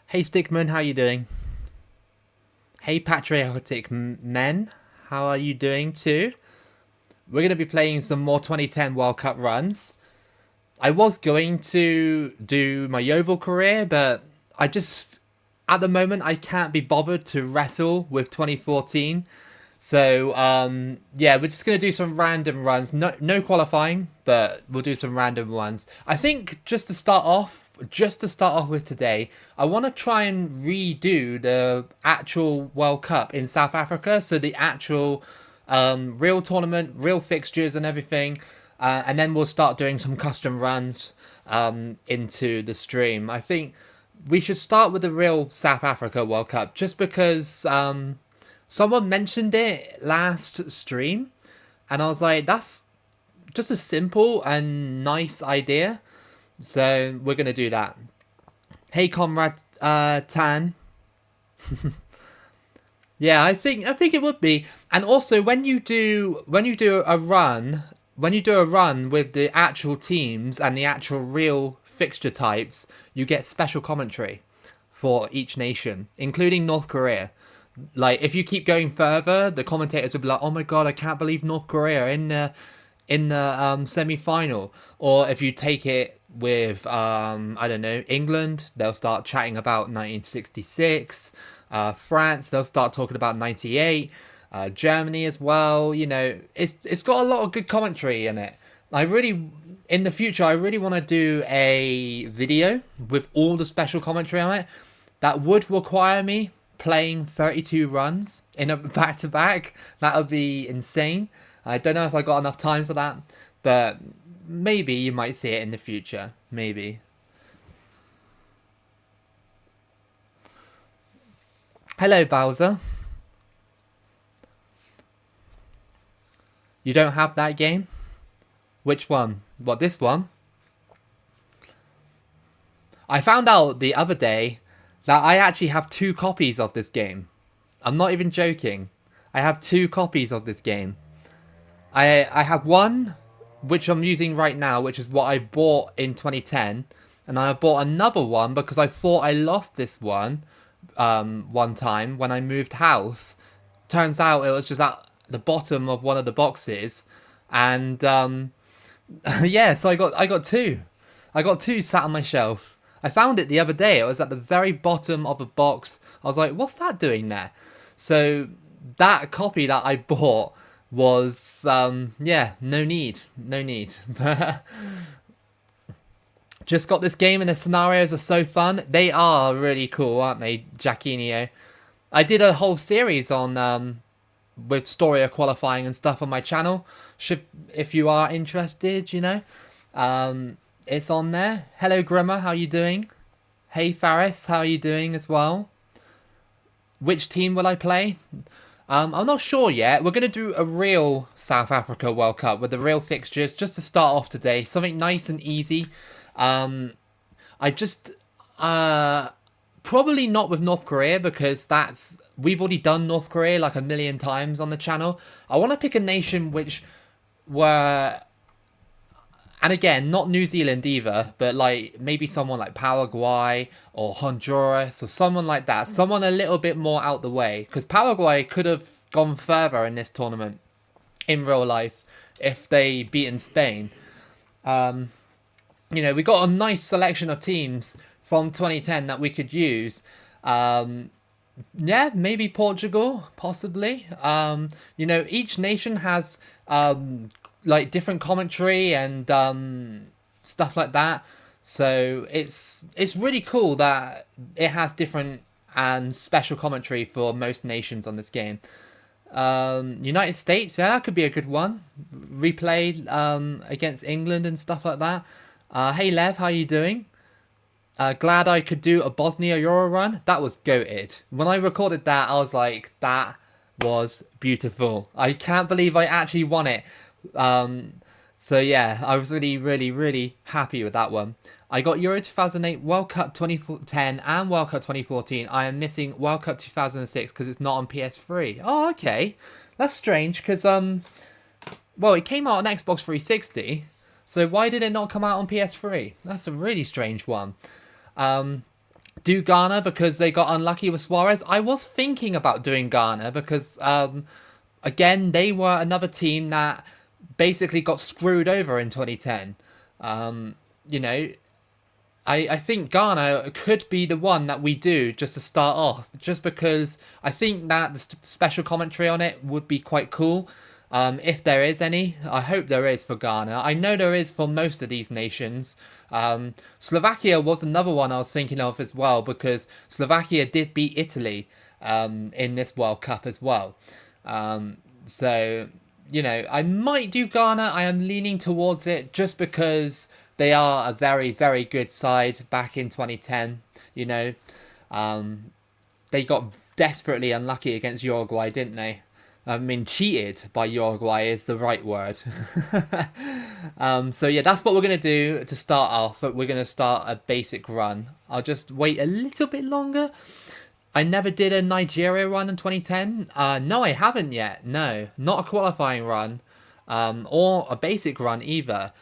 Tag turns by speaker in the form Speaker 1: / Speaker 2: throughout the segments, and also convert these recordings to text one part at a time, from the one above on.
Speaker 1: Hey Stickman, how you doing? Hey Patriotic Men, how are you doing too? We're going to be playing some more 2010 World Cup runs. I was going to do my Yeovil career, but I just, at the moment, I can't be bothered to wrestle with 2014. So, yeah, we're just going to do some random runs. No qualifying, but we'll do some random ones. I think just to start off with today, I want to try and redo the actual World Cup in South Africa. So the actual real tournament, real fixtures and everything. And then we'll start doing some custom runs into the stream. I think we should start with the real South Africa World Cup just because someone mentioned it last stream. And I was like, that's just a simple and nice idea. So we're gonna do that. Hey, Comrade Tan. Yeah, I think it would be. And also, when you do a run with the actual teams and the actual real fixture types, you get special commentary for each nation, including North Korea. Like, if you keep going further, the commentators will be like, "Oh my god, I can't believe North Korea in the semi-final." Or if you take it with I don't know, England, they'll start chatting about 1966. France, they'll start talking about 98. Germany as well. You know, it's got a lot of good commentary in it. In the future, I really want to do a video with all the special commentary on it. That would require me playing 32 runs in a back-to-back. That would be insane. I don't know if I got enough time for that, but maybe you might see it in the future. Maybe. Hello, Bowser. You don't have that game? Which one? What, this one? I found out the other day that I actually have 2 copies of this game. I'm not even joking. I have 2 copies of this game. I have one, which I'm using right now, which is what I bought in 2010. And I bought another one because I thought I lost this one one time when I moved house. Turns out it was just at the bottom of one of the boxes. And yeah, so I got 2. I got 2 sat on my shelf. I found it the other day. It was at the very bottom of a box. I was like, what's that doing there? So that copy that I bought was, yeah, no need. Just got this game and the scenarios are so fun. They are really cool, aren't they, Jackinio? I did a whole series on, with Storia qualifying and stuff on my channel. If you are interested, you know. It's on there. Hello, Grimmer, how you doing? Hey, Faris, how are you doing as well? Which team will I play? I'm not sure yet. We're going to do a real South Africa World Cup with the real fixtures just to start off today. Something nice and easy. I just... probably not with North Korea because we've already done North Korea like a million times on the channel. I want to pick a nation which were... And again, not New Zealand either, but like maybe someone like Paraguay or Honduras or someone like that. Someone a little bit more out the way. Because Paraguay could have gone further in this tournament in real life if they beaten Spain. You know, we got a nice selection of teams from 2010 that we could use. Yeah, maybe Portugal, possibly. You know, each nation has... like different commentary and stuff like that, so it's really cool that it has different and special commentary for most nations on this game. United States, yeah, that could be a good one. Replay against England and stuff like that. Hey Lev, how you doing? Glad I could do a Bosnia Euro run. That was goated. When I recorded that, I was like, that was beautiful. I can't believe I actually won it. So yeah, I was really happy with that one. I got Euro 2008, World Cup 2010 and World Cup 2014. I am missing World Cup 2006 because it's not on PS3. Oh, okay. That's strange because Well, it came out on Xbox 360, so why did it not come out on PS3? That's a really strange one. Do Ghana because they got unlucky with Suarez. I was thinking about doing Ghana because, again, they were another team that basically got screwed over in 2010. You know, I think Ghana could be the one that we do just to start off, just because I think that the special commentary on it would be quite cool. If there is any, I hope there is for Ghana. I know there is for most of these nations. Slovakia was another one I was thinking of as well, because Slovakia did beat Italy in this World Cup as well. So, you know, I might do Ghana. I am leaning towards it just because they are a very, very good side back in 2010. You know, they got desperately unlucky against Uruguay, didn't they? I mean, cheated by Uruguay is the right word. So yeah, that's what we're going to do to start off. We're going to start a basic run. I'll just wait a little bit longer. I never did a Nigeria run in 2010. No, I haven't yet. No, not a qualifying run, or a basic run either.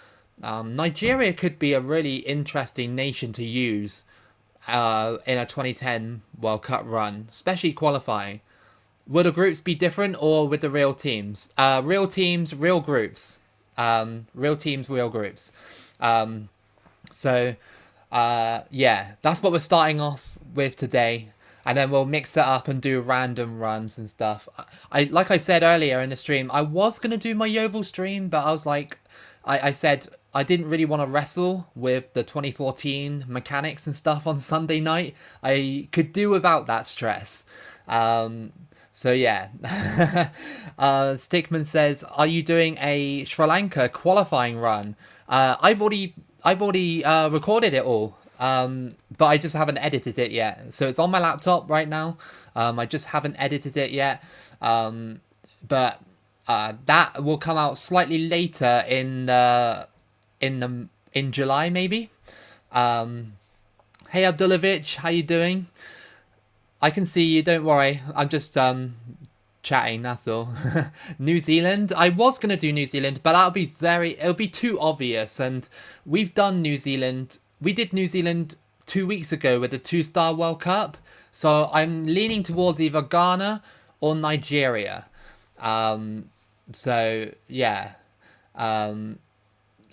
Speaker 1: Nigeria could be a really interesting nation to use in a 2010 World Cup run, especially qualifying. Will the groups be different or with the real teams? Real teams, real groups. Real teams, real groups. So, yeah, that's what we're starting off with today. And then we'll mix that up and do random runs and stuff. Like I said earlier in the stream, I was going to do my Yeovil stream, but I was like, I said I didn't really want to wrestle with the 2014 mechanics and stuff on Sunday night. I could do without that stress. So yeah. Stickman says, are you doing a Sri Lanka qualifying run? I've already recorded it all. But I just haven't edited it yet. So it's on my laptop right now. I just haven't edited it yet. But that will come out slightly later in July maybe. Hey Abdulovic, how you doing? I can see you, don't worry. I'm just chatting, that's all. New Zealand. I was gonna do New Zealand, but it'll be too obvious, and we've done New Zealand. We did New Zealand 2 weeks ago with the 2-star World Cup. So I'm leaning towards either Ghana or Nigeria. So yeah. I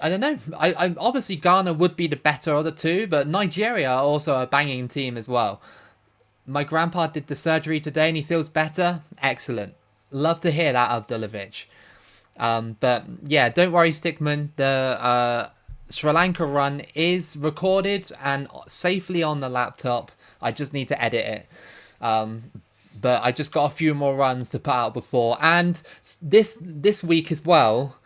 Speaker 1: don't know. I obviously Ghana would be the better of the two, but Nigeria are also a banging team as well. My grandpa did the surgery today and he feels better. Excellent. Love to hear that, Abdulovic. But yeah, don't worry, Stickman. The Sri Lanka run is recorded and safely on the laptop. I just need to edit it. But I just got a few more runs to put out before. And this week as well,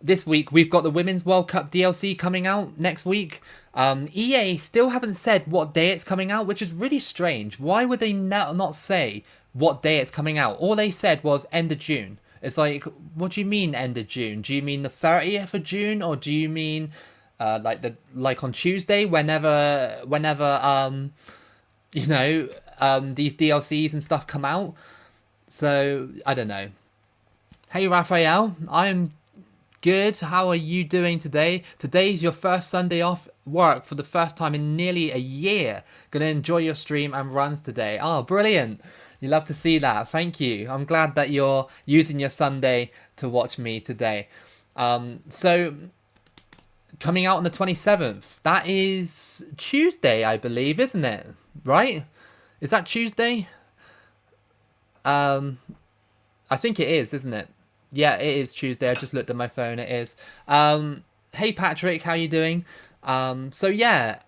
Speaker 1: this week we've got the Women's World Cup DLC coming out next week. EA still haven't said what day it's coming out, which is really strange. Why would they not say what day it's coming out? All they said was end of June. It's like, what do you mean end of June? Do you mean the 30th of June, or do you mean like on Tuesday, whenever you know, these DLCs and stuff come out? So I don't know. Hey Raphael, I'm good. How are you doing today? Today's your first Sunday off work for the first time in nearly a year. Gonna enjoy your stream and runs today. Oh, brilliant. You love to see that. Thank you. I'm glad that you're using your Sunday to watch me today. So coming out on the 27th. That is Tuesday, I believe, isn't it? Right? Is that Tuesday? I think it is, isn't it? Yeah, it is Tuesday. I just looked at my phone. It is. Hey, Patrick. How you doing? So, yeah.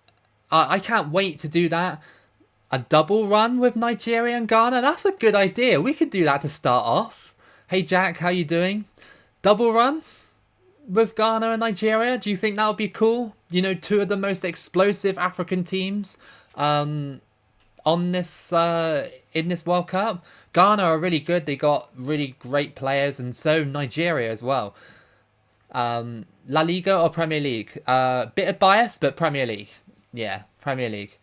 Speaker 1: I can't wait to do that. A double run with Nigeria and Ghana. That's a good idea. We could do that to start off. Hey, Jack. How you doing? Double run with Ghana and Nigeria. Do you think that would be cool? You know, two of the most explosive African teams on this in this World Cup. Ghana are really good. They got really great players, and so Nigeria as well. La Liga or Premier League? Bit of bias, but Premier League. Yeah, Premier League.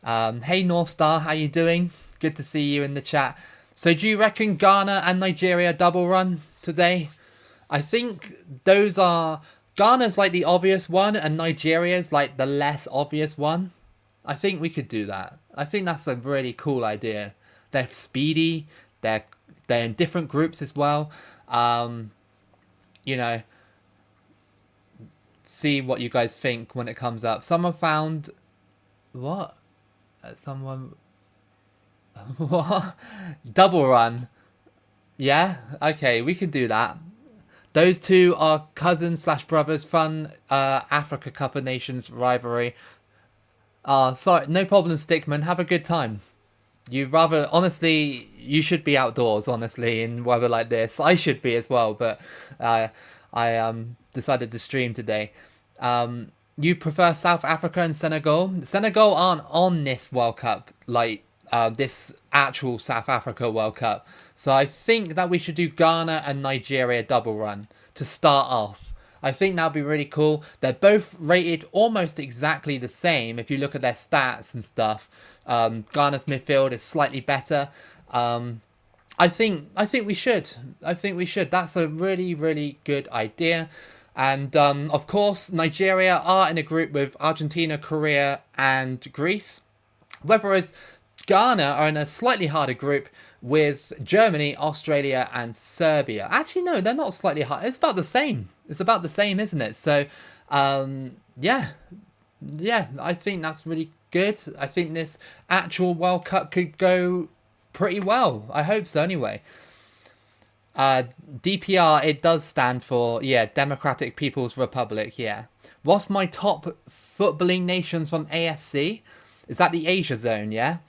Speaker 1: Hey North Star, how you doing? Good to see you in the chat. So do you reckon Ghana and Nigeria double run today? I think those are Ghana's like the obvious one, and Nigeria's like the less obvious one. I think we could do that. I think that's a really cool idea. They're speedy. They're they're in different groups as well. Um, you know, see what you guys think when it comes up. Someone found what? Someone what? Double run. Yeah. Okay, we can do that. Those two are cousins slash brothers. Fun Africa Cup of Nations rivalry. Sorry, no problem, Stickman. Have a good time. You rather honestly, you should be outdoors. Honestly, in weather like this, I should be as well. But I decided to stream today. You prefer South Africa and Senegal? Senegal aren't on this World Cup, like this actual South Africa World Cup. So I think that we should do Ghana and Nigeria double run to start off. I think that'd be really cool. They're both rated almost exactly the same if you look at their stats and stuff. Ghana's midfield is slightly better. I think we should. I think we should. That's a really, really good idea. And of course, Nigeria are in a group with Argentina, Korea, and Greece. Whereas Ghana are in a slightly harder group with Germany, Australia, and Serbia. Actually, no, they're not slightly hard. It's about the same. It's about the same, isn't it? So, yeah, I think that's really good. I think this actual World Cup could go pretty well. I hope so, anyway. DPR, it does stand for, yeah, Democratic People's Republic, yeah. What's my top footballing nations from AFC? Is that the Asia zone, yeah?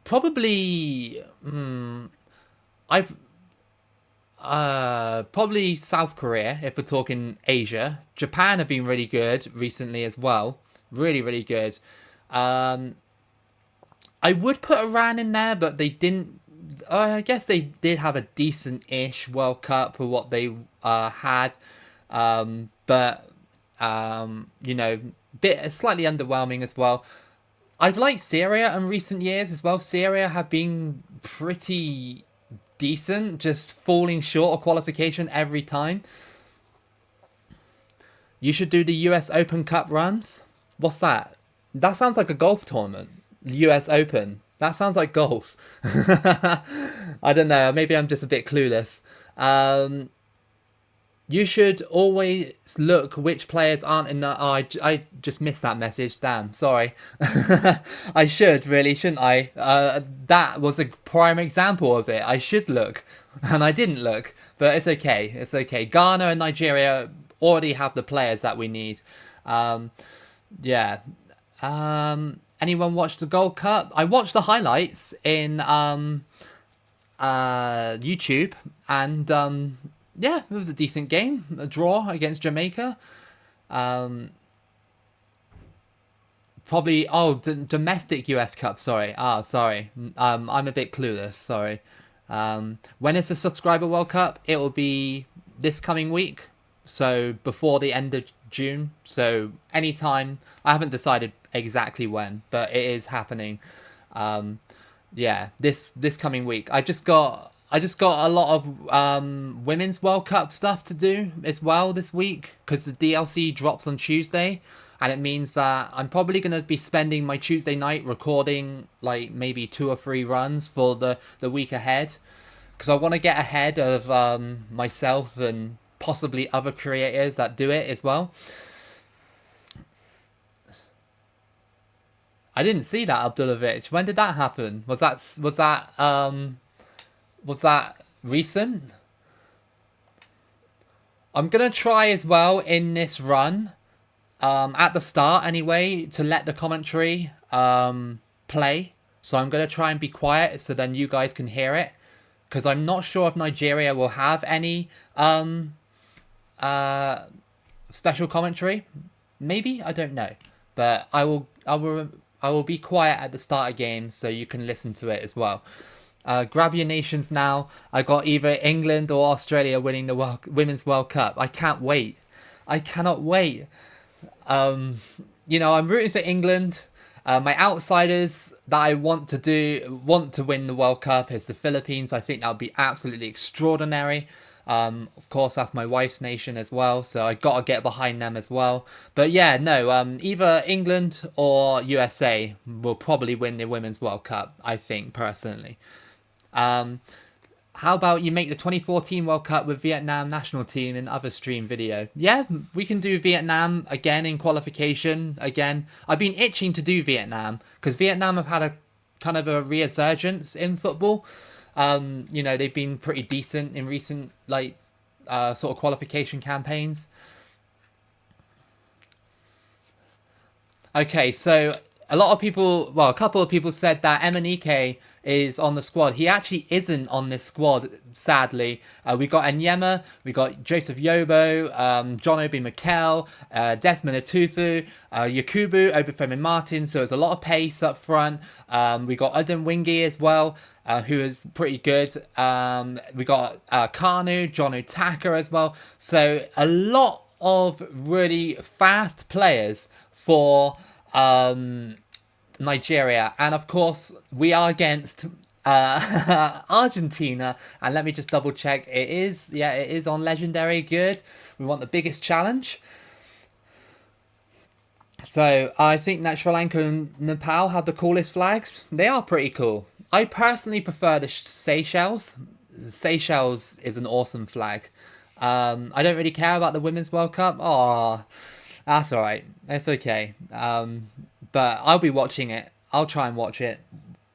Speaker 1: Probably, probably South Korea, if we're talking Asia. Japan have been really good recently as well. Really, really good. I would put Iran in there, but they didn't. I guess they did have a decent-ish World Cup for what they had, but bit slightly underwhelming as well. I've liked Syria in recent years as well. Syria have been pretty decent, just falling short of qualification every time. You should do the US Open Cup runs. What's that? That sounds like a golf tournament. The US Open. That sounds like golf. I don't know. Maybe I'm just a bit clueless. You should always look which players aren't in the... Oh, I just missed that message. Damn, sorry. I should, really, shouldn't I? That was a prime example of it. I should look, and I didn't look. But it's okay. It's okay. Ghana and Nigeria already have the players that we need. Yeah. Anyone watch the Gold Cup? I watched the highlights in YouTube, and... yeah, it was a decent game. A draw against Jamaica. Probably... Oh, domestic US Cup, sorry. Sorry. I'm a bit clueless, sorry. When is the Subscriber World Cup? It will be this coming week. So, before the end of June. So, anytime. I haven't decided exactly when, but it is happening. Yeah, this coming week. I just got a lot of Women's World Cup stuff to do as well this week, because the DLC drops on Tuesday, and it means that I'm probably going to be spending my Tuesday night recording like maybe 2 or 3 runs for the week ahead, because I want to get ahead of myself and possibly other creators that do it as well. I didn't see that, Abdulovic. When did that happen? Was that recent? I'm going to try as well in this run, at the start anyway, to let the commentary play. So I'm going to try and be quiet so then you guys can hear it. Because I'm not sure if Nigeria will have any special commentary. Maybe? I don't know. But I will be quiet at the start of games so you can listen to it as well. Grab your nations now. I got either England or Australia winning the Women's World Cup. I can't wait. I cannot wait. I'm rooting for England. My outsiders that I want to win the World Cup is the Philippines. I think that would be absolutely extraordinary. Of course, that's my wife's nation as well, so I gotta get behind them as well. But yeah, no, either England or USA will probably win the Women's World Cup, I think, personally. Um, how about you make the 2014 World Cup with Vietnam national team in other stream video? Yeah, we can do Vietnam again in qualification. Again, I've been itching to do Vietnam because Vietnam have had a kind of a resurgence in football. You know, they've been pretty decent in recent sort of qualification campaigns. Okay, so a lot of people, well, a couple of people said that Emenike is on the squad. He actually isn't on this squad, sadly. We got Enyema, we got Joseph Yobo, John Obi Mikel, Desmond Atufu, Yakubu, Obafemi Martin, so there's a lot of pace up front. We got Odin Wingy as well, who is pretty good. We got Kanu, John Utaka as well. So a lot of really fast players for Nigeria, and of course we are against Argentina. And let me just double check. It is on legendary. Good. We want the biggest challenge. So I think that Sri Lanka and Nepal have the coolest flags. They are pretty cool. I personally prefer the Seychelles. Seychelles is an awesome flag. I don't really care about the Women's World Cup. Oh, that's all right. It's okay. But I'll be watching it. I'll try and watch it.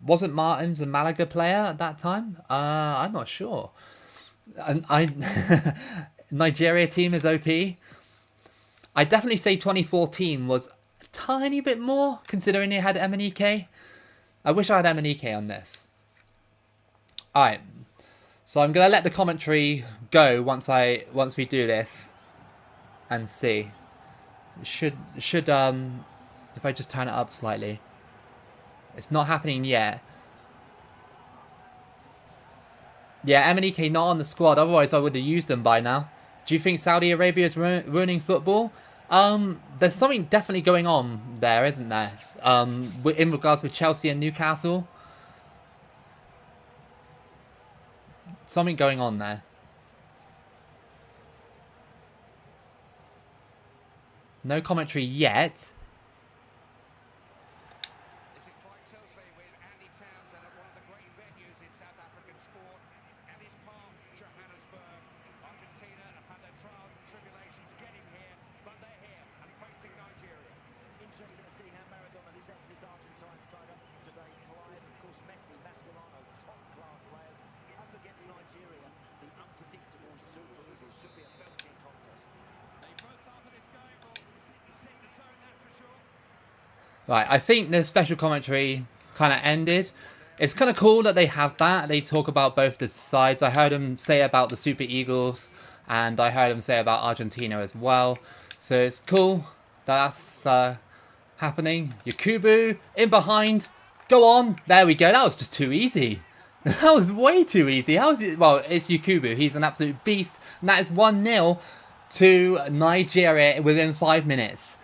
Speaker 1: Wasn't Martins a Malaga player at that time? I'm not sure. Nigeria team is OP. I definitely say 2014 was a tiny bit more, considering it had Emenike. I wish I had Emenike on this. Alright. So I'm gonna let the commentary go once we do this. And see. Should if I just turn it up slightly. It's not happening yet. Yeah, Emenike not on the squad, otherwise I would have used them by now. Do you think Saudi Arabia is ruining football? There's something definitely going on there, isn't there? In regards with Chelsea and Newcastle. Something going on there. No commentary yet. Right, I think the special commentary kind of ended. It's kind of cool that they have that. They talk about both the sides. I heard them say about the Super Eagles, and I heard them say about Argentina as well. So it's cool that that's happening. Yakubu in behind. Go on. There we go. That was just too easy. That was way too easy. How is it? Well, it's Yakubu. He's an absolute beast. And that is 1-0 to Nigeria within 5 minutes.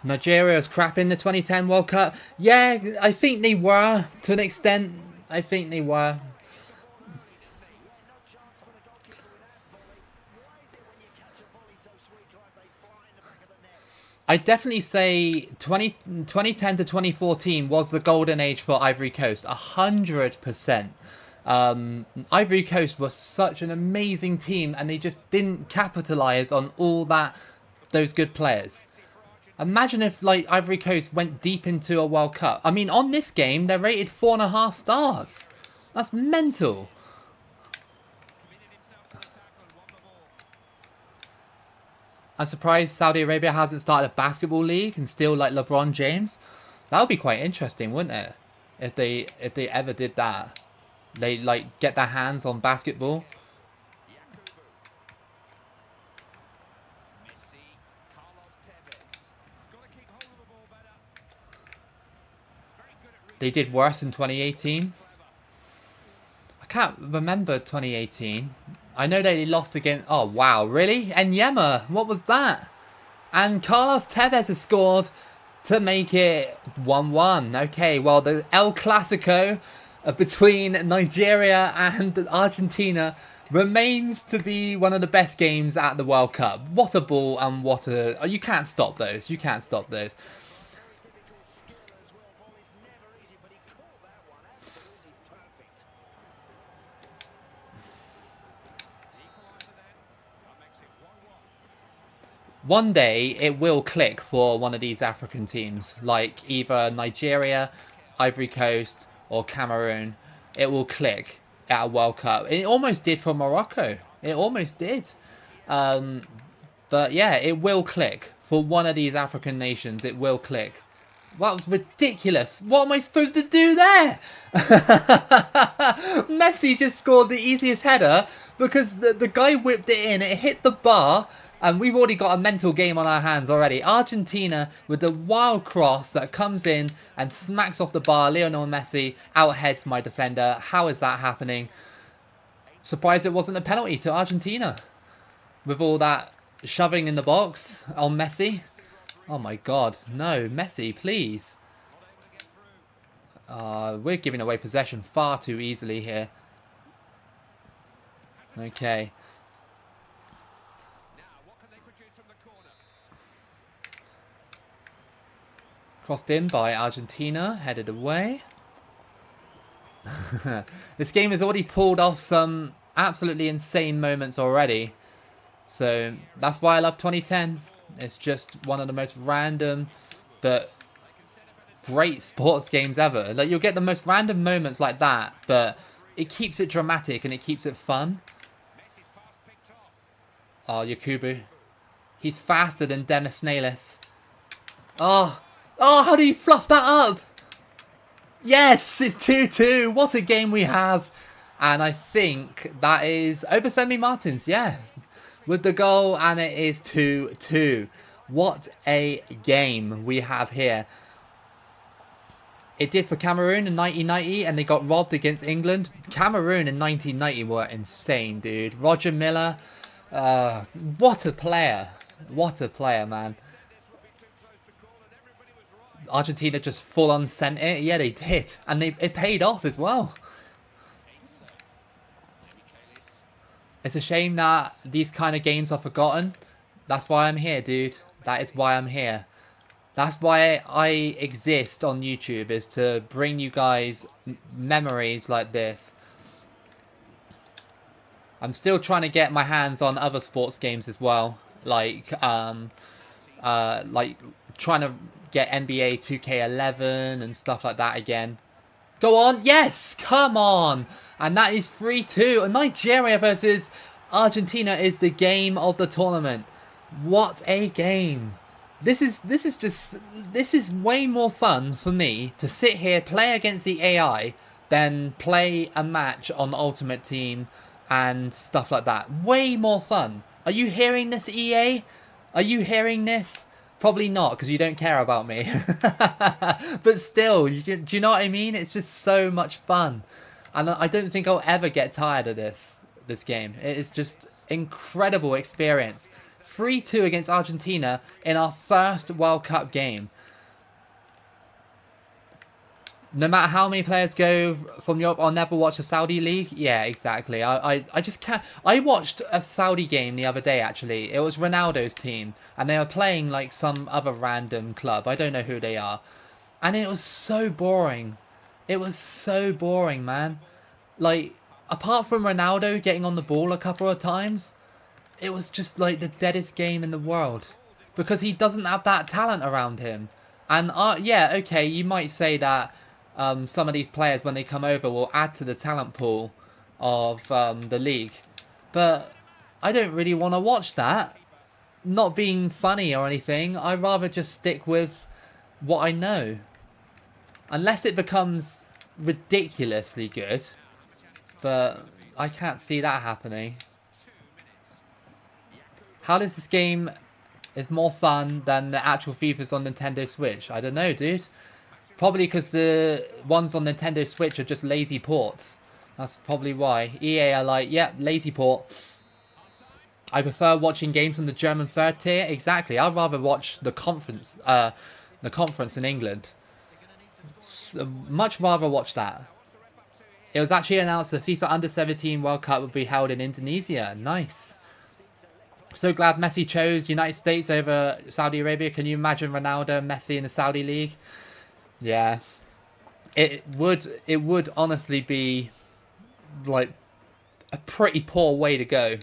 Speaker 1: Nigeria was crap in the 2010 World Cup. Yeah, I think they were, to an extent. I think they were. I definitely say 2010 to 2014 was the golden age for Ivory Coast. 100%. Ivory Coast was such an amazing team, and they just didn't capitalize on all those good players. Imagine if Ivory Coast went deep into a World Cup. I mean, on this game, they're rated 4.5 stars. That's mental. I'm surprised Saudi Arabia hasn't started a basketball league and still like LeBron James. That would be quite interesting, wouldn't it? If they ever did that. They get their hands on basketball. They did worse in 2018. I can't remember 2018. I know they lost against... Oh, wow. Really? Enyema. What was that? And Carlos Tevez has scored to make it 1-1. Okay, well, the El Clasico between Nigeria and Argentina remains to be one of the best games at the World Cup. What a ball and what a... You can't stop those. You can't stop those. One day it will click for one of these African teams, like either Nigeria, Ivory Coast, or Cameroon. It will click at a World Cup. It almost did for Morocco. It almost did. But yeah, it will click for one of these African nations. It will click. That was ridiculous. What am I supposed to do there? Messi just scored the easiest header because the guy whipped it in. It hit the bar. And we've already got a mental game on our hands already. Argentina with the wild cross that comes in and smacks off the bar. Lionel Messi outheads my defender. How is that happening? Surprised it wasn't a penalty to Argentina. With all that shoving in the box on Messi. Oh my god. No, Messi, please. We're giving away possession far too easily here. Okay. Crossed in by Argentina, headed away. This game has already pulled off some absolutely insane moments already. So that's why I love 2010. It's just one of the most random but great sports games ever. Like, you'll get the most random moments like that, but it keeps it dramatic and it keeps it fun. Oh, Yakubu. He's faster than Demis Nalis. Oh, how do you fluff that up? Yes, it's 2-2. What a game we have. And I think that is Obafemi Martins, yeah, with the goal, and it is 2-2. What a game we have here. It did for Cameroon in 1990, and they got robbed against England. Cameroon in 1990 were insane, dude. Roger Miller, what a player. What a player, man. Argentina just full on sent it. Yeah, they did. And it paid off as well. It's a shame that these kind of games are forgotten. That's why I'm here, dude. That is why I'm here. That's why I exist on YouTube, is to bring you guys memories like this. I'm still trying to get my hands on other sports games as well. Like trying to get NBA 2K11 and stuff like that again. Go on. Yes, come on. And that is 3-2. Nigeria versus Argentina is the game of the tournament. What a game. This is way more fun for me to sit here, play against the AI, than play a match on Ultimate Team and stuff like that. Way more fun. Are you hearing this, EA? Are you hearing this? Probably not, because you don't care about me. But still, do you know what I mean? It's just so much fun. And I don't think I'll ever get tired of this game. It is just incredible experience. 3-2 against Argentina in our first World Cup game. No matter how many players go from Europe, I'll never watch a Saudi league. Yeah, exactly. I just can't. I watched a Saudi game the other day, actually. It was Ronaldo's team. And they were playing like some other random club. I don't know who they are. And it was so boring. It was so boring, man. Like, apart from Ronaldo getting on the ball a couple of times, it was just like the deadest game in the world. Because he doesn't have that talent around him. And yeah, okay, you might say that some of these players, when they come over, will add to the talent pool of the league. But I don't really want to watch that. Not being funny or anything. I'd rather just stick with what I know. Unless it becomes ridiculously good. But I can't see that happening. How does this game is more fun than the actual FIFAs on Nintendo Switch? I don't know, dude. Probably because the ones on Nintendo Switch are just lazy ports. That's probably why. EA are like, yeah, lazy port. I prefer watching games on the German third tier. Exactly. I'd rather watch the conference in England. So, much rather watch that. It was actually announced the FIFA Under-17 World Cup would be held in Indonesia. Nice. So glad Messi chose United States over Saudi Arabia. Can you imagine Ronaldo and Messi in the Saudi League? Yeah. It would honestly be like a pretty poor way to go.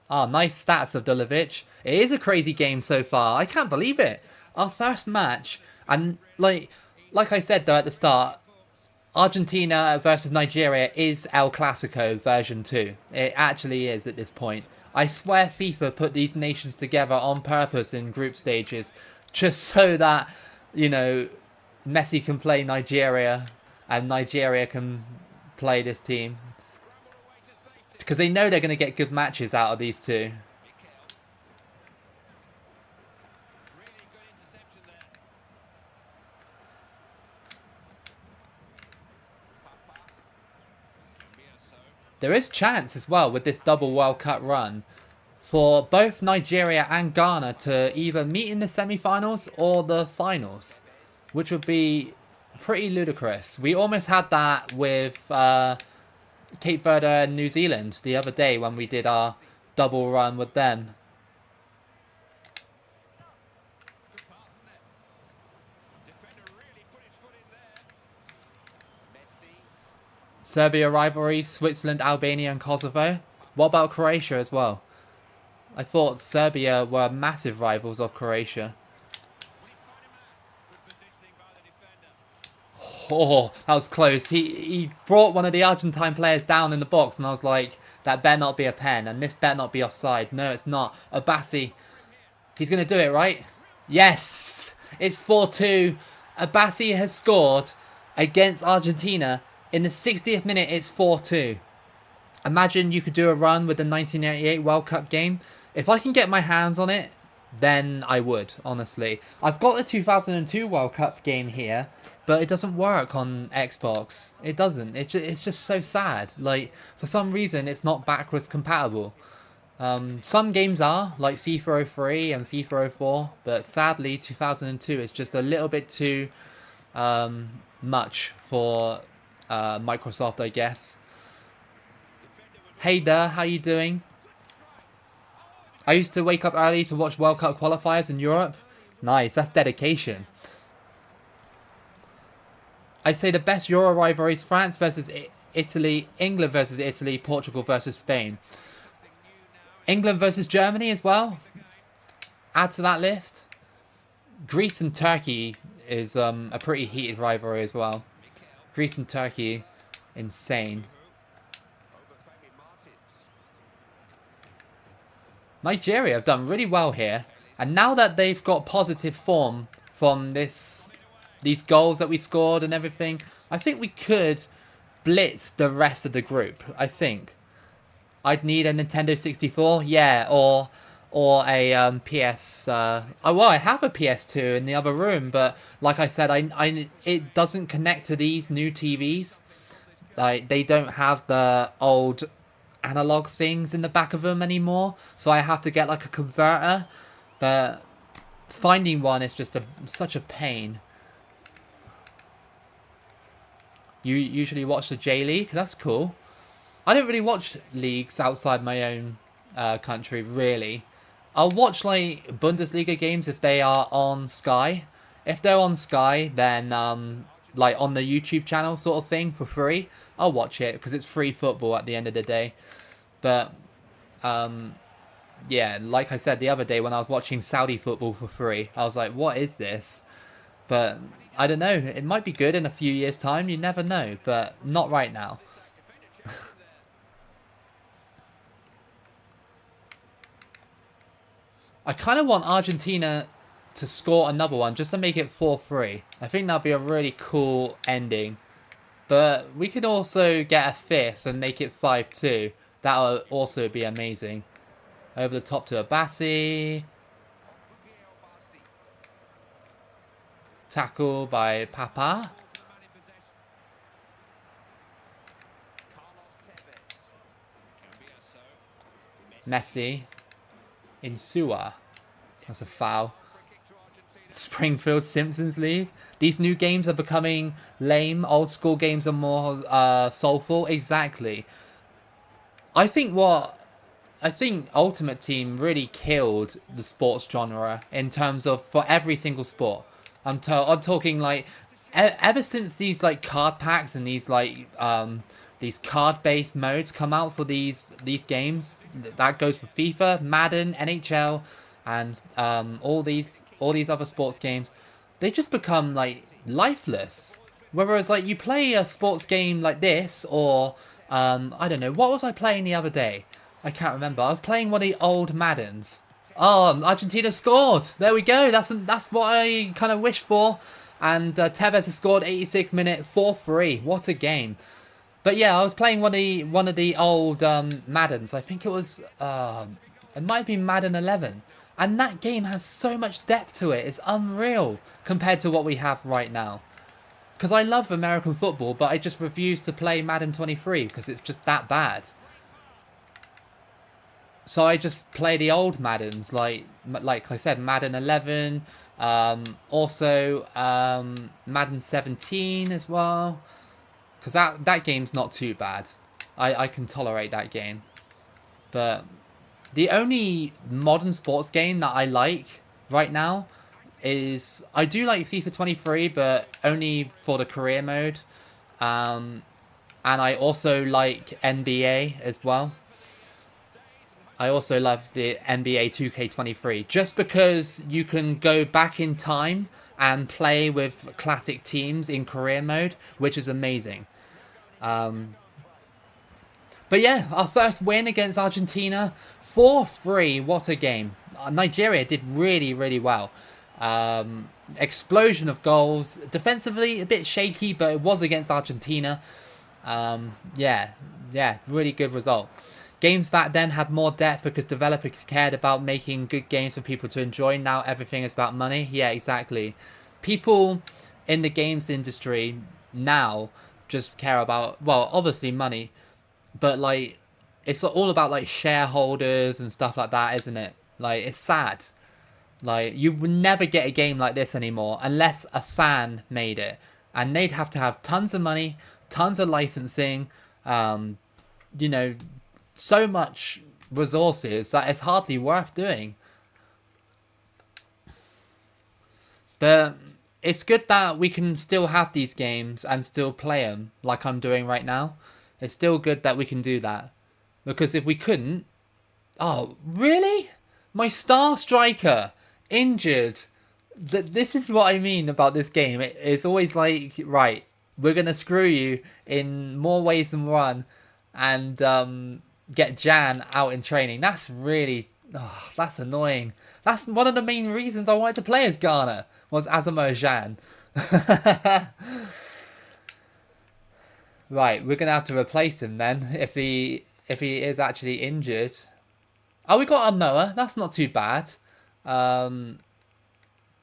Speaker 1: Ah, nice stats of Dulovic. It is a crazy game so far. I can't believe it. Our first match, and like I said though at the start, Argentina versus Nigeria is El Clasico version 2. It actually is at this point. I swear FIFA put these nations together on purpose in group stages just so that, you know, Messi can play Nigeria and Nigeria can play this team. Because they know they're going to get good matches out of these two. There is chance as well with this double World Cup run for both Nigeria and Ghana to either meet in the semi-finals or the finals, which would be pretty ludicrous. We almost had that with Cape Verde and New Zealand the other day when we did our double run with them. Serbia rivalry, Switzerland, Albania and Kosovo. What about Croatia as well? I thought Serbia were massive rivals of Croatia. Oh, that was close. He brought one of the Argentine players down in the box and I was like, that better not be a pen and this better not be offside. No, it's not. Abassi. He's going to do it, right? Yes! It's 4-2. Abassi has scored against Argentina. In the 60th minute, it's 4-2. Imagine you could do a run with the 1988 World Cup game. If I can get my hands on it, then I would, honestly. I've got the 2002 World Cup game here, but it doesn't work on Xbox. It doesn't. It's just so sad. Like, for some reason, it's not backwards compatible. Some games are, like FIFA 03 and FIFA 04, but sadly, 2002 is just a little bit too much for Microsoft, I guess. Hey there, how you doing? I used to wake up early to watch World Cup qualifiers in Europe. Nice, that's dedication. I'd say the best Euro rivalries: France versus Italy, England versus Italy, Portugal versus Spain. England versus Germany as well. Add to that list. Greece and Turkey is a pretty heated rivalry as well. Greece and Turkey, insane. Nigeria have done really well here. And now that they've got positive form from these goals that we scored and everything, I think we could blitz the rest of the group, I think. I'd need a Nintendo 64, yeah, or a PS. Well, I have a PS2 in the other room, but like I said, it doesn't connect to these new TVs. Like, they don't have the old analog things in the back of them anymore, so I have to get like a converter. But finding one is just such a pain. You usually watch the J League? That's cool. I don't really watch leagues outside my own country, really. I'll watch like Bundesliga games if they are on Sky. If they're on Sky, then like on the YouTube channel sort of thing for free, I'll watch it because it's free football at the end of the day. But yeah, like I said the other day when I was watching Saudi football for free, I was like, what is this? But I don't know. It might be good in a few years' time. You never know, but not right now. I kind of want Argentina to score another one just to make it 4-3. I think that'd be a really cool ending. But we could also get a fifth and make it 5-2. That would also be amazing. Over the top to Abassi. Tackle by Papa. Messi. Insua. That's a foul. Springfield Simpsons League. These new games are becoming lame. Old school games are more soulful. Exactly. I think what I think Ultimate Team really killed the sports genre in terms of for every single sport. I'm talking like ever since these like card packs and these card based modes come out for these games. That goes for FIFA, Madden, NHL, and all these other sports games. They just become like lifeless. Whereas like you play a sports game like this or I don't know, what was I playing the other day? I can't remember. I was playing one of the old Maddens. Oh, Argentina scored. There we go. That's what I kind of wished for. And Tevez has scored 86th minute 4-3. What a game. But yeah, I was playing one of the old Maddens. I think it was it might be Madden 11. And that game has so much depth to it. It's unreal compared to what we have right now. Because I love American football, but I just refuse to play Madden 23 because it's just that bad. So I just play the old Maddens, like I said, Madden 11, also Madden 17 as well. Because that game's not too bad. I can tolerate that game. But the only modern sports game that I like right now is... I do like FIFA 23, but only for the career mode. And I also like NBA as well. I also love the NBA 2K23 just because you can go back in time and play with classic teams in career mode, which is amazing. But yeah, our first win against Argentina, 4-3. What a game. Nigeria did really, really well. Explosion of goals. Defensively, a bit shaky, but it was against Argentina. Yeah, really good result. Games back then had more depth because developers cared about making good games for people to enjoy. Now everything is about money. Yeah, exactly. People in the games industry now just care about, well, obviously money, but like it's all about like shareholders and stuff like that, isn't it? Like it's sad. Like you would never get a game like this anymore unless a fan made it, and they'd have to have tons of money, tons of licensing, you know, so much resources that it's hardly worth doing. But it's good that we can still have these games and still play them like I'm doing right now. It's still good that we can do that. Because if we couldn't... Oh, really? My star striker injured. This is what I mean about this game. It's always like, right, we're going to screw you in more ways than one. And get Jan out in training. That's really... Oh, that's annoying. That's one of the main reasons I wanted to play as Ghana. Was Asamoah Jan. Right, we're gonna have to replace him then if he is actually injured. Oh, we got Amoa. That's not too bad. But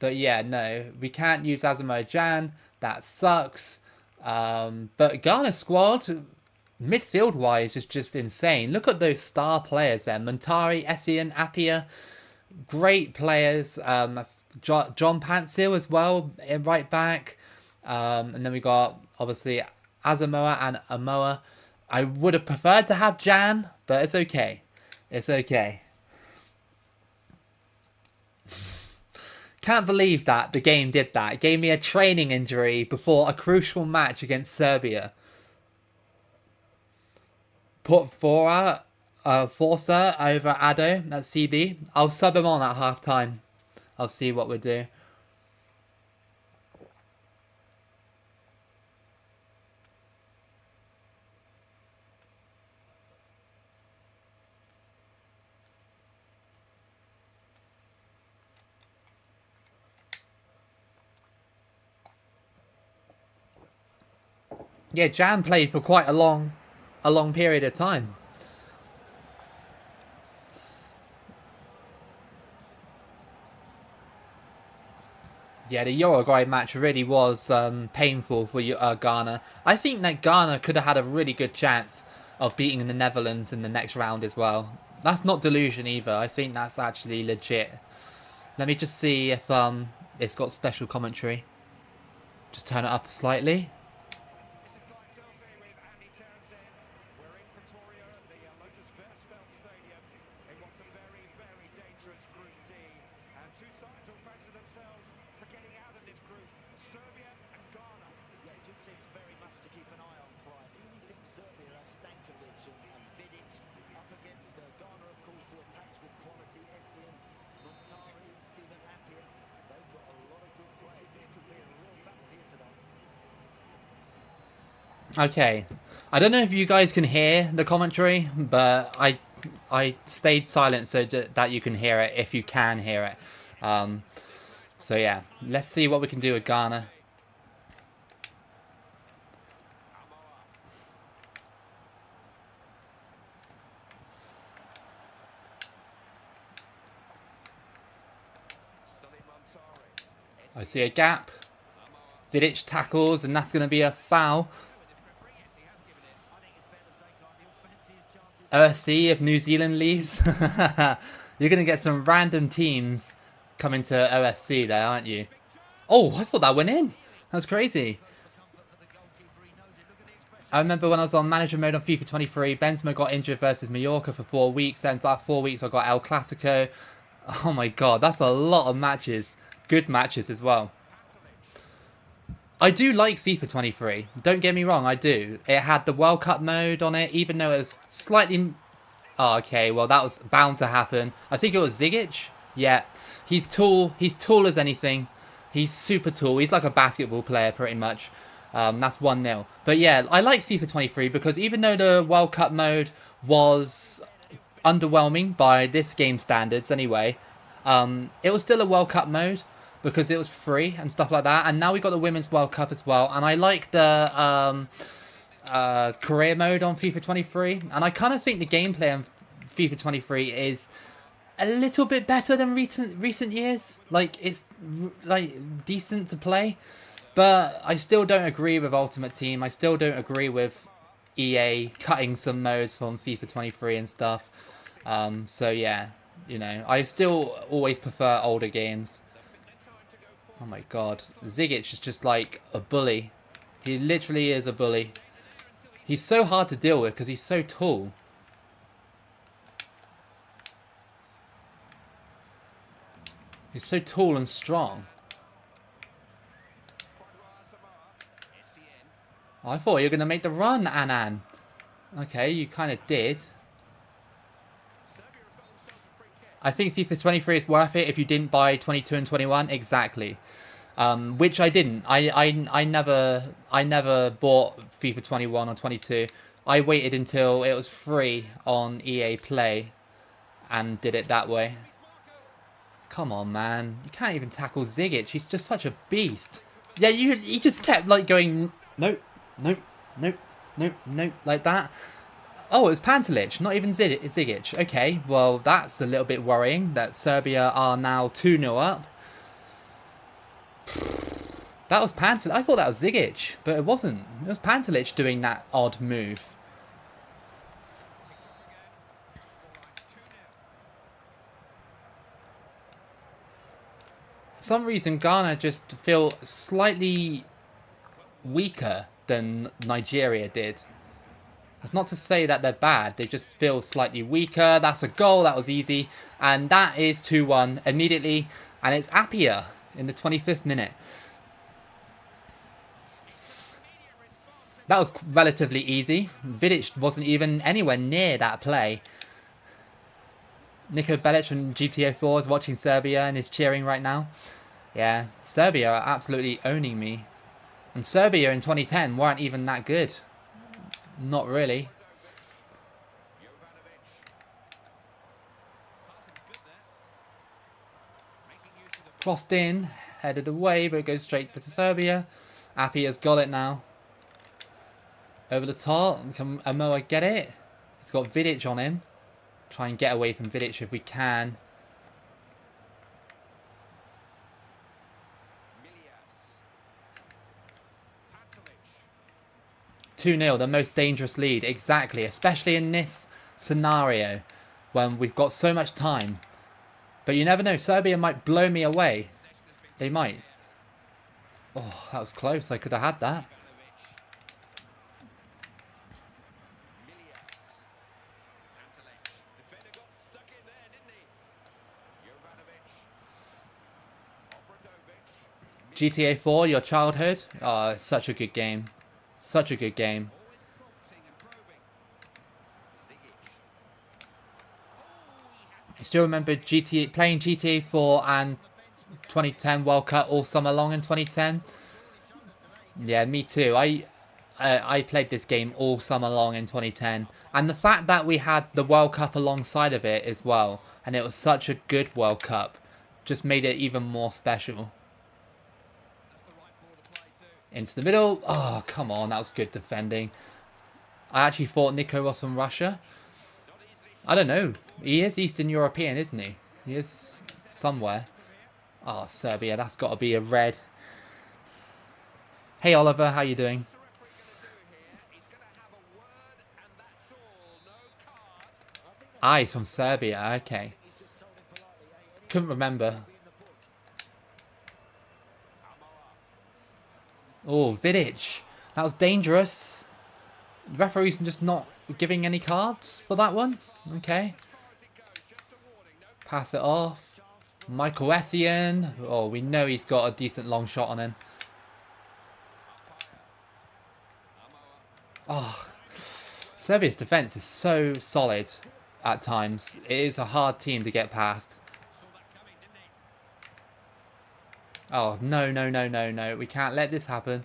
Speaker 1: yeah, no, we can't use Asamoah Jan. That sucks. But Ghana's squad, midfield wise, is just insane. Look at those star players there: Montari, Essien, Appiah. Great players. John Pantsil as well in right back. And then we got obviously Asamoah and Amoa. I would have preferred to have Jan, but it's okay. It's okay. Can't believe that the game did that. It gave me a training injury before a crucial match against Serbia. Put Forza over Ado at CB. I'll sub him on at half time. I'll see what we do. Yeah, Jan played for quite a long period of time. Yeah, the Uruguay match really was painful for Ghana. I think that Ghana could have had a really good chance of beating the Netherlands in the next round as well. That's not delusion either. I think that's actually legit. Let me just see if It's got special commentary. Just turn it up slightly. Okay, I don't know if you guys can hear the commentary, but I stayed silent so that you can hear it if you can hear it. So yeah, let's see what we can do with Ghana. I see a gap. Vidic tackles, and that's going to be a foul. OFC, if New Zealand leaves, you're going to get some random teams coming to OFC there, aren't you? Oh, I thought that went in. That was crazy. I remember when I was on manager mode on FIFA 23, Benzema got injured versus Mallorca for 4 weeks. Then for that 4 weeks, I got El Clasico. Oh my god, that's a lot of matches. Good matches as well. I do like FIFA 23. Don't get me wrong, I do. It had the World Cup mode on it, even though it was slightly... Oh, okay, well, that was bound to happen. I think it was Zigic. Yeah, he's tall. He's tall as anything. He's super tall. He's like a basketball player, pretty much. That's 1-0. But yeah, I like FIFA 23 because even though the World Cup mode was underwhelming by this game standards anyway, it was still a World Cup mode because it was free and stuff like that. And now we got the Women's World Cup as well. And I like the career mode on FIFA 23. And I kind of think the gameplay on FIFA 23 is a little bit better than recent years. Like, it's like decent to play. But I still don't agree with Ultimate Team. I still don't agree with EA cutting some modes from FIFA 23 and stuff. So yeah, you know, I still always prefer older games. Oh my god. Zigic is just like a bully. He literally is a bully. He's so hard to deal with because he's so tall. He's so tall and strong. Oh, I thought you were going to make the run, Anan. Okay, you kind of did. I think FIFA 23 is worth it if you didn't buy 22 and 21. Exactly. Which I didn't. I never bought FIFA 21 or 22. I waited until it was free on EA Play and did it that way. Come on, man. You can't even tackle Zigic. He's just such a beast. Yeah, he just kept like going, nope, nope, nope, nope, nope, like that. Oh, it was Pantelic, not even Zigic. Okay, well, that's a little bit worrying that Serbia are now 2-0 up. That was Pantelic. I thought that was Zigic, but it wasn't. It was Pantelic doing that odd move. For some reason, Ghana just feel slightly weaker than Nigeria did. That's not to say that they're bad. They just feel slightly weaker. That's a goal. That was easy. And that is 2-1 immediately. And it's Appiah in the 25th minute. That was relatively easy. Vidic wasn't even anywhere near that play. Niko Belic from GTA 4 is watching Serbia and is cheering right now. Yeah, Serbia are absolutely owning me. And Serbia in 2010 weren't even that good. Not really. Crossed in, headed away, but it goes straight to Serbia. Appiah's got it now. Over the top. Can Amoa get it? He's got Vidic on him. Try and get away from Vidic if we can. 2-0, the most dangerous lead. Exactly, especially in this scenario when we've got so much time. But you never know, Serbia might blow me away. They might. Oh, that was close. I could have had that. GTA 4, your childhood? Oh, it's such a good game. Such a good game. I still remember playing GTA 4 and 2010 World Cup all summer long in 2010. Yeah, me too. I played this game all summer long in 2010. And the fact that we had the World Cup alongside of it as well, and it was such a good World Cup, just made it even more special. Into the middle. Oh, come on. That was good defending. I actually thought Nico was from Russia. I don't know. He is Eastern European, isn't he? He is somewhere. Oh, Serbia. That's got to be a red. Hey, Oliver. How you doing? Ah, he's from Serbia. Okay. Couldn't remember. Oh, Vidic. That was dangerous. The referee's just not giving any cards for that one. Okay. Pass it off. Michael Essien. Oh, we know he's got a decent long shot on him. Oh, Serbia's defence is so solid at times. It is a hard team to get past. Oh, no, no, no, no, no. We can't let this happen.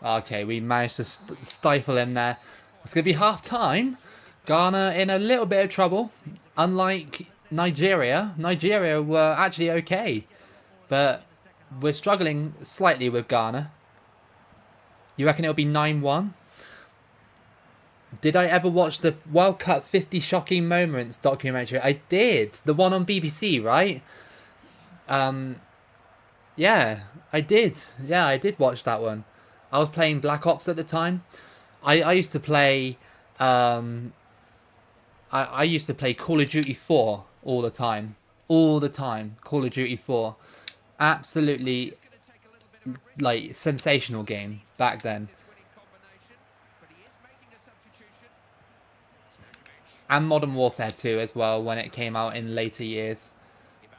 Speaker 1: Okay, we managed to stifle him there. It's going to be half-time. Ghana in a little bit of trouble. Unlike Nigeria. Nigeria were actually okay. But we're struggling slightly with Ghana. You reckon it'll be 9-1? Did I ever watch the World Cup 50 Shocking Moments documentary? I did. The one on BBC, right? Yeah, I did. Yeah, I did watch that one. I was playing Black Ops at the time. I used to play... I used to play Call of Duty 4 all the time. All the time. Call of Duty 4. Absolutely, like, sensational game back then. And Modern Warfare 2 as well, when it came out in later years.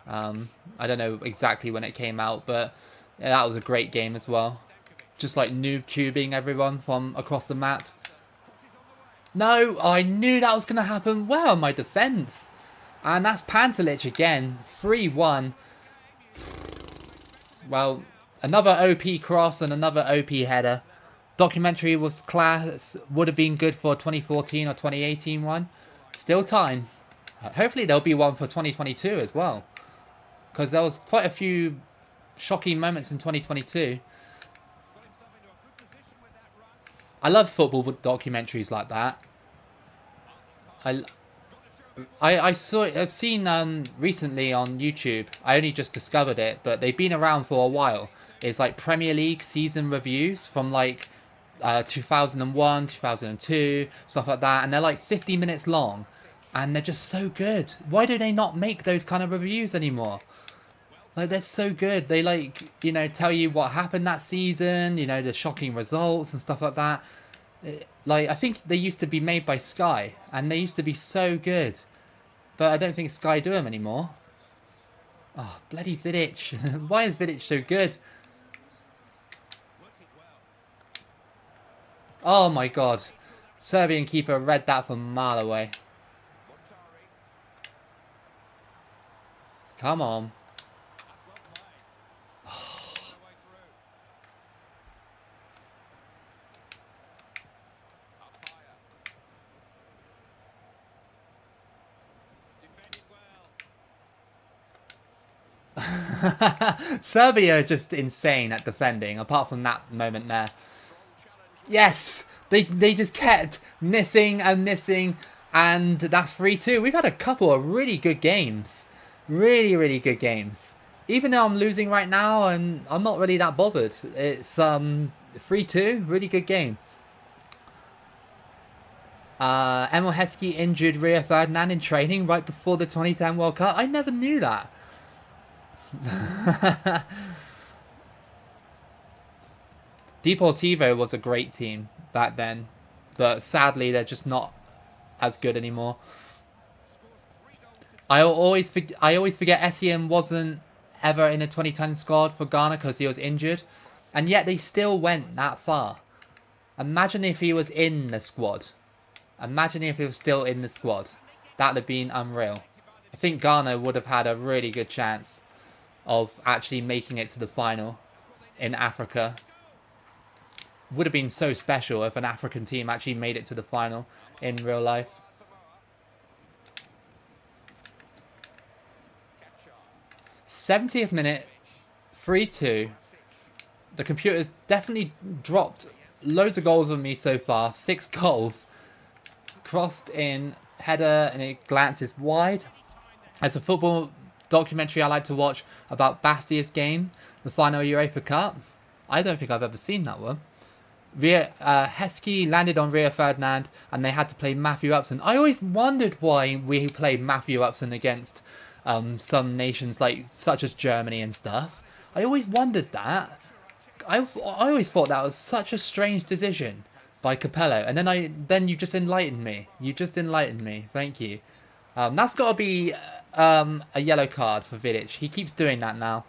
Speaker 1: I don't know exactly when it came out, but yeah, that was a great game as well. Just like noob tubing everyone from across the map. No, I knew that was going to happen. Well, my defence. And that's Pantelic again. 3-1. Well, another OP cross and another OP header. Documentary was class. Would have been good for 2014 or 2018 one. Still time. Hopefully there'll be one for 2022 as well. Because there was quite a few shocking moments in 2022. I love football documentaries like that. I've seen recently on YouTube. I only just discovered it, but they've been around for a while. It's like Premier League season reviews from like 2001, 2002, stuff like that, and they're like 50 minutes long, and they're just so good. Why do they not make those kind of reviews anymore? Like, they're so good. They, like, you know, tell you what happened that season, you know, the shocking results and stuff like that. Like, I think they used to be made by Sky, and they used to be so good. But I don't think Sky do them anymore. Oh, bloody Vidic. Why is Vidic so good? Oh my god. Serbian keeper read that from a mile away. Come on. Serbia are just insane at defending, apart from that moment there. Yes! They just kept missing and missing, and that's 3-2. We've had a couple of really good games. Really, really good games. Even though I'm losing right now, and I'm not really that bothered. It's 3-2, really good game. Emil Heskey injured Rio Ferdinand in training right before the 2010 World Cup. I never knew that. Deportivo was a great team back then, but sadly they're just not as good anymore. I always forget Essien wasn't ever in the 2010 squad for Ghana because he was injured, and yet they still went that far. Imagine if he was in the squad. Imagine if he was still in the squad. That would have been unreal. I think Ghana would have had a really good chance of actually making it to the final in Africa. Would have been so special if an African team actually made it to the final in real life. 70th minute, 3-2. The computer's definitely dropped loads of goals on me so far. 6 goals. Crossed in, header, and it glances wide. It's a football documentary I like to watch about Bastia's game, the final UEFA Cup. I don't think I've ever seen that one. Heskey landed on Rio Ferdinand and they had to play Matthew Upson. I always wondered why we played Matthew Upson against some nations such as Germany and stuff. I always wondered that. I always thought that was such a strange decision by Capello, and then you just enlightened me. You just enlightened me. Thank you. That's got to be a yellow card for Vidic. He keeps doing that now.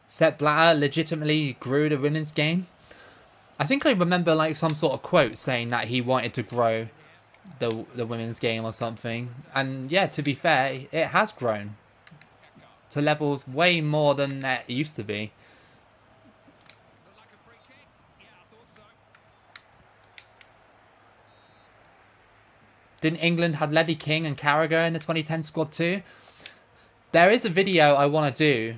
Speaker 1: Sepp Blatter legitimately grew the women's game. I think I remember some sort of quote saying that he wanted to grow the women's game or something. And yeah, to be fair, it has grown to levels way more than it used to be. Didn't England have Ledley King and Carragher in the 2010 squad too? There is a video I want to do,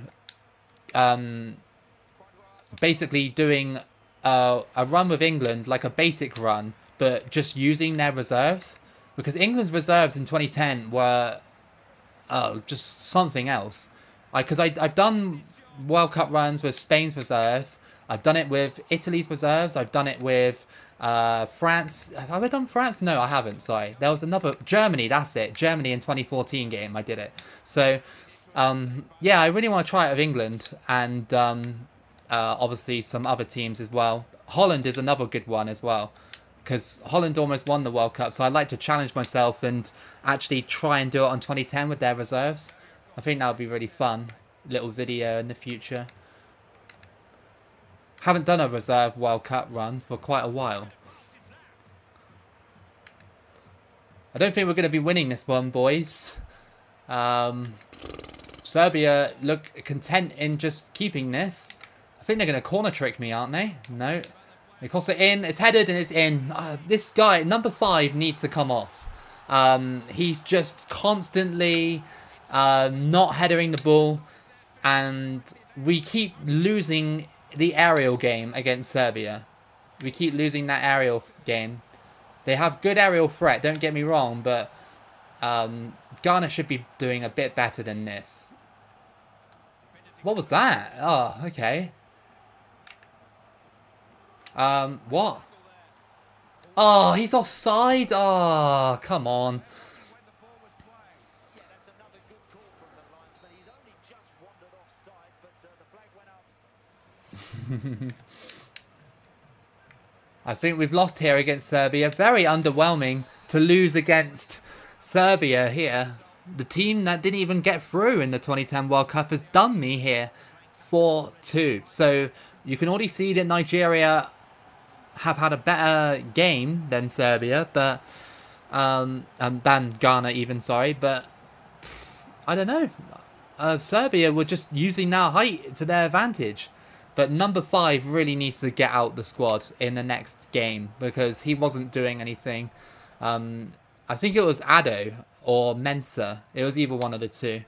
Speaker 1: basically doing a run with England, like a basic run, but just using their reserves. Because England's reserves in 2010 were just something else. Because I've done World Cup runs with Spain's reserves. I've done it with Italy's reserves. I've done it with France. Have I done France? No, I haven't. Sorry. There was another... Germany, that's it. Germany in 2014 game, I did it. So, yeah, I really want to try it with England. And obviously some other teams as well. Holland is another good one as well. Because Holland almost won the World Cup. So I'd like to challenge myself and actually try and do it on 2010 with their reserves. I think that would be really fun. Little video in the future. Haven't done a reserve World Cup run for quite a while. I don't think we're going to be winning this one, boys. Serbia look content in just keeping this. I think they're going to corner trick me, aren't they? No. They cross it in. It's headed and it's in. This guy, number 5, needs to come off. He's just constantly not headering the ball. And we keep losing the aerial game against Serbia. We keep losing that aerial game. They have good aerial threat, don't get me wrong, but Ghana should be doing a bit better than this. What was that? Oh, okay. What? Oh, he's offside. Oh, come on. I think we've lost here against Serbia. Very underwhelming to lose against Serbia here. The team that didn't even get through in the 2010 World Cup has done me here 4-2. So you can already see that Nigeria have had a better game than Serbia, but than Ghana even, sorry. But I don't know. Serbia were just using their height to their advantage. But number 5 really needs to get out the squad in the next game because he wasn't doing anything. I think it was Addo or Mensah. It was either one of the two.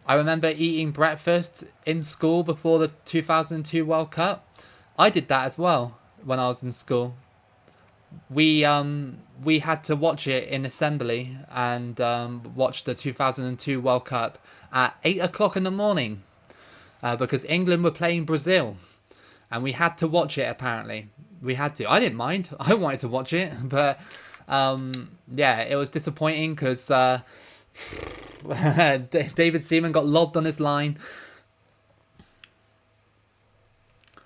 Speaker 1: I remember eating breakfast in school before the 2002 World Cup. I did that as well when I was in school. We had to watch it in assembly and watch the 2002 World Cup at 8 o'clock in the morning. Because England were playing Brazil. And we had to watch it, apparently. We had to. I didn't mind. I wanted to watch it, but yeah, it was disappointing because David Seaman got lobbed on his line.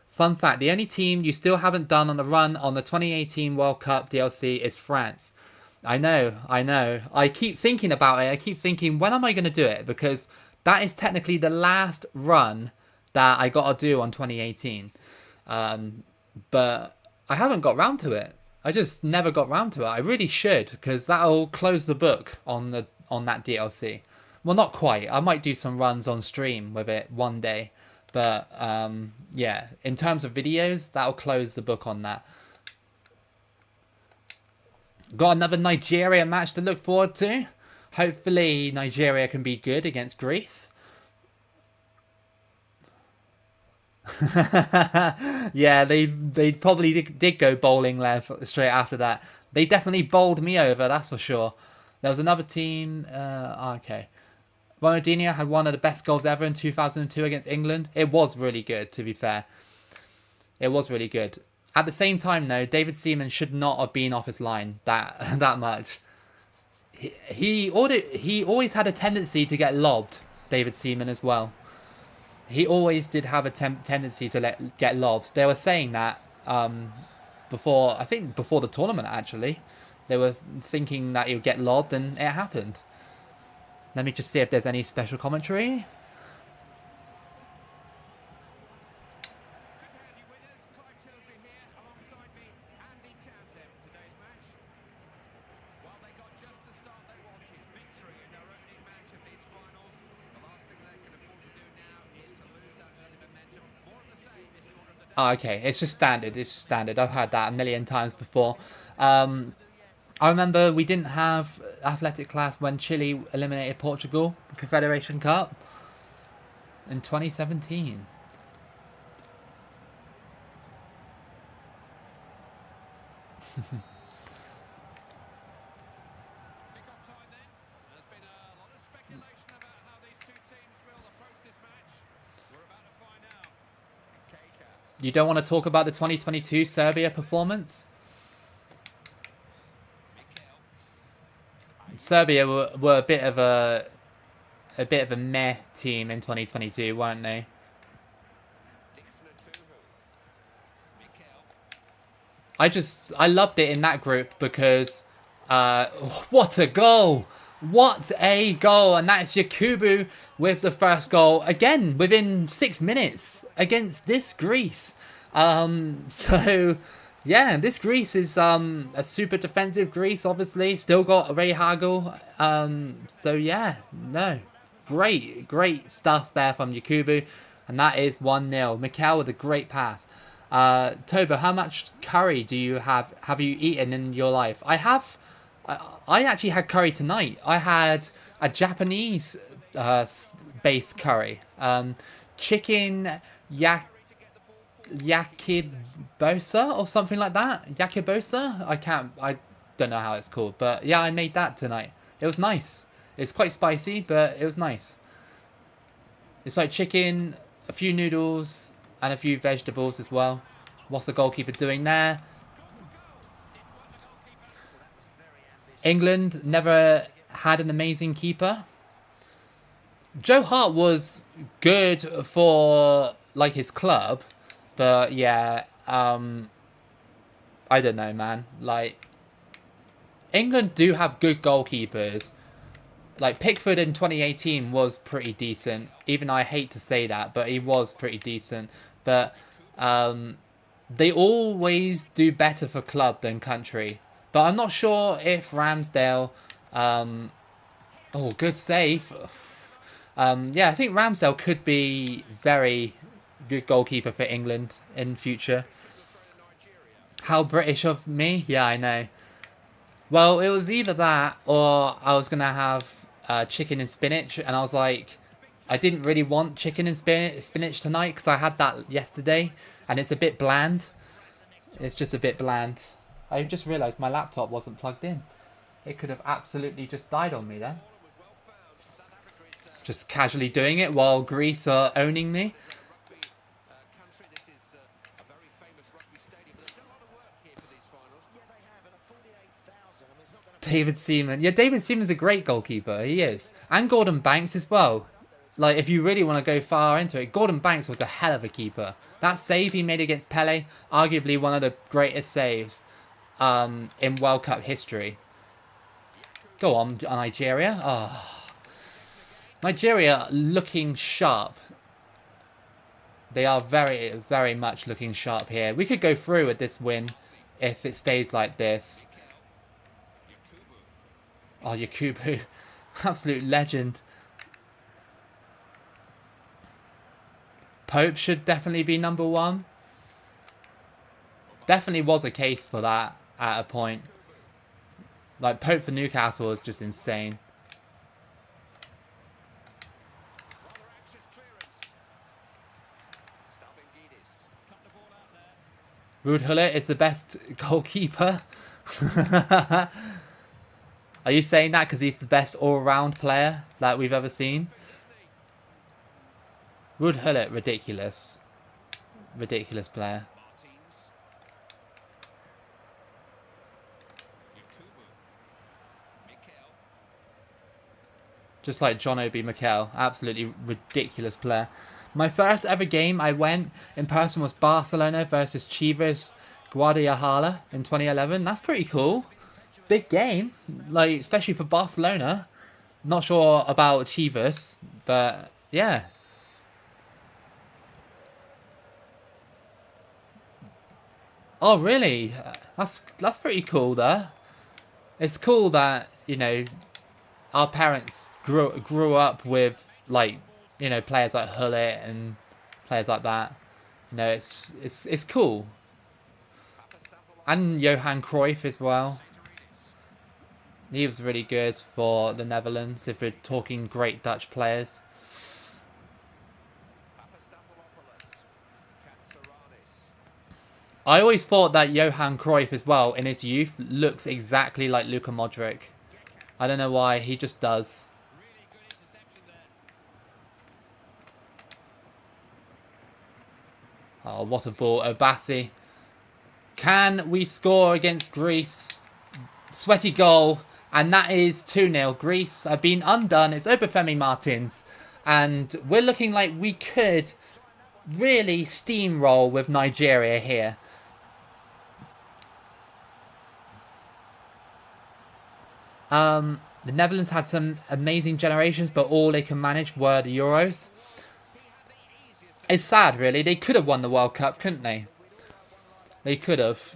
Speaker 1: Fun fact, the only team you still haven't done on the run on the 2018 World Cup DLC is France. I know. I keep thinking about it. I keep thinking, when am I going to do it? Because that is technically the last run that I got to do on 2018. But I haven't got round to it. I just never got round to it. I really should, because that'll close the book on that DLC. Well, not quite. I might do some runs on stream with it one day. But yeah, in terms of videos, that'll close the book on that. Got another Nigeria match to look forward to. Hopefully Nigeria can be good against Greece. Yeah, they probably did go bowling left straight after that. They definitely bowled me over, that's for sure. There was another team. Okay. Ronaldinho had one of the best goals ever in 2002 against England. It was really good, to be fair. It was really good. At the same time, though, David Seaman should not have been off his line that much. He always had a tendency to get lobbed, David Seaman, as well. He always did have a tendency to get lobbed. They were saying that before the tournament, actually. They were thinking that he would get lobbed, and it happened. Let me just see if there's any special commentary. Oh, okay, it's just standard. It's just standard. I've had that a million times before. I remember we didn't have athletic class when Chile eliminated Portugal, the Confederation Cup, in 2017. You don't want to talk about the 2022 Serbia performance? Serbia were a bit of a meh team in 2022, weren't they? I loved it in that group because what a goal! What a goal! And that's Yakubu with the first goal again within 6 minutes against this Greece. So yeah, this Greece is a super defensive Greece, obviously. Still got Ray Hagel. So yeah, no. Great stuff there from Yakubu. And that is 1-0. Mikel with a great pass. Tobo, how much curry do you have you eaten in your life? I actually had curry tonight. I had a Japanese based curry. Chicken yakibosa or something like that. Yakibosa? I don't know how it's called, but yeah, I made that tonight. It was nice. It's quite spicy, but it was nice. It's like chicken, a few noodles, and a few vegetables as well. What's the goalkeeper doing there? England never had an amazing keeper. Joe Hart was good for like his club, but yeah, I don't know, man. Like, England do have good goalkeepers. Like, Pickford in 2018 was pretty decent. Even though I hate to say that, but he was pretty decent. But they always do better for club than country. But I'm not sure if Ramsdale... oh, good save. Yeah, I think Ramsdale could be very good goalkeeper for England in future. How British of me? Yeah, I know. Well, it was either that or I was going to have chicken and spinach. And I was like, I didn't really want chicken and spinach tonight because I had that yesterday. And it's a bit bland. It's just a bit bland. I just realised my laptop wasn't plugged in. It could have absolutely just died on me then. Just casually doing it while Greece are owning me. David Seaman. Yeah, David Seaman's a great goalkeeper. He is. And Gordon Banks as well. Like, if you really want to go far into it, Gordon Banks was a hell of a keeper. That save he made against Pele, arguably one of the greatest saves in World Cup history. Go on, Nigeria. Oh. Nigeria looking sharp. They are very, very much looking sharp here. We could go through with this win if it stays like this. Oh, Yakubu. Absolute legend. Pope should definitely be number one. Definitely was a case for that at a point. Like, Pope for Newcastle was just insane. Ruud Gullit is the best goalkeeper. Are you saying that because he's the best all-round player that we've ever seen? Ruud Gullit, ridiculous. Ridiculous player. Just like John Obi Mikel. Absolutely ridiculous player. My first ever game I went in person was Barcelona versus Chivas Guadalajara in 2011. That's pretty cool. Big game. Like, especially for Barcelona. Not sure about Chivas, but yeah. Oh, really? That's pretty cool there. It's cool that, you know, our parents grew up with, like, you know, players like Gullit and players like that. You know, it's cool. And Johan Cruyff as well. He was really good for the Netherlands if we're talking great Dutch players. I always thought that Johan Cruyff as well, in his youth, looks exactly like Luka Modric. I don't know why, he just does. Oh, what a ball. Obasi. Can we score against Greece? Sweaty goal. And that is 2-0. Greece have been undone. It's Obafemi Martins. And we're looking like we could really steamroll with Nigeria here. The Netherlands had some amazing generations, but all they can manage were the Euros. It's sad, really. They could have won the World Cup, couldn't they? They could have.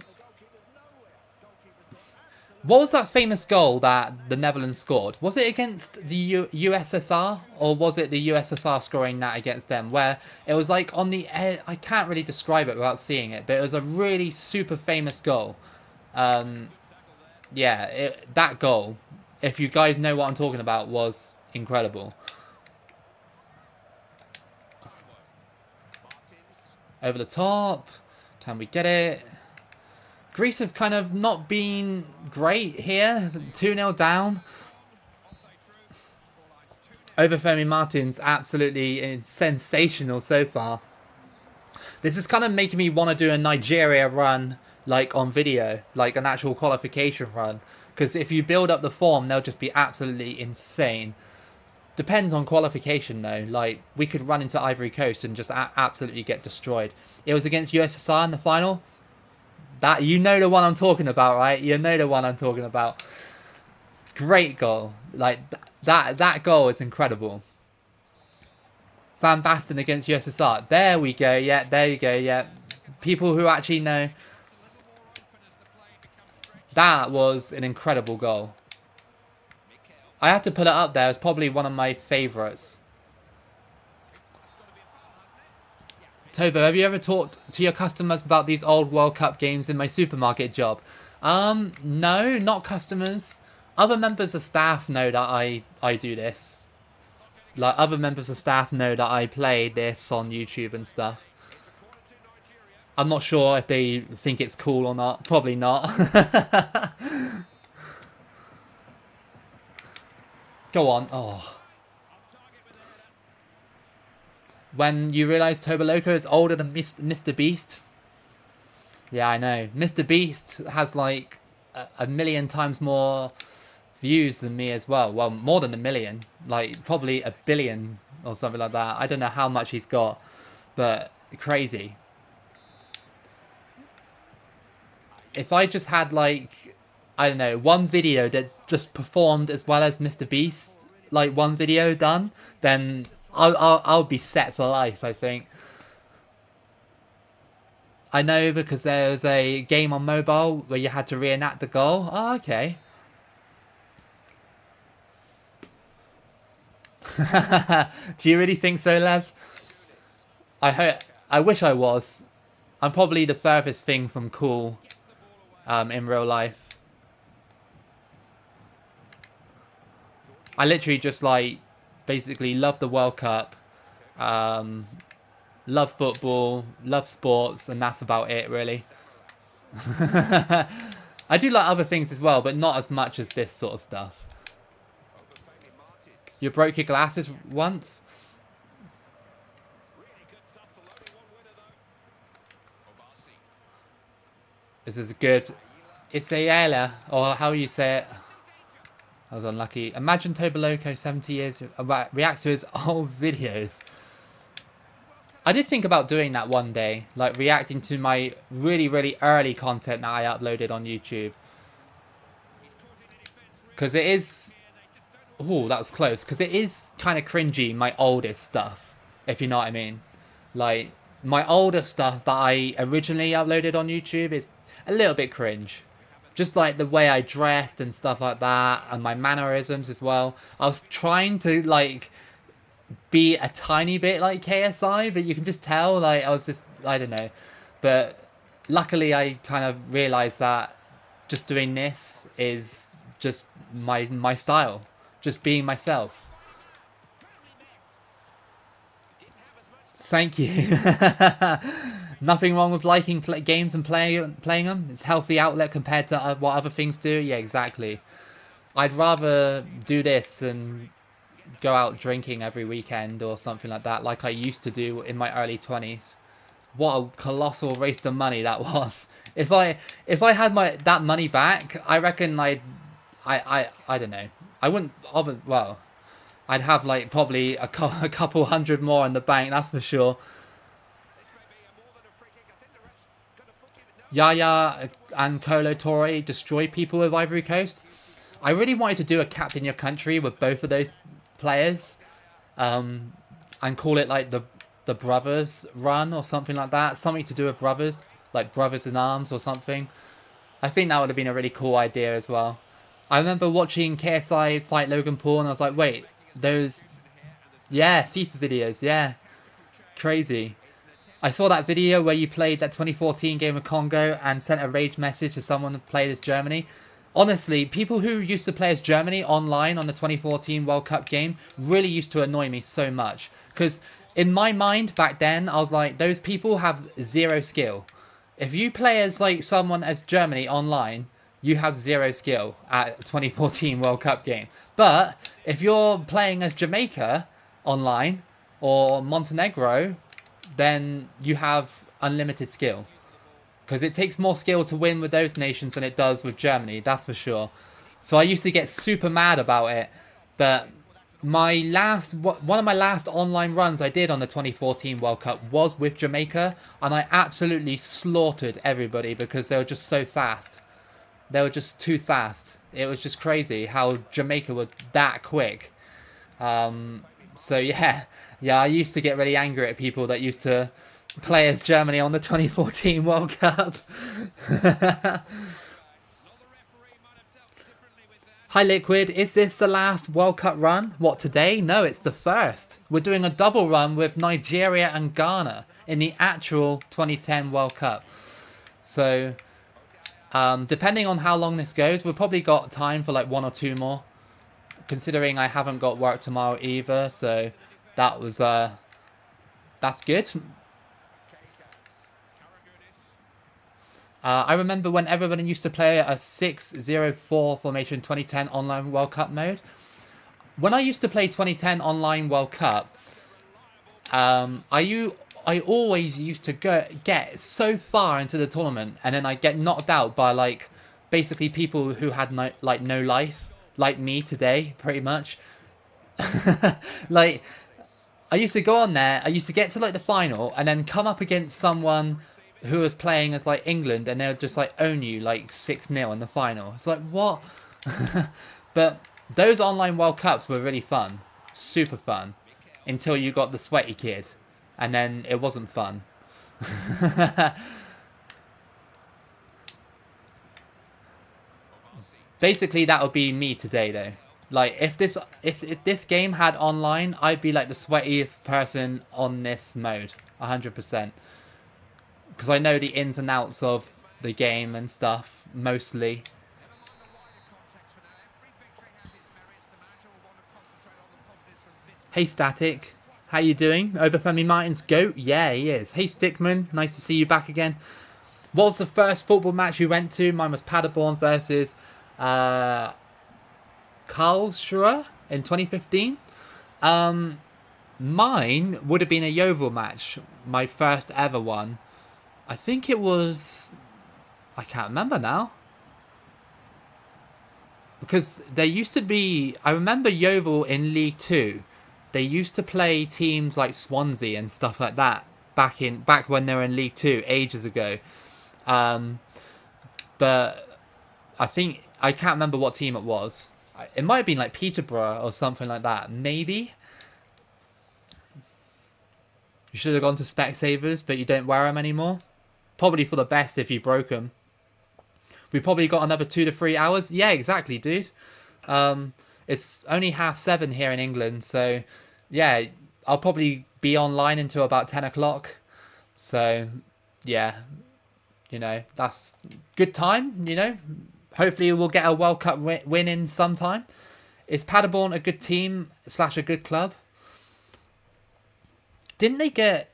Speaker 1: What was that famous goal that the Netherlands scored? Was it against the USSR? Or was it the USSR scoring that against them? Where it was like on the air. I can't really describe it without seeing it. But it was a really super famous goal. Yeah, that goal, if you guys know what I'm talking about, was incredible. Over the top. Can we get it? Greece have kind of not been great here. 2-0 down. Obafemi Martins, absolutely sensational so far. This is kind of making me want to do a Nigeria run, like on video, like an actual qualification run. Because if you build up the form, they'll just be absolutely insane. Depends on qualification though. Like, we could run into Ivory Coast and just absolutely get destroyed. It was against USSR in the final. That, you know the one I'm talking about, right? You know the one I'm talking about. Great goal. Like, that goal is incredible. Van Basten against USSR. There we go. Yeah, there you go. Yeah. People who actually know. That was an incredible goal. I have to put it up there. It's probably one of my favourites. Tobo, have you ever talked to your customers about these old World Cup games in my supermarket job? No, not customers. Other members of staff know that I do this. Like, other members of staff know that I play this on YouTube and stuff. I'm not sure if they think it's cool or not. Probably not. Go on. Oh. When you realise Tobo Loco is older than Mr. Beast. Yeah, I know. Mr. Beast has like a million times more views than me as well. Well, more than 1 million, like probably 1 billion or something like that. I don't know how much he's got, but crazy. If I just had like, I don't know, one video that just performed as well as Mr. Beast, like one video done, then I'll be set for life, I think. I know because there was a game on mobile where you had to reenact the goal. Oh, okay. Do you really think so, Lev? I wish I was. I'm probably the furthest thing from cool in real life. I literally just like basically love the World Cup, love football, love sports, and that's about it really. I do like other things as well, but not as much as this sort of stuff. You broke your glasses once? This is good. It's a Yala, or how you say it. I was unlucky. Imagine Loco 70 years react to his old videos. I did think about doing that one day, like reacting to my really, really early content that I uploaded on YouTube. Because it is... Ooh, that was close. Because it is kind of cringy, my oldest stuff, if you know what I mean. Like, my older stuff that I originally uploaded on YouTube is a little bit cringe. Just like the way I dressed and stuff like that, and my mannerisms as well. I was trying to, like, be a tiny bit like KSI, but you can just tell, like, I was just, I don't know. But luckily I kind of realised that just doing this is just my style. Just being myself. Thank you. Nothing wrong with liking games and playing them. It's a healthy outlet compared to what other things do. Yeah, exactly. I'd rather do this than go out drinking every weekend or something like that, like I used to do in my early 20s. What a colossal waste of money that was. If I had that money back, I reckon I don't know. I wouldn't. Well, I'd have like probably a couple hundred more in the bank. That's for sure. Yaya and Colo Torre destroy people with Ivory Coast. I really wanted to do a Captain Your Country with both of those players, and call it like the Brothers Run or something like that. Something to do with brothers, like Brothers in Arms or something. I think that would have been a really cool idea as well. I remember watching KSI fight Logan Paul and I was like, wait, those... Yeah, FIFA videos, yeah. Crazy. I saw that video where you played that 2014 game of Congo and sent a rage message to someone who played as Germany. Honestly, people who used to play as Germany online on the 2014 World Cup game really used to annoy me so much. Because in my mind back then, I was like, those people have zero skill. If you play as like someone as Germany online, you have zero skill at 2014 World Cup game. But if you're playing as Jamaica online or Montenegro, then you have unlimited skill. Because it takes more skill to win with those nations than it does with Germany, that's for sure. So I used to get super mad about it. But one of my last online runs I did on the 2014 World Cup was with Jamaica. And I absolutely slaughtered everybody because they were just so fast. They were just too fast. It was just crazy how Jamaica were that quick. So yeah, I used to get really angry at people that used to play as Germany on the 2014 World Cup. Hi Liquid, is this the last World Cup run? What, today? No, it's the first. We're doing a double run with Nigeria and Ghana in the actual 2010 World Cup. So, depending on how long this goes, we've probably got time for like one or two more. Considering I haven't got work tomorrow either, so that was, that's good. I remember when everybody used to play a 6-0-4 formation 2010 online World Cup mode. When I used to play 2010 online World Cup, I always used to get so far into the tournament and then I get knocked out by like basically people who had no life. like me today, pretty much. Like, I used to go on there, I used to get to like the final and then come up against someone who was playing as like England and they would just like own you like 6-0 in the final. It's like, what? But those online World Cups were really fun. Super fun. Until you got the sweaty kid. And then it wasn't fun. Basically, that would be me today, though. Like, if this game had online, I'd be like the sweatiest person on this mode, 100%. Because I know the ins and outs of the game and stuff, mostly. Hey, Static. How you doing? Obafemi Martin's GOAT? Yeah, he is. Hey, Stickman. Nice to see you back again. What was the first football match you went to? Mine was Paderborn versus Karlsruhe in 2015. Mine would have been a Yeovil match. My first ever one. I think it was... I can't remember now. Because there used to be... I remember Yeovil in League 2. They used to play teams like Swansea and stuff like that back when they were in League 2 ages ago. But I think... I can't remember what team it was. It might have been like Peterborough or something like that. Maybe. You should have gone to Specsavers, but you don't wear them anymore. Probably for the best if you broke them. We probably got another 2 to 3 hours. Yeah, exactly, dude. It's only 7:30 here in England, so yeah, I'll probably be online until about 10 o'clock. So yeah, you know, that's good time, you know. Hopefully we'll get a World Cup win in sometime. Is Paderborn a good team / a good club? Didn't they get...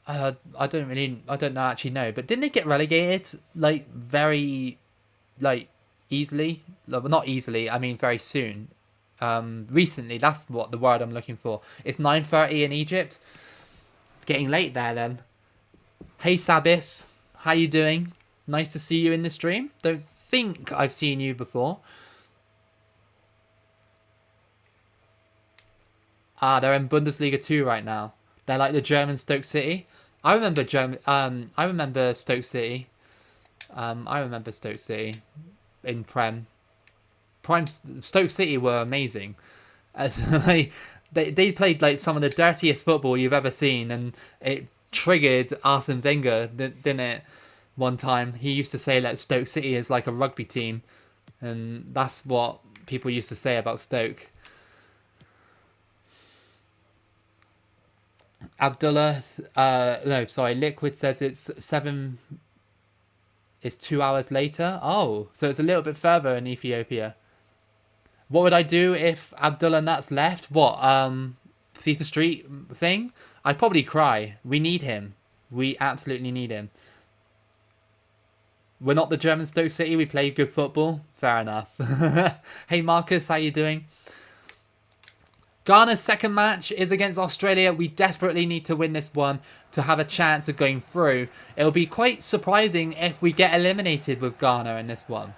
Speaker 1: I don't actually know, but didn't they get relegated like very like easily? Well, not easily, I mean very soon. Recently, that's what the word I'm looking for. It's 9:30 in Egypt. It's getting late there then. Hey Sabith, how you doing? Nice to see you in the stream. Don't think I've seen you before. Ah, they're in Bundesliga 2 right now. They're like the German Stoke City. I remember I remember Stoke City. I remember Stoke City in Prem. Stoke City were amazing. They played like some of the dirtiest football you've ever seen, and it triggered Arsene Wenger, didn't it? One time he used to say that Stoke City is like a rugby team, and that's what people used to say about Stoke. Abdullah, no, sorry, Liquid says it's 2 hours later. Oh, so it's a little bit further in Ethiopia. What would I do if Abdullah Nuts left? What, FIFA Street thing? I'd probably cry. We need him. We absolutely need him. We're not the German Stoke City. We play good football. Fair enough. Hey Marcus, how you doing? Ghana's second match is against Australia. We desperately need to win this one to have a chance of going through. It'll be quite surprising if we get eliminated with Ghana in this one.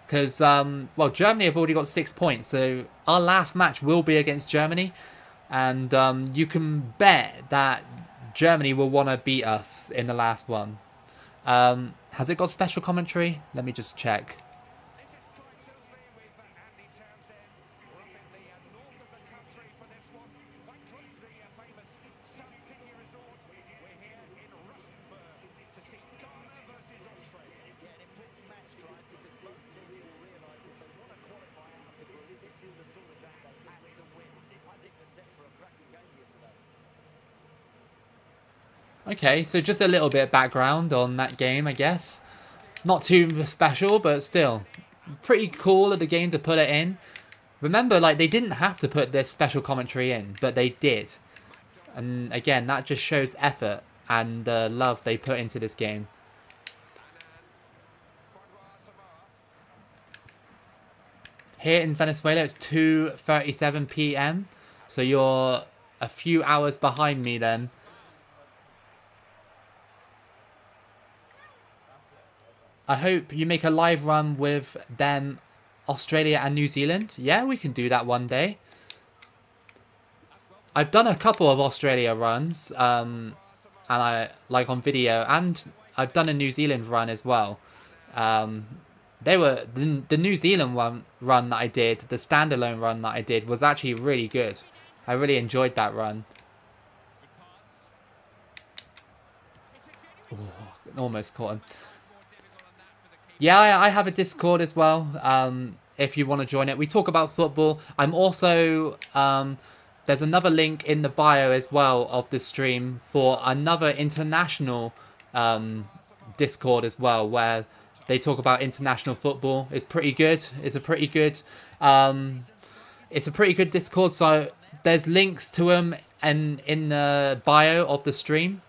Speaker 1: Because, well, Germany have already got 6 points. So our last match will be against Germany. And you can bet that Germany will want to beat us in the last one. Has it got special commentary? Let me just check. Okay, so just a little bit of background on that game, I guess. Not too special, but still. Pretty cool of the game to put it in. Remember, like, they didn't have to put this special commentary in, but they did. And again, that just shows effort and the love they put into this game. Here in Venezuela, it's 2:37 p.m. So you're a few hours behind me then. I hope you make a live run with them Australia and New Zealand? Yeah, we can do that one day. I've done a couple of Australia runs, and I like on video, and I've done a New Zealand run as well. They were the New Zealand run that I did, the standalone run that I did was actually really good. I really enjoyed that run. Ooh, almost caught him. Yeah, I have a Discord as well. If you want to join it, we talk about football. I'm also there's another link in the bio as well of the stream for another international Discord as well, where they talk about international football. It's pretty good. It's a pretty good Discord. So there's links to them and in the bio of the stream.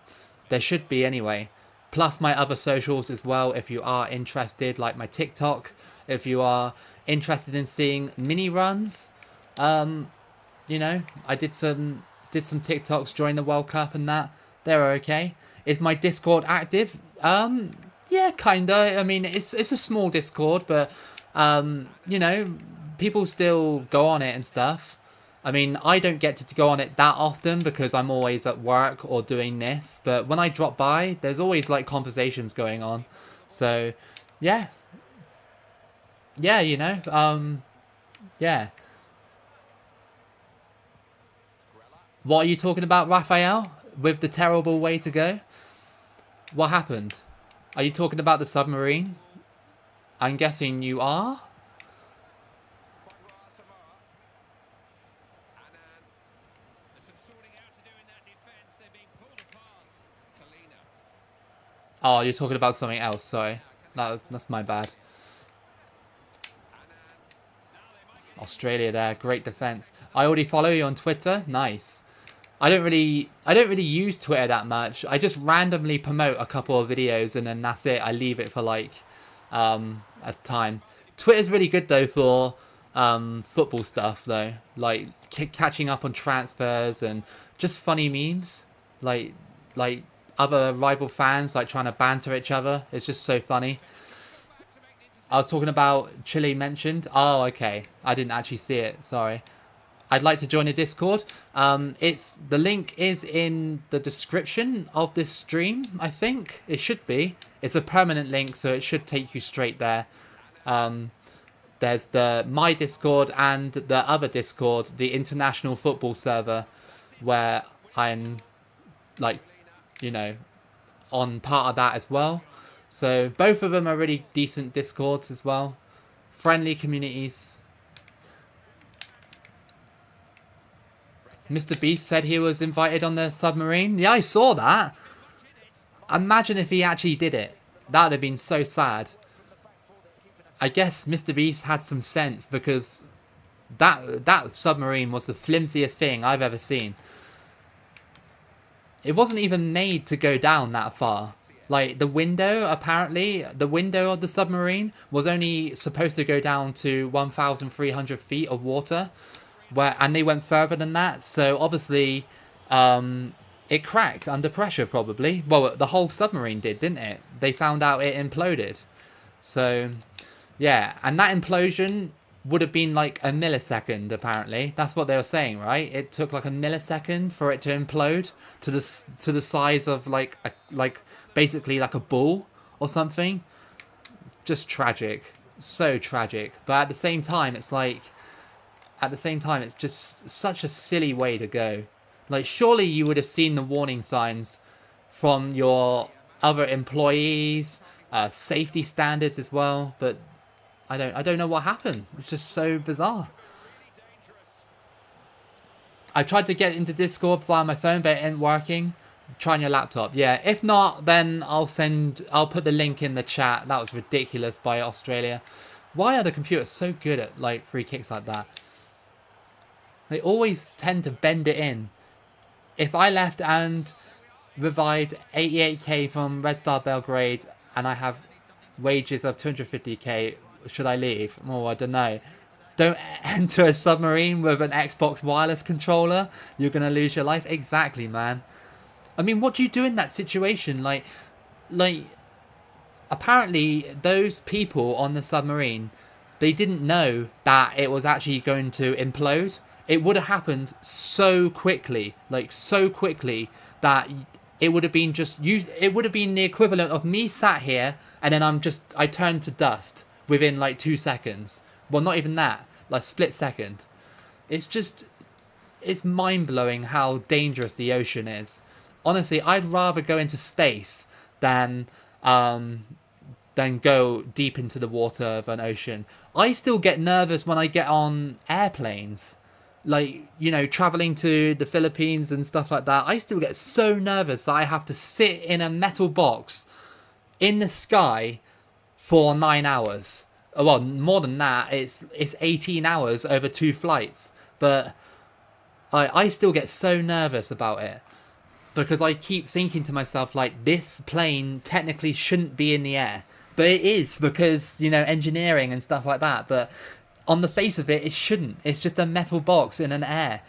Speaker 1: There should be anyway. Plus my other socials as well, if you are interested, like my TikTok. If you are interested in seeing mini runs, you know, I did some TikToks during the World Cup and that. They're okay. Is my Discord active? Yeah, kinda. I mean, it's a small Discord, but you know, people still go on it and stuff. I mean, I don't get to go on it that often because I'm always at work or doing this. But when I drop by, there's always like conversations going on. So, yeah. Yeah, you know, yeah. What are you talking about, Raphael? With the terrible way to go? What happened? Are you talking about the submarine? I'm guessing you are? Oh, you're talking about something else, sorry. That's my bad. Australia there, great defense. I already follow you on Twitter. Nice. I don't really use Twitter that much. I just randomly promote a couple of videos and then that's it. I leave it for like a time. Twitter's really good though for football stuff though, like catching up on transfers and just funny memes, like other rival fans like trying to banter each other. It's just so funny. I was talking about Chile mentioned. Oh, okay. I didn't actually see it. Sorry. I'd like to join a Discord. The link is in the description of this stream, I think. It should be. It's a permanent link, so it should take you straight there. There's my Discord and the other Discord, the international football server, where I'm like, you know, on part of that as well. So both of them are really decent Discords as well. Friendly communities. Mr. Beast said he was invited on the submarine. Yeah, I saw that. Imagine if he actually did it. That would have been so sad. I guess Mr. Beast had some sense because that submarine was the flimsiest thing I've ever seen. It wasn't even made to go down that far. Like, the window of the submarine was only supposed to go down to 1,300 feet of water. And they went further than that. So, obviously, it cracked under pressure, probably. Well, the whole submarine did, didn't it? They found out it imploded. So, yeah. And that implosion would have been like a millisecond, apparently. That's what they were saying, right? It took like a millisecond for it to implode to the size of basically like a bull or something. Just tragic. So tragic. But at the same time, it's just such a silly way to go. Like, surely you would have seen the warning signs from your other employees, safety standards as well, but I don't know what happened. It's just so bizarre. I tried to get into Discord via my phone, but it ain't working. Try on your laptop. Yeah, if not, then I'll put the link in the chat. That was ridiculous by Australia. Why are the computers so good at like free kicks like that? They always tend to bend it in. If I left and revived 88k from Red Star Belgrade and I have wages of 250k, should I leave? Oh, I don't know. Don't enter a submarine with an Xbox wireless controller. You're going to lose your life. Exactly, man. I mean, what do you do in that situation? Like, apparently those people on the submarine, they didn't know that it was actually going to implode. It would have happened so quickly, like so quickly, that it would have been just you. It would have been the equivalent of me sat here and then I turned to dust within like 2 seconds. Well, not even that, like split second. It's just, it's mind blowing how dangerous the ocean is. Honestly, I'd rather go into space than go deep into the water of an ocean. I still get nervous when I get on airplanes. Like, you know, traveling to the Philippines and stuff like that. I still get so nervous that I have to sit in a metal box in the sky for 9 hours. Well, more than that, it's 18 hours over 2 flights. But I still get so nervous about it. Because I keep thinking to myself, like, this plane technically shouldn't be in the air. But it is, because, you know, engineering and stuff like that. But on the face of it, it shouldn't. It's just a metal box in an air.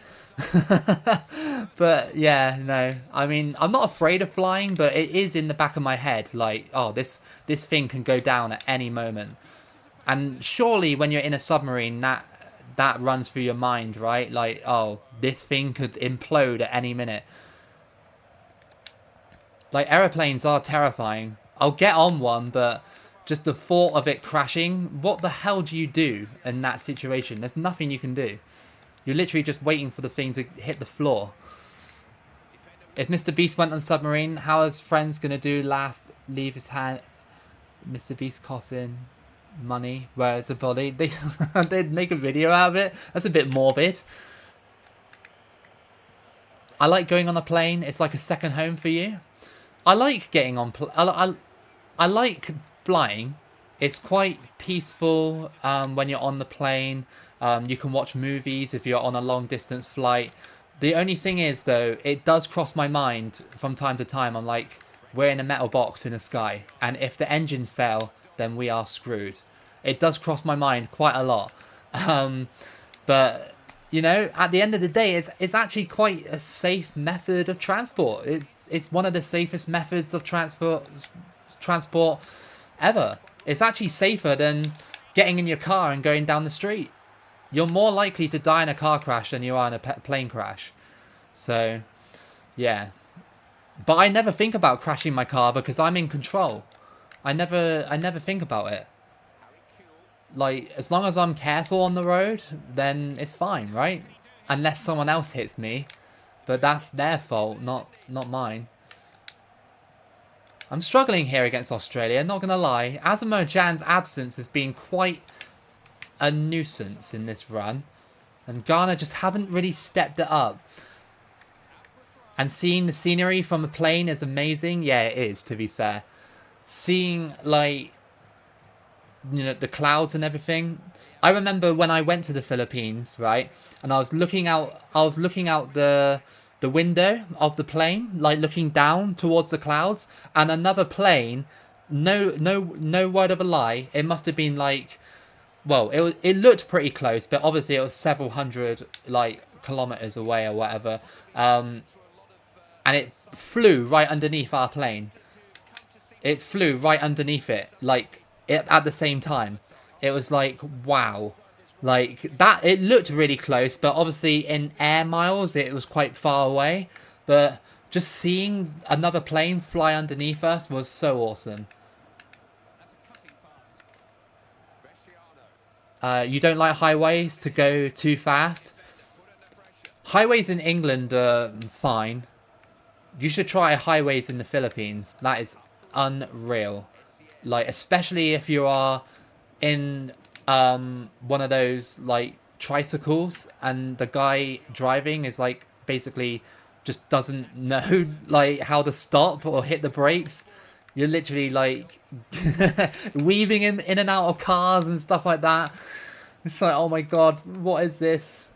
Speaker 1: But, yeah, no. I mean, I'm not afraid of flying, but it is in the back of my head. Like, oh, this thing can go down at any moment. And surely when you're in a submarine, that runs through your mind, right? Like, oh, this thing could implode at any minute. Like, aeroplanes are terrifying. I'll get on one, but just the thought of it crashing, what the hell do you do in that situation? There's nothing you can do. You're literally just waiting for the thing to hit the floor. If Mr. Beast went on submarine, how is Friends going to do last? Leave his hand. Mr. Beast coffin. Money. Where is the body? They'd make a video out of it. That's a bit morbid. I like going on a plane. It's like a second home for you. I like getting on... I like flying. It's quite peaceful when you're on the plane. You can watch movies if you're on a long distance flight. The only thing is, though, it does cross my mind from time to time. I'm like, we're in a metal box in the sky. And if the engines fail, then we are screwed. It does cross my mind quite a lot. But, you know, at the end of the day, it's actually quite a safe method of transport. It's one of the safest methods of transport ever. It's actually safer than getting in your car and going down the street. You're more likely to die in a car crash than you are in a plane crash. So, yeah. But I never think about crashing my car because I'm in control. I never think about it. Like, as long as I'm careful on the road, then it's fine, right? Unless someone else hits me. But that's their fault, not mine. I'm struggling here against Australia, not gonna lie. Asamoah Gyan's absence has been quite a nuisance in this run. And Ghana just haven't really stepped it up. And seeing the scenery from the plane is amazing. Yeah, it is, to be fair. Seeing, like, you know, the clouds and everything. I remember when I went to the Philippines, right? And I was looking out the window of the plane, like looking down towards the clouds, and another plane, no word of a lie, it must have been like, well, it looked pretty close, but obviously it was several hundred like kilometers away or whatever, and it flew right underneath our plane. It flew right underneath it, like at the same time. It was like, wow. Like, that, it looked really close, but obviously in air miles, it was quite far away. But just seeing another plane fly underneath us was so awesome. You don't like highways to go too fast? Highways in England are fine. You should try highways in the Philippines. That is unreal. Like, especially if you are in one of those like tricycles and the guy driving is like basically just doesn't know like how to stop or hit the brakes. You're literally like weaving in and out of cars and stuff like that. It's like, oh my god, what is this?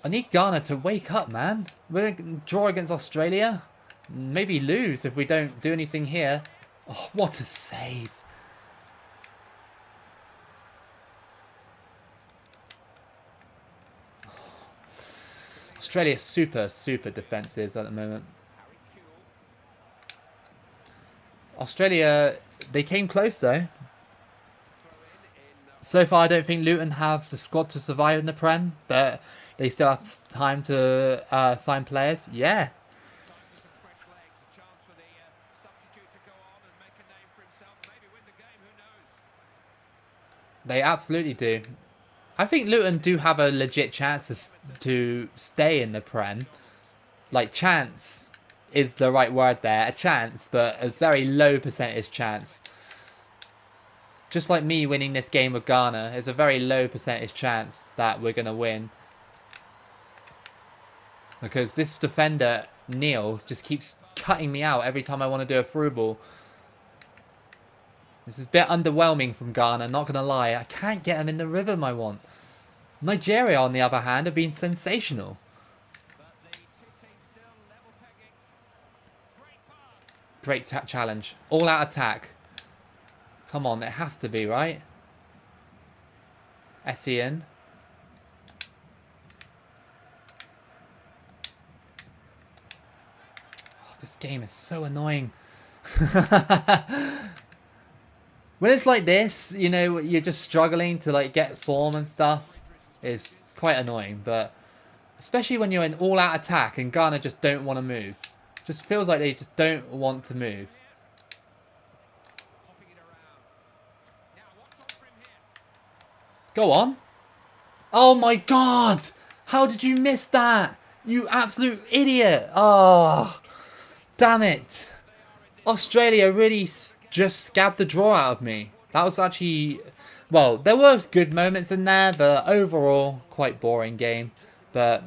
Speaker 1: I need Ghana to wake up, man. We're gonna draw against Australia, maybe lose if we don't do anything here. Oh, what a save. Australia's super defensive at the moment. Australia, they came close though. So far, I don't think Luton have the squad to survive in the Prem, but they still have time to sign players. Yeah, they absolutely do. I think Luton do have a legit chance to stay in the Prem. Like, chance is the right word there. A chance, but a very low percentage chance. Just like me winning this game with Ghana, it's a very low percentage chance that we're going to win. Because this defender, Neil, just keeps cutting me out every time I want to do a through ball. This is a bit underwhelming from Ghana, not going to lie. I can't get them in the rhythm I want. Nigeria, on the other hand, have been sensational. Great challenge. All-out attack. Come on, it has to be, right? Essien. Oh, this game is so annoying. When it's like this, you know, you're just struggling to like get form and stuff. It's quite annoying, but especially when you're in all-out attack and Ghana just don't want to move. Just feels like they just don't want to move. Go on. Oh my god! How did you miss that? You absolute idiot! Oh, damn it. Australia really just scabbed the draw out of me. That was actually... Well, there were good moments in there, but overall, quite boring game. But,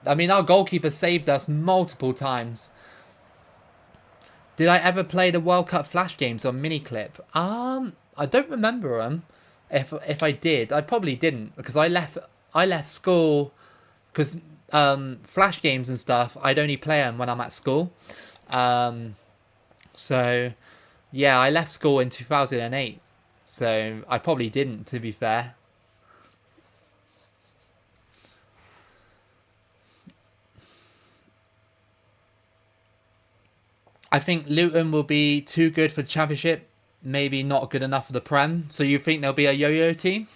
Speaker 1: I mean, our goalkeeper saved us multiple times. Did I ever play the World Cup flash games on miniclip? I don't remember them. If I did, I probably didn't, because I left school because flash games and stuff, I'd only play them when I'm at school. So yeah, I left school in 2008, so I probably didn't, to be fair. I think Luton will be too good for the Championship. Maybe not good enough for the Prem. So you think there'll be a yo-yo team?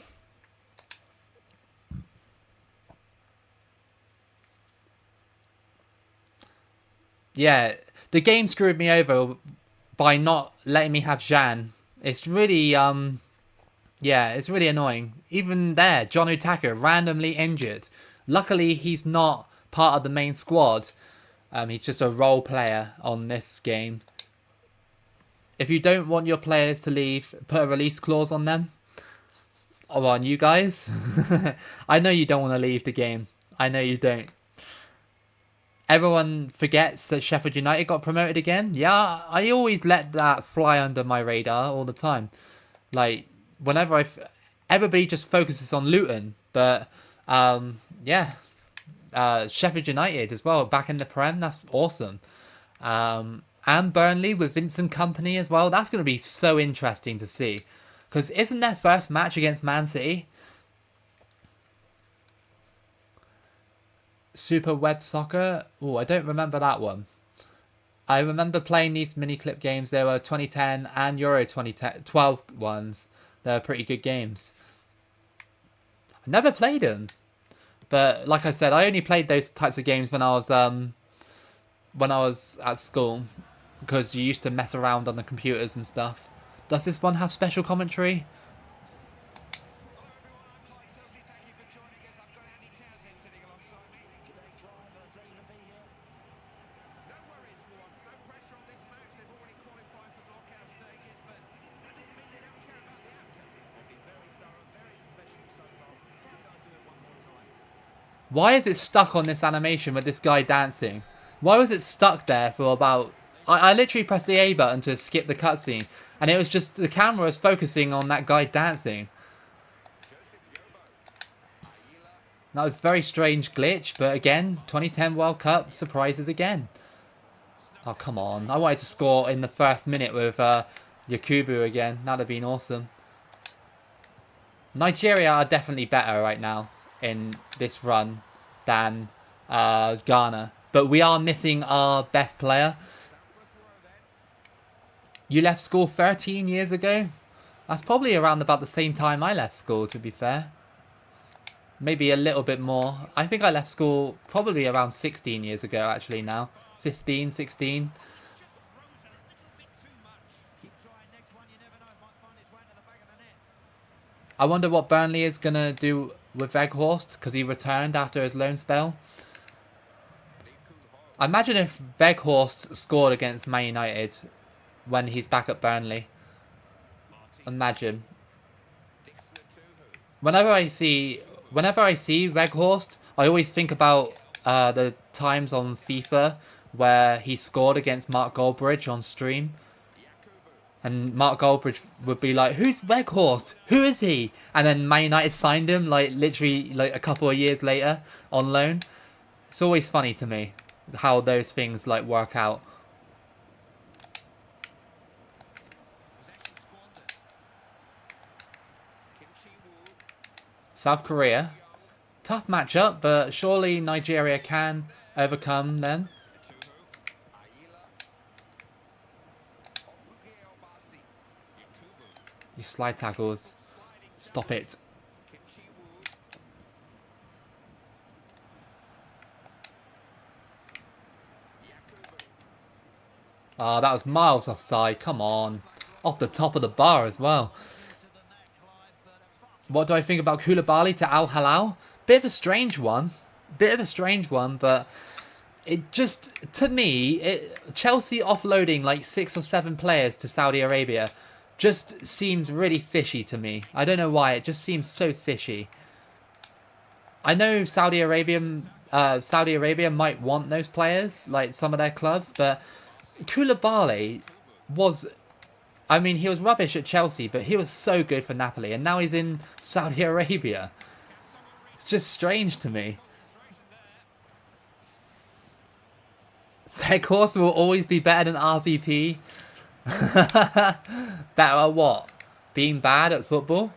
Speaker 1: Yeah, the game screwed me over by not letting me have Jan. It's really, yeah, it's really annoying. Even there, John Utaka, randomly injured. Luckily, he's not part of the main squad. He's just a role player on this game. If you don't want your players to leave, put a release clause on them. Or on you guys. I know you don't want to leave the game. I know you don't. Everyone forgets that Sheffield United got promoted again. Yeah, I always let that fly under my radar all the time. Like, whenever everybody just focuses on Luton. But, yeah. Sheffield United as well, back in the Prem. That's awesome. And Burnley with Vincent Kompany as well. That's going to be so interesting to see. Because isn't their first match against Man City? Super Web Soccer? Oh, I don't remember that one. I remember playing these mini clip games. They were 2010 and Euro 2012 ones. They were pretty good games. I never played them. But like I said, I only played those types of games when I was at school. Because you used to mess around on the computers and stuff. Does this one have special commentary? Why is it stuck on this animation with this guy dancing? Why was it stuck there for about... I literally pressed the A button to skip the cutscene. And it was just... The camera was focusing on that guy dancing. That was a very strange glitch. But again, 2010 World Cup surprises again. Oh, come on. I wanted to score in the first minute with Yakubu again. That would have been awesome. Nigeria are definitely better right now in this run than Ghana. But we are missing our best player. You left school 13 years ago? That's probably around about the same time I left school, to be fair. Maybe a little bit more. I think I left school probably around 16 years ago, actually, now. 15, 16. I wonder what Burnley is going to do with Weghorst, because he returned after his loan spell. Imagine if Weghorst scored against Man United when he's back at Burnley. Imagine. Whenever I see Weghorst, I always think about the times on FIFA where he scored against Mark Goldbridge on stream. And Mark Goldbridge would be like, "Who's Weghorst? Who is he?" And then Man United signed him, like, literally, like, a couple of years later on loan. It's always funny to me how those things, like, work out. South Korea. Tough matchup, but surely Nigeria can overcome them. You slide tackles. Stop it. Ah, that was miles offside. Come on. Off the top of the bar as well. What do I think about Koulibaly to Al Hilal? Bit of a strange one. But it just, to me, Chelsea offloading like 6 or 7 players to Saudi Arabia just seems really fishy to me. I don't know why, it just seems so fishy. I know Saudi Arabia might want those players, like some of their clubs, but Koulibaly was... I mean, he was rubbish at Chelsea, but he was so good for Napoli, and now he's in Saudi Arabia. It's just strange to me. Their course will always be better than RVP. Better at what? Being bad at football?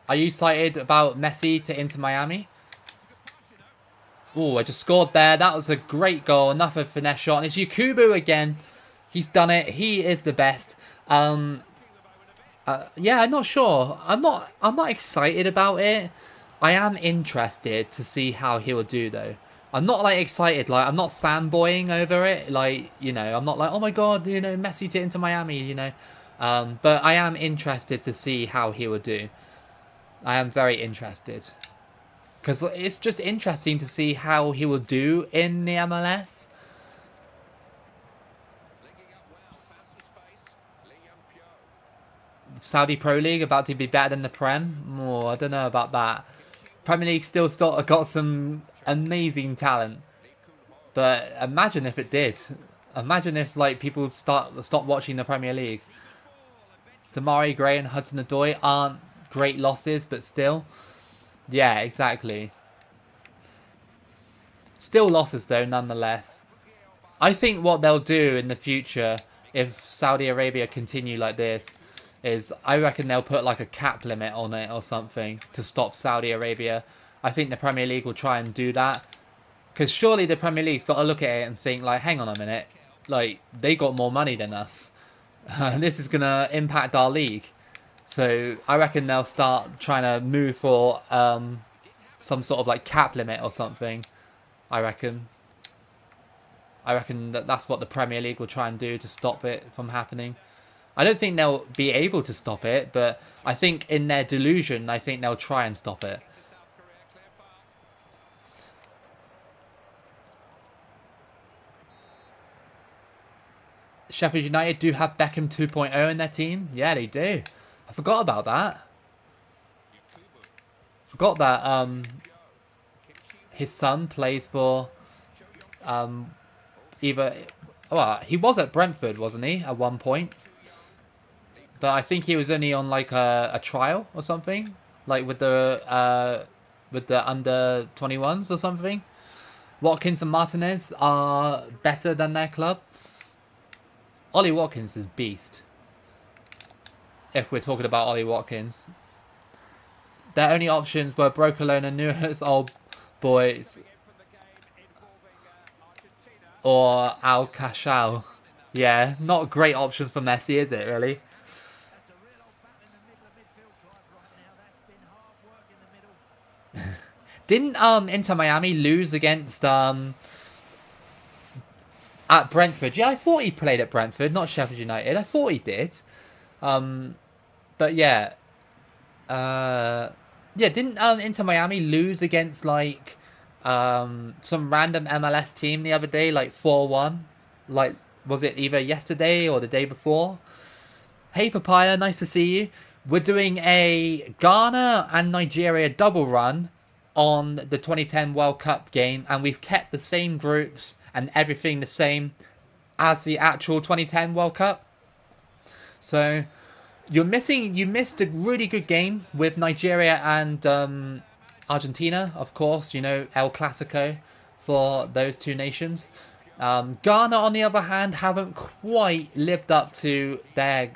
Speaker 1: Are you excited about Messi to Inter Miami? Oh, I just scored there. That was a great goal. Another finesse shot. And it's Yakubu again. He's done it. He is the best. Yeah, I'm not sure. I'm not excited about it. I am interested to see how he will do, though. I'm not, like, excited. Like, I'm not fanboying over it. Like, you know, I'm not like, oh my god, you know, Messi to Inter Miami, you know. But I am interested to see how he will do. I am very interested. Because it's just interesting to see how he will do in the MLS. Saudi Pro League about to be better than the Prem? Oh, I don't know about that. Premier League still got some amazing talent. But imagine if it did. Imagine if, like, people stop watching the Premier League. Damari Gray and Hudson-Odoi aren't great losses, but still. Yeah, exactly. Still losses, though, nonetheless. I think what they'll do in the future, if Saudi Arabia continue like this, is I reckon they'll put like a cap limit on it or something to stop Saudi Arabia. I think the Premier League will try and do that. Because surely the Premier League's got to look at it and think, like, hang on a minute. Like, they got more money than us. This is going to impact our league. So I reckon they'll start trying to move for some sort of like cap limit or something. I reckon that's what the Premier League will try and do to stop it from happening. I don't think they'll be able to stop it, but I think in their delusion, I think they'll try and stop it. Sheffield United do have Beckham 2.0 in their team. Yeah, they do. I forgot about that. Forgot that his son plays for either... Well, he was at Brentford, wasn't he, at one point? But I think he was only on like a trial or something, like with the under 21s or something. Watkins and Martinez are better than their club. Ollie Watkins is beast. If we're talking about Ollie Watkins. Their only options were Brocolone and Nunes Old Boys or Al Cashal. Yeah, not great options for Messi, is it, really? Didn't Inter Miami lose against at Brentford? Yeah, I thought he played at Brentford, not Sheffield United. I thought he did. But yeah, yeah, didn't Inter Miami lose against like some random MLS team the other day, like 4-1? Like, was it either yesterday or the day before? Hey Papaya, nice to see you. We're doing a Ghana and Nigeria double run on the 2010 World Cup game, and we've kept the same groups and everything the same as the actual 2010 World Cup. So you missed a really good game with Nigeria and Argentina, of course, you know, El Clasico for those two nations. Ghana, on the other hand, haven't quite lived up to their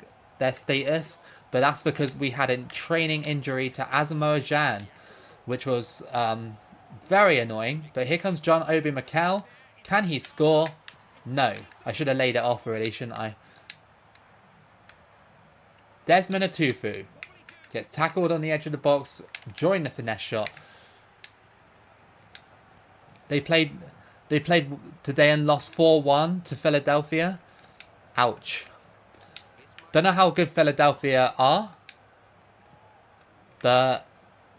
Speaker 1: status, but that's because we had a training injury to Asamoah Gyan, which was very annoying. But here comes John Obi Mikel. Can he score? No. I should have laid it off really, shouldn't I? Desmond Atufu gets tackled on the edge of the box during the finesse shot. They played today and lost 4-1 to Philadelphia. Ouch. Don't know how good Philadelphia are. But,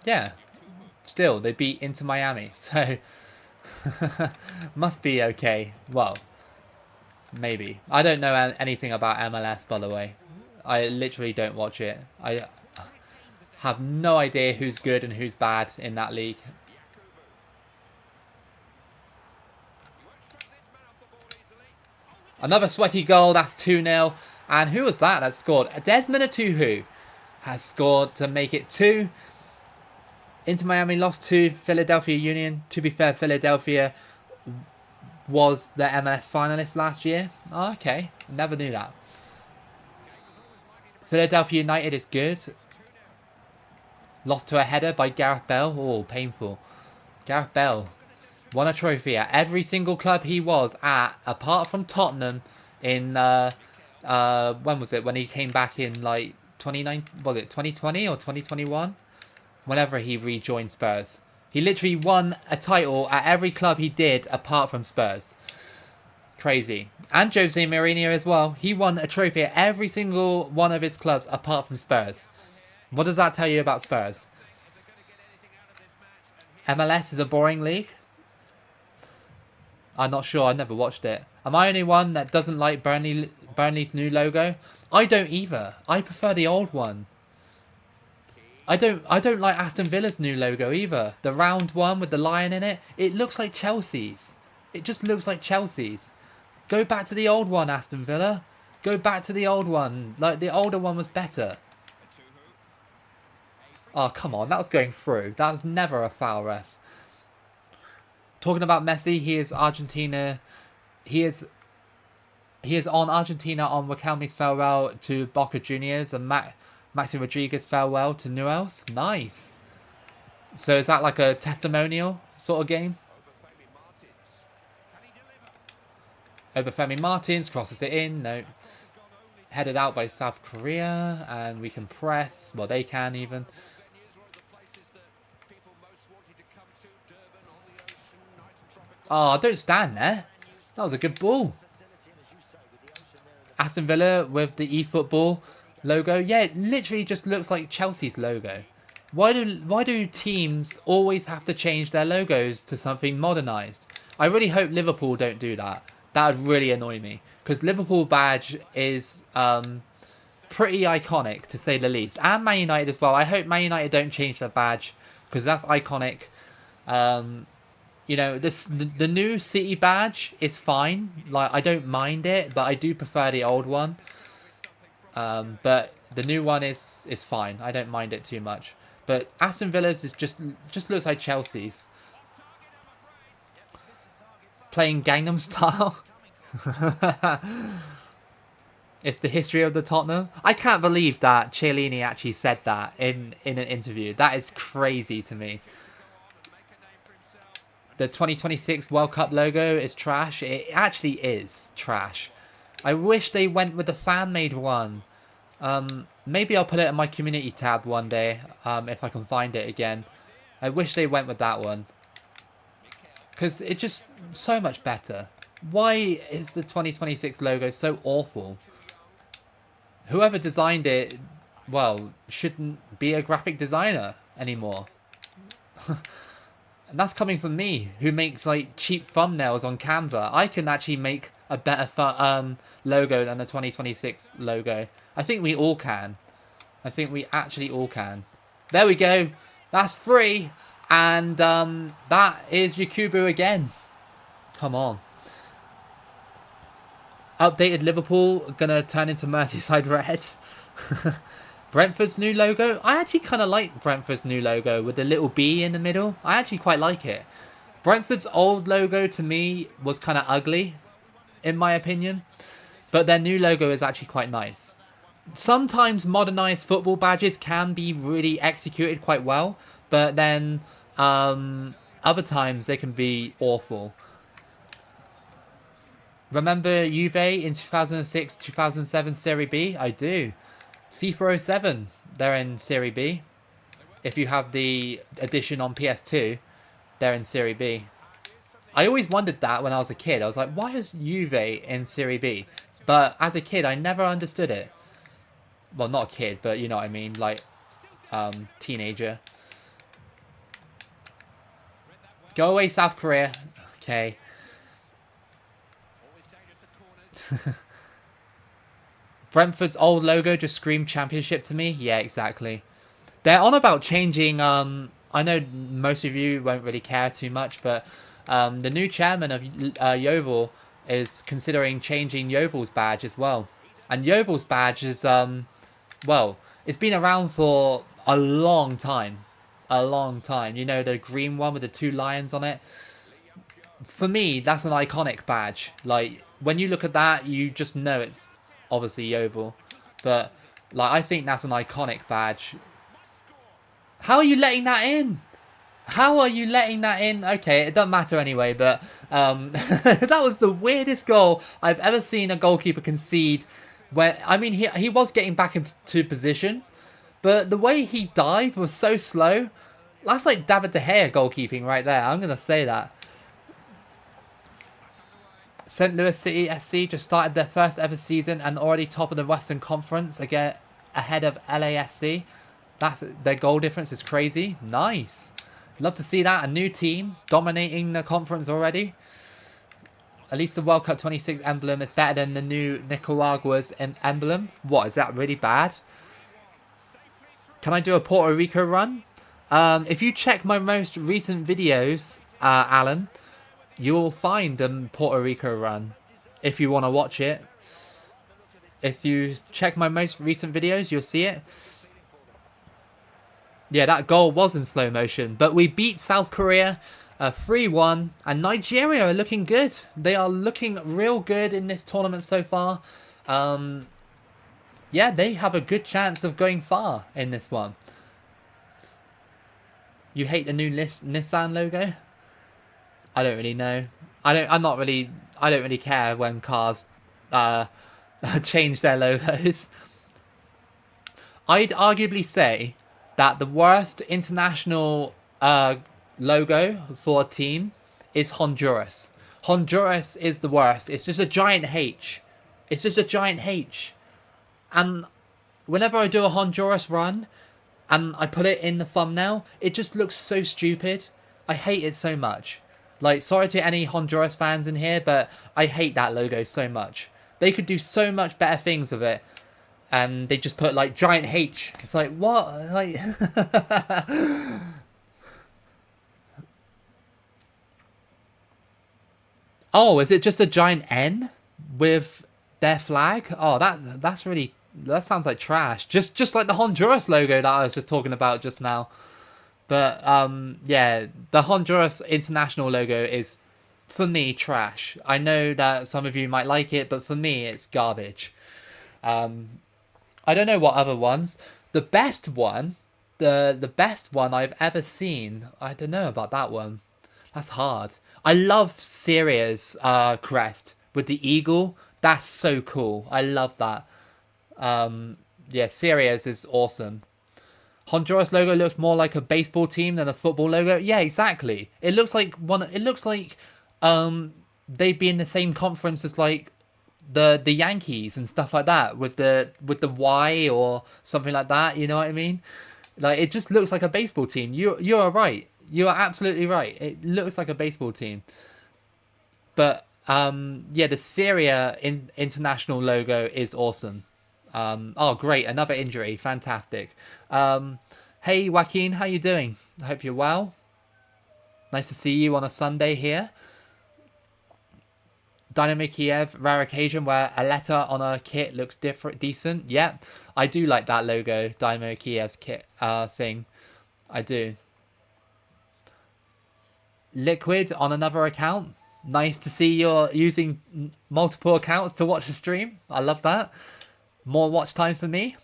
Speaker 1: yeah. Still, they beat Inter Miami. So, must be okay. Well, maybe. I don't know anything about MLS, by the way. I literally don't watch it. I have no idea who's good and who's bad in that league. Another sweaty goal. That's 2-0. And who was that scored? Desmond Atufu has scored to make it 2. Inter Miami lost to Philadelphia Union. To be fair, Philadelphia was the MLS finalist last year. Oh, okay. Never knew that. Philadelphia United is good. Lost to a header by Gareth Bale. Oh, painful. Gareth Bale won a trophy at every single club he was at, apart from Tottenham in, when was it? When he came back in, like, 2020 or 2021? Whenever he rejoined Spurs. He literally won a title at every club he did, apart from Spurs. Crazy. And Jose Mourinho as well. He won a trophy at every single one of his clubs, apart from Spurs. What does that tell you about Spurs? MLS is a boring league? I'm not sure. I never watched it. Am I the only one that doesn't like Burnley's new logo? I don't either. I prefer the old one. I don't like Aston Villa's new logo either. The round one with the lion in it. It looks like Chelsea's. It just looks like Chelsea's. Go back to the old one, Aston Villa. Go back to the old one. Like, the older one was better. Oh, come on. That was going through. That was never a foul, ref. Talking about Messi, he is Argentina. He is on Argentina on Riquelme's farewell to Boca Juniors, and Maxi Rodriguez farewell to Newell's. Nice. So is that like a testimonial sort of game? Obafemi Martins crosses it in. No. Headed out by South Korea, and we can press. Well, they can even. Oh, don't stand there. That was a good ball. Aston Villa with the eFootball logo. Yeah, it literally just looks like Chelsea's logo. Why do teams always have to change their logos to something modernised? I really hope Liverpool don't do that. That would really annoy me. Because Liverpool badge is pretty iconic, to say the least. And Man United as well. I hope Man United don't change their badge, because that's iconic. You know, the new City badge is fine. Like, I don't mind it, but I do prefer the old one. But the new one is fine. I don't mind it too much. But Aston Villa's is just looks like Chelsea's. Playing Gangnam Style. It's the history of the Tottenham. I can't believe that Chiellini actually said that in an interview. That is crazy to me. The 2026 World Cup logo is trash. It actually is trash. I wish they went with the fan-made one. Maybe I'll put it in my community tab one day, if I can find it again. I wish they went with that one. Because it's just so much better. Why is the 2026 logo so awful? Whoever designed it, well, shouldn't be a graphic designer anymore. And that's coming from me, who makes like cheap thumbnails on Canva. I can actually make a better logo than the 2026 logo. I think we all can. I think we actually all can. There we go. That's free. And that is Yakubu again. Come on. Updated Liverpool gonna turn into Merseyside Red. Brentford's new logo. I actually kind of like Brentford's new logo with the little B in the middle. I actually quite like it. Brentford's old logo to me was kind of ugly, in my opinion. But their new logo is actually quite nice. Sometimes modernized football badges can be really executed quite well. But then other times they can be awful. Remember Juve in 2006-2007 Serie B? I do. FIFA 07, they're in Serie B. If you have the edition on PS2, they're in Serie B. I always wondered that when I was a kid. I was like, why is Juve in Serie B? But as a kid, I never understood it. Well, not a kid, but you know what I mean. Like, teenager. Go away, South Korea. Okay. Brentford's old logo just screamed championship to me. Yeah, exactly. They're on about changing. I know most of you won't really care too much, but the new chairman of Yeovil is considering changing Yeovil's badge as well. And Yeovil's badge is, well, it's been around for a long time. A long time. You know, the green one with the 2 lions on it. For me, that's an iconic badge. Like, when you look at that, you just know it's obviously Yeovil. But, like, I think that's an iconic badge. How are you letting that in? How are you letting that in? Okay, it doesn't matter anyway, but that was the weirdest goal I've ever seen a goalkeeper concede. Where, I mean, he was getting back into position, but the way he died was so slow. That's like David De Gea goalkeeping right there. I'm going to say that. St. Louis City SC just started their first ever season and already top of the Western Conference, again ahead of LASC. That's, their goal difference is crazy. Nice. Love to see that. A new team dominating the conference already. At least the World Cup 26 emblem is better than the new Nicaragua's emblem. What, is that really bad? Can I do a Puerto Rico run? If you check my most recent videos, Alan, you'll find a Puerto Rico run if you want to watch it. If you check my most recent videos, you'll see it. Yeah, that goal was in slow motion, but we beat South Korea 3-1, and Nigeria are looking good. They are looking real good in this tournament so far. Yeah, they have a good chance of going far in this one. You hate the new Nissan logo? I don't really know. I don't really care when cars change their logos. I'd arguably say that the worst international logo for a team is Honduras. Honduras is the worst. It's just a giant H. It's just a giant H. And whenever I do a Honduras run and I put it in the thumbnail, it just looks so stupid. I hate it so much. Like, sorry to any Honduras fans in here, but I hate that logo so much. They could do so much better things with it. And they just put, like, giant H. It's like, what? Like... Oh, is it just a giant N with their flag? Oh, that's really... That sounds like trash. Just like the Honduras logo that I was just talking about just now. But, yeah, the Honduras international logo is, for me, trash. I know that some of you might like it, but for me, it's garbage. I don't know what other ones. The best one, the best one I've ever seen. I don't know about that one. That's hard. I love Syria's crest with the eagle. That's so cool. I love that. Yeah, Syria's is awesome. Honduras logo looks more like a baseball team than a football logo. Yeah, exactly. It looks like one. It looks like they'd be in the same conference as like the Yankees and stuff like that with the Y or something like that. You know what I mean? Like it just looks like a baseball team. You are right. You are absolutely right. It looks like a baseball team. But yeah, the Syria international logo is awesome. Oh, great! Another injury. Fantastic. Hey, Joaquin, how you doing? I hope you're well. Nice to see you on a Sunday here. Dynamo Kiev, rare occasion where a letter on a kit looks decent. Yeah, I do like that logo, Dynamo Kiev's kit thing. I do. Liquid on another account. Nice to see you're using multiple accounts to watch the stream. I love that. More watch time for me.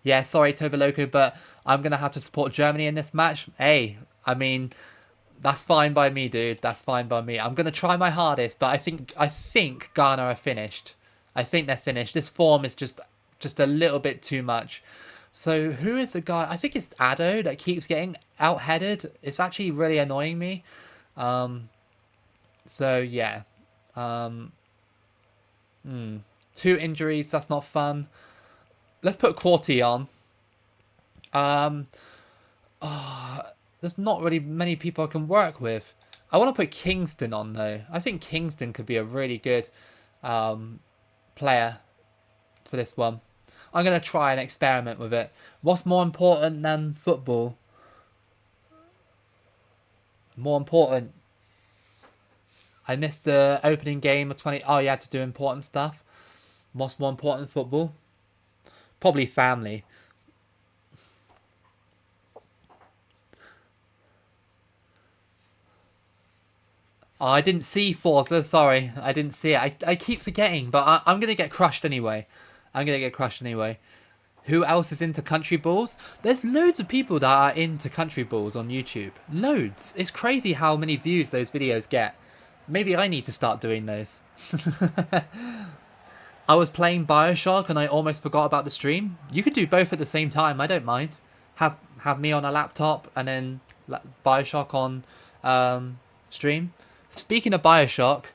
Speaker 1: Yeah, sorry, Toba Loco, but I'm going to have to support Germany in this match. Hey, I mean, that's fine by me, dude. That's fine by me. I'm going to try my hardest, but I think Ghana are finished. I think they're finished. This form is just a little bit too much. So who is the guy? I think it's Addo that keeps getting out-headed. It's actually really annoying me. So, yeah. 2 injuries, that's not fun. Let's put Quarty on. There's not really many people I can work with. I want to put Kingston on, though. I think Kingston could be a really good player for this one. I'm going to try and experiment with it. What's more important than football? More important. I missed the opening game of 20... Oh, you had to do important stuff. What's more important than football? Probably family. Oh, I didn't see Forza, sorry. I didn't see it. I keep forgetting, but I'm going to get crushed anyway. Who else is into country balls? There's loads of people that are into country balls on YouTube. Loads. It's crazy how many views those videos get. Maybe I need to start doing those. I was playing Bioshock and I almost forgot about the stream. You could do both at the same time. I don't mind. Have me on a laptop and then Bioshock on stream. Speaking of Bioshock,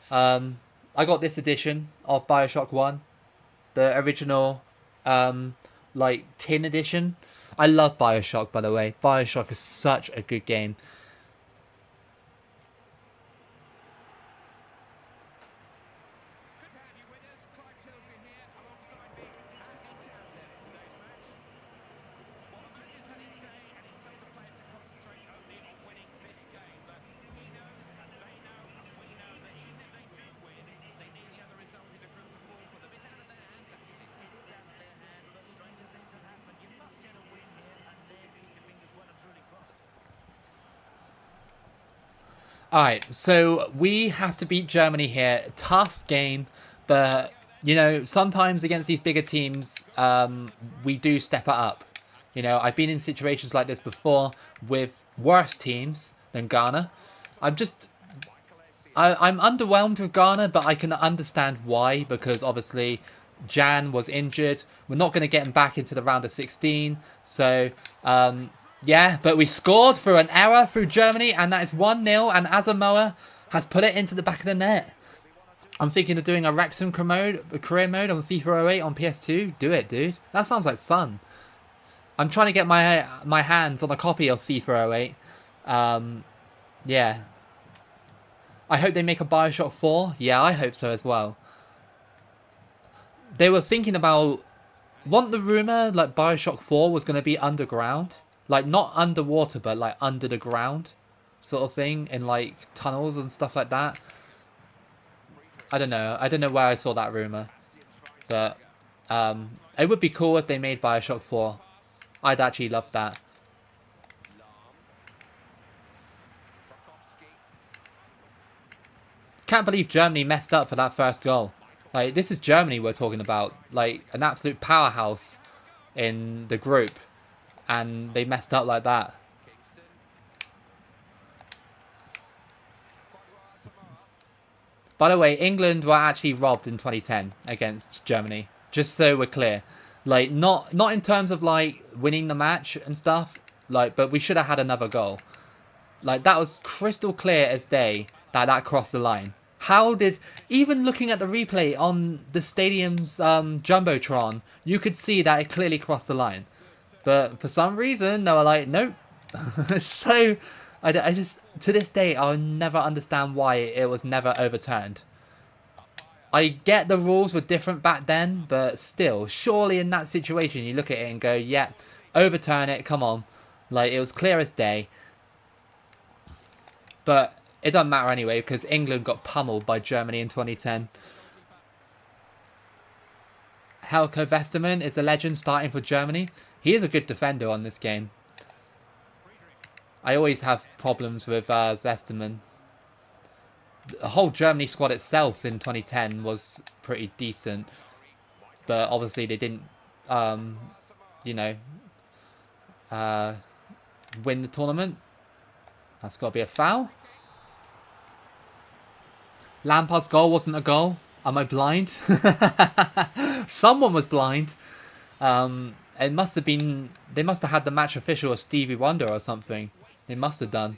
Speaker 1: I got this edition of Bioshock 1. The original, like, tin edition. I love Bioshock, by the way. Bioshock is such a good game. Alright, so we have to beat Germany here. Tough game, but, you know, sometimes against these bigger teams, we do step it up. You know, I've been in situations like this before with worse teams than Ghana. I'm underwhelmed with Ghana, but I can understand why, because obviously Jan was injured. We're not going to get him back into the round of 16, so... yeah, but we scored through an error through Germany, and that is 1-0, and Asamoah has put it into the back of the net. I'm thinking of doing a Wrexham career mode on FIFA 08 on PS2. Do it, dude. That sounds like fun. I'm trying to get my hands on a copy of FIFA 08. Yeah. I hope they make a Bioshock 4. Yeah, I hope so as well. They were thinking about... Want the rumour, like, Bioshock 4 was going to be underground? Like, not underwater, but, like, under the ground sort of thing. In, like, tunnels and stuff like that. I don't know. I don't know where I saw that rumour. But, it would be cool if they made Bioshock 4. I'd actually love that. Can't believe Germany messed up for that first goal. Like, this is Germany we're talking about. Like, an absolute powerhouse in the group. And they messed up like that. By the way, England were actually robbed in 2010 against Germany. Just so we're clear. Like, not in terms of, like, winning the match and stuff. Like, but we should have had another goal. Like, that was crystal clear as day that crossed the line. How did... Even looking at the replay on the stadium's Jumbotron, you could see that it clearly crossed the line. But for some reason, they were like, nope. So, I just... To this day, I'll never understand why it was never overturned. I get the rules were different back then, but still, surely in that situation, you look at it and go, yeah, overturn it, come on. Like, it was clear as day. But it doesn't matter anyway, because England got pummeled by Germany in 2010. Helco Westermann is a legend starting for Germany. He is a good defender on this game. I always have problems with Westermann. The whole Germany squad itself in 2010 was pretty decent. But obviously they didn't, you know, win the tournament. That's got to be a foul. Lampard's goal wasn't a goal. Am I blind? Someone was blind. It must have been... They must have had the match official as Stevie Wonder or something. They must have done.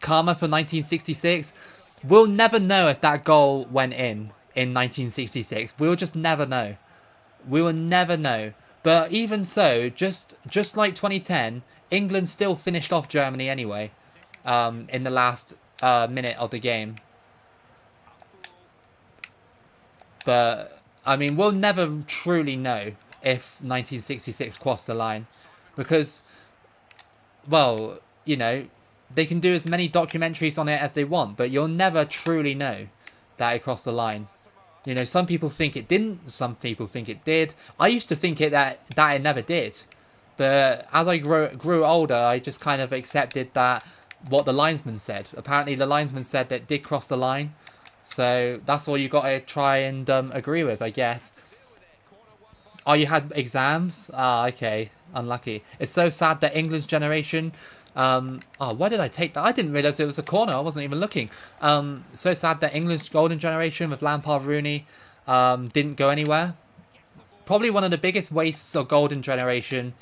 Speaker 1: Karma for 1966. We'll never know if that goal went in 1966. We'll just never know. We will never know. But even so, just like 2010, England still finished off Germany anyway. In the last minute of the game. But, I mean, we'll never truly know if 1966 crossed the line. Because, well, you know, they can do as many documentaries on it as they want, but you'll never truly know that it crossed the line. You know, some people think it didn't, some people think it did. I used to think that it never did. But as I grew older, I just kind of accepted that what the linesman said. Apparently the linesman said that it did cross the line. So that's all you got to try and agree with, I guess. Oh, you had exams? Ah, okay. Unlucky. It's so sad that England's generation... oh, why did I take that? I didn't realise it was a corner. I wasn't even looking. So sad that England's golden generation with Lampard, Rooney didn't go anywhere. Probably one of the biggest wastes of golden generation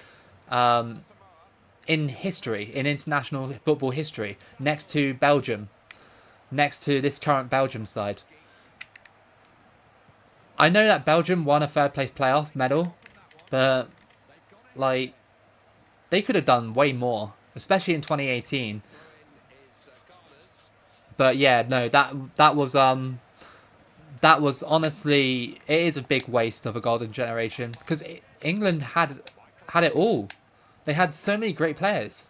Speaker 1: in history, in international football history, next to Belgium. Next to this current Belgium side. I know that Belgium won a third place playoff medal, but like they could have done way more, especially in 2018. But yeah, no, that was honestly, it is a big waste of a golden generation because England had it all. They had so many great players.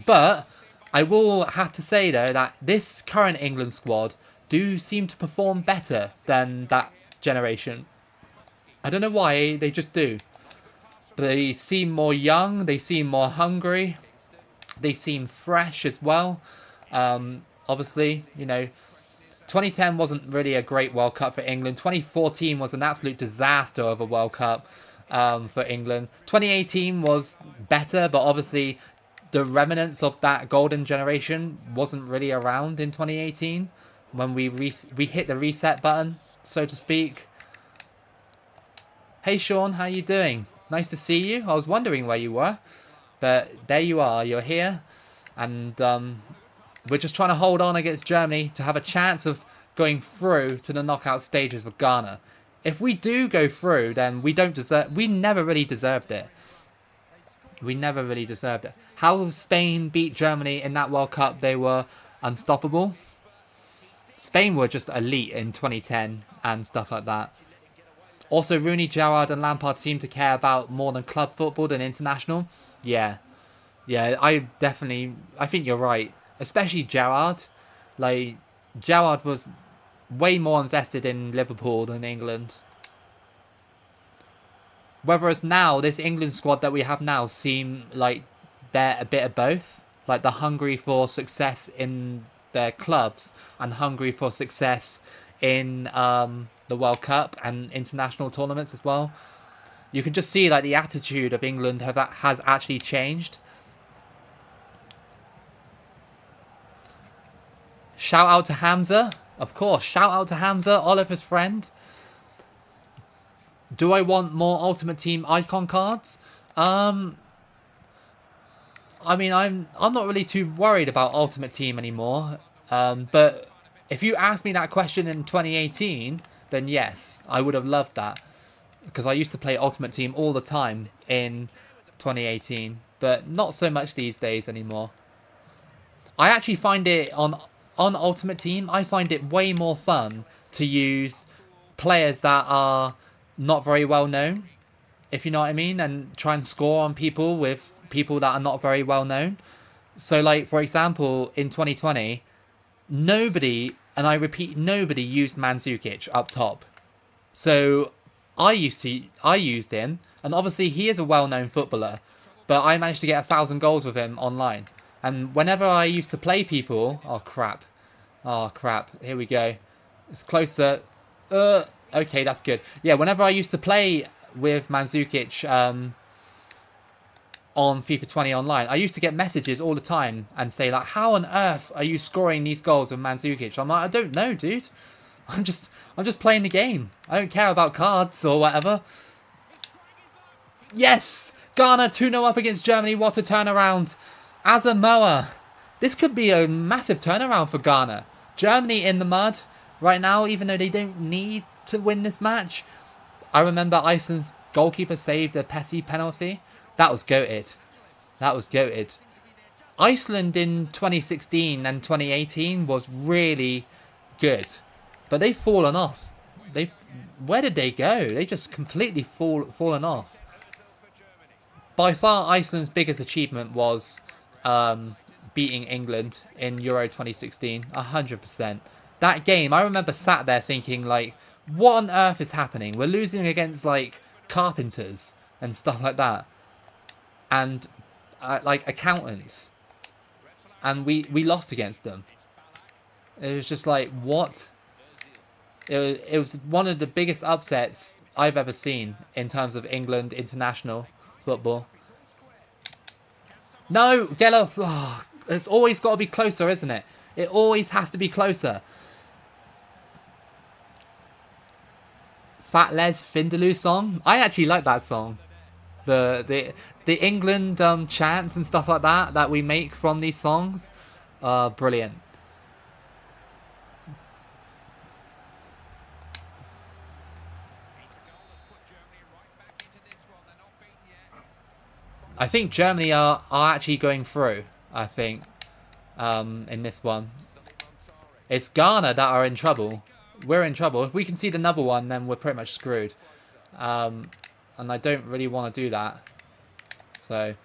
Speaker 1: But I will have to say, though, that this current England squad do seem to perform better than that generation. I don't know why, they just do. They seem more young, they seem more hungry, they seem fresh as well. Obviously, you know, 2010 wasn't really a great World Cup for England. 2014 was an absolute disaster of a World Cup for England. 2018 was better, but obviously... the remnants of that golden generation wasn't really around in 2018 when we hit the reset button, so to speak. Hey Sean, how you doing? Nice to see you. I was wondering where you were, but there you are. You're here, and we're just trying to hold on against Germany to have a chance of going through to the knockout stages with Ghana. If we do go through, then we never really deserved it. We never really deserved it. How Spain beat Germany in that World Cup, they were unstoppable. Spain were just elite in 2010 and stuff like that. Also, Rooney, Gerrard and Lampard seem to care about more than club football than international. Yeah. Yeah, I think you're right. Especially Gerrard. Like, Gerrard was way more invested in Liverpool than England. Whereas now, this England squad that we have now seem like they're a bit of both. Like they're hungry for success in their clubs and hungry for success in the World Cup and international tournaments as well. You can just see like the attitude of England has actually changed. Shout out to Hamza. Of course, shout out to Hamza, Oliver's friend. Do I want more Ultimate Team icon cards? I mean, I'm not really too worried about Ultimate Team anymore. But if you asked me that question in 2018, then yes, I would have loved that. Because I used to play Ultimate Team all the time in 2018. But not so much these days anymore. I actually find it on Ultimate Team, I find it way more fun to use players that are not very well known, if you know what I mean, and try and score on people with people that are not very well known. So like, for example, in 2020, nobody, and I repeat, nobody used Mandzukic up top. So I used him, and obviously he is a well-known footballer, but I managed to get 1,000 goals with him online. And whenever I used to play people... Oh, crap. Oh, crap. Here we go. It's closer. Okay, that's good. Yeah, whenever I used to play with Mandzukic on FIFA 20 online, I used to get messages all the time and say, like, how on earth are you scoring these goals with Mandzukic? I'm like, I don't know, dude. I'm just playing the game. I don't care about cards or whatever. Yes! Ghana 2-0 up against Germany. What a turnaround. Asamoah. This could be a massive turnaround for Ghana. Germany in the mud right now, even though they don't need to win this match. I remember Iceland's goalkeeper saved a Pessi penalty. That was goated. That was goated. Iceland in 2016 and 2018 was really good. But they've fallen off. Where did they go? They just completely fallen off. By far, Iceland's biggest achievement was beating England in Euro 2016, 100%. That game, I remember sat there thinking, like, what on earth is happening? We're losing against, like, carpenters and stuff like that. And, like, accountants. And we lost against them. It was just like, what? It was one of the biggest upsets I've ever seen in terms of England international football. No, Geller. Oh, it's always got to be closer, isn't it? It always has to be closer. Fat Les Vindaloo song. I actually like that song. The England chants and stuff like that we make from these songs are brilliant. I think Germany are actually going through, I think, in this one. It's Ghana that are in trouble. We're in trouble. If we can see the number one, then we're pretty much screwed. And I don't really want to do that. So,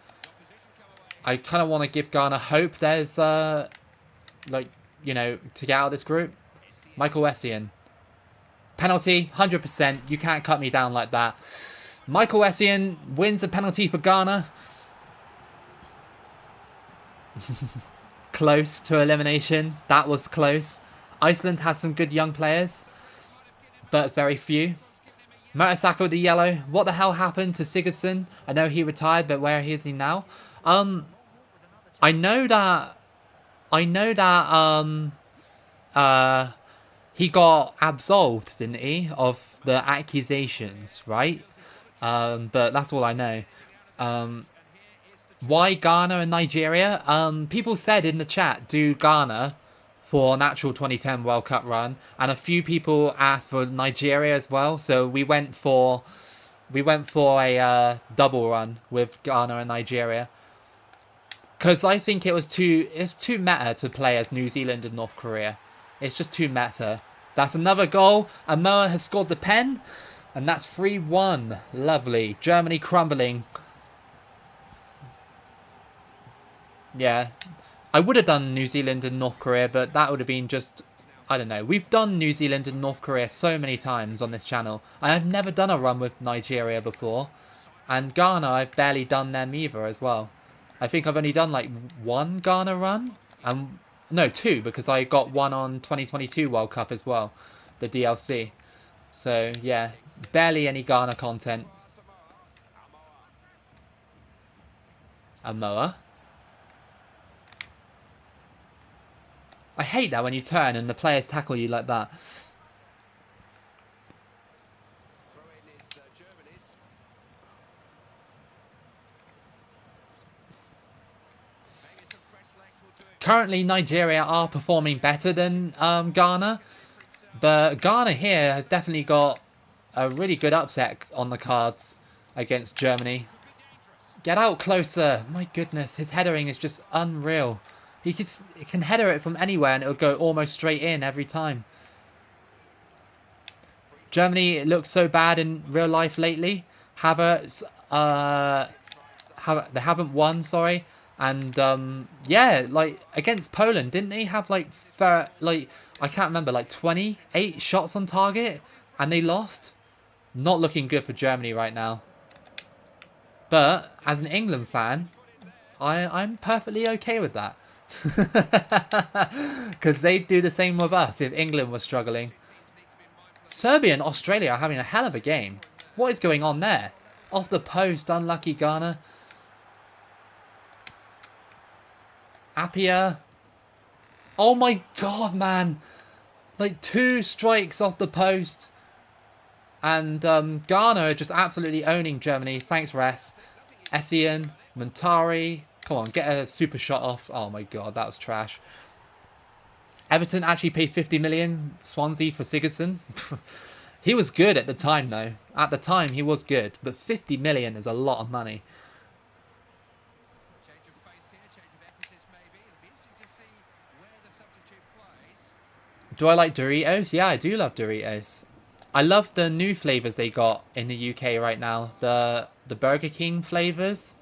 Speaker 1: I kind of want to give Ghana hope there's, like, you know, to get out of this group. Michael Essien. Penalty, 100%. You can't cut me down like that. Michael Essien wins a penalty for Ghana. Close to elimination. That was close. Iceland had some good young players, but very few. Mertesacker with the yellow. What the hell happened to Sigurdsson? I know he retired, but where is he now? I know that he got absolved, didn't he, of the accusations, right? But that's all I know. Why Ghana and Nigeria? People said in the chat, do Ghana for an actual 2010 World Cup run, and a few people asked for Nigeria as well. So we went for a double run with Ghana and Nigeria, because I think it's too meta to play as New Zealand and North Korea. It's just too meta. That's another goal. Amoa has scored the pen, and that's 3-1. Lovely. Germany crumbling. Yeah. I would have done New Zealand and North Korea, but that would have been just... I don't know. We've done New Zealand and North Korea so many times on this channel. I've never done a run with Nigeria before. And Ghana, I've barely done them either as well. I think I've only done like one Ghana run. No, two, because I got one on 2022 World Cup as well. the DLC. So yeah, barely any Ghana content. Amoa. I hate that when you turn and the players tackle you like that. Currently, Nigeria are performing better than Ghana. But Ghana here has definitely got a really good upset on the cards against Germany. Get out closer. My goodness, his headering is just unreal. He can header it from anywhere and it'll go almost straight in every time. Germany, it looks so bad in real life lately. Havertz, they haven't won, sorry. And yeah, like against Poland, didn't they have like I can't remember, like 28 shots on target and they lost? Not looking good for Germany right now. But as an England fan, I'm perfectly okay with that. Because they'd do the same with us if England was struggling. Serbia and Australia are having a hell of a game. What is going on there? Off the post, unlucky Ghana. Appiah. Oh my god, man. Like 2 strikes off the post. And Ghana are just absolutely owning Germany. Thanks, ref. Essien, Montari. Come on, get a super shot off. Oh my god, that was trash. Everton actually paid 50 million Swansea for Sigurdsson. He was good at the time, though. At the time, he was good. But 50 million is a lot of money. Do I like Doritos? Yeah, I do love Doritos. I love the new flavours they got in the UK right now. The Burger King flavours.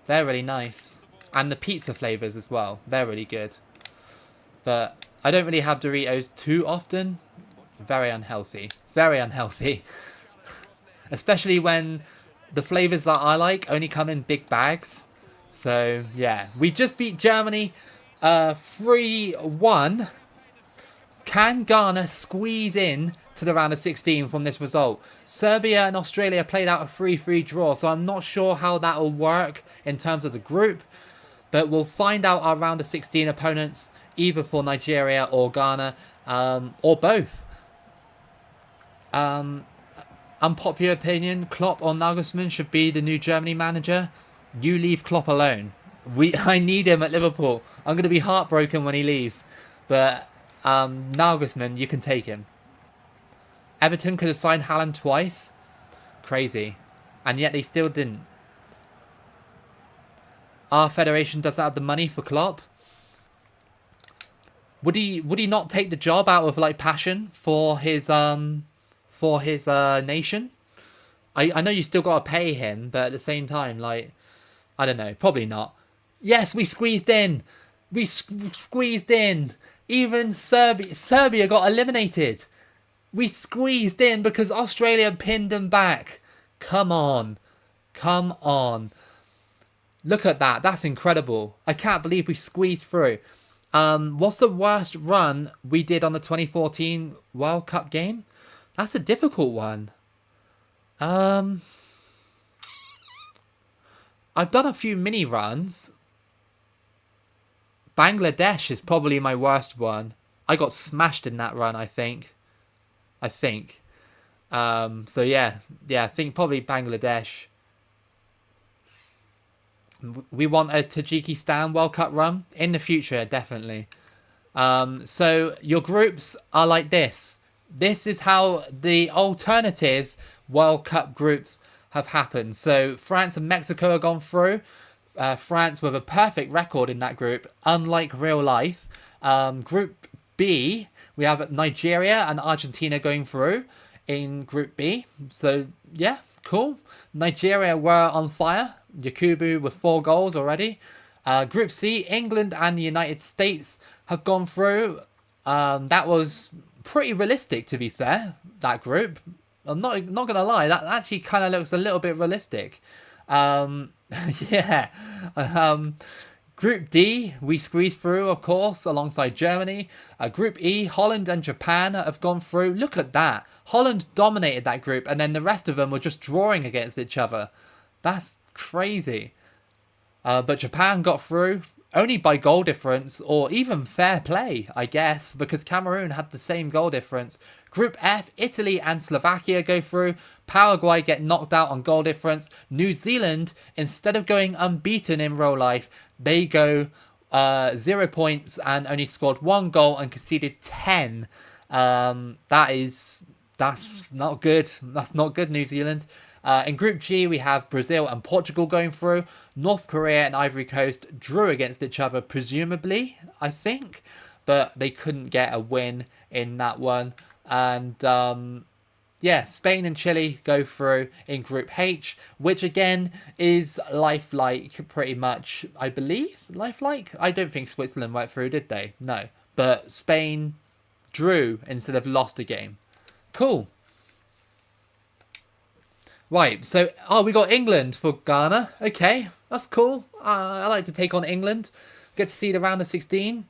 Speaker 1: They're really nice. And the pizza flavours as well. They're really good. But I don't really have Doritos too often. Very unhealthy. Very unhealthy. Especially when the flavours that I like only come in big bags. So, yeah. We just beat Germany 3-1. Can Ghana squeeze in to the round of 16 from this result? Serbia and Australia played out a 3-3 draw, so I'm not sure how that will work in terms of the group. But we'll find out our round of 16 opponents, either for Nigeria or Ghana, or both. Unpopular opinion, Klopp or Nagelsmann should be the new Germany manager. You leave Klopp alone. I need him at Liverpool. I'm going to be heartbroken when he leaves. But Nagelsmann, you can take him. Everton could have signed Haaland twice. Crazy. And yet they still didn't. Our federation doesn't have the money for Klopp. Would he not take the job out of like passion for his nation? I know you still got to pay him, but at the same time, like, I don't know, probably not. Yes, we squeezed in. We squeezed in. Even Serbia got eliminated. We squeezed in because Australia pinned them back. Come on. Come on. Look at that. That's incredible. I can't believe we squeezed through. What's the worst run we did on the 2014 World Cup game? That's a difficult one. I've done a few mini runs. Bangladesh is probably my worst one. I got smashed in that run, I think. So yeah, I think probably Bangladesh. We want a Tajikistan World Cup run in the future, definitely. So your groups are like this. This is how the alternative World Cup groups have happened. So France and Mexico have gone through. France with a perfect record in that group, unlike real life. Group B, we have Nigeria and Argentina going through in Group B. So, yeah, cool. Nigeria were on fire. Yakubu with 4 goals already. Group C, England and the United States have gone through. That was pretty realistic, to be fair, that group. I'm not going to lie, that actually kind of looks a little bit realistic. Yeah. Group D, we squeezed through, of course, alongside Germany. Group E, Holland and Japan have gone through. Look at that. Holland dominated that group, and then the rest of them were just drawing against each other. That's crazy. But Japan got through only by goal difference, or even fair play, I guess, because Cameroon had the same goal difference. Group F, Italy and Slovakia go through. Paraguay get knocked out on goal difference. New Zealand, instead of going unbeaten in real life, they go 0 points and only scored 1 goal and conceded 10. That's not good. That's not good, New Zealand. In Group G, we have Brazil and Portugal going through. North Korea and Ivory Coast drew against each other, presumably, I think. But they couldn't get a win in that one. And, yeah, Spain and Chile go through in Group H, which, again, is lifelike, pretty much, I believe. Lifelike? I don't think Switzerland went through, did they? No. But Spain drew instead of lost a game. Cool. Right, so, we got England for Ghana. Okay, that's cool. I like to take on England. Get to see the round of 16.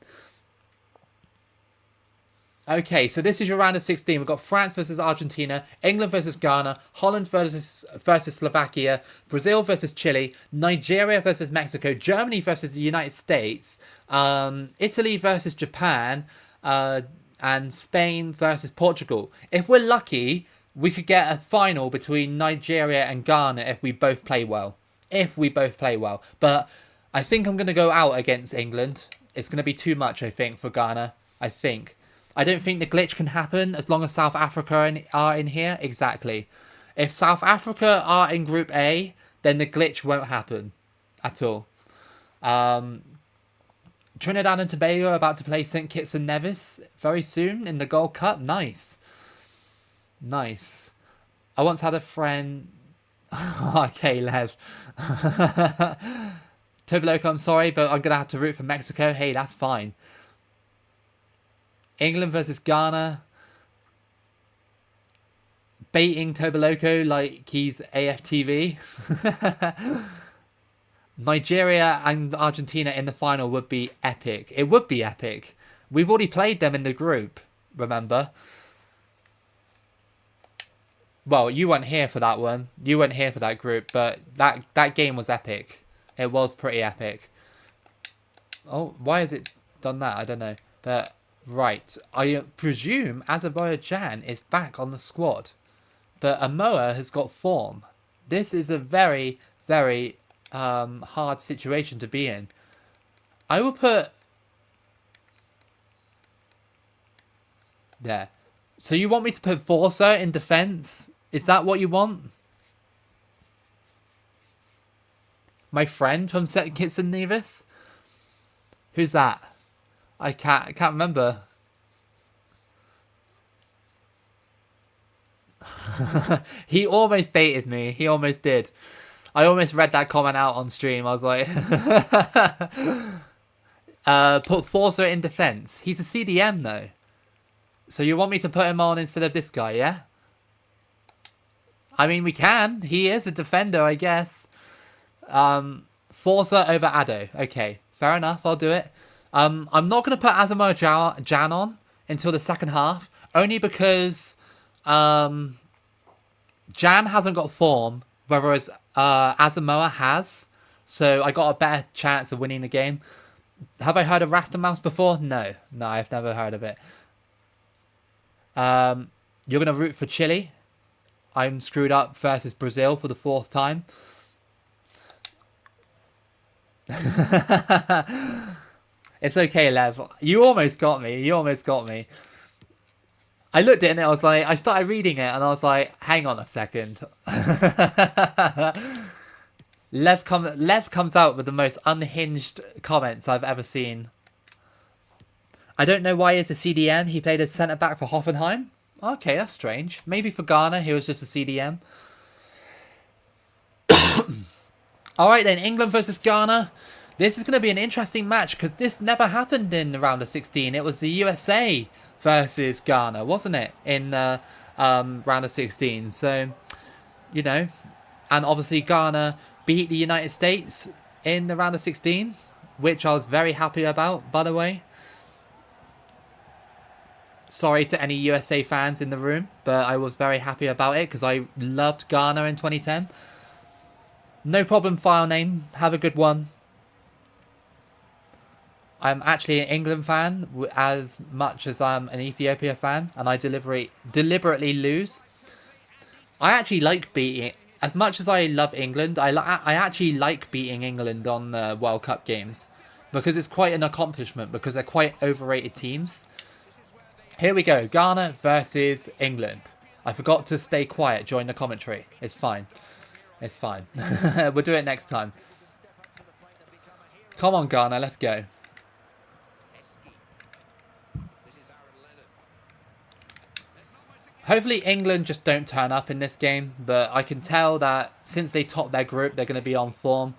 Speaker 1: Okay, so this is your round of 16. We've got France versus Argentina, England versus Ghana, Holland versus Slovakia, Brazil versus Chile, Nigeria versus Mexico, Germany versus the United States, Italy versus Japan, and Spain versus Portugal. If we're lucky, we could get a final between Nigeria and Ghana if we both play well. But I think I'm going to go out against England. It's going to be too much, I think, for Ghana. I don't think the glitch can happen as long as South Africa are in here. Exactly. If South Africa are in Group A, then the glitch won't happen at all. Trinidad and Tobago are about to play St. Kitts and Nevis very soon in the Gold Cup. Nice. I once had a friend... Okay, Lev. Loco, I'm sorry, but I'm going to have to root for Mexico. Hey, that's fine. England versus Ghana. Baiting Loco like he's AFTV. Nigeria and Argentina in the final would be epic. It would be epic. We've already played them in the group, remember? Well, you weren't here for that one. You weren't here for that group, but that game was epic. It was pretty epic. Oh, why has it done that? I don't know. But... Right, I presume Azerbaijan is back on the squad, but Amoa has got form. This is a very, very hard situation to be in. I will put... There. So you want me to put Forza in defence? Is that what you want? My friend from St. Kitts and Nevis? Who's that? I can't remember. He almost baited me. He almost did. I almost read that comment out on stream. I was like... put Forza in defense. He's a CDM though. So you want me to put him on instead of this guy, yeah? I mean, we can. He is a defender, I guess. Forza over Ado. Okay, fair enough. I'll do it. I'm not going to put Azerbaijan on until the second half, only because Jan hasn't got form, whereas Asamoah has. So I got a better chance of winning the game. Have I heard of Rasta Mouse before? No, I've never heard of it. You're going to root for Chile. I'm screwed up versus Brazil for the 4th time. It's okay, Lev. You almost got me. I looked at it and I was like, I started reading it and I was like, hang on a second. Lev comes out with the most unhinged comments I've ever seen. I don't know why he's a CDM. He played as centre-back for Hoffenheim. Okay, that's strange. Maybe for Ghana, he was just a CDM. Alright then, England versus Ghana. This is going to be an interesting match because this never happened in the round of 16. It was the USA versus Ghana, wasn't it? In the round of 16. So, you know, and obviously Ghana beat the United States in the round of 16. which I was very happy about, by the way. Sorry to any USA fans in the room, but I was very happy about it because I loved Ghana in 2010. No problem, file name. Have a good one. I'm actually an England fan as much as I'm an Ethiopia fan, and I deliberately lose. I actually like beating, as much as I love England, I actually like beating England on World Cup games because it's quite an accomplishment because they're quite overrated teams. Here we go, Ghana versus England. I forgot to stay quiet during the commentary. It's fine. It's fine. We'll do it next time. Come on, Ghana, let's go. Hopefully England just don't turn up in this game, but I can tell that since they topped their group, they're going to be on form.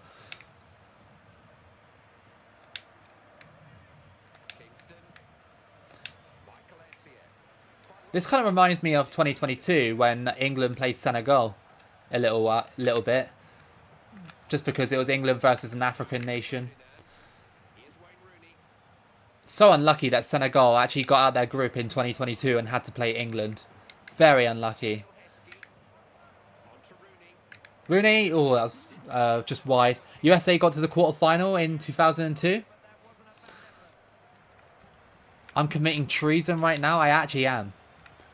Speaker 1: This kind of reminds me of 2022 when England played Senegal a little bit. Just because it was England versus an African nation. So unlucky that Senegal actually got out their group in 2022 and had to play England. Very unlucky. Rooney, oh, that was just wide. USA got to the quarterfinal in 2002. I'm committing treason right now. I actually am.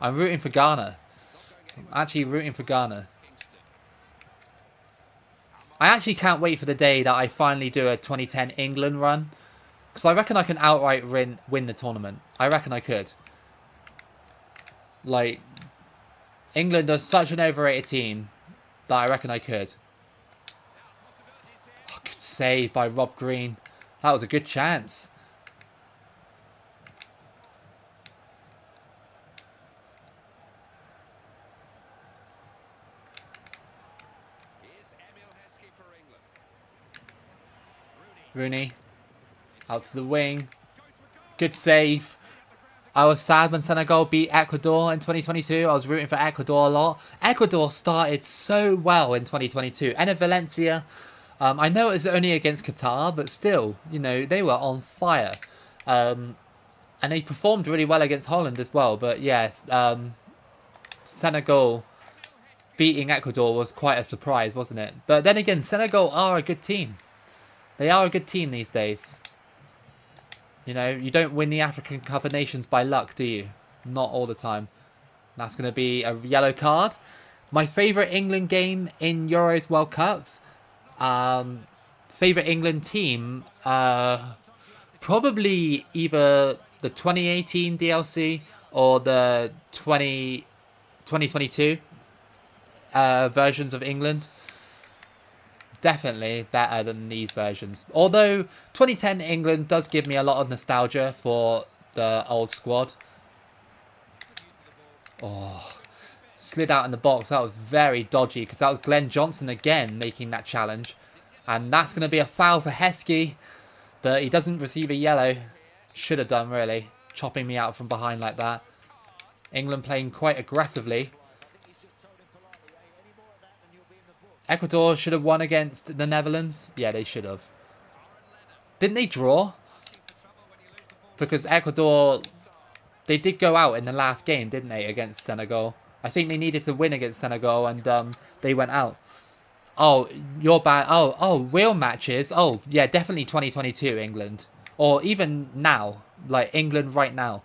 Speaker 1: I'm rooting for Ghana. I'm actually rooting for Ghana. I actually can't wait for the day that I finally do a 2010 England run. Because I reckon I can outright win the tournament. I reckon I could. Like, England are such an overrated team that I reckon I could. Oh, good save by Rob Green. That was a good chance. Rooney. Out to the wing. Good save. I was sad when Senegal beat Ecuador in 2022. I was rooting for Ecuador a lot. Ecuador started so well in 2022. And in Valencia, I know it was only against Qatar, but still, you know, they were on fire. And they performed really well against Holland as well. But yes, Senegal beating Ecuador was quite a surprise, wasn't it? But then again, Senegal are a good team. They are a good team these days. You know, you don't win the African Cup of Nations by luck, do you? Not all the time. That's going to be a yellow card. My favourite England game in Euros World Cups. Favourite England team. Probably either the 2018 DLC or the 2022 versions of England. Definitely better than these versions. Although 2010 England does give me a lot of nostalgia for the old squad. Oh, slid out in the box. That was very dodgy because that was Glenn Johnson again making that challenge. And that's going to be a foul for Heskey. But he doesn't receive a yellow. Should have done, really. Chopping me out from behind like that. England playing quite aggressively. Ecuador should have won against the Netherlands. Yeah, they should have. Didn't they draw? Because Ecuador, they did go out in the last game, didn't they, against Senegal? I think they needed to win against Senegal and they went out. Oh, you're bad. Oh, real matches. Oh, yeah, definitely 2022 England. Or even now, like England right now.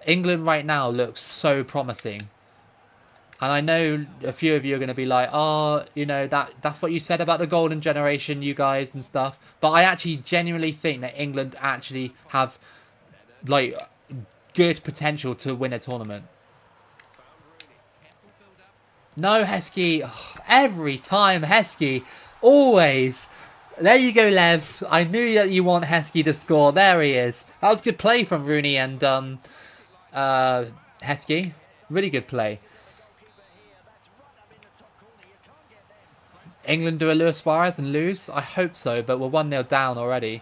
Speaker 1: England right now looks so promising. And I know a few of you are going to be like, oh, you know, that's what you said about the golden generation, you guys and stuff. But I actually genuinely think that England actually have, like, good potential to win a tournament. No, Heskey. Oh, every time, Heskey. Always. There you go, Lev. I knew that you want Heskey to score. There he is. That was good play from Rooney and Heskey. Really good play. England do a Luis Suarez and lose? I hope so, but we're 1-0 down already.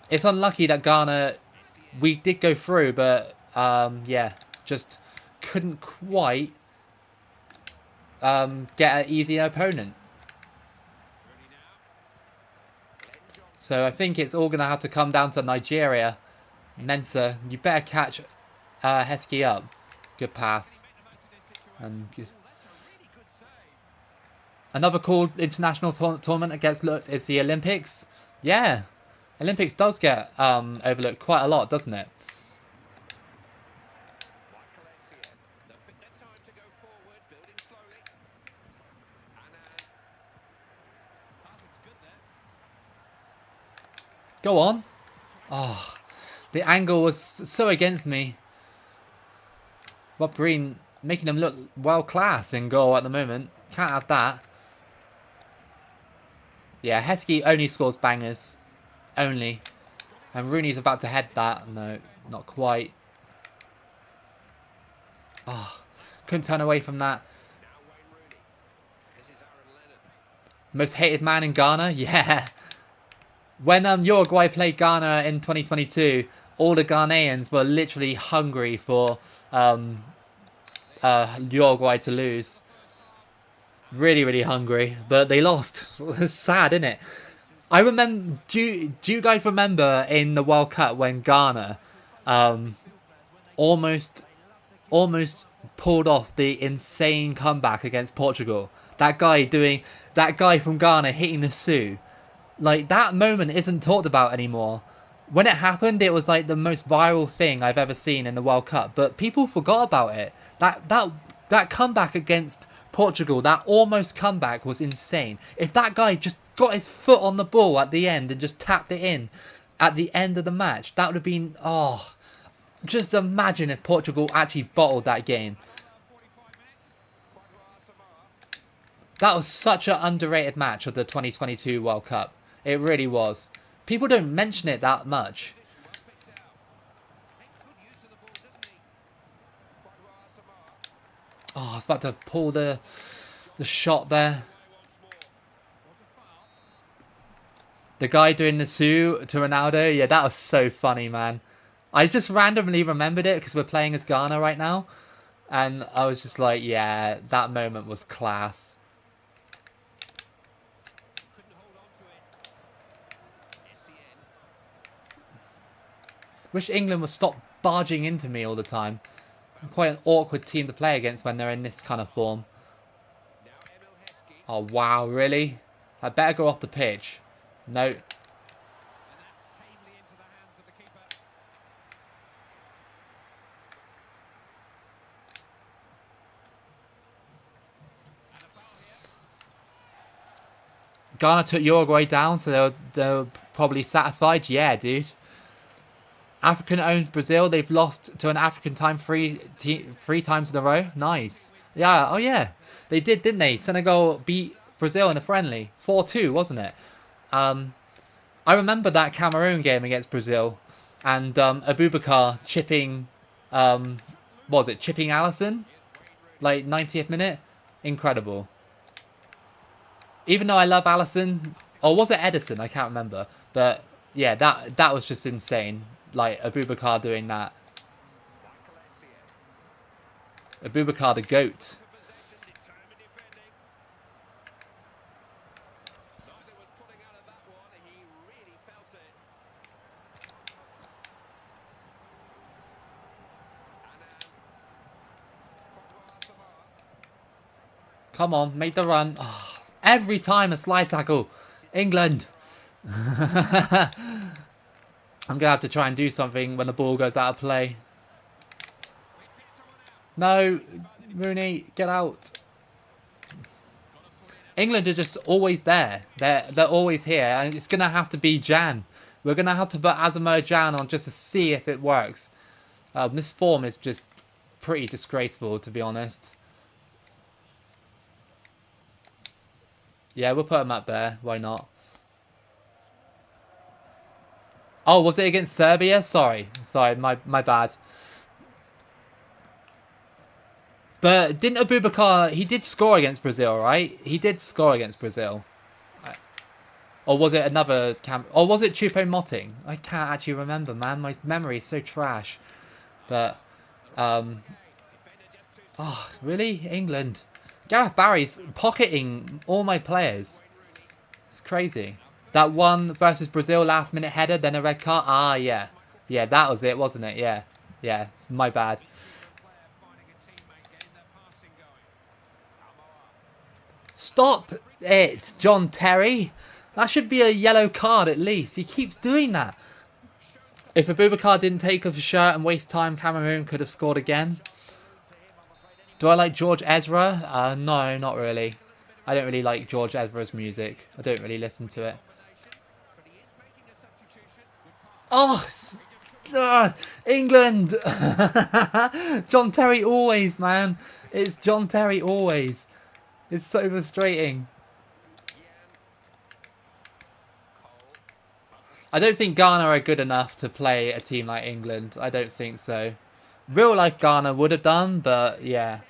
Speaker 1: It's unlucky that Ghana, we did go through, but yeah, just couldn't quite get an easier opponent. So I think it's all going to have to come down to Nigeria. Mensah, you better catch Heskey up. Good pass. And good. Another cool international tournament that gets looked is the Olympics. Yeah, Olympics does get overlooked quite a lot, doesn't it? Go on. Oh, the angle was so against me. Rob Green making them look world class in goal at the moment. Can't have that. Yeah, Heskey only scores bangers. Only. And Rooney's about to head that. No, not quite. Oh, couldn't turn away from that. Most hated man in Ghana? Yeah. When Uruguay played Ghana in 2022, all the Ghanaians were literally hungry for Uruguay to lose. Really, really hungry. But they lost. It's sad, isn't it? I remember... Do you guys remember in the World Cup when Ghana almost pulled off the insane comeback against Portugal? That guy from Ghana hitting the Sioux. Like, that moment isn't talked about anymore. When it happened, it was like the most viral thing I've ever seen in the World Cup. But people forgot about it. That comeback against Portugal, that almost comeback was insane. If that guy just got his foot on the ball at the end and just tapped it in at the end of the match, that would have been... Oh, just imagine if Portugal actually bottled that game. That was such an underrated match of the 2022 World Cup. It really was. People don't mention it that much. Oh, I was about to pull the shot there. The guy doing the Sioux to Ronaldo. Yeah, that was so funny, man. I just randomly remembered it because we're playing as Ghana right now. And I was just like, yeah, that moment was class. Wish England would stop barging into me all the time. I'm quite an awkward team to play against when they're in this kind of form. Oh, wow, really? I better go off the pitch. No. Ghana took Uruguay down, so they're probably satisfied. Yeah, dude. African owns Brazil. They've lost to an African time three times in a row. Nice. Yeah. Oh yeah. They did, didn't they? Senegal beat Brazil in a friendly 4-2, wasn't it? I remember that Cameroon game against Brazil, and Abubakar chipping. What was it? Chipping Allison, like 90th minute. Incredible. Even though I love Allison, or was it Edison? I can't remember. But yeah, that was just insane. Like, Abubakar doing that. Abubakar the GOAT. Come on, make the run. Oh, every time a slide tackle. England. I'm going to have to try and do something when the ball goes out of play. No, Rooney, get out. England are just always there. They're always here. And it's going to have to be Jan. We're going to have to put Asamoah Jan on just to see if it works. This form is just pretty disgraceful, to be honest. Yeah, we'll put him up there. Why not? Oh, was it against Serbia? Sorry, my bad. But didn't Abubakar... He did score against Brazil, right? He did score against Brazil. Or was it another... Or was it Choupo-Moting? I can't actually remember, man. My memory is so trash. But... Oh, really? England. Gareth Barry's pocketing all my players. It's crazy. That one versus Brazil last minute header, then a red card. Ah, yeah. Yeah, that was it, wasn't it? Yeah. Yeah, it's my bad. Stop it, John Terry. That should be a yellow card at least. He keeps doing that. If Abubakar didn't take off his shirt and waste time, Cameroon could have scored again. Do I like George Ezra? No, not really. I don't really like George Ezra's music. I don't really listen to it. Oh, England! John Terry always, man. It's John Terry always. It's so frustrating. I don't think Ghana are good enough to play a team like England. I don't think so. Real life Ghana would have done, but yeah.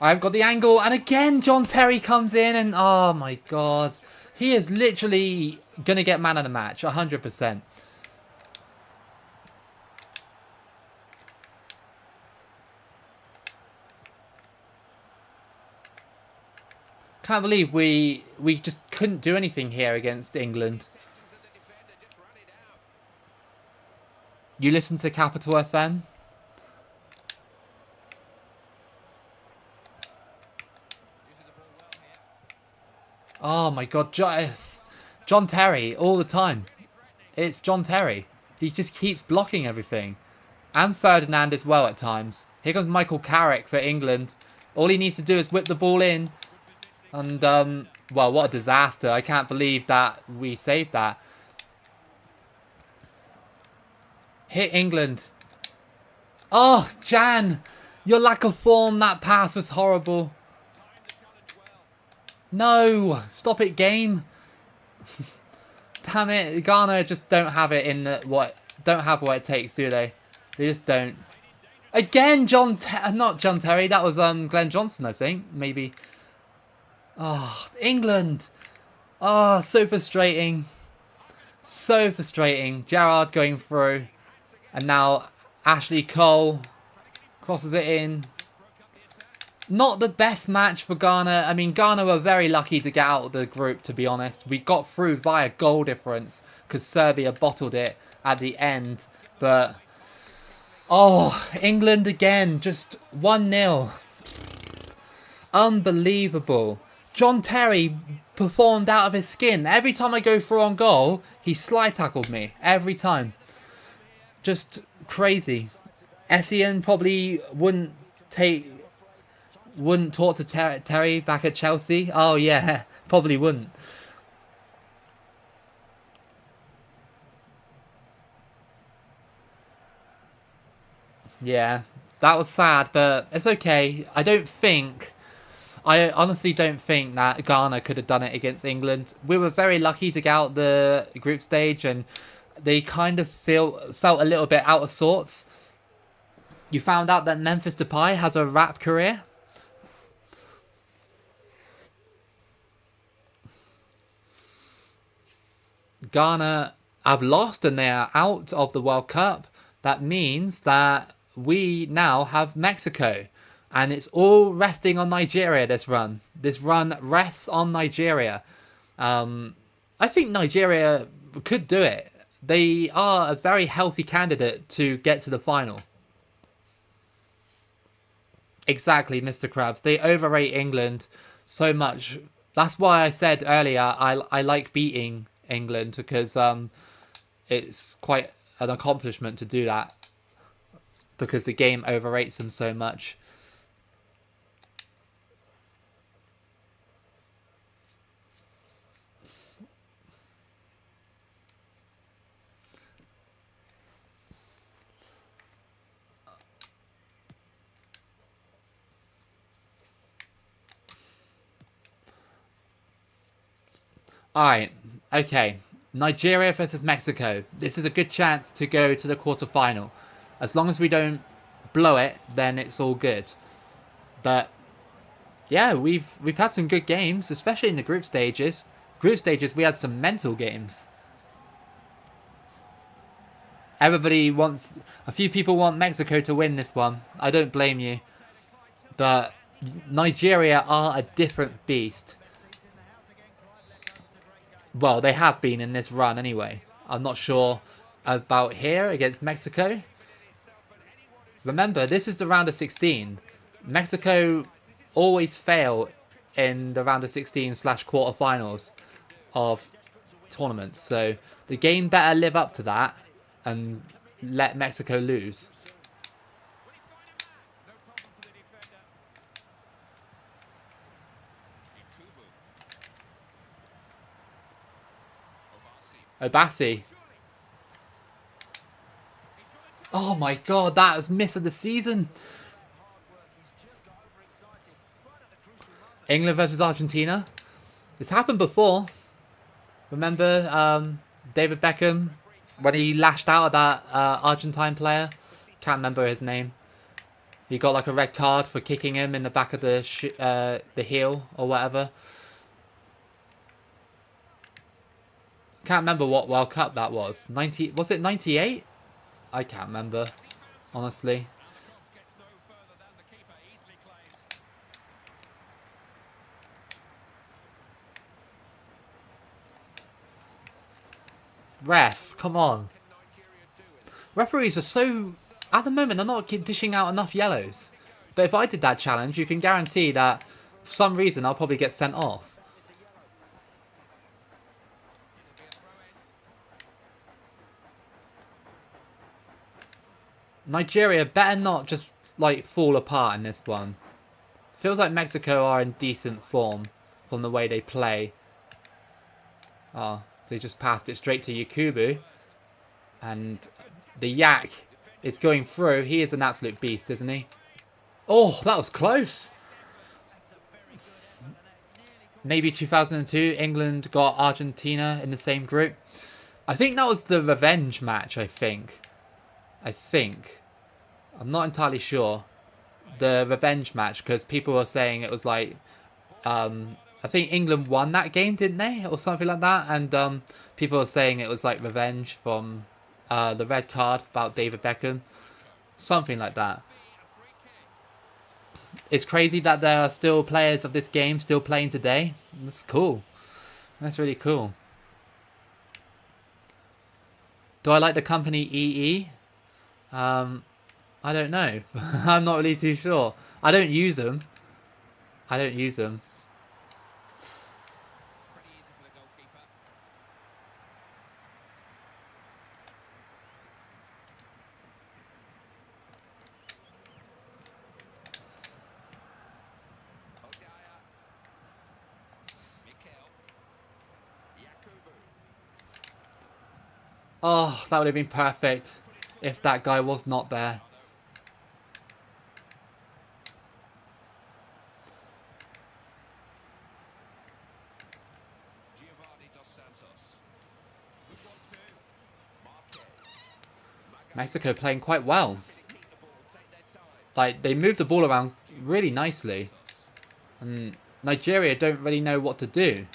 Speaker 1: I've got the angle, and again John Terry comes in, and oh my god. He is literally going to get man of the match, 100%. Can't believe we just couldn't do anything here against England. You listen to Capital FM? Oh my god, John Terry all the time. It's John Terry. He just keeps blocking everything. And Ferdinand as well at times. Here comes Michael Carrick for England. All he needs to do is whip the ball in. And, well, what a disaster. I can't believe that we saved that. Hit England. Oh, Jan. Your lack of form. That pass was horrible. No. Stop it, game. Damn it. Ghana just don't have it in don't have what it takes, do they? They just don't. Again, not John Terry. That was Glenn Johnson, I think. Maybe. Oh, England. Oh, so frustrating. So frustrating. Gerrard going through. And now Ashley Cole crosses it in. Not the best match for Ghana. I mean, Ghana were very lucky to get out of the group, to be honest. We got through via goal difference because Serbia bottled it at the end. But, oh, England again. Just 1-0. Unbelievable. John Terry performed out of his skin. Every time I go through on goal, he slide tackled me. Every time. Just crazy. Essien probably wouldn't talk to Terry back at Chelsea. Oh yeah, probably wouldn't. Yeah, that was sad, but it's okay. I honestly don't think that Ghana could have done it against England. We were very lucky to get out the group stage, and they kind of felt a little bit out of sorts. You found out that Memphis Depay has a rap career. Ghana have lost and they are out of the World Cup. That means that we now have Mexico. And it's all resting on Nigeria, this run. This run rests on Nigeria. I think Nigeria could do it. They are a very healthy candidate to get to the final. Exactly, Mr. Krabs. They overrate England so much. That's why I said earlier I like beating England, because it's quite an accomplishment to do that. Because the game overrates them so much. Alright, okay. Nigeria versus Mexico. This is a good chance to go to the quarterfinal. As long as we don't blow it, then it's all good. But yeah, we've had some good games, especially in the group stages. Group stages, we had some mental games. Everybody wants... A few people want Mexico to win this one. I don't blame you. But Nigeria are a different beast. Well, they have been in this run anyway. I'm not sure about here against Mexico. Remember, this is the round of 16. Mexico always fail in the round of 16 / quarterfinals of tournaments. So the game better live up to that and let Mexico lose. Obasi. Oh my god, that was miss of the season. England versus Argentina. It's happened before. Remember David Beckham when he lashed out at that Argentine player? Can't remember his name. He got like a red card for kicking him in the back of the heel or whatever. Can't remember what World Cup that was. Was it 98? I can't remember, honestly. Ref, come on. Referees are so... At the moment, they're not dishing out enough yellows. But if I did that challenge, you can guarantee that for some reason I'll probably get sent off. Nigeria better not just, like, fall apart in this one. Feels like Mexico are in decent form from the way they play. Oh, they just passed it straight to Yakubu. And the Yak is going through. He is an absolute beast, isn't he? Oh, that was close. Maybe 2002, England got Argentina in the same group. I think that was the revenge match, I think. I'm not entirely sure. The revenge match, because people were saying it was like... I think England won that game, didn't they? Or something like that. And people were saying it was like revenge from the red card about David Beckham. Something like that. It's crazy that there are still players of this game still playing today. That's cool. That's really cool. Do I like the company EE? I don't know. I'm not really too sure. I don't use them. Oh, that would have been perfect if that guy was not there. Mexico playing quite well. Like, they moved the ball around really nicely. And Nigeria don't really know what to do.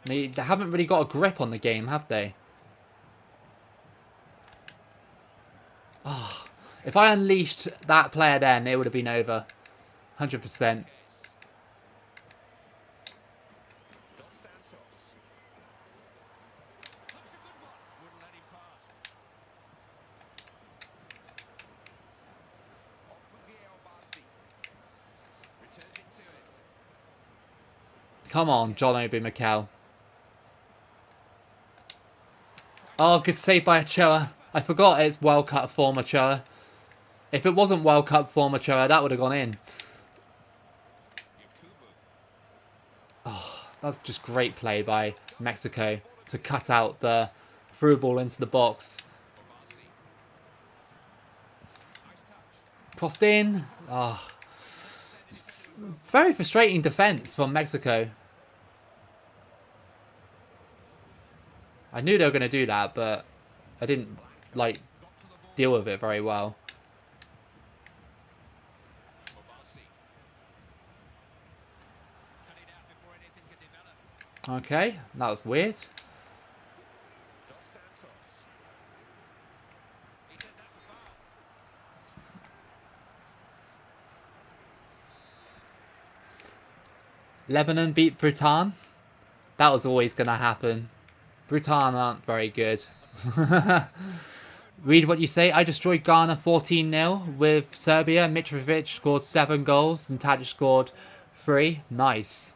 Speaker 1: They haven't really got a grip on the game, have they? Oh, if I unleashed that player then, it would have been over. 100%. Come on, John Obi Mikel. Oh, good save by Ochoa. I forgot it's World Cup form Ochoa. If it wasn't World Cup form Ochoa, that would have gone in. Oh, that's just great play by Mexico to cut out the through ball into the box. Crossed in. Oh. Very frustrating defence from Mexico. I knew they were going to do that, but I didn't, like, deal with it very well. Okay, that was weird. Lebanon beat Bhutan. That was always going to happen. Bhutan aren't very good. Read what you say. I destroyed Ghana 14-0 with Serbia. Mitrovic scored 7 goals and Tadic scored 3. Nice.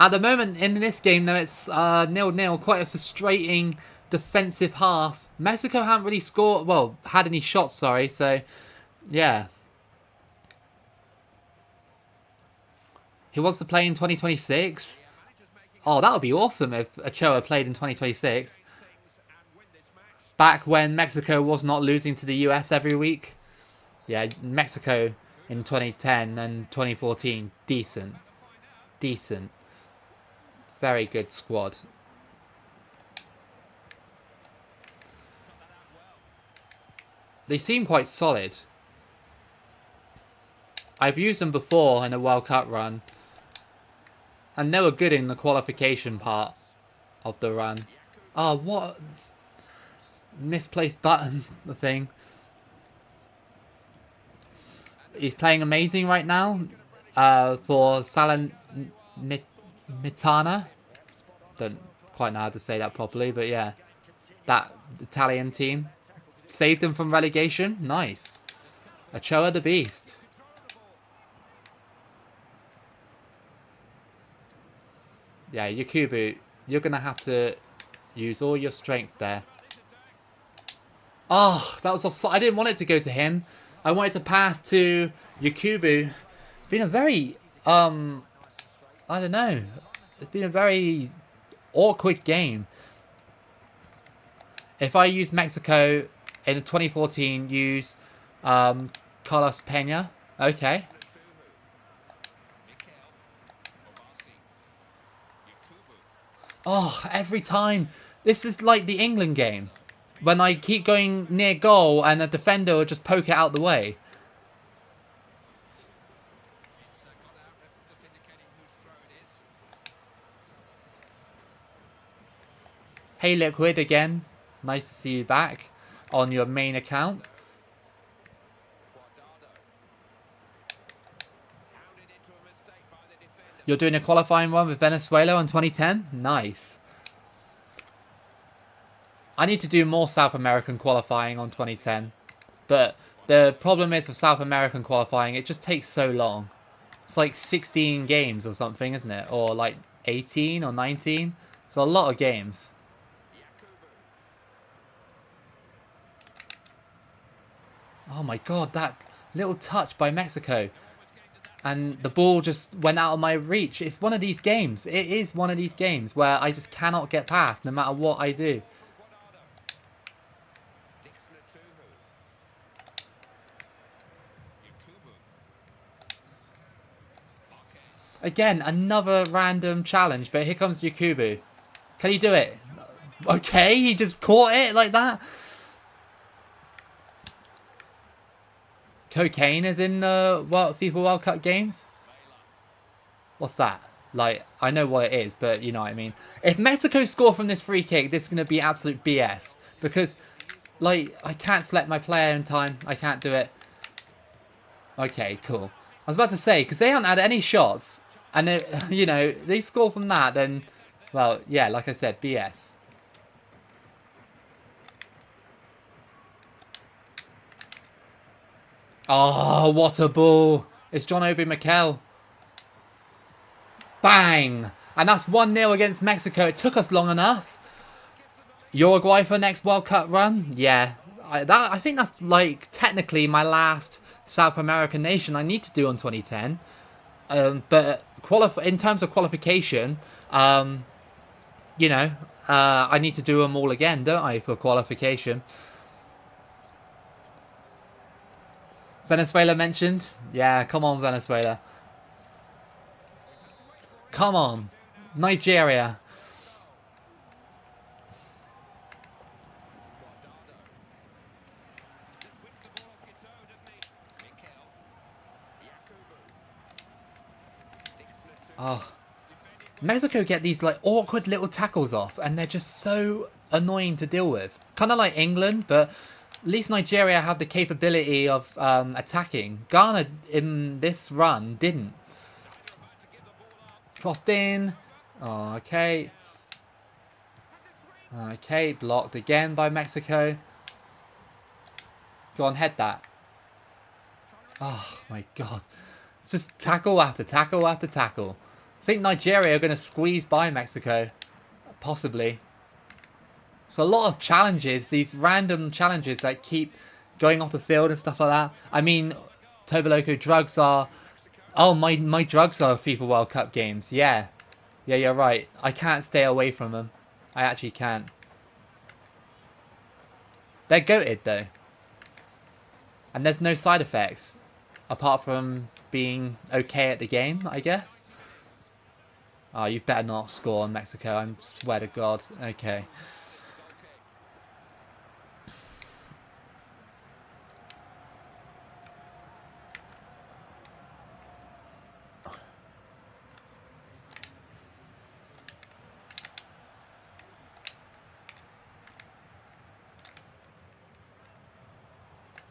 Speaker 1: At the moment in this game, though, it's 0-0. Quite a frustrating defensive half. Mexico haven't really scored, well, had any shots, sorry. So, yeah. He wants to play in 2026. Oh, that would be awesome if Ochoa played in 2026. Back when Mexico was not losing to the US every week. Yeah, Mexico in 2010 and 2014. Decent. Decent. Very good squad. They seem quite solid. I've used them before in a World Cup run. And they were good in the qualification part of the run. Oh, what? Misplaced button thing. He's playing amazing right now for Salernitana. Don't quite know how to say that properly, but yeah. That Italian team. Saved them from relegation. Nice. Ochoa the Beast. Yeah, Yakubu, you're going to have to use all your strength there. Oh, that was offside. I didn't want it to go to him. I wanted to pass to Yakubu. It's been a very, I don't know. It's been a very awkward game. If I use Mexico in 2014, use Carlos Pena. Okay. Oh, every time. This is like the England game. When I keep going near goal and a defender will just poke it out the way. Hey Liquid again. Nice to see you back on your main account. You're doing a qualifying one with Venezuela in 2010? Nice. I need to do more South American qualifying on 2010. But the problem is with South American qualifying, it just takes so long. It's like 16 games or something, isn't it? Or like 18 or 19. It's a lot of games. Oh my god, that little touch by Mexico. And the ball just went out of my reach. It's one of these games. It is one of these games where I just cannot get past no matter what I do. Again, another random challenge, but here comes Yakubu. Can he do it? Okay, he just caught it like that. Cocaine is in the FIFA World Cup games? What's that? Like, I know what it is, but you know what I mean. If Mexico score from this free kick, this is going to be absolute BS. Because, like, I can't select my player in time. I can't do it. Okay, cool. I was about to say, because they haven't had any shots. And, you know, they score from that, then, well, yeah, like I said, BS. Oh, what a ball. It's John Obi Mikel. Bang! And that's 1-0 against Mexico. It took us long enough. Uruguay for next World Cup run? Yeah. I think that's, like, technically my last South American nation I need to do on 2010. But in terms of qualification, you know, I need to do them all again, don't I, for qualification? Venezuela mentioned? Yeah, come on, Venezuela. Come on. Nigeria. Oh. Mexico get these like awkward little tackles off, and they're just so annoying to deal with. Kind of like England, but at least Nigeria have the capability of attacking. Ghana in this run didn't. Crossed in. Oh, okay. Okay, blocked again by Mexico. Go on, head that. Oh my god. It's just tackle after tackle after tackle. I think Nigeria are going to squeeze by Mexico. Possibly. So a lot of challenges, these random challenges that keep going off the field and stuff like that. I mean, Loco, drugs are... Oh, my drugs are FIFA World Cup games. Yeah. Yeah, you're right. I can't stay away from them. I actually can't. They're goated though. And there's no side effects. Apart from being okay at the game, I guess. Oh, you better not score on Mexico. I swear to God. Okay.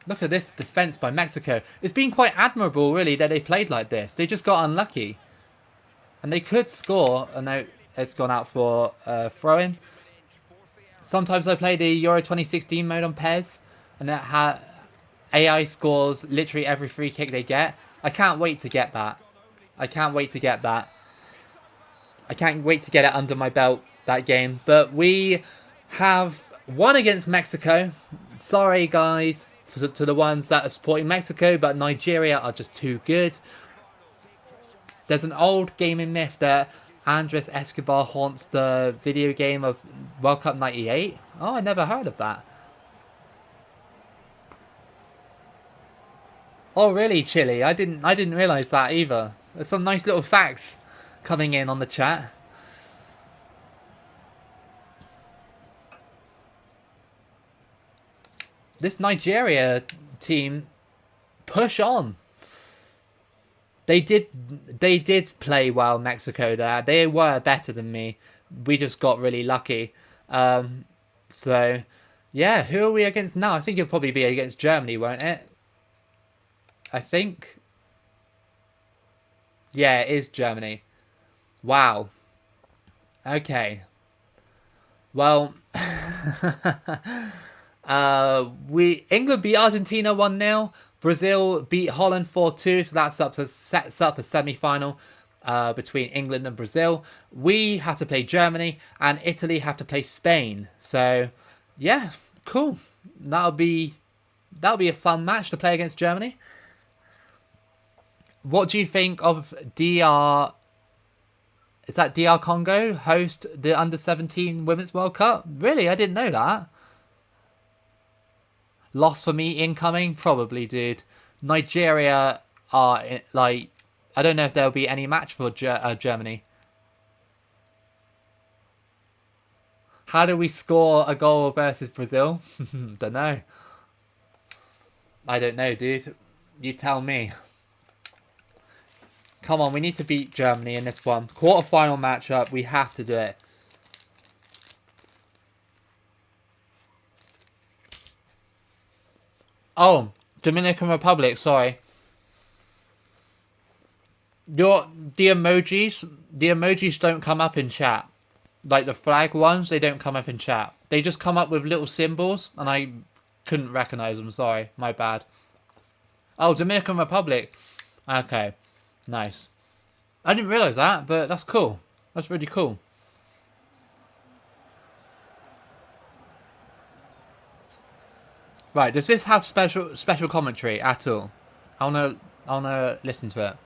Speaker 1: Look at this defence by Mexico. It's been quite admirable, really, that they played like this. They just got unlucky. And they could score. And now it's gone out for throw-in. Sometimes I play the Euro 2016 mode on PES. And that AI scores literally every free kick they get. I can't wait to get that. I can't wait to get that. I can't wait to get it under my belt, that game. But we have won against Mexico. Sorry, guys. To the ones that are supporting Mexico, but Nigeria are just too good. There's an old gaming myth that Andres Escobar haunts the video game of World Cup 98. Oh, I never heard of that. Oh, really, Chile? I didn't realise that either. There's some nice little facts coming in on the chat. This Nigeria team push on. They did play well, Mexico there. They were better than me. We just got really lucky. So, yeah, who are we against now? I think it'll probably be against Germany, won't it? I think. Yeah, it is Germany. Wow. Okay. Well... England beat Argentina 1-0. Brazil beat Holland 4-2, so that sets up a semi-final between England and Brazil. We have to play Germany, and Italy have to play Spain. So, yeah, cool. That'll be a fun match to play against Germany. What do you think of DR? Is that DR Congo host the Under-17 Women's World Cup? Really, I didn't know that. Loss for me incoming? Probably, dude. Nigeria are, like... I don't know if there'll be any match for Germany. How do we score a goal versus Brazil? Don't know. I don't know, dude. You tell me. Come on, we need to beat Germany in this one. Quarter-final matchup. We have to do it. Oh, Dominican Republic, sorry. The emojis don't come up in chat. Like the flag ones, they don't come up in chat. They just come up with little symbols, and I couldn't recognize them, sorry. My bad. Oh, Dominican Republic. Okay, nice. I didn't realize that, but that's cool. That's really cool. Right, does this have special commentary at all? I wanna listen to it.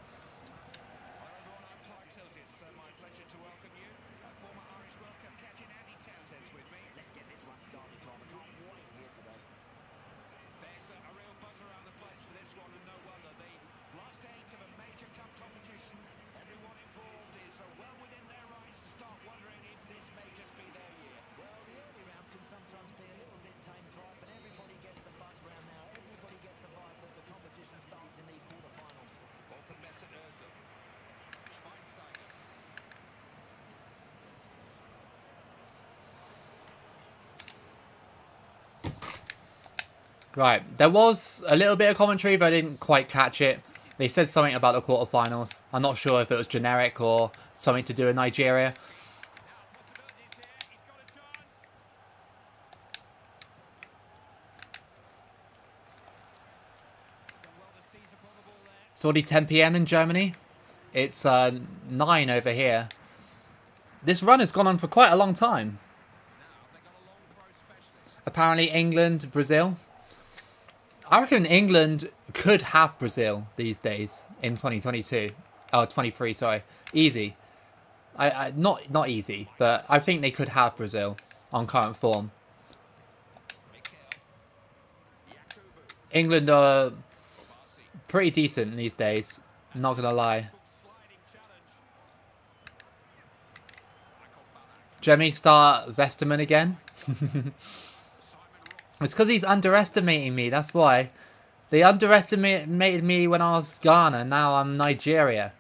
Speaker 1: Right, there was a little bit of commentary, but I didn't quite catch it. They said something about the quarterfinals. I'm not sure if it was generic or something to do with Nigeria. It's already 10 p.m. in Germany. It's 9 over here. This run has gone on for quite a long time. Apparently England, Brazil. I reckon England could have Brazil these days in 2022. Oh, 23, sorry. Easy. Not easy, but I think they could have Brazil on current form. England are pretty decent these days, not gonna lie. Jemmy start Vesterman again. It's because he's underestimating me, that's why. They underestimated me when I was Ghana, now I'm Nigeria.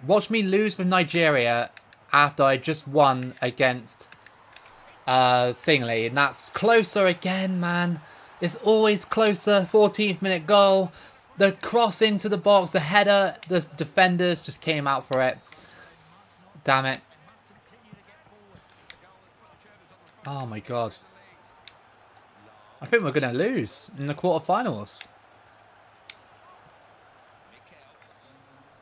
Speaker 1: Watch me lose with Nigeria after I just won against Thingley. And that's closer again, man. It's always closer. 14th minute goal. The cross into the box, the header, the defenders just came out for it. Damn it. Oh my god. I think we're going to lose in the quarterfinals.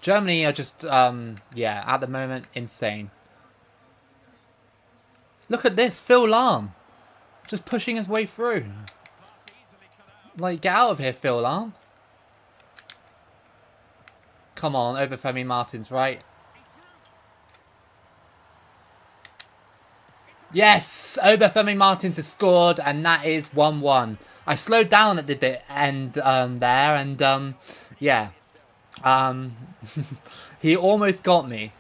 Speaker 1: Germany are just, yeah, at the moment, insane. Look at this, Phil Lahm. Just pushing his way through. Like, get out of here, Phil Lahm. Come on, Obafemi Martins, right? Yes! Obafemi Martins has scored, and that is 1-1. I slowed down at the end there, and, yeah. He almost got me,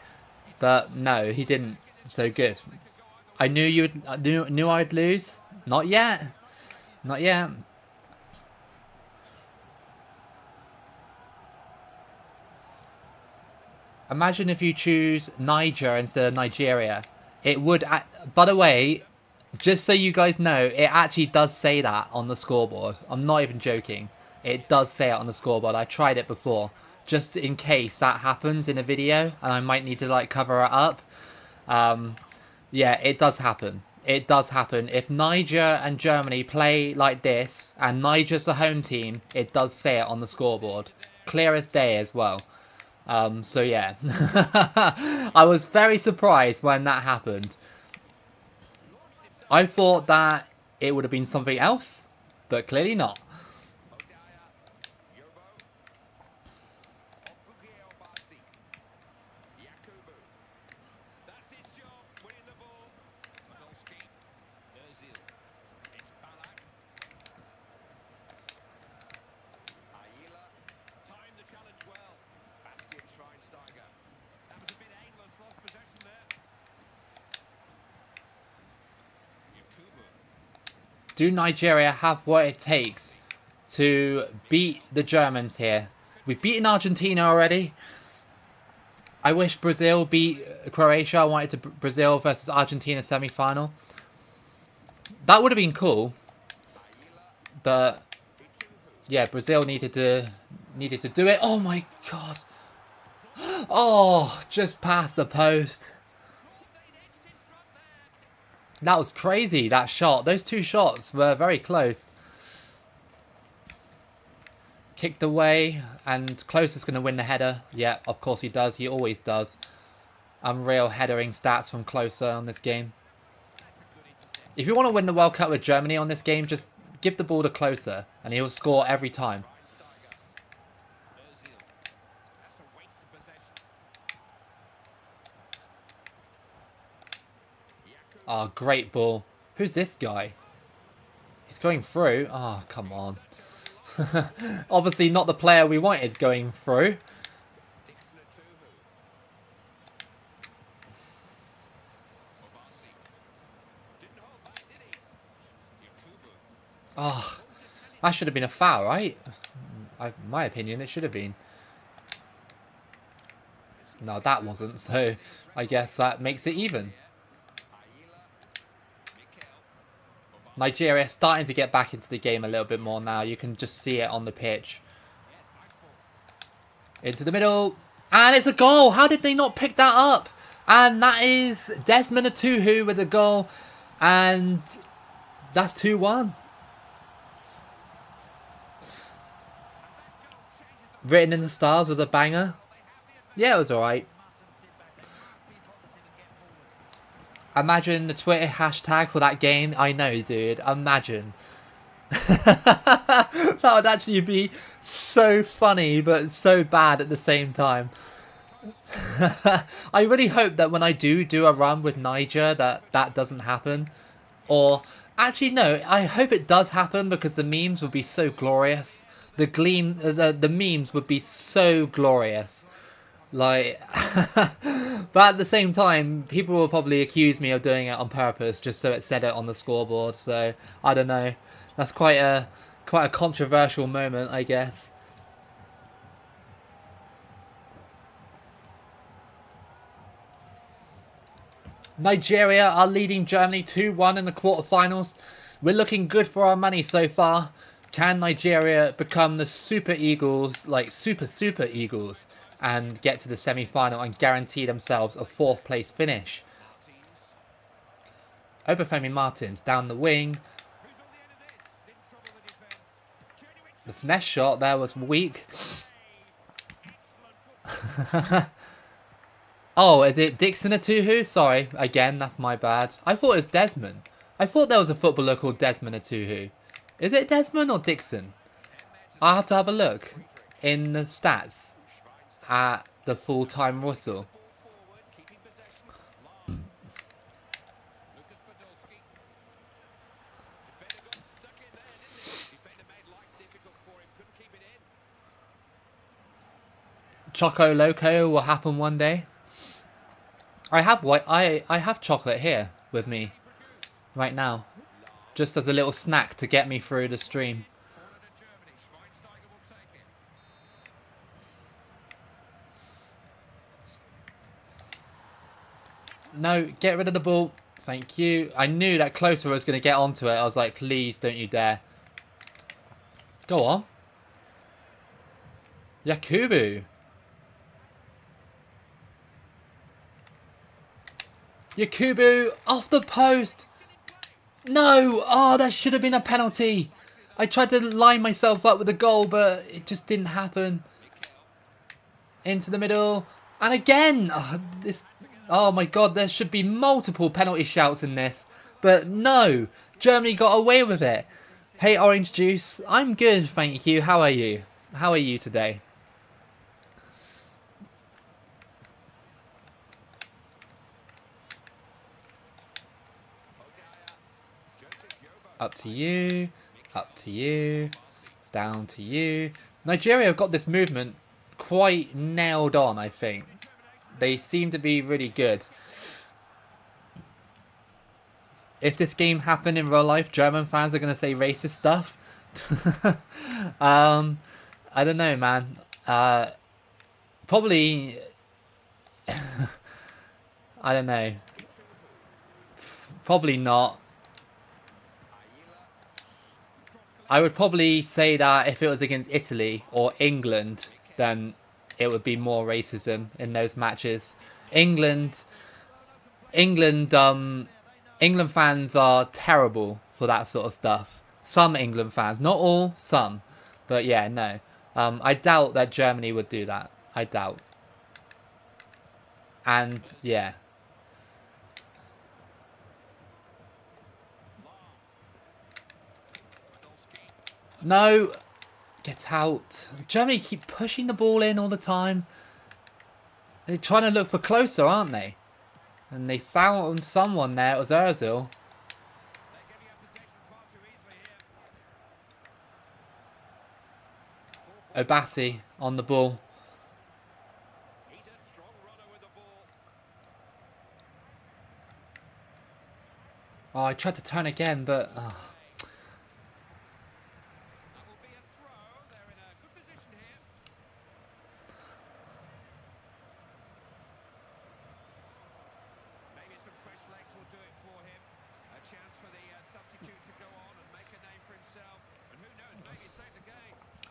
Speaker 1: but no, he didn't. So good. I knew knew I'd lose. Not yet. Not yet. Imagine if you choose Niger instead of Nigeria. It would. By the way, just so you guys know, it actually does say that on the scoreboard. I'm not even joking. It does say it on the scoreboard. I tried it before, just in case that happens in a video, and I might need to like cover it up. Yeah, it does happen. It does happen. If Niger and Germany play like this, and Niger's the home team, it does say it on the scoreboard. Clear as day as well. So yeah. I was very surprised when that happened. I thought that it would have been something else, but clearly not. Do Nigeria have what it takes to beat the Germans here? We've beaten Argentina already. I wish Brazil beat Croatia. I wanted to Brazil versus Argentina semi-final. That would have been cool. But yeah, Brazil needed to do it. Oh my god. Oh, just past the post. That was crazy, that shot. Those two shots were very close. Kicked away, and Close is going to win the header. Yeah, of course he does. He always does. Unreal headering stats from Closer on this game. If you want to win the World Cup with Germany on this game, just give the ball to Closer, and he'll score every time. Oh, great ball. Who's this guy? He's going through. Oh, come on. Obviously not the player we wanted going through. Oh, that should have been a foul, right? In my opinion, it should have been. No, that wasn't, so I guess that makes it even. Nigeria starting to get back into the game a little bit more now. You can just see it on the pitch. Into the middle. And it's a goal. How did they not pick that up? And that is Desmond Atuhu with a goal. And that's 2-1. Written in the Stars was a banger. Yeah, it was alright. Imagine the Twitter hashtag for that game. I know, dude. Imagine. That would actually be so funny, but so bad at the same time. I really hope that when I do a run with Niger, that doesn't happen. Or, actually, no. I hope it does happen because the memes would be so glorious. The memes would be so glorious. Like, but at the same time, people will probably accuse me of doing it on purpose just so it said it on the scoreboard. So I don't know. That's quite a controversial moment, I guess. Nigeria are leading Germany 2-1 in the quarterfinals. We're looking good for our money so far. Can Nigeria become the Super Eagles, like Super Eagles, and get to the semi-final and guarantee themselves a 4th place finish? Obafemi Martins down the wing. The finesse shot there was weak. Oh, is it Dixon Atuhu? Sorry, again, that's my bad. I thought it was Desmond. I thought there was a footballer called Desmond Atuhu. Is it Desmond or Dixon? I'll have to have a look in the stats at the full-time whistle. Choco Loco will happen one day. I have chocolate here with me right now, just as a little snack to get me through the stream. No, get rid of the ball. Thank you. I knew that Closer was going to get onto it. I was like, please don't you dare. Go on. Yakubu. Yakubu off the post. No. Oh, that should have been a penalty. I tried to line myself up with a goal, but it just didn't happen. Into the middle. And again. Oh my god, there should be multiple penalty shouts in this. But no. Germany got away with it. Hey, Orange Juice. I'm good, thank you. How are you? How are you today? Up to you. Up to you. Down to you. Nigeria have got this movement quite nailed on, I think. They seem to be really good. If this game happened in real life, German fans are going to say racist stuff. I don't know, man. Probably... I don't know. Probably not. I would probably say that if it was against Italy or England, then it would be more racism in those matches. England fans are terrible for that sort of stuff. Some England fans, not all, some. But yeah, no. I doubt that Germany would do that. I doubt. And yeah. No. Get out. Germany keep pushing the ball in all the time. They're trying to look for Closer, aren't they? And they found someone there. It was Ozil. Obasi on the ball. Oh, I tried to turn again, but... Oh.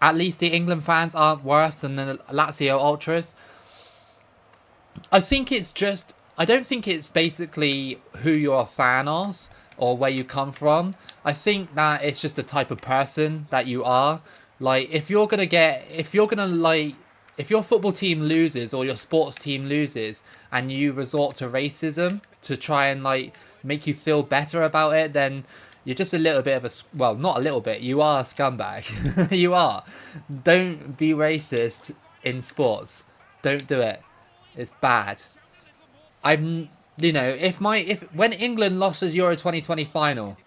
Speaker 1: At least the England fans aren't worse than the Lazio ultras. I think it's just... I don't think it's basically who you're a fan of or where you come from. I think that it's just the type of person that you are. Like, if your football team loses or your sports team loses and you resort to racism to try and, like, make you feel better about it, then you're just a little bit of a... Well, not a little bit. You are a scumbag. You are. Don't be racist in sports. Don't do it. It's bad. When England lost the Euro 2020 final,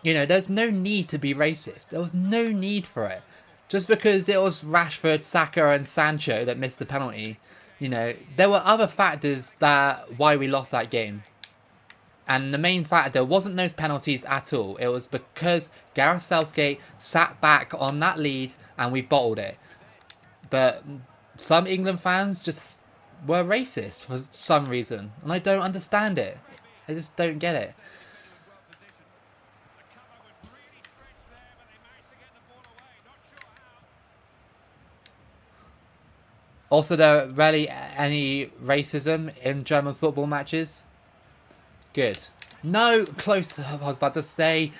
Speaker 1: there's no need to be racist. There was no need for it. Just because it was Rashford, Saka and Sancho that missed the penalty, there were other factors why we lost that game. And the main factor wasn't those penalties at all. It was because Gareth Southgate sat back on that lead and we bottled it. But some England fans just were racist for some reason. And I don't understand it. I just don't get it. Also, there are rarely any racism in German football matches. Good. No, close. I was about to say.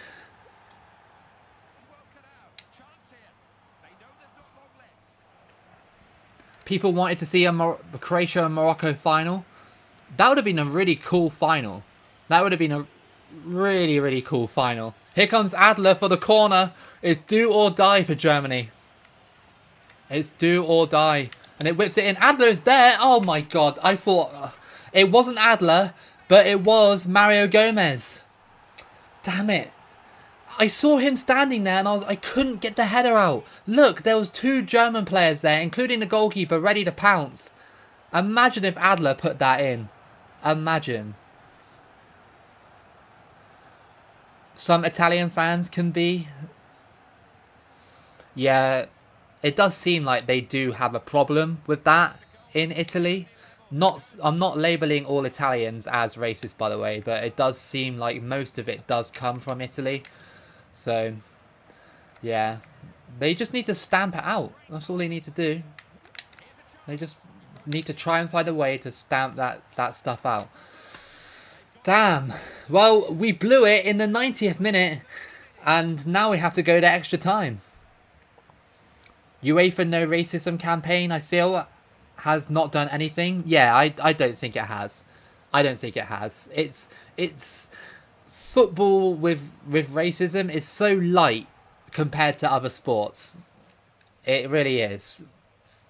Speaker 1: People wanted to see a Croatia and Morocco final. That would have been a really cool final. That would have been a really, really cool final. Here comes Adler for the corner. It's do or die for Germany. It's do or die. And it whips it in. Adler is there. Oh my god. I thought it wasn't Adler, but it was Mario Gomez. Damn it. I saw him standing there and I couldn't get the header out. Look, there was 2 German players there, including the goalkeeper, ready to pounce. Imagine if Adler put that in. Imagine. Some Italian fans can be. Yeah, it does seem like they do have a problem with that in Italy. I'm not labelling all Italians as racist, by the way, but it does seem like most of it does come from Italy. So, yeah, they just need to stamp it out. That's all they need to do. They just need to try and find a way to stamp that stuff out. Damn. Well, we blew it in the 90th minute, and now we have to go to extra time. UEFA No Racism campaign, I feel, has not done anything. Yeah, I don't think it has. I don't think it has. It's football with racism is so light compared to other sports. It really is.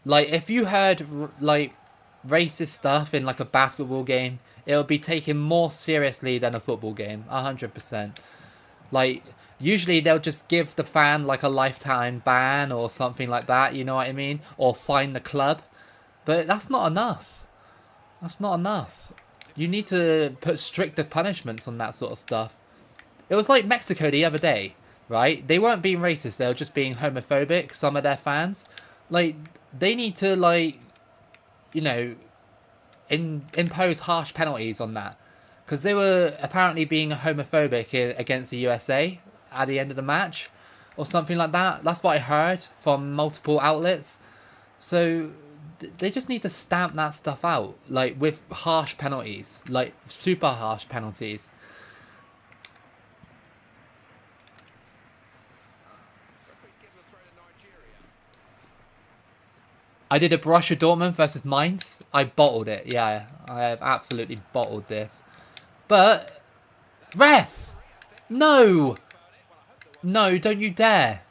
Speaker 1: Like, if you heard like racist stuff in like a basketball game, it would be taken more seriously than a football game. 100%. Like, usually they'll just give the fan like a lifetime ban or something like that, you know what I mean? Or fine the club. But that's not enough. That's not enough. You need to put stricter punishments on that sort of stuff. It was like Mexico the other day, right? They weren't being racist, they were just being homophobic, some of their fans. Like, they need to, like, impose harsh penalties on that. Because they were apparently being homophobic against the USA at the end of the match. Or something like that. That's what I heard from multiple outlets. So they just need to stamp that stuff out, like, with harsh penalties, like super harsh penalties. I did a Borussia Dortmund versus Mainz. I bottled it. Yeah, I have absolutely bottled this. But ref, no, don't you dare.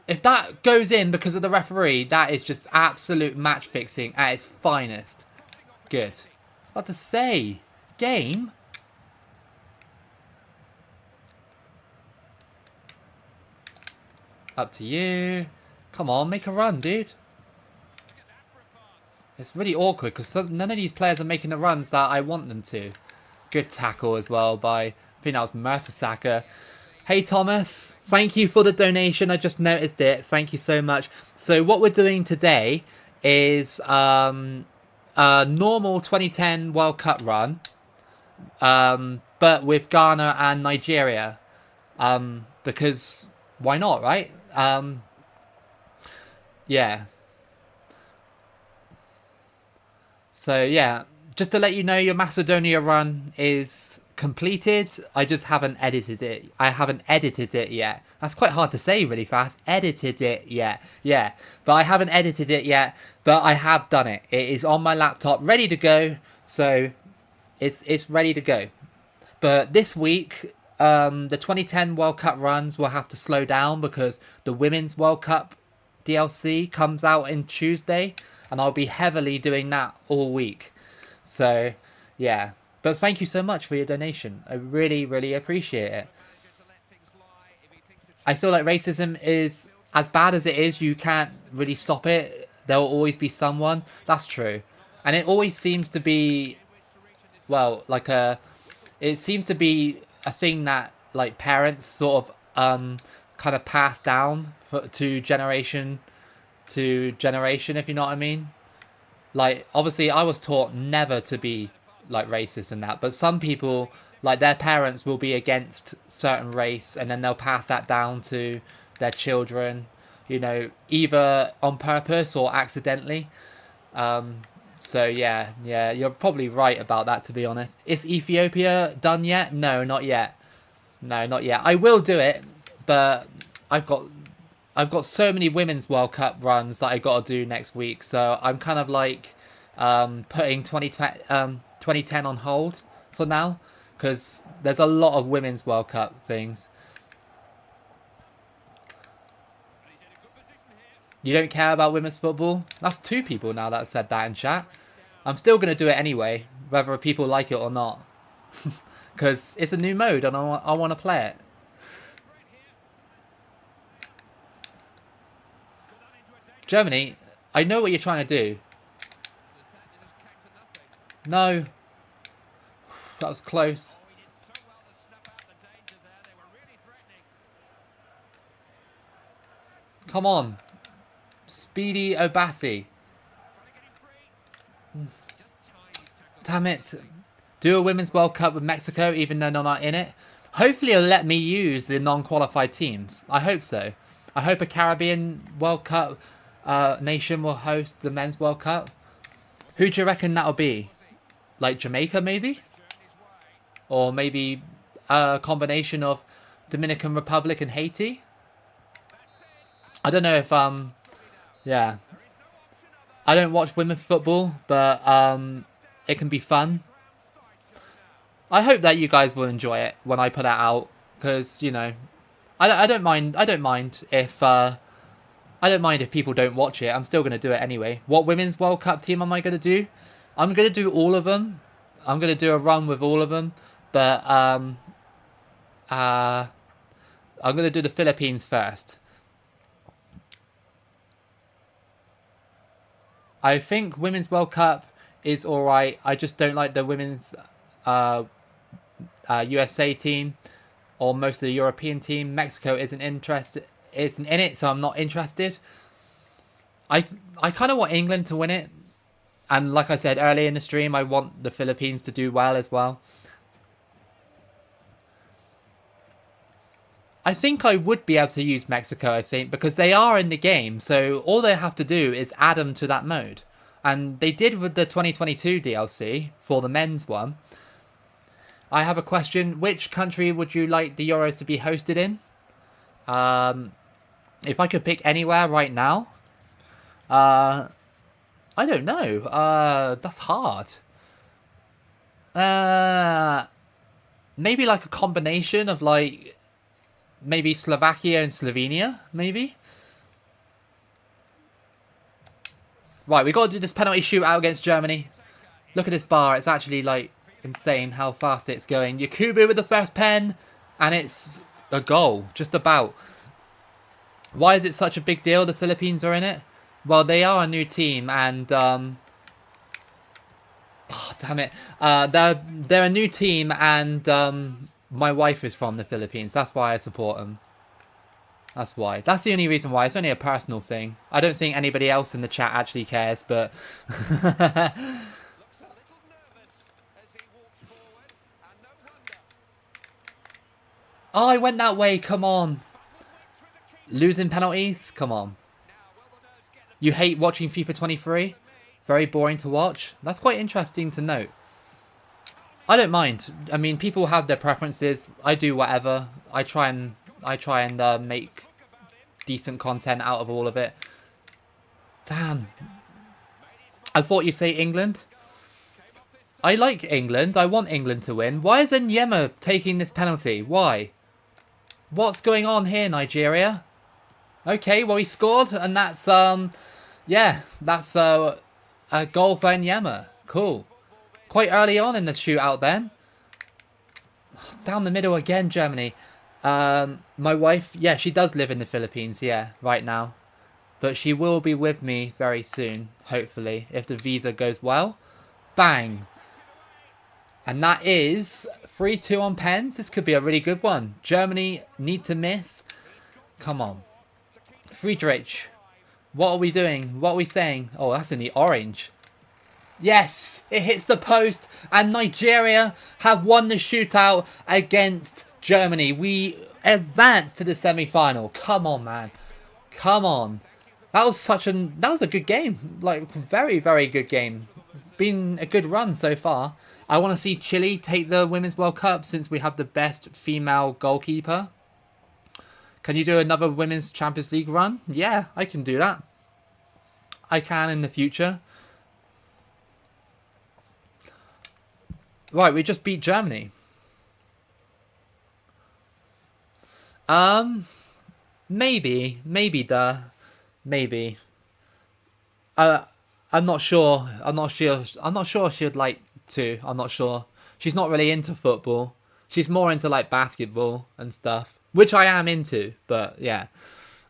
Speaker 1: If that goes in because of the referee, that is just absolute match fixing at its finest. Good. I was about to say, game. Up to you. Come on, make a run, dude. It's really awkward because none of these players are making the runs that I want them to. Good tackle as well by, I think that was Mertesacker. Hey Thomas, thank you for the donation. I just noticed it. Thank you so much. So what we're doing today is a normal 2010 World Cup run, but with Ghana and Nigeria. Because why not, right? Yeah. So yeah, just to let you know, your Macedonia run is completed. I just haven't edited it. I haven't edited it yet. That's quite hard to say really fast. Edited it yet. Yeah. But I haven't edited it yet. But I have done it. It is on my laptop, ready to go. So it's ready to go. But this week, the 2010 World Cup runs will have to slow down because the Women's World Cup DLC comes out in Tuesday, and I'll be heavily doing that all week. So, yeah. But thank you so much for your donation. I really, really appreciate it. I feel like racism is as bad as it is. You can't really stop it. There will always be someone. That's true, and it always seems to be, well, like a. It seems to be a thing that like parents sort of kind of pass down to generation, if you know what I mean. Like, obviously, I was taught never to be like racist and that, but some people, like their parents, will be against certain race, and then they'll pass that down to their children, you know, either on purpose or accidentally. So yeah, you're probably right about that, to be honest. Is Ethiopia done yet? No, not yet. No, not yet. I will do it, but I've got I've got so many Women's World Cup runs that I got to do next week. So I'm kind of like putting 2010 on hold for now because there's a lot of Women's World Cup things. You don't care about women's football? That's two people now that said that in chat. I'm still going to do it anyway, whether people like it or not. Because it's a new mode and I want to play it. Germany, I know what you're trying to do. No. That was close. Come on. Speedy Obasi. Damn it. Do a Women's World Cup with Mexico even though they're not in it. Hopefully it'll let me use the non-qualified teams. I hope so. I hope a Caribbean World Cup nation will host the Men's World Cup. Who do you reckon that'll be? Like Jamaica maybe? Or maybe a combination of Dominican Republic and Haiti? I don't know if yeah. I don't watch women's football, but it can be fun. I hope that you guys will enjoy it when I put it out, because you know, I don't mind. I don't mind if people don't watch it. I'm still gonna do it anyway. What Women's World Cup team am I gonna do? I'm gonna do all of them. I'm gonna do a run with all of them, but I'm gonna do the Philippines first. I think Women's World Cup is alright. I just don't like the women's USA team or most of the European team. Mexico isn't in it, so I'm not interested. I kind of want England to win it. And like I said earlier in the stream, I want the Philippines to do well as well. I think I would be able to use Mexico, I think, because they are in the game. So all they have to do is add them to that mode. And they did with the 2022 DLC for the men's one. I have a question. Which country would you like the Euros to be hosted in? If I could pick anywhere right now. I don't know. That's hard. Maybe like a combination of like... Maybe Slovakia and Slovenia, maybe? Right, we got to do this penalty shootout against Germany. Look at this bar. It's actually, like, insane how fast it's going. Yakubu with the first pen. And it's a goal, just about. Why is it such a big deal the Philippines are in it? Well, they are a new team and... oh, damn it. They're a new team and... my wife is from the Philippines. That's why I support them. That's why. That's the only reason why. It's only a personal thing. I don't think anybody else in the chat actually cares, but... oh, I went that way. Come on. Losing penalties? Come on. You hate watching FIFA 23? Very boring to watch? That's quite interesting to note. I don't mind. I mean, people have their preferences. I do whatever. I try and make decent content out of all of it. Damn. I thought you'd say England. I like England. I want England to win. Why is Nyema taking this penalty? Why? What's going on here, Nigeria? Okay, well he scored, and that's yeah, that's a goal for Nyema. Cool. Quite early on in the shootout then. Down the middle again, Germany. My wife, yeah, she does live in the Philippines, yeah, right now. But she will be with me very soon, hopefully, if the visa goes well. Bang. And that is 3-2 on pens. This could be a really good one. Germany need to miss. Come on. Friedrich. What are we doing? What are we saying? Oh, that's in the orange. Yes, it hits the post. And Nigeria have won the shootout against Germany. We advanced to the semi-final. Come on, man. Come on. That was a good game. Like, very, very good game. Been a good run so far. I want to see Chile take the Women's World Cup since we have the best female goalkeeper. Can you do another Women's Champions League run? Yeah, I can do that. I can in the future. Right, we just beat Germany. Maybe. I'm not sure. I'm not sure she'd like to. I'm not sure. She's not really into football. She's more into like basketball and stuff, which I am into. But yeah,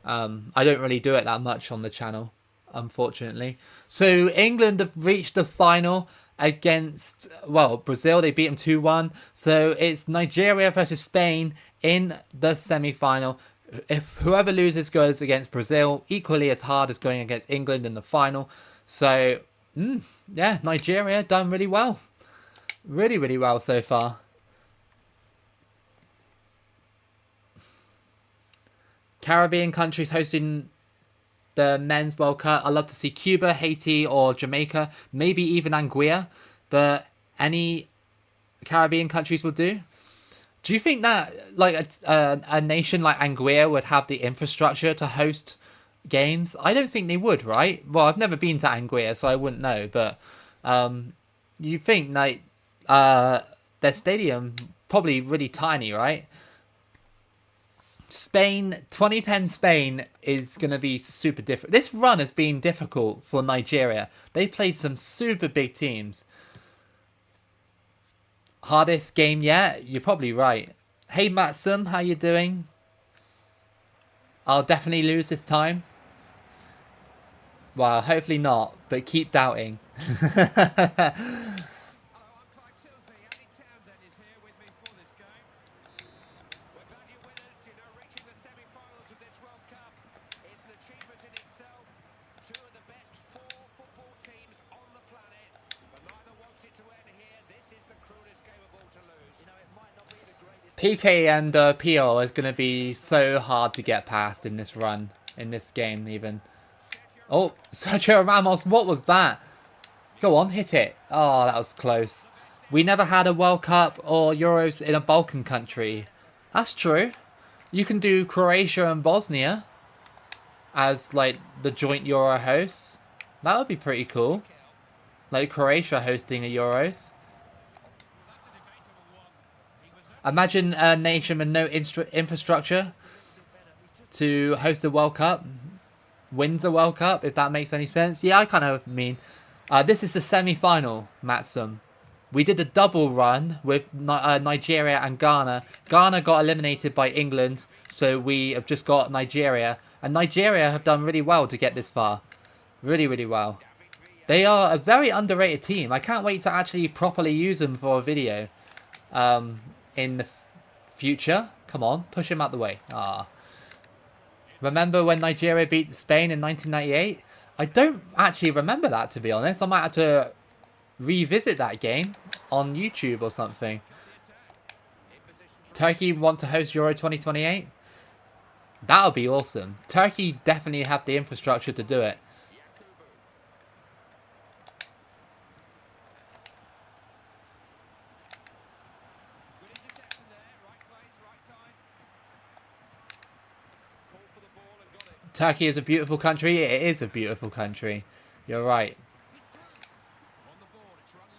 Speaker 1: I don't really do it that much on the channel, unfortunately. So England have reached the final against, well, Brazil. They beat them 2-1. So it's Nigeria versus Spain in the semi-final. If whoever loses goes against Brazil, equally as hard as going against England in the final. So, yeah, Nigeria done really well. Really, really well so far. Caribbean countries hosting the Men's World Cup. I'd love to see Cuba, Haiti, or Jamaica. Maybe even Anguilla. But any Caribbean countries will do. Do you think that like a nation like Anguilla would have the infrastructure to host games? I don't think they would, right? Well, I've never been to Anguilla, so I wouldn't know. But you think like their stadium probably really tiny, right? Spain, 2010 Spain is going to be super different. This run has been difficult for Nigeria. They played some super big teams. Hardest game yet? You're probably right. Hey Matsum, how you doing? I'll definitely lose this time. Well, hopefully not, but keep doubting. PK and PL is going to be so hard to get past in this run, in this game even. Oh, Sergio Ramos, what was that? Go on, hit it. Oh, that was close. We never had a World Cup or Euros in a Balkan country. That's true. You can do Croatia and Bosnia as like the joint Euro hosts. That would be pretty cool. Like Croatia hosting a Euros. Imagine a nation with no infrastructure to host a World Cup, wins the World Cup, if that makes any sense. Yeah, I kind of mean. This is the semi-final, Matsum. We did a double run with Nigeria and Ghana. Ghana got eliminated by England, so we have just got Nigeria. And Nigeria have done really well to get this far. Really, really well. They are a very underrated team. I can't wait to actually properly use them for a video. In the future. Come on, push him out the way. Remember when Nigeria beat Spain in 1998? I don't actually remember that, to be honest. I might have to revisit that game on YouTube or something. Turkey want to host Euro 2028? That would be awesome. Turkey definitely have the infrastructure to do it. Turkey is a beautiful country. It is a beautiful country. You're right.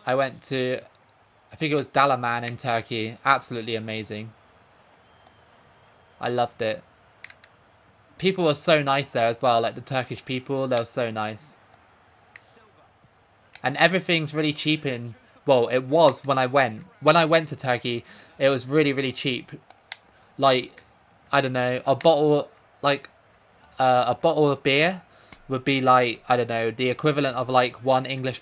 Speaker 1: I went to, I think it was Dalaman in Turkey. Absolutely amazing. I loved it. People were so nice there as well. Like the Turkish people, they were so nice. And everything's really cheap in, well, it was when I went. When I went to Turkey, it was really, really cheap. Like, I don't know, a bottle of beer would be like, I don't know, the equivalent of like £1 English.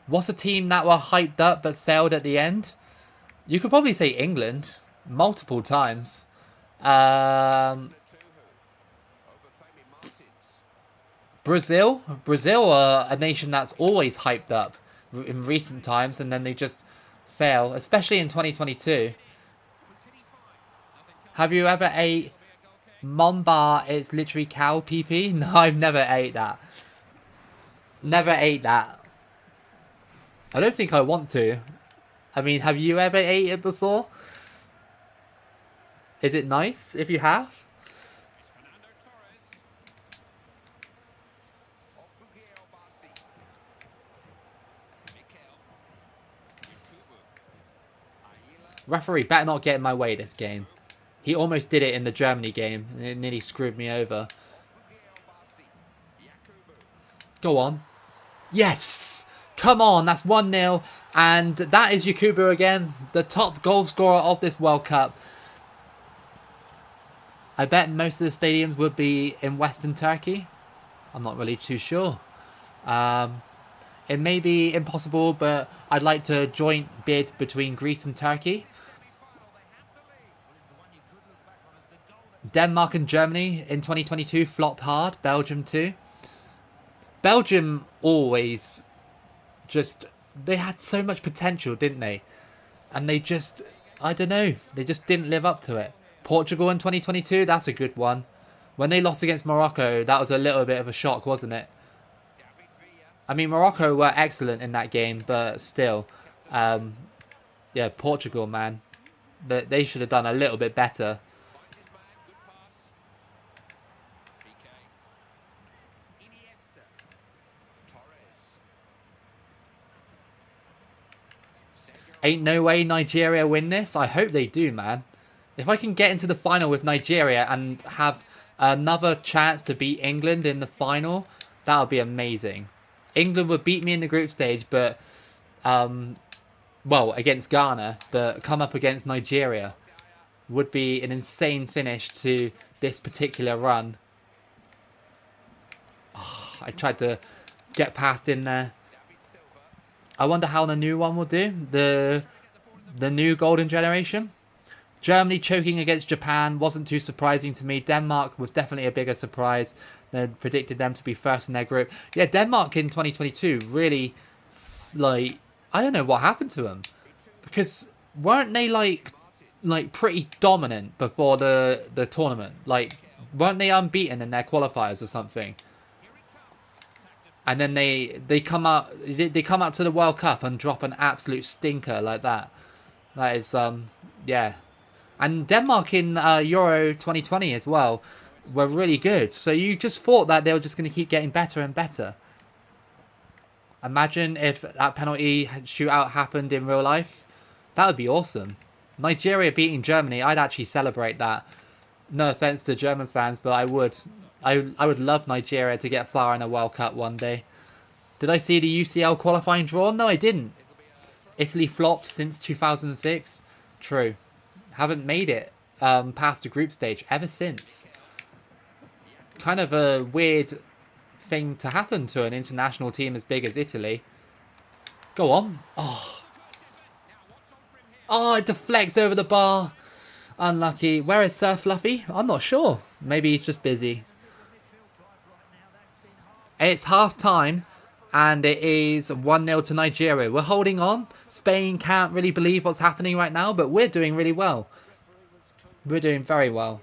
Speaker 1: What's a team that were hyped up but failed at the end? You could probably say England multiple times. Brazil are a nation that's always hyped up in recent times, and then they just fail, especially in 2022. Have you ever ate Mombar? It's literally cow pee-pee. No, I've never ate that. Never ate that. I don't think I want to. I mean, have you ever ate it before? Is it nice if you have? Referee better not get in my way this game. He almost did it in the Germany game, and it nearly screwed me over. Go on. Yes! Come on, that's 1-0. And that is Yakubu again, the top goal scorer of this World Cup. I bet most of the stadiums would be in Western Turkey. I'm not really too sure. It may be impossible, but I'd like to joint bid between Greece and Turkey. Denmark and Germany in 2022 flopped hard. Belgium too. Belgium always just... They had so much potential, didn't they? And they just... I don't know. They just didn't live up to it. Portugal in 2022, that's a good one. When they lost against Morocco, that was a little bit of a shock, wasn't it? I mean, Morocco were excellent in that game, but still. Yeah, Portugal, man. They should have done a little bit better. Ain't no way Nigeria win this. I hope they do, man. If I can get into the final with Nigeria and have another chance to beat England in the final, that would be amazing. England would beat me in the group stage, but, well, against Ghana, but come up against Nigeria would be an insane finish to this particular run. Oh, I tried to get past in there. I wonder how the new one will do. The new golden generation. Germany choking against Japan wasn't too surprising to me. Denmark was definitely a bigger surprise. They predicted them to be first in their group. Yeah, Denmark in 2022 really, like, I don't know what happened to them. Because weren't they like pretty dominant before the tournament? Like, weren't they unbeaten in their qualifiers or something? And then they come out to the World Cup and drop an absolute stinker like that. That is yeah. And Denmark in Euro 2020 as well were really good. So you just thought that they were just going to keep getting better and better. Imagine if that penalty shootout happened in real life. That would be awesome. Nigeria beating Germany, I'd actually celebrate that. No offense to German fans, but I would. I would love Nigeria to get far in a World Cup one day. Did I see the UCL qualifying draw? No, I didn't. Italy flopped since 2006. True. Haven't made it past the group stage ever since. Kind of a weird thing to happen to an international team as big as Italy. Go on. Oh, it deflects over the bar. Unlucky. Where is Sir Fluffy? I'm not sure. Maybe he's just busy. It's half time and it is 1-0 to Nigeria. We're holding on. Spain can't really believe what's happening right now, but we're doing really well. We're doing very well.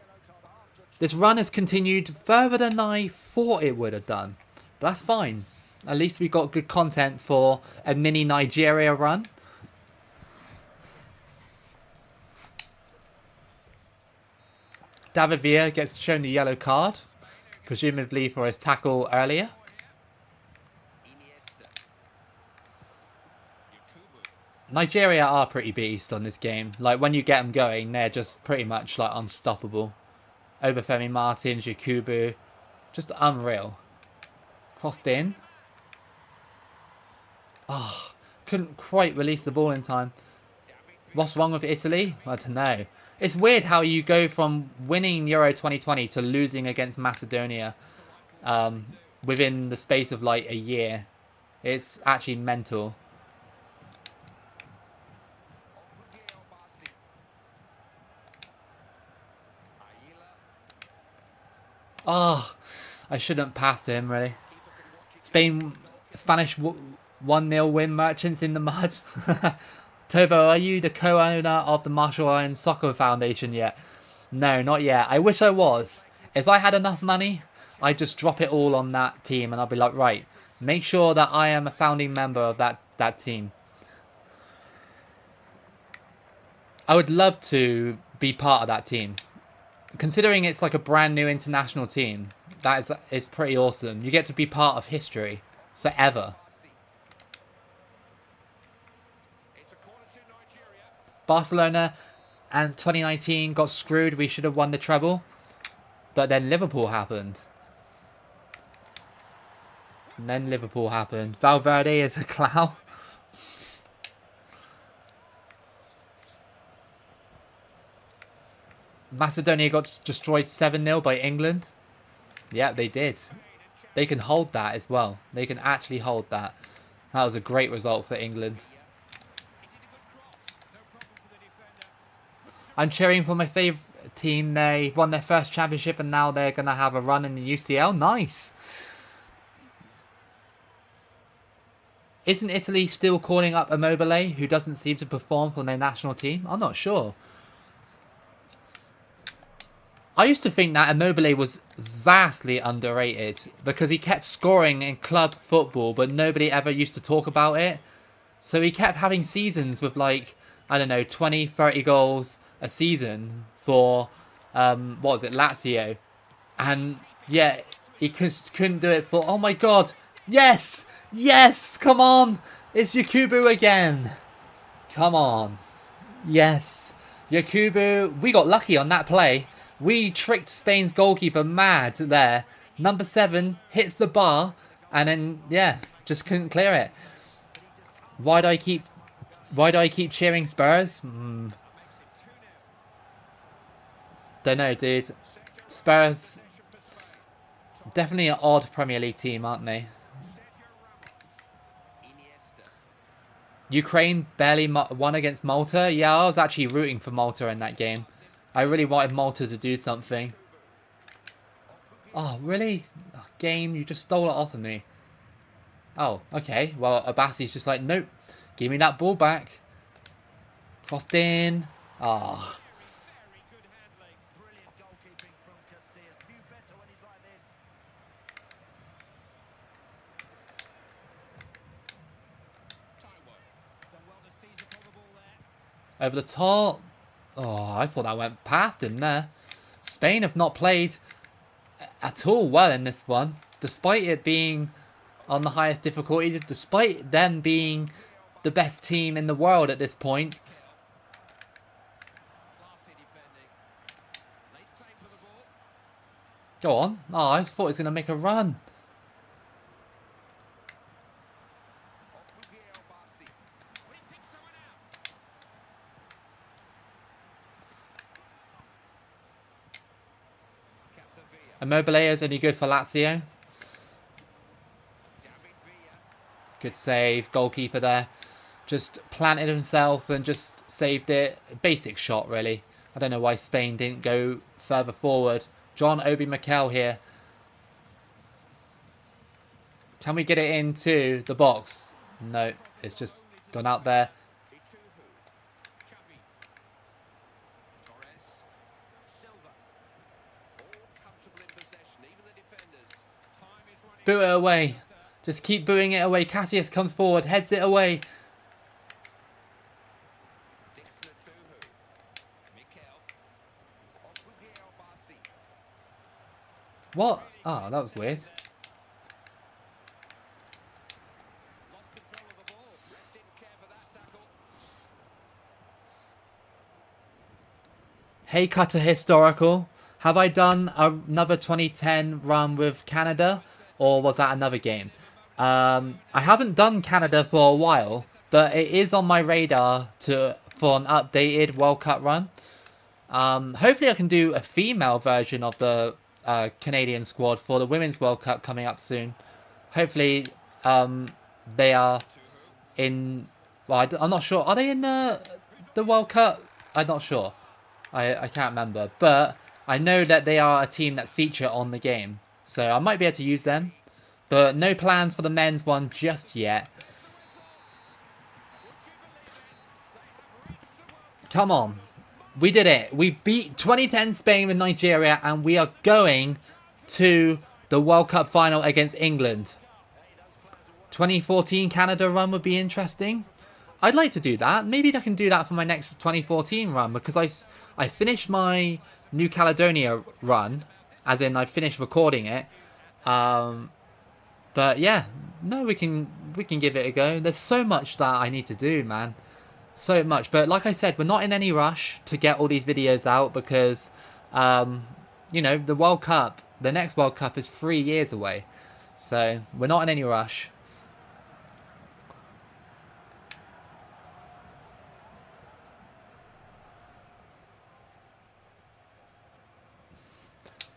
Speaker 1: This run has continued further than I thought it would have done. But that's fine. At least we got good content for a mini Nigeria run. David Villa gets shown the yellow card, presumably for his tackle earlier. Nigeria are pretty beast on this game. Like, when you get them going, they're just pretty much like unstoppable. Obafemi Martins, Yakubu, just unreal. Crossed in. Oh, couldn't quite release the ball in time. What's wrong with Italy? I don't know. It's weird how you go from winning Euro 2020 to losing against Macedonia within the space of like a year. It's actually mental. Oh, I shouldn't pass to him, really. Spanish 1-0 win, Merchants in the mud. Tobo, are you the co-owner of the Marshall Islands Soccer Foundation yet? No, not yet. I wish I was. If I had enough money, I'd just drop it all on that team and I'll be like, right, make sure that I am a founding member of that team. I would love to be part of that team. Considering it's like a brand new international team, that is pretty awesome. You get to be part of history forever. Barcelona and 2019 got screwed. We should have won the treble. But then Liverpool happened. And then Liverpool happened. Valverde is a clown. Macedonia got destroyed 7-0 by England. Yeah, they did. They can hold that as well. They can actually hold that. That was a great result for England. I'm cheering for my favourite team. They won their first championship and now they're going to have a run in the UCL. Nice. Isn't Italy still calling up Immobile, who doesn't seem to perform for their national team? I'm not sure. I used to think that Immobile was vastly underrated because he kept scoring in club football, but nobody ever used to talk about it. So he kept having seasons with like, I don't know, 20, 30 goals a season for, what was it, Lazio. And yeah, he couldn't do it for, oh my god, yes, yes, come on, it's Yakubu again. Come on, yes, Yakubu, we got lucky on that play. We tricked Spain's goalkeeper mad there. Number 7 hits the bar and then, yeah, just couldn't clear it. Why do I keep cheering Spurs? Don't know, dude. Spurs, definitely an odd Premier League team, aren't they? Ukraine barely won against Malta. Yeah, I was actually rooting for Malta in that game. I really wanted Malta to do something. Oh, really? Oh, game, you just stole it off of me. Oh, okay. Well, Abasi's just like, nope. Give me that ball back. Crossed in. Ah. Oh. Over the top. Oh, I thought that went past him there. Spain have not played at all well in this one. Despite it being on the highest difficulty. Despite them being the best team in the world at this point. Go on. Oh, I thought he was going to make a run. Immobile is only good for Lazio. Good save. Goalkeeper there. Just planted himself and just saved it. Basic shot, really. I don't know why Spain didn't go further forward. John Obi Mikel here. Can we get it into the box? No, it's just gone out there. Boo it away. Just keep booing it away. Cassius comes forward, heads it away. What? Oh, that was weird. Hey, Cutter Historical. Have I done another 2010 run with Canada? Or was that another game? I haven't done Canada for a while, but it is on my radar for an updated World Cup run. Hopefully I can do a female version of the Canadian squad for the Women's World Cup coming up soon. Hopefully they are in... Well, I'm not sure. Are they in the World Cup? I'm not sure. I can't remember. But I know that they are a team that feature on the game. So I might be able to use them. But no plans for the men's one just yet. Come on. We did it. We beat 2010 Spain with Nigeria. And we are going to the World Cup final against England. 2014 Canada run would be interesting. I'd like to do that. Maybe I can do that for my next 2014 run. Because I finished my New Caledonia run. As in I finished recording it. But yeah, no, we can give it a go. There's so much that I need to do, man. So much. But like I said, we're not in any rush to get all these videos out because, you know, the World Cup, the next World Cup is 3 years away. So we're not in any rush.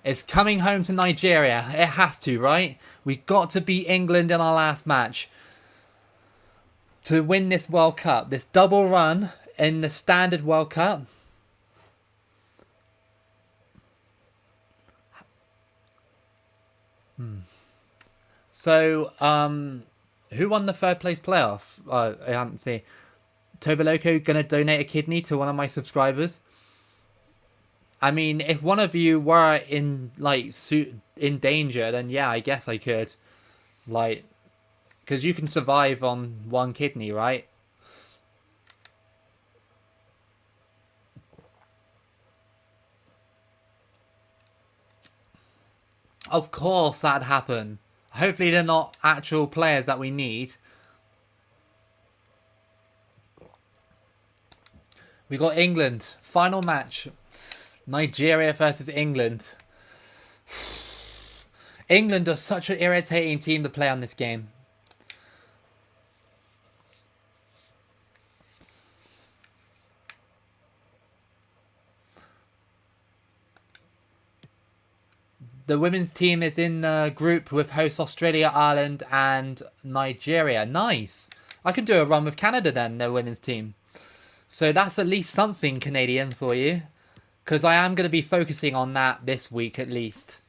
Speaker 1: It's coming home to Nigeria. It has to, right? We got to beat England in our last match to win this World Cup. This double run in the standard World Cup. So, who won the third place playoff? I haven't seen. Loco gonna donate a kidney to one of my subscribers. I mean, if one of you were in danger, then yeah, I guess I could, like, because you can survive on one kidney, right? Of course that'd happen. Hopefully they're not actual players that we need. We got England. Final match. Nigeria versus England. England are such an irritating team to play on this game. The women's team is in the group with host Australia, Ireland and Nigeria. Nice. I can do a run with Canada then, the women's team. So that's at least something Canadian for you. Because I am going to be focusing on that this week at least.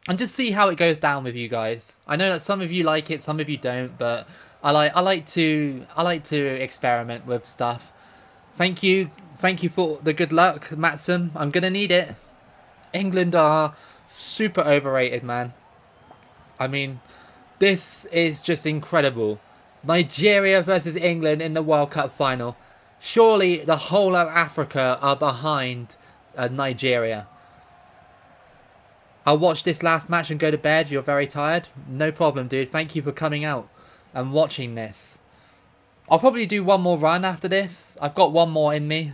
Speaker 1: And just see how it goes down with you guys. I know that some of you like it, some of you don't, but I like to experiment with stuff. Thank you for the good luck, Matson. I'm going to need it. England are super overrated, man. I mean, this is just incredible. Nigeria versus England in the World Cup final. Surely the whole of Africa are behind Nigeria. I'll watch this last match and go to bed. You're very tired. No problem, dude. Thank you for coming out and watching this. I'll probably do one more run after this. I've got one more in me.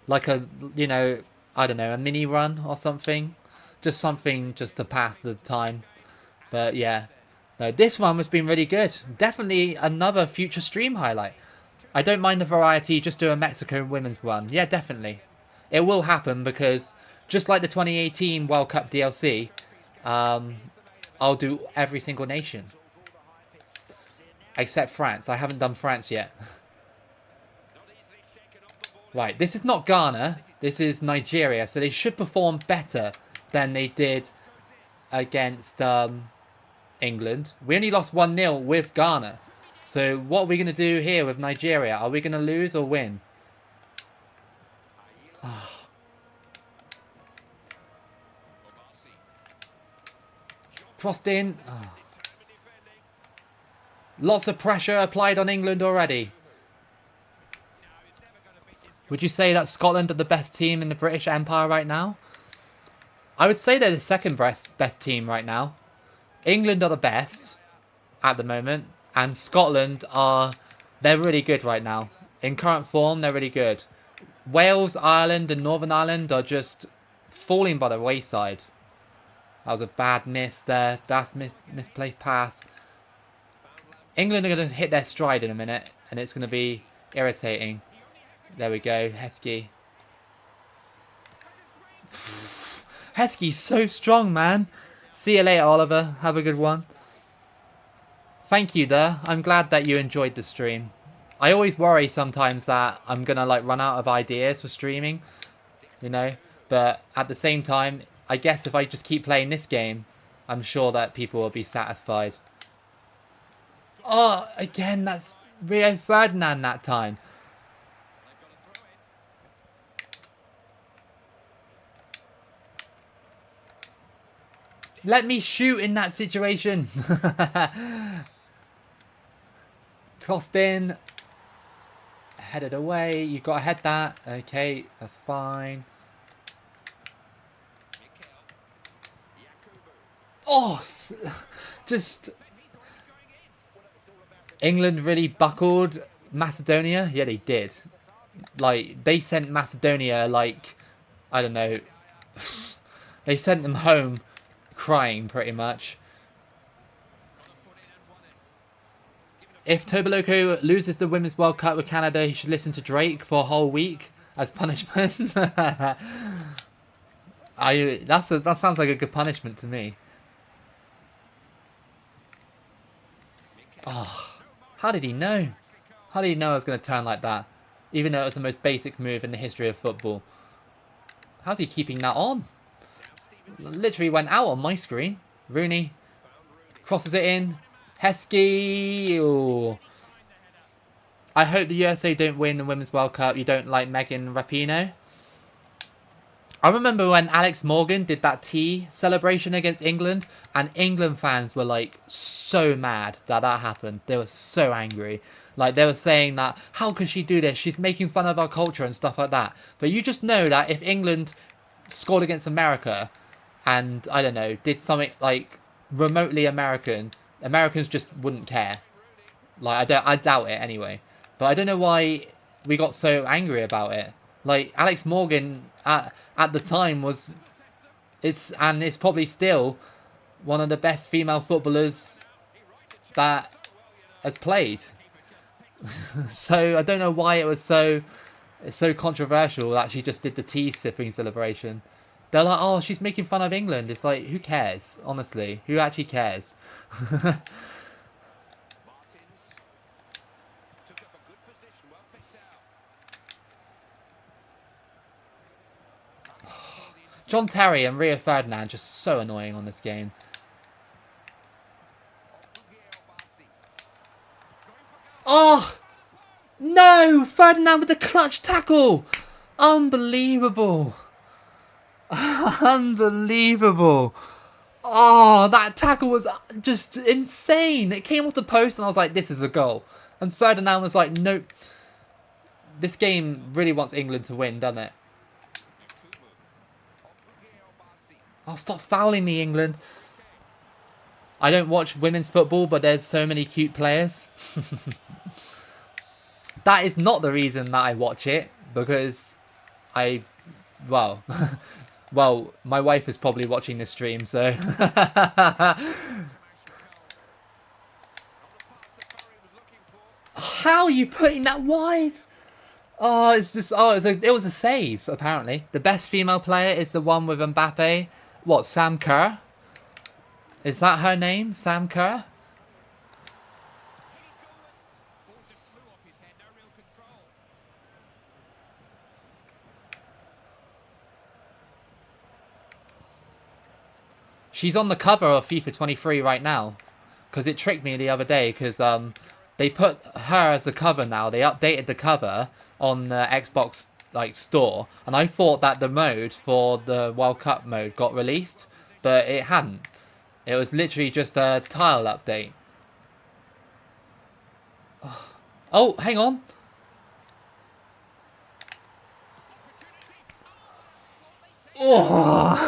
Speaker 1: Like a, you know, I don't know, a mini run or something. Just something just to pass the time. But yeah. No, this one has been really good. Definitely another future stream highlight. I don't mind the variety. Just do a Mexico women's run. Yeah, definitely. It will happen because just like the 2018 World Cup DLC, I'll do every single nation. Except France. I haven't done France yet. Right, this is not Ghana. This is Nigeria. So they should perform better than they did against England. We only lost 1-0 with Ghana. So what are we going to do here with Nigeria? Are we going to lose or win? Oh. Crossed in. Oh. Lots of pressure applied on England already. Would you say that Scotland are the best team in the British Empire right now? I would say they're the second best team right now. England are the best at the moment. And Scotland they're really good right now. In current form, they're really good. Wales, Ireland and Northern Ireland are just falling by the wayside. That was a bad miss there. That's misplaced pass. England are going to hit their stride in a minute. And it's going to be irritating. There we go. Heskey. Heskey's so strong, man. See you later, Oliver. Have a good one. Thank you there. I'm glad that you enjoyed the stream. I always worry sometimes that I'm going to like run out of ideas for streaming. You know. But at the same time, I guess if I just keep playing this game, I'm sure that people will be satisfied. Oh, again, that's Rio Ferdinand that time. Let me shoot in that situation. Crossed in. Headed away. You've got to head that. Okay, that's fine. Oh, just... England really buckled Macedonia? Yeah, they did. Like, they sent Macedonia, like, I don't know. They sent them home crying, pretty much. If Loco loses the Women's World Cup with Canada, he should listen to Drake for a whole week as punishment. That sounds like a good punishment to me. Oh, how did he know? How did he know I was going to turn like that? Even though it was the most basic move in the history of football. How's he keeping that on? Literally went out on my screen. Rooney crosses it in. Heskey. Ooh. I hope the USA don't win the Women's World Cup. You don't like Megan Rapinoe? I remember when Alex Morgan did that tea celebration against England, and England fans were like so mad that happened. They were so angry. Like, they were saying that, how can she do this? She's making fun of our culture and stuff like that. But you just know that if England scored against America and, I don't know, did something like remotely American, Americans just wouldn't care. Like, I doubt it anyway. But I don't know why we got so angry about it. Like, Alex Morgan at the time it's probably still one of the best female footballers that has played. So I don't know why it's so controversial that she just did the tea sipping celebration. They're like, oh, she's making fun of England. It's like, who cares? Honestly, who actually cares? John Terry and Rio Ferdinand just so annoying on this game. Oh! No! Ferdinand with the clutch tackle! Unbelievable. Unbelievable. Oh, that tackle was just insane. It came off the post and I was like, this is the goal. And Ferdinand was like, nope. This game really wants England to win, doesn't it? Oh, stop fouling me, England. I don't watch women's football, but there's so many cute players. That is not the reason that I watch it, because well, my wife is probably watching this stream, so... How are you putting that wide? Oh, it's just... Oh, it was a save, apparently. The best female player is the one with Mbappe. What, Sam Kerr? Is that her name? Sam Kerr? She's on the cover of FIFA 23 right now. Because it tricked me the other day. Because they put her as the cover now. They updated the cover on the Xbox store. And I thought that the mode for the World Cup mode got released. But it hadn't. It was literally just a tile update. Oh, hang on. Oh,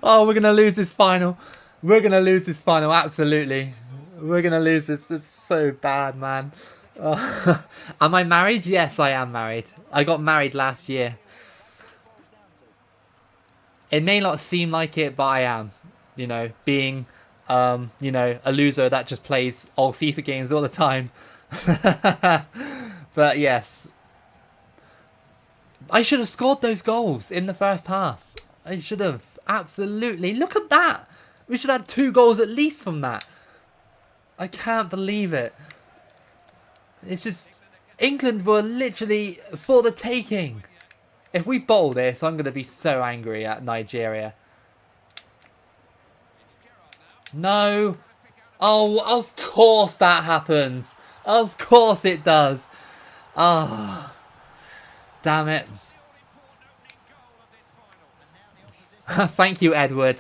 Speaker 1: oh, we're going to lose this final. We're going to lose this final, absolutely. We're going to lose this. It's so bad, man. Oh. Am I married? Yes, I am married. I got married last year. It may not seem like it, but I am. You know, being, you know, a loser that just plays old FIFA games all the time. But yes. I should have scored those goals in the first half. I should have. Absolutely. Look at that. We should have had 2 goals at least from that. I can't believe it. It's just... England were literally for the taking. If we bottle this, I'm going to be so angry at Nigeria. No. Oh, of course that happens. Of course it does. Ah. Oh, damn it. Thank you, Edward.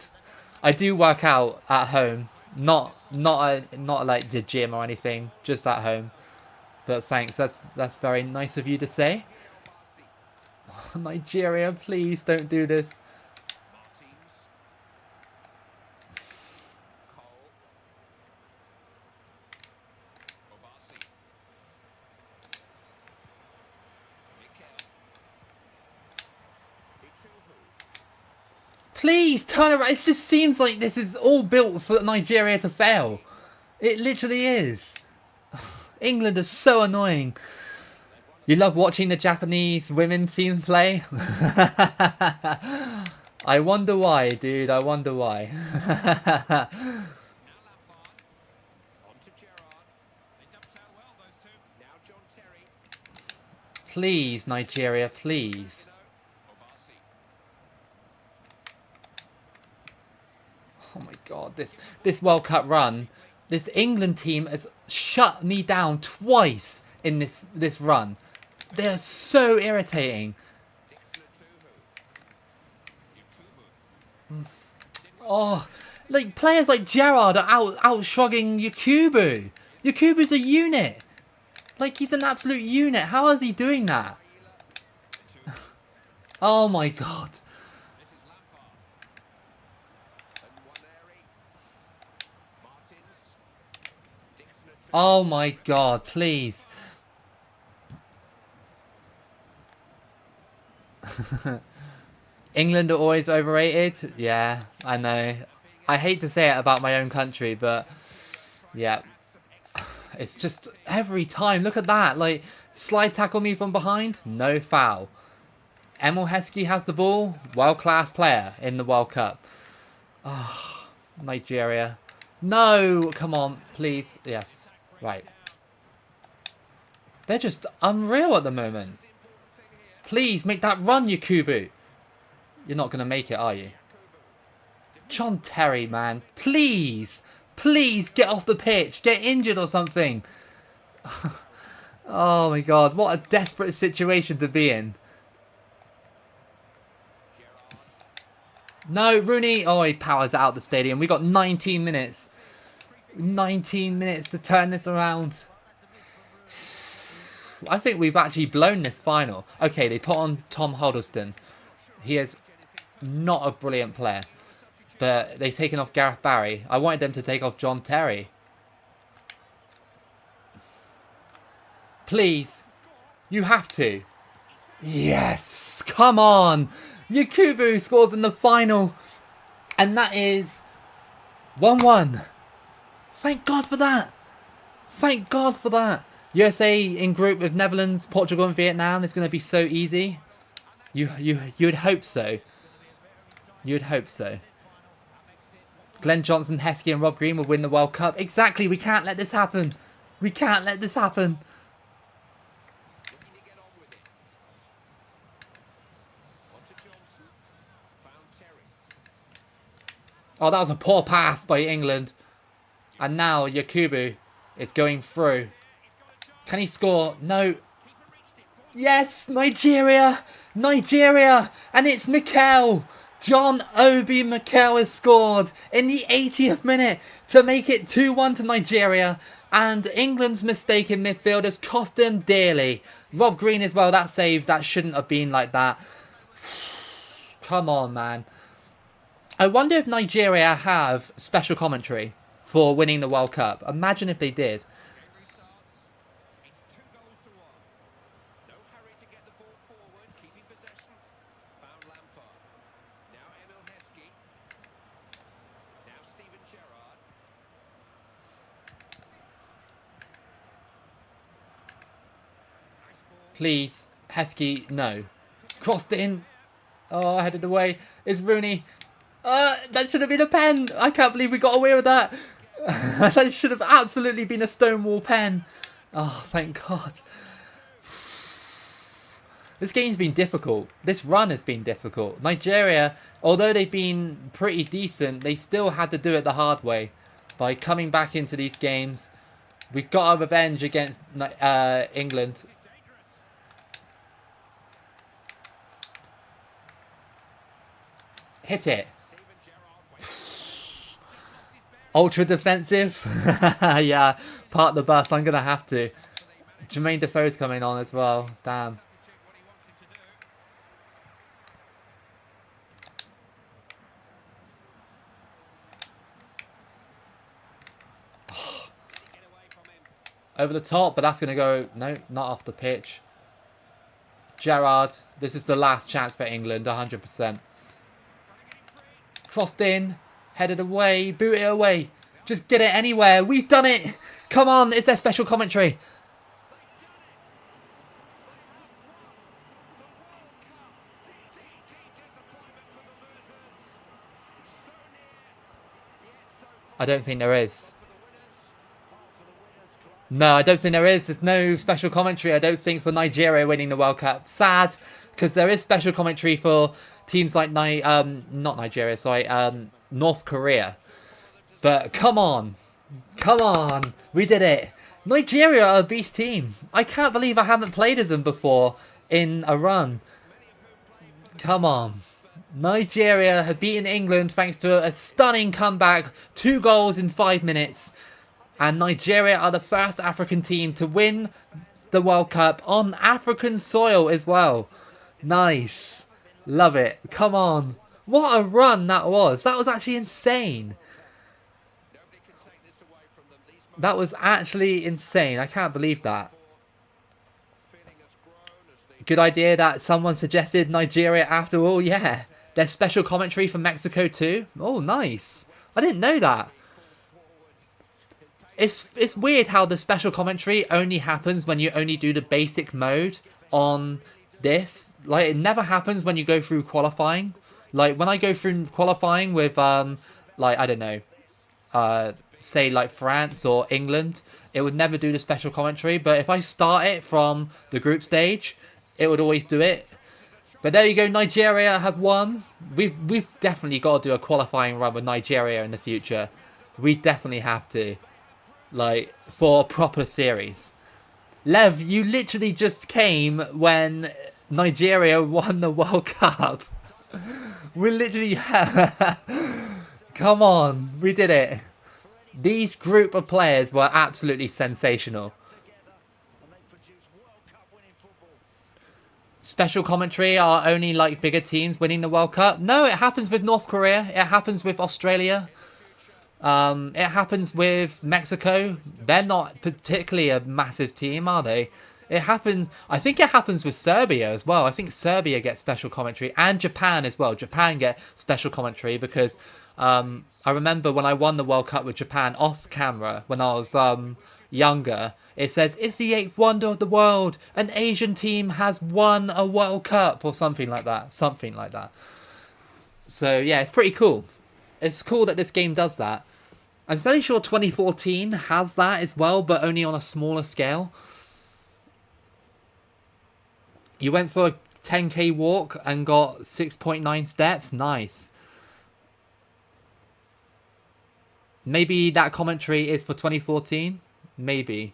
Speaker 1: I do work out at home. Not like the gym or anything. Just at home. But thanks. That's very nice of you to say. Nigeria, please don't do this. Please turn around. It just seems like this is all built for Nigeria to fail. It literally is. England is so annoying. You love watching the Japanese women's team play? I wonder why, dude. I wonder why. Please, Nigeria, please. Oh my god, this World Cup run, this England team has shut me down twice in this run. They are so irritating. Oh, like players like Gerrard are out shrugging Yakubu. Yakubu's a unit. Like he's an absolute unit. How is he doing that? Oh my god. Oh my god, please. England are always overrated? Yeah, I know. I hate to say it about my own country, but yeah. It's just every time. Look at that. Like, slide tackle me from behind. No foul. Emil Heskey has the ball. World-class player in the World Cup. Oh, Nigeria. No, come on, please. Yes. Right. They're just unreal at the moment. Please, make that run, Yakubu. You're not going to make it, are you? John Terry, man. Please. Please, get off the pitch. Get injured or something. Oh, my God. What a desperate situation to be in. No, Rooney. Oh, he powers out the stadium. We got 19 minutes. 19 minutes to turn this around. I think we've actually blown this final. Okay, they put on Tom Huddleston. He is not a brilliant player. But they've taken off Gareth Barry. I wanted them to take off John Terry. Please. You have to. Yes. Come on. Yakubu scores in the final. And that is 1-1. Thank God for that. Thank God for that. USA in group with Netherlands, Portugal and Vietnam is going to be so easy. You'd hope so. You'd hope so. Glenn Johnson, Heskey and Rob Green will win the World Cup. Exactly. We can't let this happen. We can't let this happen. Oh, that was a poor pass by England. And now Yakubu is going through. Can he score? No. Yes, Nigeria. Nigeria. And it's Mikel. John Obi Mikel has scored in the 80th minute to make it 2-1 to Nigeria. And England's mistake in midfield has cost them dearly. Rob Green as well, that save, that shouldn't have been like that. Come on, man. I wonder if Nigeria have special commentary for winning the World Cup. Imagine if they did. Please, Heskey, no. Crossed it in. Oh, headed away. It's Rooney. That should have been a pen. I can't believe we got away with that. That should have absolutely been a stonewall pen. Oh, thank God. This game's been difficult. This run has been difficult. Nigeria, although they've been pretty decent, they still had to do it the hard way. By coming back into these games. We got our revenge against England. Hit it. Ultra defensive. Yeah, part the bus. I'm going to have to. Jermaine Defoe's coming on as well. Damn. Over the top, but that's going to go... No, not off the pitch. Gerrard. This is the last chance for England, 100%. Crossed in, headed away, boot it away. Just get it anywhere. We've done it. Come on, it's their special commentary. I don't think there is. No, I don't think there is. There's no special commentary, I don't think, for Nigeria winning the World Cup. Sad, because there is special commentary for teams like not Nigeria, sorry, North Korea. But come on, we did it. Nigeria are a beast team. I can't believe I haven't played as them before in a run. Come on. Nigeria have beaten England thanks to a stunning comeback, 2 goals in 5 minutes. And Nigeria are the first African team to win the World Cup on African soil as well. Nice. Love it. Come on. What a run that was. That was actually insane. That was actually insane. I can't believe that. Good idea that someone suggested Nigeria after all. Yeah. There's special commentary from Mexico too. Oh, nice. I didn't know that. It's weird how the special commentary only happens when you only do the basic mode on this. Like, it never happens when you go through qualifying. Like, when I go through qualifying with, like, I don't know, say, like, France or England, it would never do the special commentary. But if I start it from the group stage, it would always do it. But there you go, Nigeria have won. We've definitely got to do a qualifying run with Nigeria in the future. We definitely have to. Like, for a proper series. Lev, you literally just came when Nigeria won the World Cup. We literally... Come on, we did it. These group of players were absolutely sensational. Special commentary are only like bigger teams winning the World Cup. No, it happens with North Korea. It happens with Australia. It happens with Mexico. They're not particularly a massive team, are they? It happens. I think it happens with Serbia as well. I think Serbia gets special commentary, and Japan as well. Japan get special commentary because I remember when I won the World Cup with Japan off camera when I was younger. It says it's the 8th wonder of the world. An Asian team has won a World Cup or something like that. Something like that. So yeah, it's pretty cool. It's cool that this game does that. I'm fairly sure 2014 has that as well, but only on a smaller scale. You went for a 10k walk and got 6.9 steps. Nice. Maybe that commentary is for 2014. Maybe.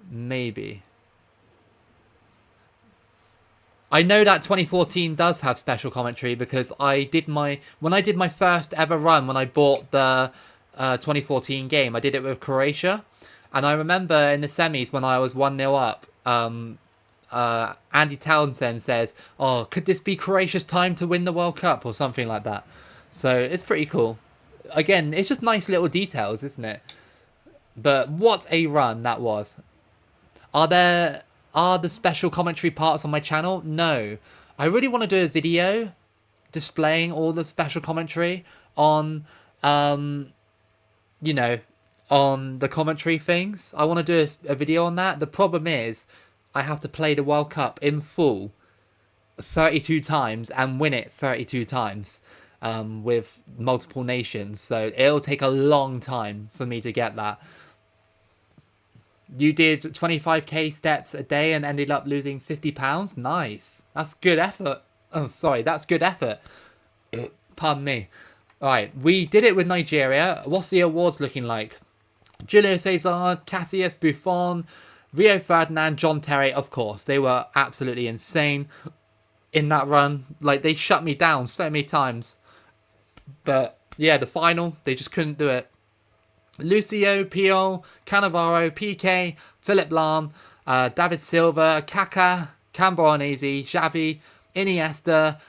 Speaker 1: Maybe. I know that 2014 does have special commentary because when I did my first ever run, when I bought the 2014 game. I did it with Croatia. And I remember in the semis when I was 1-0 up, Andy Townsend says, "Oh, could this be Croatia's time to win the World Cup?" or something like that. So it's pretty cool. Again, it's just nice little details, isn't it? But what a run that was. Are the special commentary parts on my channel? No. I really want to do a video displaying all the special commentary on, you know, on the commentary things. I want to do a video on that. The problem is I have to play the World Cup in full 32 times and win it 32 times with multiple nations. So it'll take a long time for me to get that. You did 25k steps a day and ended up losing £50. Nice. That's good effort. Oh, sorry. That's good effort. Pardon me. Alright, we did it with Nigeria. What's the awards looking like? Julio Cesar, Cassius Buffon, Rio Ferdinand, John Terry. Of course, they were absolutely insane in that run. Like, they shut me down so many times. But, yeah, the final, they just couldn't do it. Lucio, Pio, Cannavaro, PK, Philip Lahm, David Silva, Kaká, Cambronese, Xavi, Iniesta,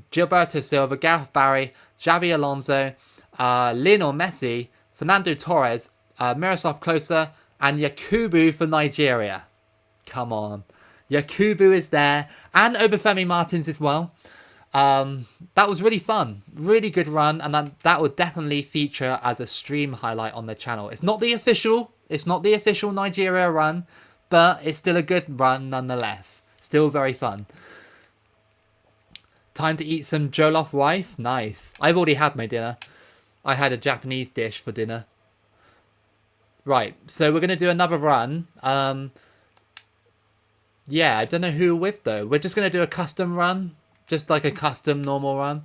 Speaker 1: Gilberto Silva, Gareth Barry, Xavi Alonso, Lionel Messi, Fernando Torres, Miroslav Klose, and Yakubu for Nigeria. Come on. Yakubu is there. And Obafemi Martins as well. That was really fun. Really good run. And that would definitely feature as a stream highlight on the channel. It's not the official Nigeria run. But it's still a good run nonetheless. Still very fun. Time to eat some jollof rice. Nice. I've already had my dinner. I had a Japanese dish for dinner. Right, so we're going to do another run. Yeah, I don't know who with though. We're just going to do a custom run. Just like a custom normal run.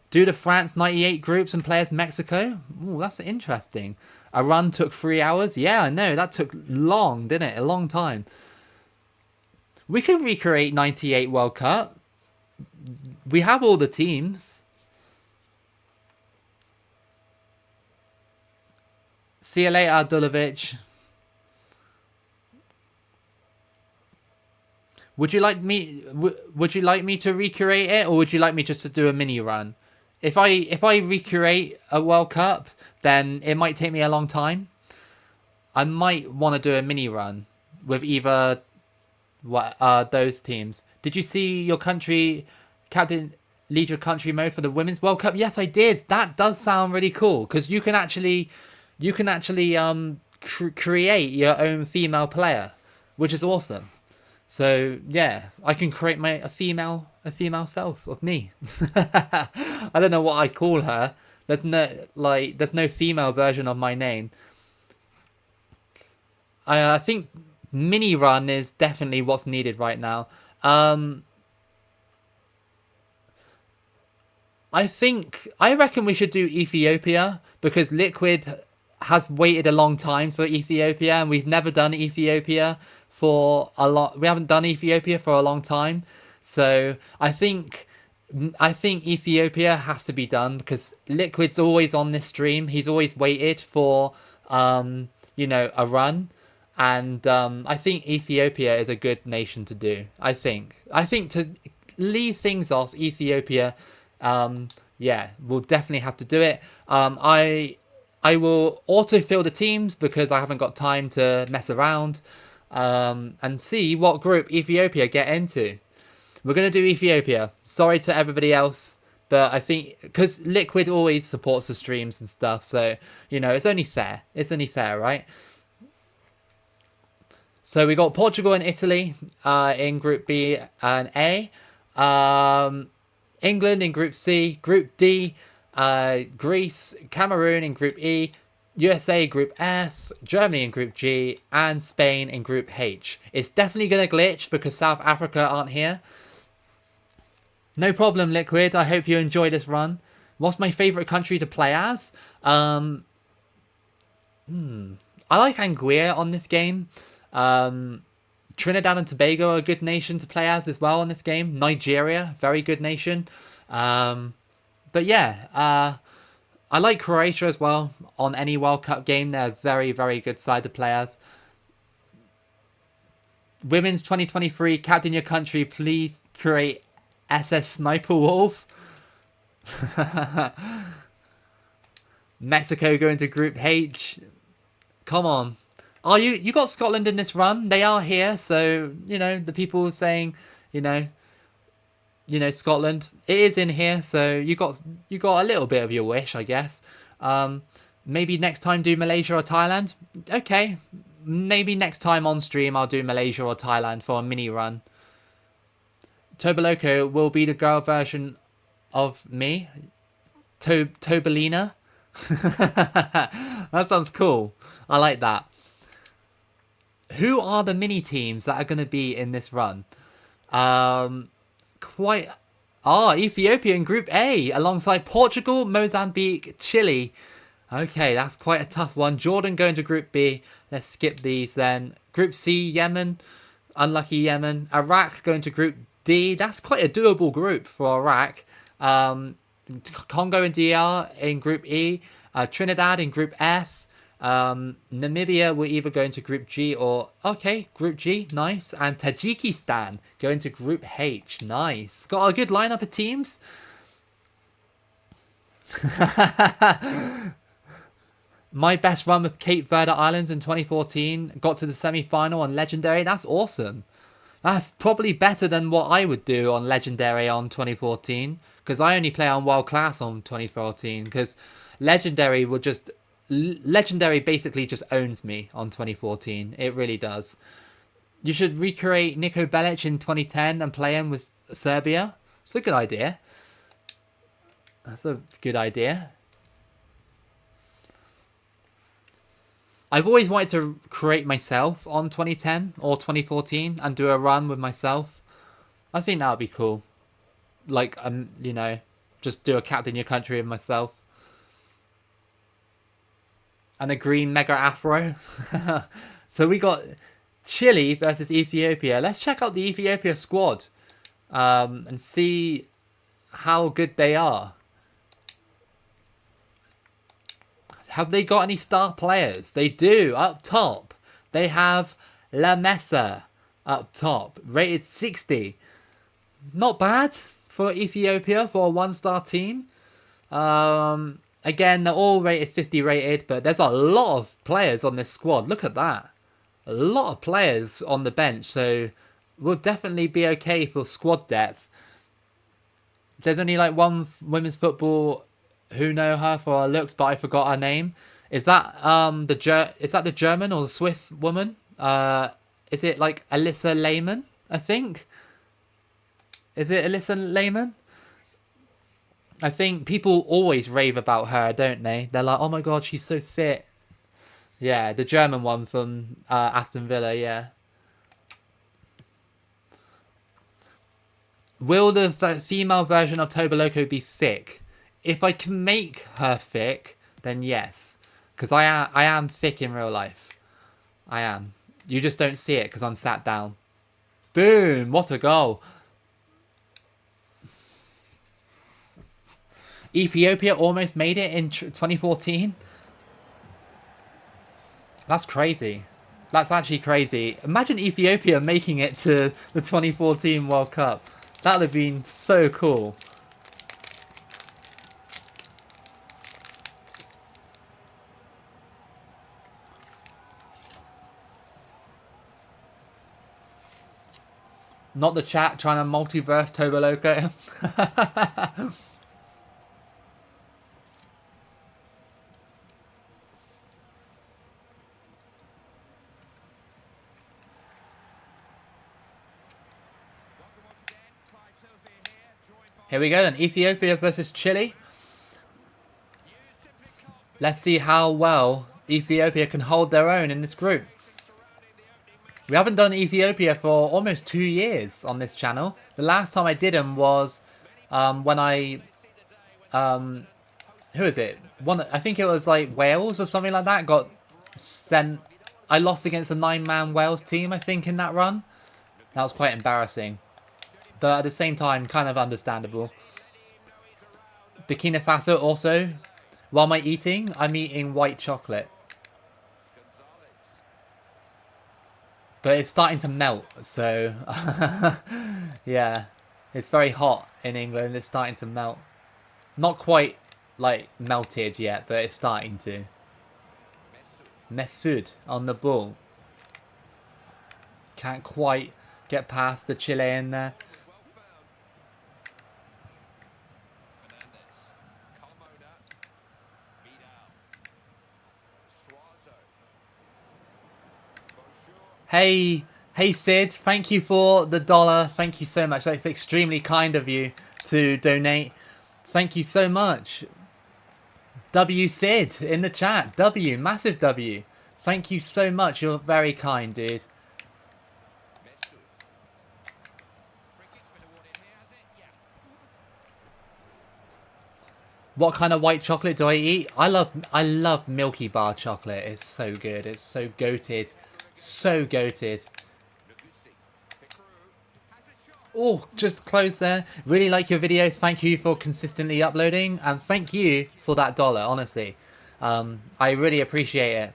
Speaker 1: Do the France 98 groups and players Mexico. Ooh, that's interesting. A run took 3 hours. Yeah, I know. That took long, didn't it? A long time. We can recreate 98 World Cup. We have all the teams. See you later, Abdulovic. Would you like me? Would you like me to recreate it, or would you like me just to do a mini run? If I recreate a World Cup, then it might take me a long time. I might want to do a mini run with either those teams. Did you see your country captain lead your country mode for the Women's World Cup? Yes, I did. That does sound really cool because you can actually create your own female player, which is awesome. So yeah, I can create a female self of me. I don't know what I call her. There's no female version of my name. I think mini run is definitely what's needed right now. I reckon we should do Ethiopia because Liquid has waited a long time for Ethiopia, and we've never done Ethiopia for a lot. We haven't done Ethiopia for a long time, so I think Ethiopia has to be done because Liquid's always on this stream. He's always waited for a run, and I think Ethiopia is a good nation to do. I think to leave things off, Ethiopia, we'll definitely have to do it. I will autofill the teams because I haven't got time to mess around and see what group Ethiopia get into. We're going to do Ethiopia. Sorry to everybody else, but I think because Liquid always supports the streams and stuff, so, it's only fair. It's only fair, right? So we got Portugal and Italy in Group B and A. England in Group C. Group D. Greece, Cameroon in Group E, USA Group F, Germany in Group G, and Spain in Group H. It's definitely going to glitch because South Africa aren't here. No problem, Liquid. I hope you enjoy this run. What's my favourite country to play as? I like Anguilla on this game. Trinidad and Tobago are a good nation to play as well on this game. Nigeria, very good nation. But yeah, I like Croatia as well. On any World Cup game, they're very, very good side to play as. Women's 2023, captain your country, please create SS Sniper Wolf. Mexico going to Group H. Come on. Oh, you got Scotland in this run. They are here, so, you know, the people saying, you know, Scotland, it is in here, so you got a little bit of your wish, I guess. Maybe next time do Malaysia or Thailand. Okay, maybe next time on stream I'll do Malaysia or Thailand for a mini run. Tobaloco will be the girl version of me. Tobalina. That sounds cool. I like that. Who are the mini teams that are going to be in this run? Ethiopia in Group A alongside Portugal, Mozambique, Chile. Okay, that's quite a tough one. Jordan going to Group B. Let's skip these then. Group C, Yemen. Unlucky Yemen. Iraq going to Group D. That's quite a doable group for Iraq. Congo and DR in Group E. Trinidad in Group F. Namibia will either go into Group G or... Okay, Group G, nice. And Tajikistan going to Group H, nice. Got a good lineup of teams. My best run with Cape Verde Islands in 2014. Got to the semi-final on Legendary. That's awesome. That's probably better than what I would do on Legendary on 2014. Because I only play on World Class on 2014. Because Legendary will just... Legendary basically just owns me on 2014. It really does. You should recreate Niko Belic in 2010 and play him with Serbia. It's a good idea. That's a good idea. I've always wanted to create myself on 2010 or 2014 and do a run with myself. I think that would be cool. Like, you know, just do a captain your country with myself. And a green mega afro. So we got Chile versus Ethiopia. Let's check out the Ethiopia squad and see how good they are. Have they got any star players? They do. Up top, they have La Mesa up top, rated 60. Not bad for Ethiopia for a one-star team. Again, they're all rated 50 rated, but there's a lot of players on this squad. Look at that. A lot of players on the bench, so we'll definitely be okay for squad depth. There's only like one women's football who know her for her looks, but I forgot her name. Is that the German or the Swiss woman? Is it like Alyssa Lehmann, I think? Is it Alyssa Lehmann? I think people always rave about her, don't they? They're like, oh my god, she's so fit. Yeah, the German one from Aston Villa, yeah. Will the female version of Tobaloco be thick? If I can make her thick, then yes. Because I am thick in real life. I am. You just don't see it because I'm sat down. Boom! What a goal. Ethiopia almost made it in 2014. That's crazy. That's actually crazy. Imagine Ethiopia making it to the 2014 World Cup. That would have been so cool. Not the chat trying to multiverse Tobaloco. Here we go then, Ethiopia versus Chile. Let's see how well Ethiopia can hold their own in this group. We haven't done Ethiopia for almost 2 years on this channel. The last time I did them was when I... who is it? I think it was like Wales or something like that. Got sent... I lost against a 9-man Wales team, I think, in that run. That was quite embarrassing. But at the same time, kind of understandable. Burkina Faso also. What am I eating? I'm eating white chocolate. But it's starting to melt, so yeah. It's very hot in England, it's starting to melt. Not quite like melted yet, but it's starting to. Mesut on the ball. Can't quite get past the Chilean there. Hey, Sid, thank you for the $1. Thank you so much. That's extremely kind of you to donate. Thank you so much. W Sid in the chat. W, massive W. Thank you so much. You're very kind, dude. What kind of white chocolate do I eat? I love Milky Bar chocolate. It's so good. It's so goated. So goated. Oh, just close there. Really like your videos. Thank you for consistently uploading. And thank you for that $1, honestly. I really appreciate it.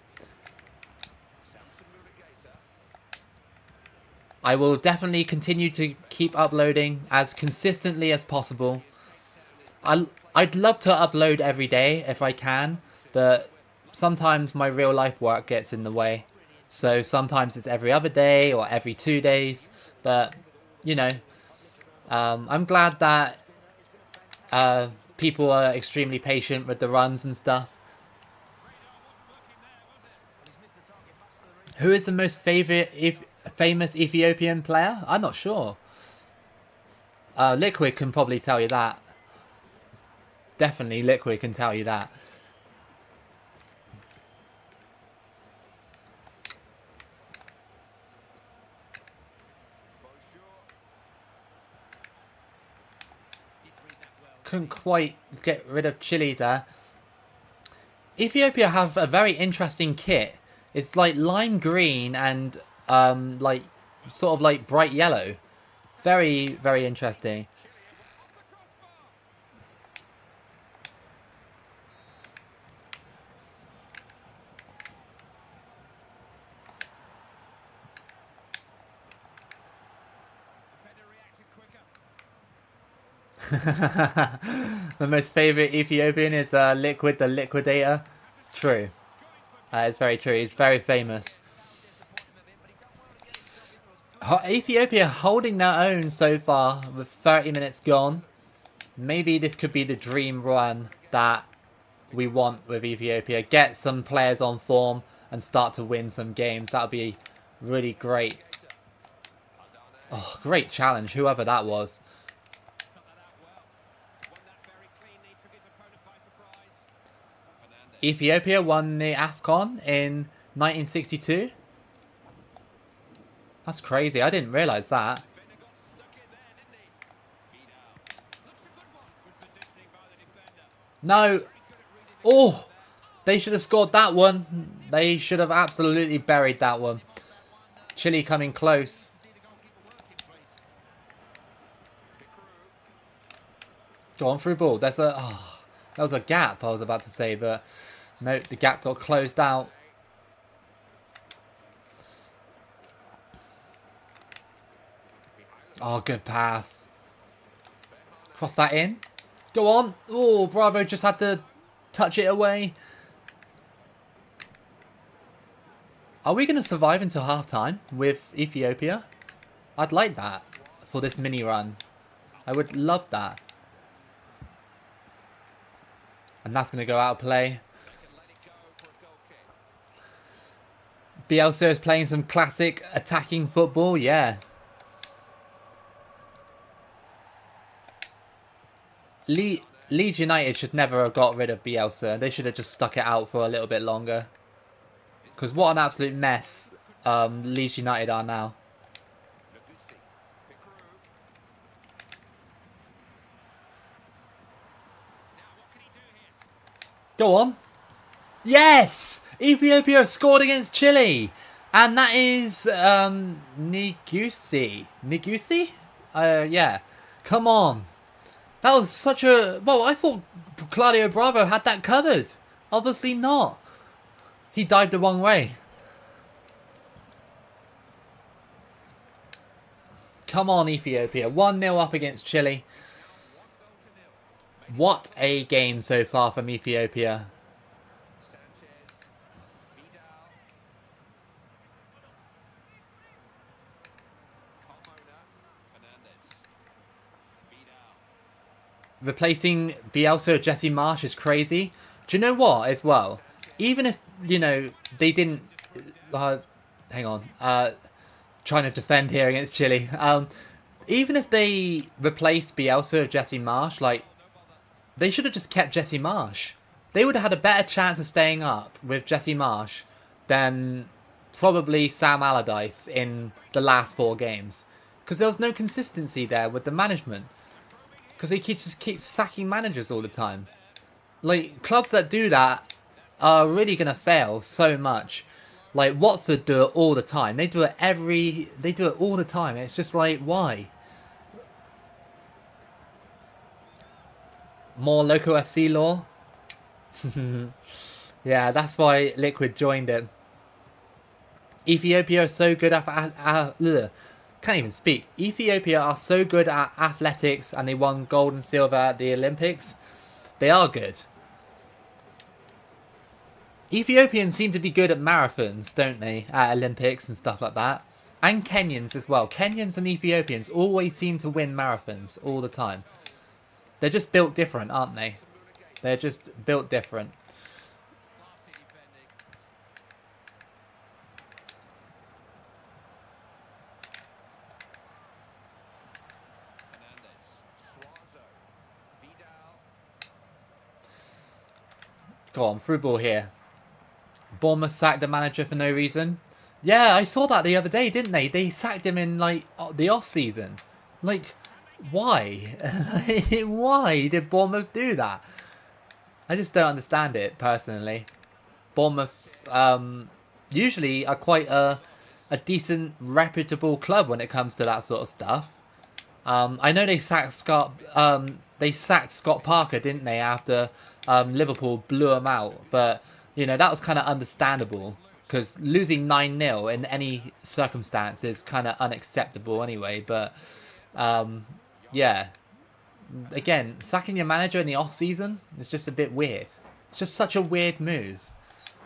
Speaker 1: I will definitely continue to keep uploading as consistently as possible. I'd love to upload every day if I can, but sometimes my real life work gets in the way. So sometimes it's every other day or every 2 days, but you know, I'm glad that people are extremely patient with the runs and stuff. Who is the most famous Ethiopian player? I'm not sure. Liquid can probably tell you that. Definitely Liquid can tell you that. Couldn't quite get rid of Chile there. Ethiopia have a very interesting kit. It's like lime green and like sort of like bright yellow. Very, very interesting. The most favourite Ethiopian is Liquid the Liquidator. True. It's very true. He's very famous. Ethiopia holding their own so far with 30 minutes gone. Maybe this could be the dream run that we want with Ethiopia. Get some players on form and start to win some games. That would be really great. Oh, great challenge, whoever that was. Ethiopia won the AFCON in 1962. That's crazy. I didn't realise that. No. Oh, they should have scored that one. They should have absolutely buried that one. Chile coming close. Go on through ball. There's a... Oh, that was a gap, I was about to say, but no, the gap got closed out. Oh, good pass. Cross that in. Go on. Oh, Bravo just had to touch it away. Are we going to survive until half-time with Ethiopia? I'd like that for this mini run. I would love that. And that's going to go out of play. Bielsa is playing some classic attacking football. Yeah. Leeds United should never have got rid of Bielsa. They should have just stuck it out for a little bit longer. Because what an absolute mess Leeds United are now. Go on. Yes! Ethiopia have scored against Chile. And that is Nigusi. Nigusi? Yeah. Come on. That was such a... Well, I thought Claudio Bravo had that covered. Obviously not. He dived the wrong way. Come on, Ethiopia. 1-0 up against Chile. What a game so far from Ethiopia. Replacing Bielsa with Jesse Marsch is crazy. Do you know what, as well? Even if, you know, they didn't... hang on. Trying to defend here against Chile. Even if they replaced Bielsa with Jesse Marsch, like, they should have just kept Jesse Marsch. They would have had a better chance of staying up with Jesse Marsch than probably Sam Allardyce in the last 4 games. Because there was no consistency there with the management. Because they just keep sacking managers all the time. Like, clubs that do that are really going to fail so much. Like, Watford do it all the time. They do it all the time. It's just like, why? More Loco FC lore? Yeah, that's why Liquid joined it. Ethiopia are so good at can't even speak. Ethiopia are so good at athletics and they won gold and silver at the Olympics. They are good. Ethiopians seem to be good at marathons, don't they? At Olympics and stuff like that. And Kenyans as well. Kenyans and Ethiopians always seem to win marathons all the time. They're just built different, aren't they? They're just built different. Go on, through ball here. Bournemouth sacked the manager for no reason. Yeah, I saw that the other day, didn't they? They sacked him in, like, the off-season. Like, why? Why did Bournemouth do that? I just don't understand it, personally. Bournemouth usually are quite a decent, reputable club when it comes to that sort of stuff. I know they sacked Scott Parker, didn't they, after Liverpool blew him out. But, you know, that was kind of understandable. Because losing 9-0 in any circumstance is kind of unacceptable anyway. But, yeah. Again, sacking your manager in the off-season is just a bit weird. It's just such a weird move.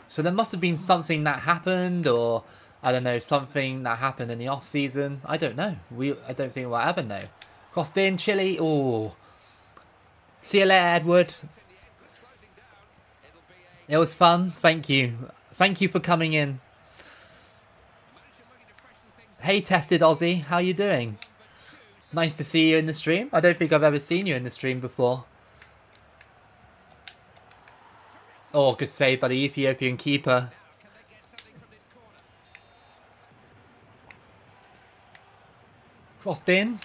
Speaker 1: So there must have been something that happened, or, I don't know, something that happened in the off-season. I don't know. I don't think we'll ever know. Crossed in, Chile. Oh. See you later, Edward. It was fun. Thank you. Thank you for coming in. Hey, Tested Aussie. How you doing? Nice to see you in the stream. I don't think I've ever seen you in the stream before. Oh, good save by the Ethiopian keeper. Crossed in.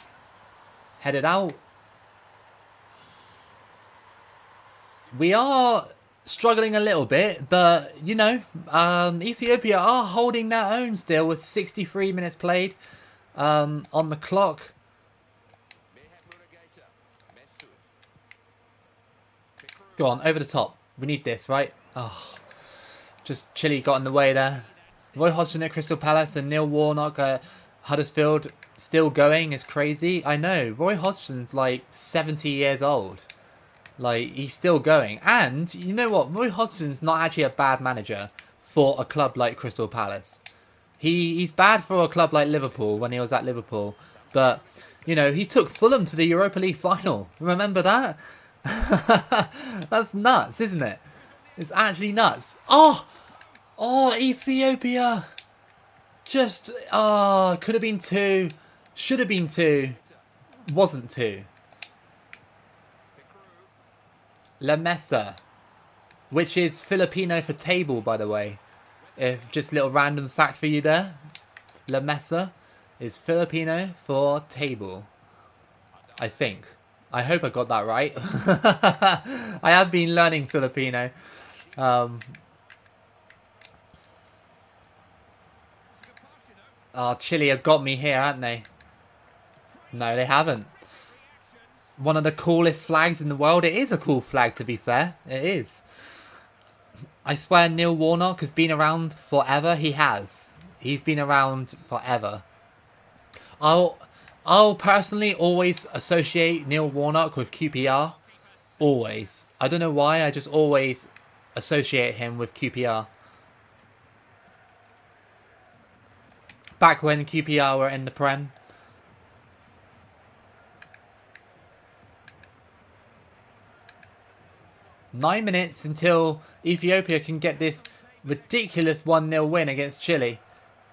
Speaker 1: Headed out. We are struggling a little bit, but, you know, Ethiopia are holding their own still with 63 minutes played on the clock. Go on, over the top. We need this, right? Oh, just Chile got in the way there. Roy Hodgson at Crystal Palace and Neil Warnock at Huddersfield still going is crazy. I know, Roy Hodgson's like 70 years old. Like, he's still going. And, you know what? Roy Hodgson's not actually a bad manager for a club like Crystal Palace. He's bad for a club like Liverpool when he was at Liverpool. But, you know, he took Fulham to the Europa League final. Remember that? That's nuts, isn't it? It's actually nuts. Oh! Oh, Ethiopia! Just, could have been 2. Should have been 2. Wasn't 2. La Mesa, which is Filipino for table, by the way. If just a little random fact for you there. La Mesa is Filipino for table. I think. I hope I got that right. I have been learning Filipino. Chile have got me here, haven't they? No, they haven't. one of the coolest flags in the world. It is a cool flag, to be fair. It is. I swear Neil Warnock has been around forever. He has. He's been around forever. I'll personally always associate Neil Warnock with QPR. Always. I don't know why, I just always associate him with QPR. Back when QPR were in the Prem. Nine minutes until Ethiopia can get this ridiculous 1-0 win against Chile.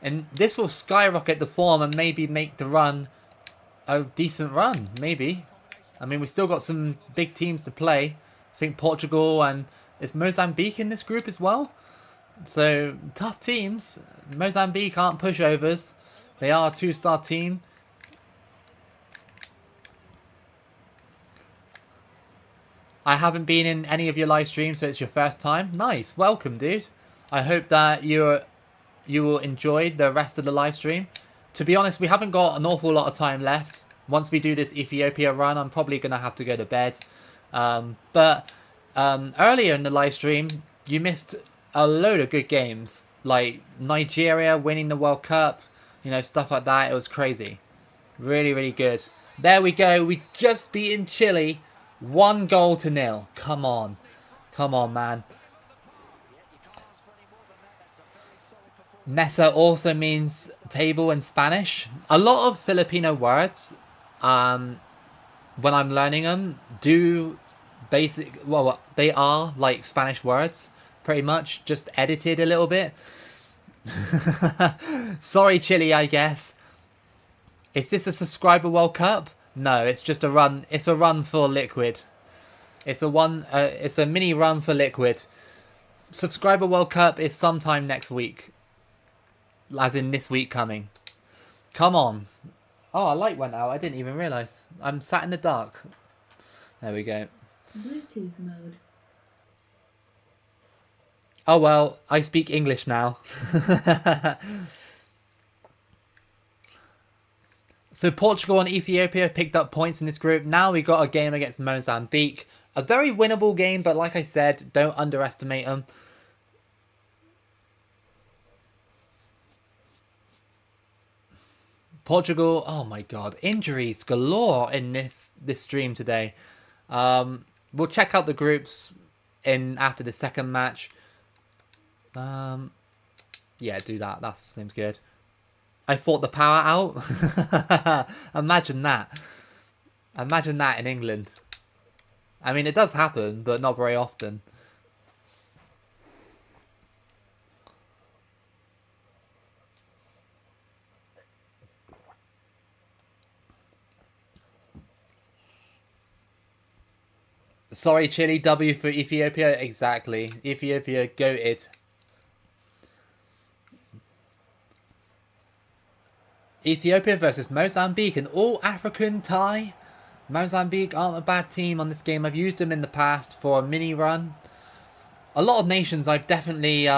Speaker 1: And this will skyrocket the form and maybe make the run a decent run, maybe. I mean, we've still got some big teams to play. I think Portugal and is Mozambique in this group as well. So, tough teams. Mozambique aren't pushovers. They are a 2-star team. I haven't been in any of your live streams, so it's your first time. Nice. Welcome, dude. I hope that you will enjoy the rest of the live stream. To be honest, we haven't got an awful lot of time left. Once we do this Ethiopia run, I'm probably going to have to go to bed. But earlier in the live stream, you missed a load of good games. Like Nigeria winning the World Cup, you know, stuff like that. It was crazy. Really, really good. There we go. We just beaten Chile 1-0. Come on. Come on, man. Mesa also means table in Spanish. A lot of Filipino words, when I'm learning them, they are like Spanish words, pretty much, just edited a little bit. Sorry, Chile, I guess. Is this a subscriber World Cup? No, it's just a run. It's a run for Liquid. It's a mini run for Liquid. Subscriber World Cup is sometime next week. As in this week coming. Come on. Oh, a light went out. I didn't even realise. I'm sat in the dark. There we go.
Speaker 2: Bluetooth mode.
Speaker 1: Oh well, I speak English now. So Portugal and Ethiopia picked up points in this group. Now we got a game against Mozambique. A very winnable game, but like I said, don't underestimate them. Portugal, oh my god, injuries galore in this stream today. We'll check out the groups after the second match. Yeah, do that. That seems good. I fought the power out. Imagine that. Imagine that in England. I mean, it does happen, but not very often. Sorry, Chile, W for Ethiopia. Exactly. Ethiopia goated. Ethiopia versus Mozambique, an all-African tie. Mozambique aren't a bad team on this game. I've used them in the past for a mini run. A lot of nations I've definitely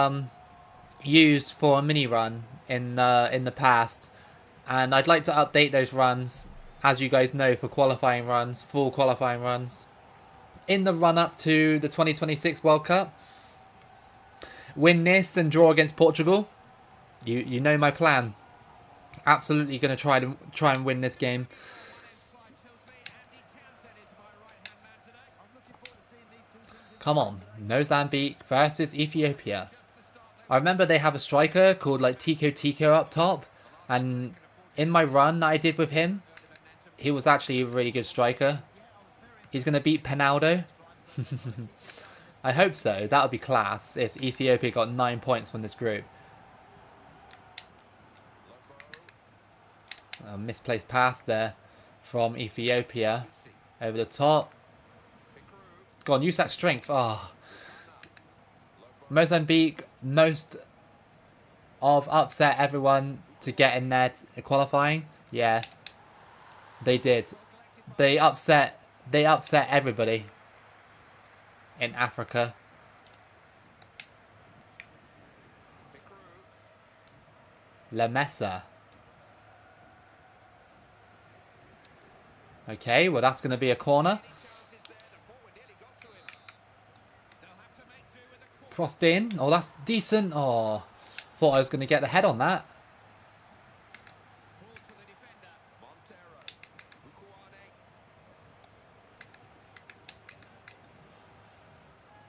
Speaker 1: used for a mini run in the past, and I'd like to update those runs, as you guys know, for qualifying runs, full qualifying runs. In the run-up to the 2026 World Cup. Win this, then draw against Portugal. You know my plan. Absolutely going to try and win this game. Come on. Mozambique versus Ethiopia. I remember they have a striker called like Tico up top. And in my run that I did with him, he was actually a really good striker. He's going to beat Penaldo. I hope so. That would be class if Ethiopia got 9 points from this group. A misplaced pass there from Ethiopia. Over the top. Go on, use that strength. Oh. Mozambique, most of upset everyone to get in there qualifying. Yeah. They did. They upset everybody in Africa. La Mesa. Okay, well that's going to be a corner. Crossed in. Oh, that's decent. Oh, thought I was going to get the head on that.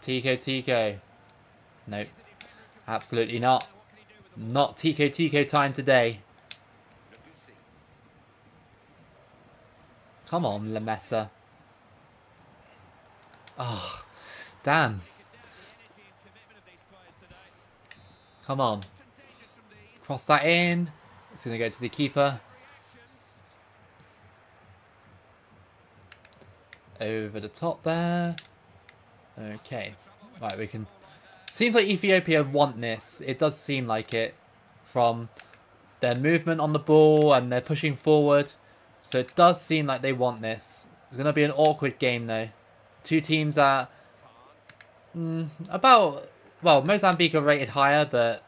Speaker 1: Tico. Nope. Absolutely not. Not Tico time today. Come on, Lamessa. Oh, damn. Come on. Cross that in. It's going to go to the keeper. Over the top there. Okay. Right, we can... Seems like Ethiopia want this. It does seem like it. From their movement on the ball and they're pushing forward. So it does seem like they want this. It's going to be an awkward game though. Two teams are... about... Well, Mozambique are rated higher, but...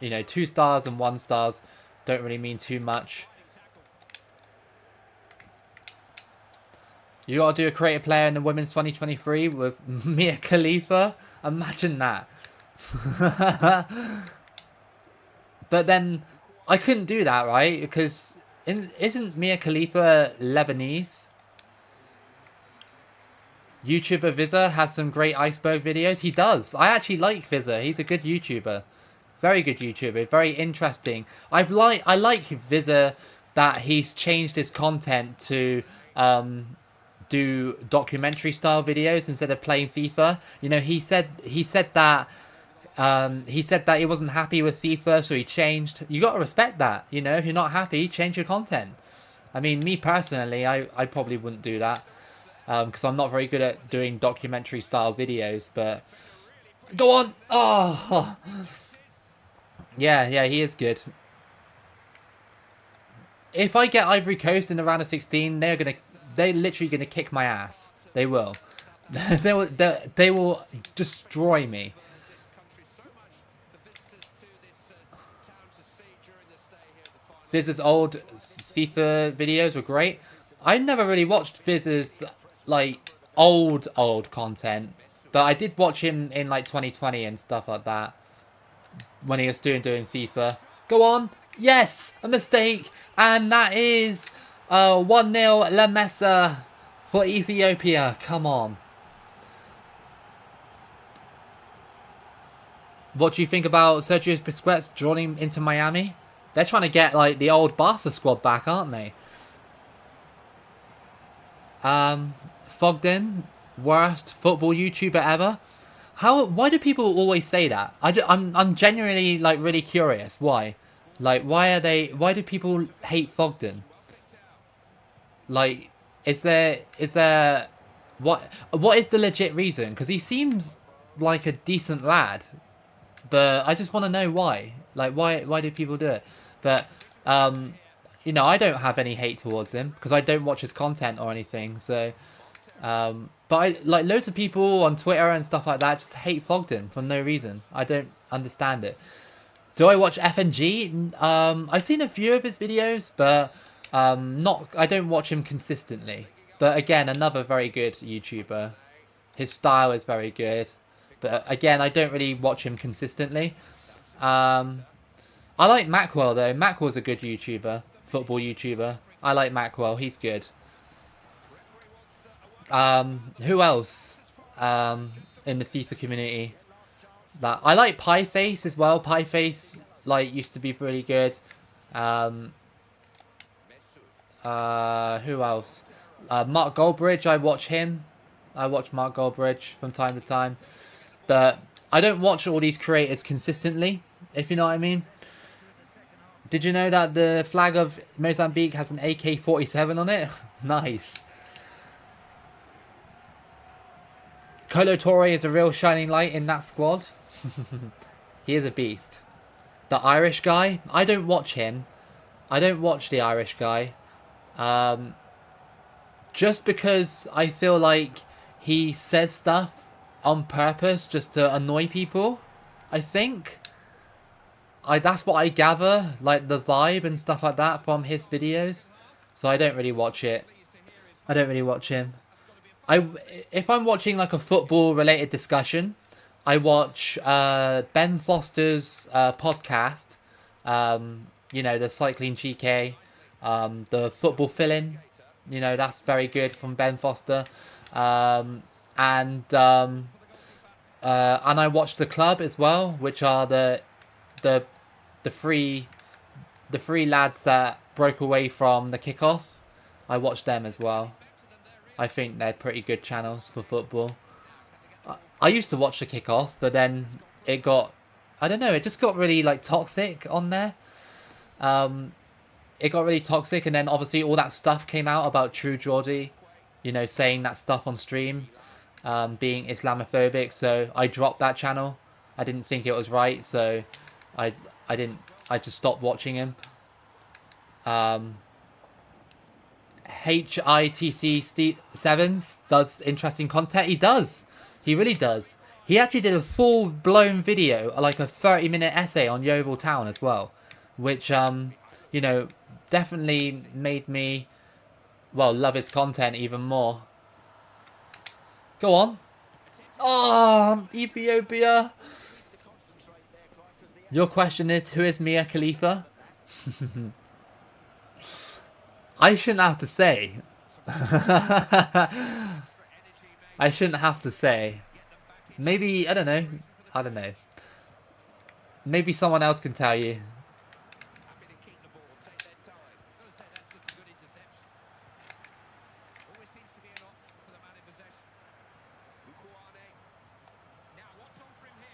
Speaker 1: You know, 2 stars and 1 stars don't really mean too much. You got to do a creative player in the Women's 2023 with Mia Khalifa. Imagine that. But then I couldn't do that, right? Because isn't Mia Khalifa Lebanese? YouTuber Vizza has some great iceberg videos. He does. I actually like Vizza. He's a good YouTuber. Very good YouTuber. Very interesting. I like Vizza that he's changed his content to do documentary style videos instead of playing FIFA. You know, he said that he wasn't happy with FIFA, so he changed. You got to respect that. You know, if you're not happy, change your content. I mean, me personally, I probably wouldn't do that because I'm not very good at doing documentary style videos. But go on. Oh, yeah, he is good. If I get Ivory Coast in the round of 16, they're literally gonna kick my ass. They will. they will destroy me. Viz's old FIFA videos were great. I never really watched Viz's like old content, but I did watch him in like 2020 and stuff like that when he was doing FIFA. Go on. Yes, a mistake, and that is 1-0 La Mesa for Ethiopia. Come on. What do you think about Sergio Busquets joining into Miami? They're trying to get like the old Barca squad back, aren't they? Fogden, worst football YouTuber ever. Why do people always say that? I'm genuinely like really curious. Why? Like why do people hate Fogden? Like is there what is the legit reason? Because he seems like a decent lad, but I just want to know why. Like why do people do it? But you know, I don't have any hate towards him because I don't watch his content or anything. So but I like loads of people on Twitter and stuff like that just hate Fogden for no reason. I don't understand it. Do I watch FNG? I've seen a few of his videos, but I don't watch him consistently. But again, another very good YouTuber. His style is very good. But again, I don't really watch him consistently. I like Mackwell though. Mackwell's a good YouTuber. Football YouTuber. I like Mackwell. He's good. Who else? In the FIFA community. That I like Pieface as well. Pieface like used to be pretty good. Who else? Mark Goldbridge, I watch him. I watch Mark Goldbridge from time to time. But I don't watch all these creators consistently, if you know what I mean. Did you know that the flag of Mozambique has an AK-47 on it? Nice. Colo Torre is a real shining light in that squad. He is a beast. The Irish guy, I don't watch him. I don't watch the Irish guy. Just because I feel like he says stuff on purpose just to annoy people, I think. That's what I gather, like the vibe and stuff like that from his videos. So I don't really watch it. I don't really watch him. If I'm watching like a football related discussion, I watch Ben Foster's podcast. You know, the cycling GK, the football fill-in. You know, that's very good from Ben Foster. And I watch the club as well, which are the the three the three lads that broke away from the kickoff. I watch them as well. I think they're pretty good channels for football. I used to watch the kickoff, but then it got, I don't know, it just got really like toxic on there. It got really toxic, and then obviously all that stuff came out about True Geordie, you know, saying that stuff on stream, being Islamophobic. So I dropped that channel. I didn't think it was right, so I didn't. I just stopped watching him. HITC Sevens does interesting content. He does. He really does. He actually did a full-blown video, like a 30-minute essay on Yeovil Town as well, which, you know, definitely made me, well, love his content even more. Go on. Oh, Ethiopia. Your question is, who is Mia Khalifa? I shouldn't have to say. I shouldn't have to say. Maybe, I don't know. I don't know. Maybe someone else can tell you.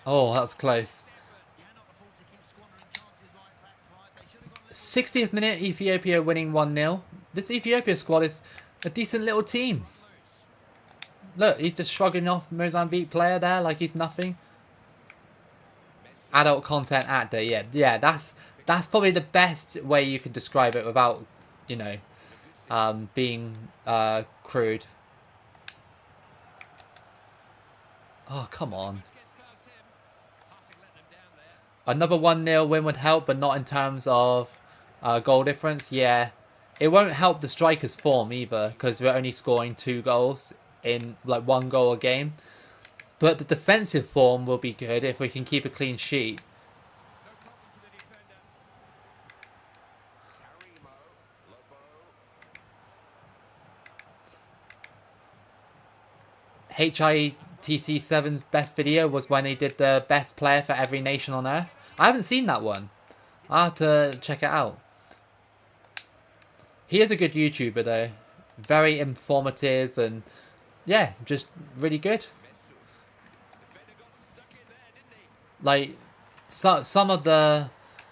Speaker 1: Oh, that was close. 60th minute, Ethiopia winning 1-0. This Ethiopia squad is a decent little team. Look, he's just shrugging off Mozambique player there like he's nothing. Adult content actor, yeah, that's probably the best way you can describe it without, you know, being crude. Oh, come on. Another 1-0 win would help, but not in terms of goal difference. Yeah, it won't help the strikers' form either, because we're only scoring 2 goals in like 1 goal a game. But the defensive form will be good if we can keep a clean sheet. HITC7's best video was when he did the best player for every nation on earth. I haven't seen that one. I'll have to check it out. He is a good YouTuber though. Very informative and yeah, just really good. Like some of the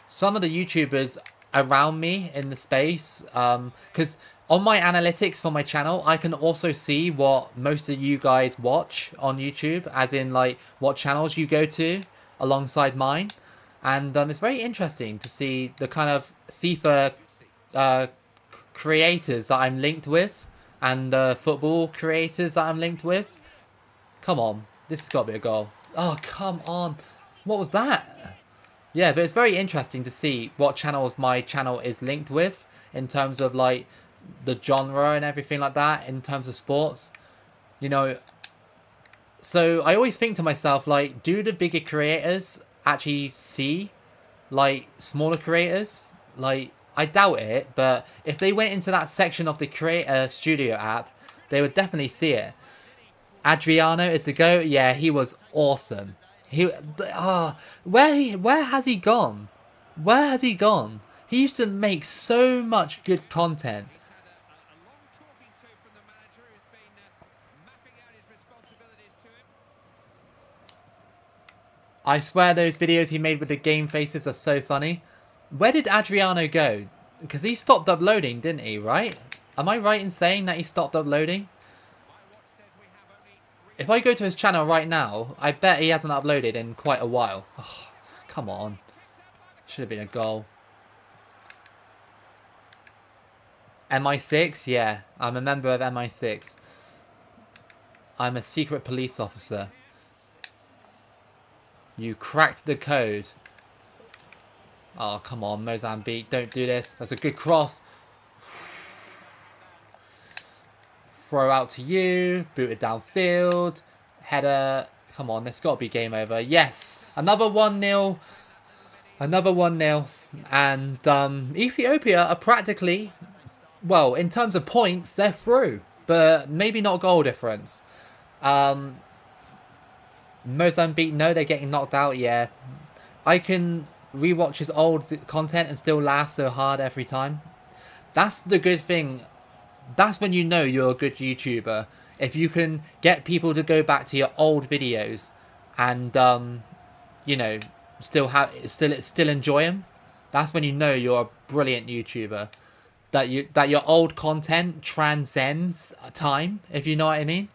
Speaker 1: YouTubers around me in the space, because on my analytics for my channel, I can also see what most of you guys watch on YouTube, as in like what channels you go to alongside mine. And it's very interesting to see the kind of FIFA creators that I'm linked with and the football creators that I'm linked with. Come on, this has got to be a goal. Oh, come on. What was that? Yeah, but it's very interesting to see what channels my channel is linked with in terms of like the genre and everything like that in terms of sports. You know, so I always think to myself, like, do the bigger creators actually see like smaller creators? Like, I doubt it, but if they went into that section of the Creator Studio app, they would definitely see it. Adriano is the GOAT. Yeah, he was awesome. Where has he gone? Where has he gone? He used to make so much good content. I swear those videos he made with the game faces are so funny. Where did Adriano go? Because he stopped uploading, didn't he, right? Am I right in saying that he stopped uploading? If I go to his channel right now, I bet he hasn't uploaded in quite a while. Oh, come on. Should have been a goal. MI6? Yeah, I'm a member of MI6. I'm a secret police officer. You cracked the code. Oh, come on, Mozambique. Don't do this. That's a good cross. throw out to you, booted downfield, header. Come on, there's got to be game over. Yes, another 1-0. Another 1-0. And Ethiopia are practically, well, in terms of points, they're through. But maybe not goal difference. Mozambique, no, they're getting knocked out, yeah. I can rewatch his old content and still laugh so hard every time. That's the good thing. That's when you know you're a good YouTuber. If you can get people to go back to your old videos and, you know, still enjoy them. That's when you know you're a brilliant YouTuber. That your old content transcends time, if you know what I mean.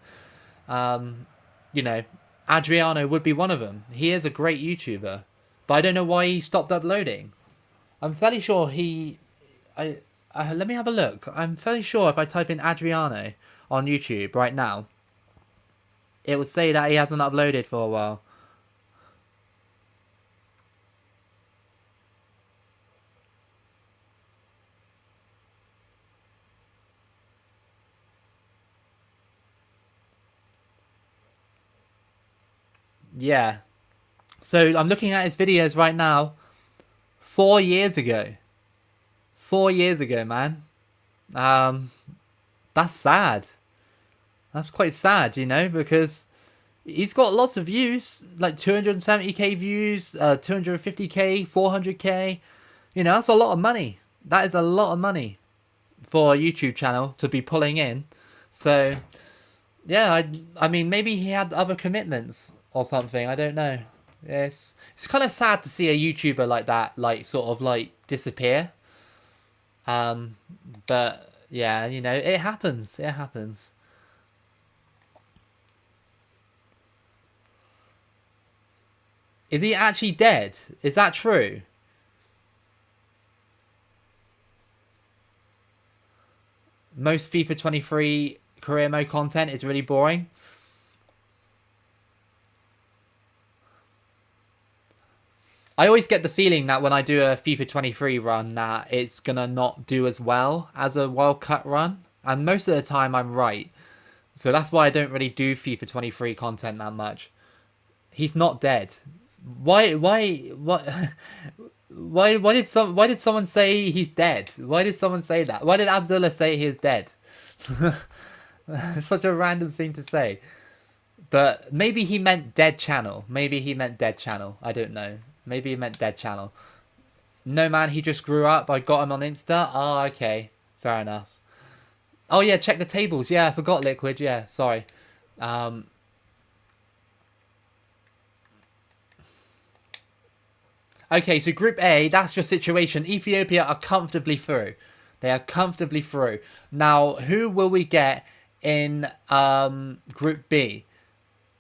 Speaker 1: You know, Adriano would be one of them. He is a great YouTuber, but I don't know why he stopped uploading. I'm fairly sure let me have a look. I'm fairly sure if I type in Adriano on YouTube right now, it would say that he hasn't uploaded for a while. Yeah. So I'm looking at his videos right now. 4 years ago. 4 years ago, man. That's sad. That's quite sad, you know, because he's got lots of views, like 270k views, 250k, 400k. You know, that's a lot of money. That is a lot of money for a YouTube channel to be pulling in. So, yeah, I mean, maybe he had other commitments or something. I don't know. It's kind of sad to see a YouTuber like that, like, sort of, like, disappear. But, yeah, you know, it happens. It happens. Is he actually dead? Is that true? Most FIFA 23 career mode content is really boring. I always get the feeling that when I do a FIFA 23 run that it's going to not do as well as a World Cup run. And most of the time I'm right. So that's why I don't really do FIFA 23 content that much. He's not dead. Why did someone say he's dead? Why did someone say that? Why did Abdullah say he's dead? Such a random thing to say. But maybe he meant dead channel. Maybe he meant dead channel. I don't know. Maybe he meant dead channel. No, man, he just grew up. I got him on Insta. Oh, okay. Fair enough. Oh, yeah, check the tables. Yeah, I forgot Liquid. Yeah, sorry. Okay, so Group A, that's your situation. Ethiopia are comfortably through. They are comfortably through. Now, who will we get in Group B?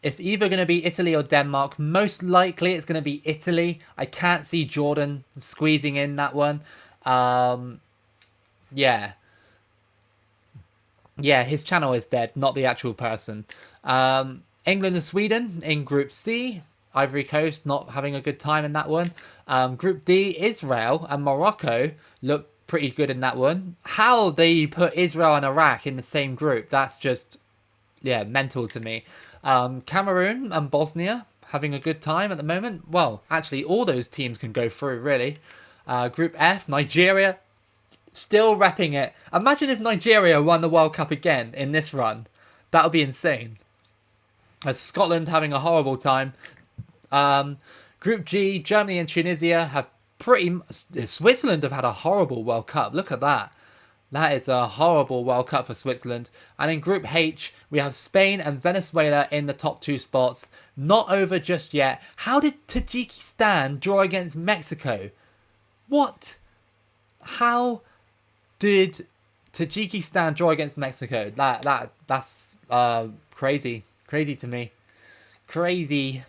Speaker 1: It's either going to be Italy or Denmark. Most likely it's going to be Italy. I can't see Jordan squeezing in that one. Yeah. Yeah, his channel is dead, not the actual person. England and Sweden in Group C. Ivory Coast not having a good time in that one. Group D, Israel and Morocco look pretty good in that one. How they put Israel and Iraq in the same group, that's just, yeah, mental to me. Cameroon and Bosnia having a good time at the moment. Well, actually, all those teams can go through, really. Group F, Nigeria, still repping it. Imagine if Nigeria won the World Cup again in this run. That would be insane. Scotland having a horrible time. Group G, Germany and Tunisia have Switzerland have had a horrible World Cup. Look at that. That is a horrible World Cup for Switzerland. And in Group H, we have Spain and Venezuela in the top 2 spots. Not over just yet. How did Tajikistan draw against Mexico? What? How did Tajikistan draw against Mexico? That's crazy. Crazy to me. Crazy.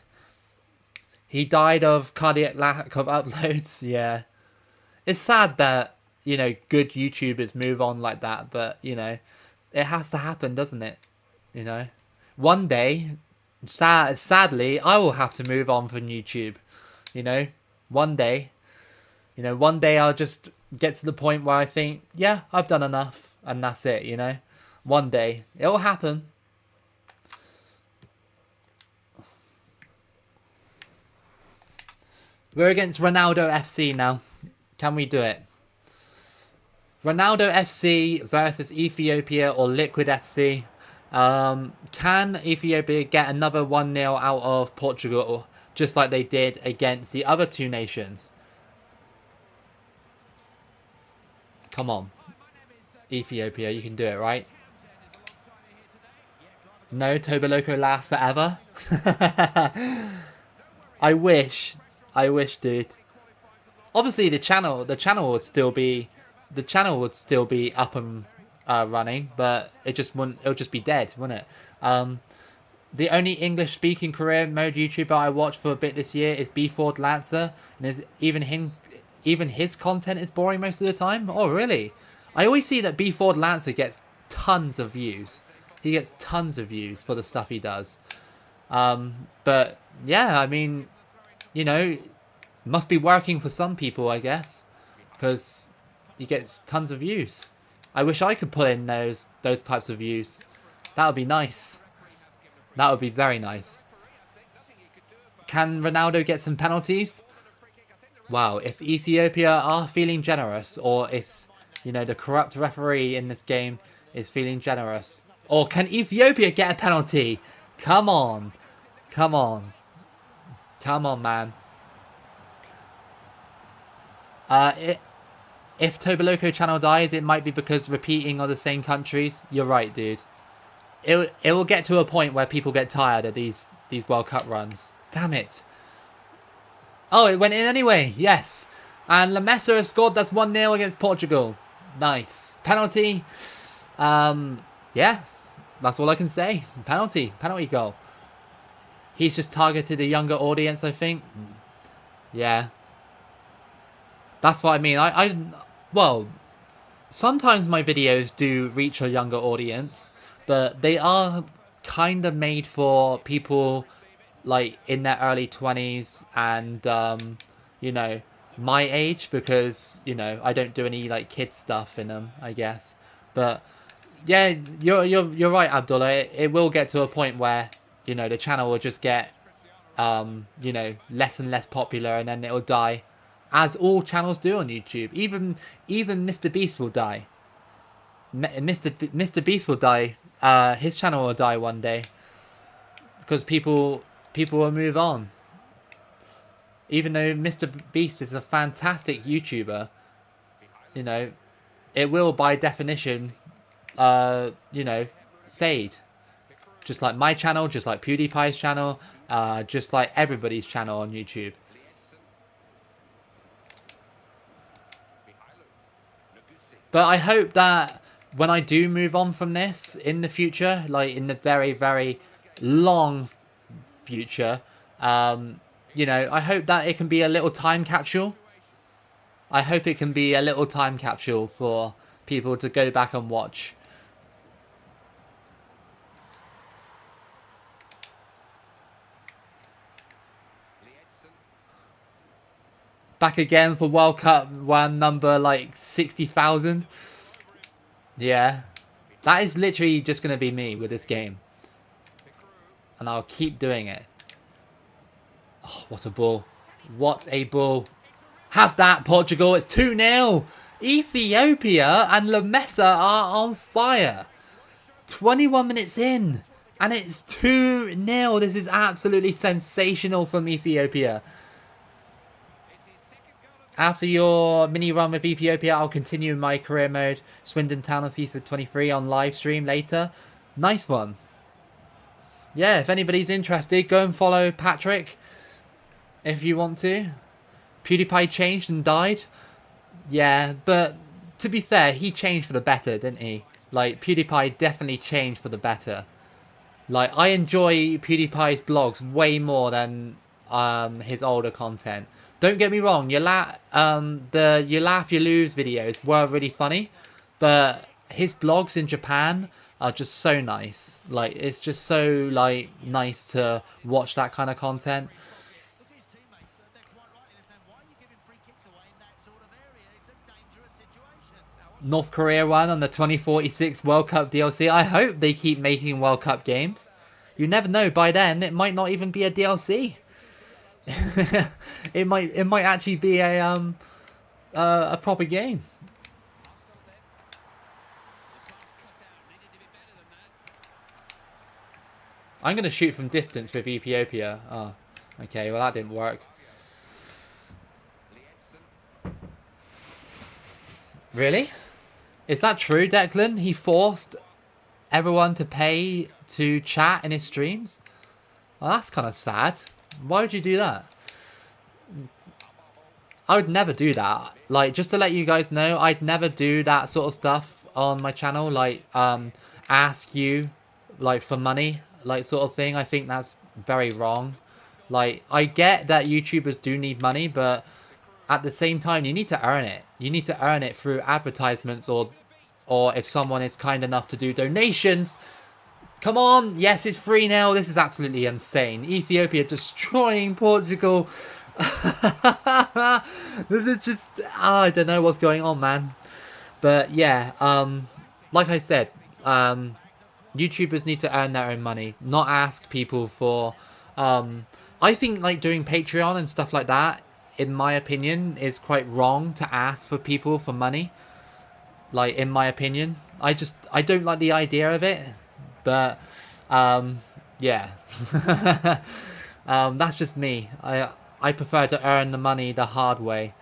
Speaker 1: He died of cardiac lack of uploads. Yeah. It's sad that, you know, good YouTubers move on like that, but, you know, it has to happen, doesn't it? You know, one day, sadly, I will have to move on from YouTube. You know, one day I'll just get to the point where I think, yeah, I've done enough, and that's it, you know. One day. It'll happen. We're against Ronaldo FC now. Can we do it? Ronaldo FC versus Ethiopia or Liquid FC. Can Ethiopia get another 1-0 out of Portugal, just like they did against the other two nations? Come on. Ethiopia, you can do it, right? No, Loco lasts forever. I wish, dude. Obviously, the channel would still be up and running, but it would just be dead, wouldn't it? The only English-speaking career mode YouTuber I watched for a bit this year is B4 Lancer, and even his content is boring most of the time. Oh, really? I always see that B4 Lancer gets tons of views. He gets tons of views for the stuff he does. But yeah, I mean, you know, must be working for some people, I guess, because he gets tons of views. I wish I could pull in those types of views. That would be nice. That would be very nice. Can Ronaldo get some penalties? Wow, if Ethiopia are feeling generous, or if, you know, the corrupt referee in this game is feeling generous. Or can Ethiopia get a penalty? Come on. Come on. Come on, man. If Loco channel dies, it might be because repeating are the same countries. You're right, dude. It will get to a point where people get tired of these World Cup runs. Damn it. Oh, it went in anyway. Yes. And La Mesa has scored. That's 1-0 against Portugal. Nice. Penalty. Yeah. That's all I can say. Penalty goal. He's just targeted a younger audience, I think. Yeah. That's what I mean. Well, sometimes my videos do reach a younger audience, but they are kind of made for people like in their early 20s and, you know, my age, because, you know, I don't do any like kid stuff in them, I guess. But yeah, you're right, Abdullah. It will get to a point where, you know, the channel will just get, you know, less and less popular, and then it'll die, as all channels do on YouTube. Even Mr. Beast will die. Mr. Beast will die. His channel will die one day, because people will move on. Even though Mr. Beast is a fantastic YouTuber, you know, it will by definition, you know, fade. Just like my channel, just like PewDiePie's channel, just like everybody's channel on YouTube. But I hope that when I do move on from this in the future, like in the very, very long future, you know, I hope that it can be a little time capsule. I hope it can be a little time capsule for people to go back and watch. Back again for World Cup 1 number like 60,000. Yeah. That is literally just going to be me with this game. And I'll keep doing it. Oh, what a ball. What a ball. Have that, Portugal. It's 2-0. Ethiopia and La Mesa are on fire. 21 minutes in. And it's 2-0. This is absolutely sensational from Ethiopia. After your mini run with Ethiopia, I'll continue in my career mode, Swindon Town of FIFA 23 on live stream later. Nice one. Yeah, if anybody's interested, go and follow Patrick if you want to. PewDiePie changed and died. Yeah, but to be fair, he changed for the better, didn't he? Like, PewDiePie definitely changed for the better. Like, I enjoy PewDiePie's blogs way more than his older content. Don't get me wrong, the You Laugh, You Lose videos were really funny, but his blogs in Japan are just so nice. Like, it's just so, like, nice to watch that kind of content. North Korea one on the 2046 World Cup DLC. I hope they keep making World Cup games. You never know, by then it might not even be a DLC. it might actually be a proper game. I'm gonna shoot from distance with Ethiopia. Oh, okay, well that didn't work. Really? Is that true, Declan? He forced everyone to pay to chat in his streams? Well, that's kind of sad. Why would you do that? I would never do that. Like, just to let you guys know, I'd never do that sort of stuff on my channel. Like, ask you, like, for money, like, sort of thing. I think that's very wrong. Like, I get that YouTubers do need money, but at the same time, you need to earn it. You need to earn it through advertisements or if someone is kind enough to do donations. Come on. Yes, it's free now. This is absolutely insane. Ethiopia destroying Portugal. This is just... I don't know what's going on, man. But yeah, like I said, YouTubers need to earn their own money, not ask people for... I think like doing Patreon and stuff like that, in my opinion, is quite wrong to ask for people for money. Like, in my opinion. I don't like the idea of it. But, yeah. That's just me. I prefer to earn the money the hard way.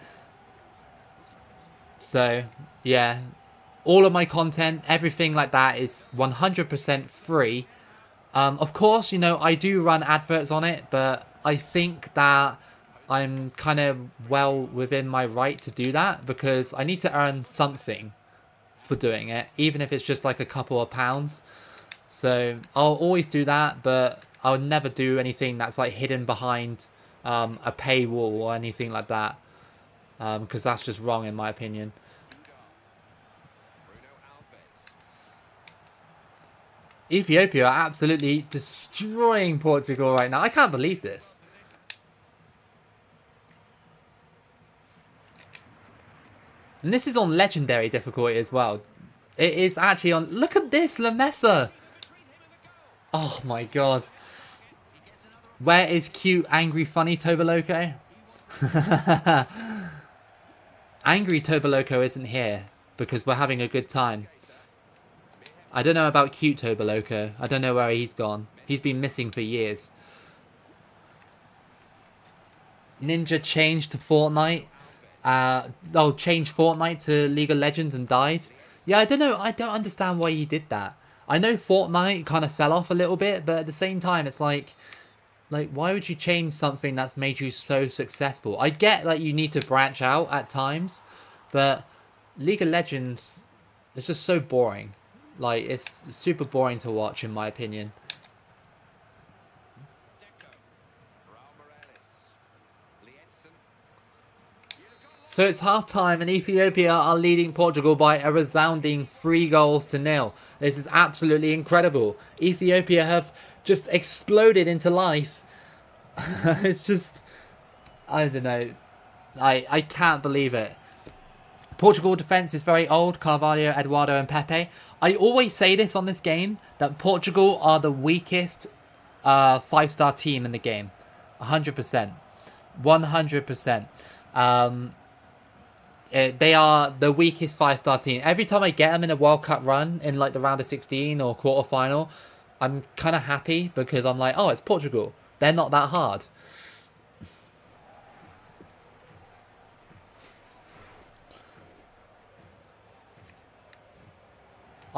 Speaker 1: So, yeah. All of my content, everything like that is 100% free. Of course, you know, I do run adverts on it, but I think that I'm kind of well within my right to do that because I need to earn something for doing it, even if it's just like a couple of pounds. So I'll always do that, but I'll never do anything that's like hidden behind a paywall or anything like that, because that's just wrong in my opinion. Ethiopia are absolutely destroying Portugal right now. I can't believe this. And this is on legendary difficulty as well. It is actually on... Look at this, Lamessa. Oh my god. Where is cute, angry, funny Toboloco? Angry Toboloco isn't here because we're having a good time. I don't know about cute Toboloco. I don't know where he's gone. He's been missing for years. Ninja changed to Fortnite. Changed Fortnite to League of Legends and died. Yeah, I don't know. I don't understand why he did that. I know Fortnite kind of fell off a little bit, but at the same time, it's like, why would you change something that's made you so successful? I get that you need to branch out at times, but League of Legends is just so boring. Like, it's super boring to watch, in my opinion. So it's half-time and Ethiopia are leading Portugal by a resounding 3-0. This is absolutely incredible. Ethiopia have just exploded into life. It's just... I don't know. I can't believe it. Portugal defence is very old. Carvalho, Eduardo and Pepe. I always say this on this game, that Portugal are the weakest 5-star team in the game. 100%. 100%. They are the weakest 5-star team. Every time I get them in a World Cup run, in like the round of 16 or quarter-final, I'm kind of happy because I'm like, oh, it's Portugal. They're not that hard.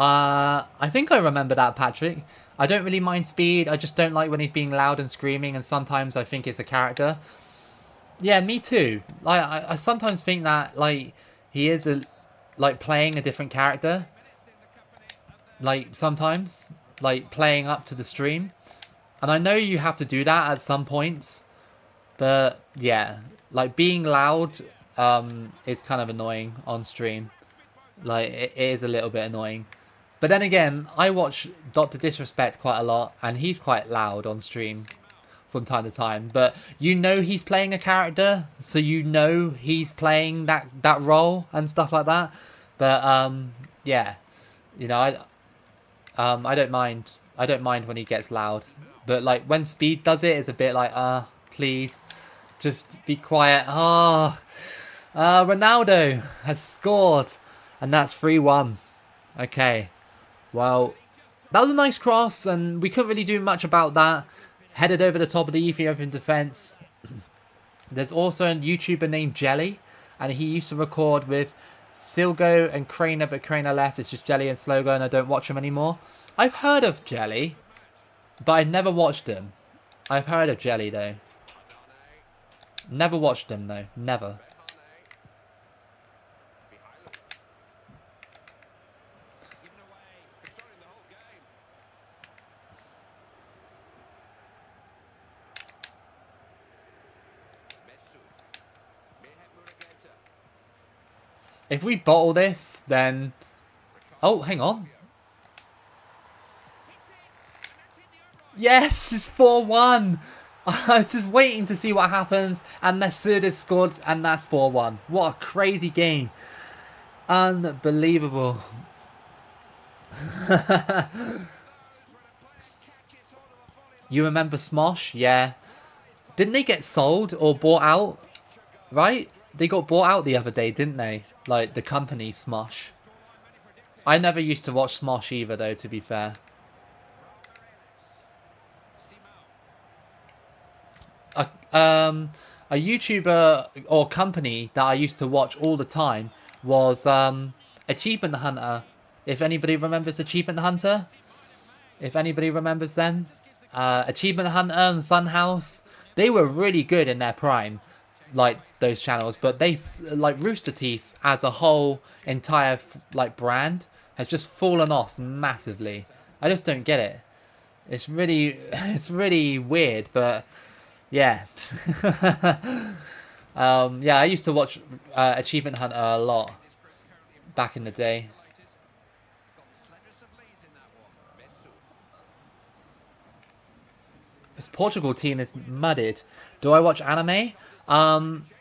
Speaker 1: I think I remember that, Patrick. I don't really mind speed. I just don't like when he's being loud and screaming, and sometimes I think it's a character. Yeah, me too. Like, I sometimes think that, like, he is, playing a different character. Like, sometimes. Like, playing up to the stream. And I know you have to do that at some points. But, yeah. Like, being loud is kind of annoying on stream. Like, it is a little bit annoying. But then again, I watch Dr. Disrespect quite a lot. And he's quite loud on stream from time to time, but you know he's playing a character, so you know he's playing that role and stuff like that. But yeah, you know, I don't mind. I don't mind when he gets loud, but like when Speed does it, it's a bit like, please, just be quiet. Ronaldo has scored, and that's 3-1. Okay, well, that was a nice cross, and we couldn't really do much about that. Headed over the top of the Ethiopian defence. There's also a YouTuber named Jelly, and he used to record with Silgo and Craner, but Craner left. It's just Jelly and Slogo, and I don't watch him anymore. I've heard of Jelly, but I've never watched him. I've heard of Jelly, though. Never watched him, though. Never. If we bottle this, then... Oh, hang on. Yes, it's 4-1. I was just waiting to see what happens. And Mesut has scored, and that's 4-1. What a crazy game. Unbelievable. You remember Smosh? Yeah. Didn't they get sold or bought out? Right? They got bought out the other day, didn't they? Like, the company Smosh. I never used to watch Smosh either, though, to be fair. A YouTuber or company that I used to watch all the time was Achievement Hunter. If anybody remembers Achievement Hunter. If anybody remembers them. Achievement Hunter and Funhouse. They were really good in their prime. Like those channels, but they like Rooster Teeth as a whole entire like brand has just fallen off massively. I just don't get it. It's really weird, but yeah. Yeah, I used to watch Achievement Hunter a lot back in the day. This Portugal team is mudded. Do I watch anime?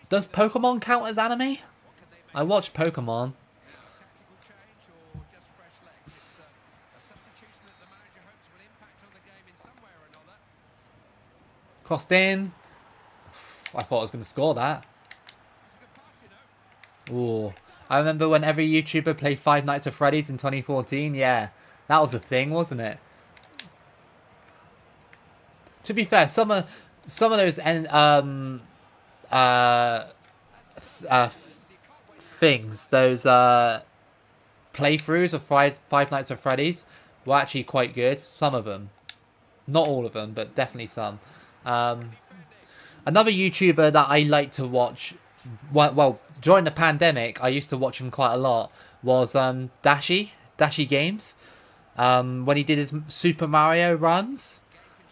Speaker 1: Does Pokemon count as anime? I watch Pokemon. Crossed in. I thought I was going to score that. Ooh. I remember when every YouTuber played Five Nights at Freddy's in 2014. Yeah, that was a thing, wasn't it? To be fair, some of those things, those playthroughs of Five Nights at Freddy's were actually quite good. Some of them, not all of them, but definitely some. Another YouTuber that I like to watch, well, during the pandemic, I used to watch him quite a lot, was Dashi Games. When he did his Super Mario runs.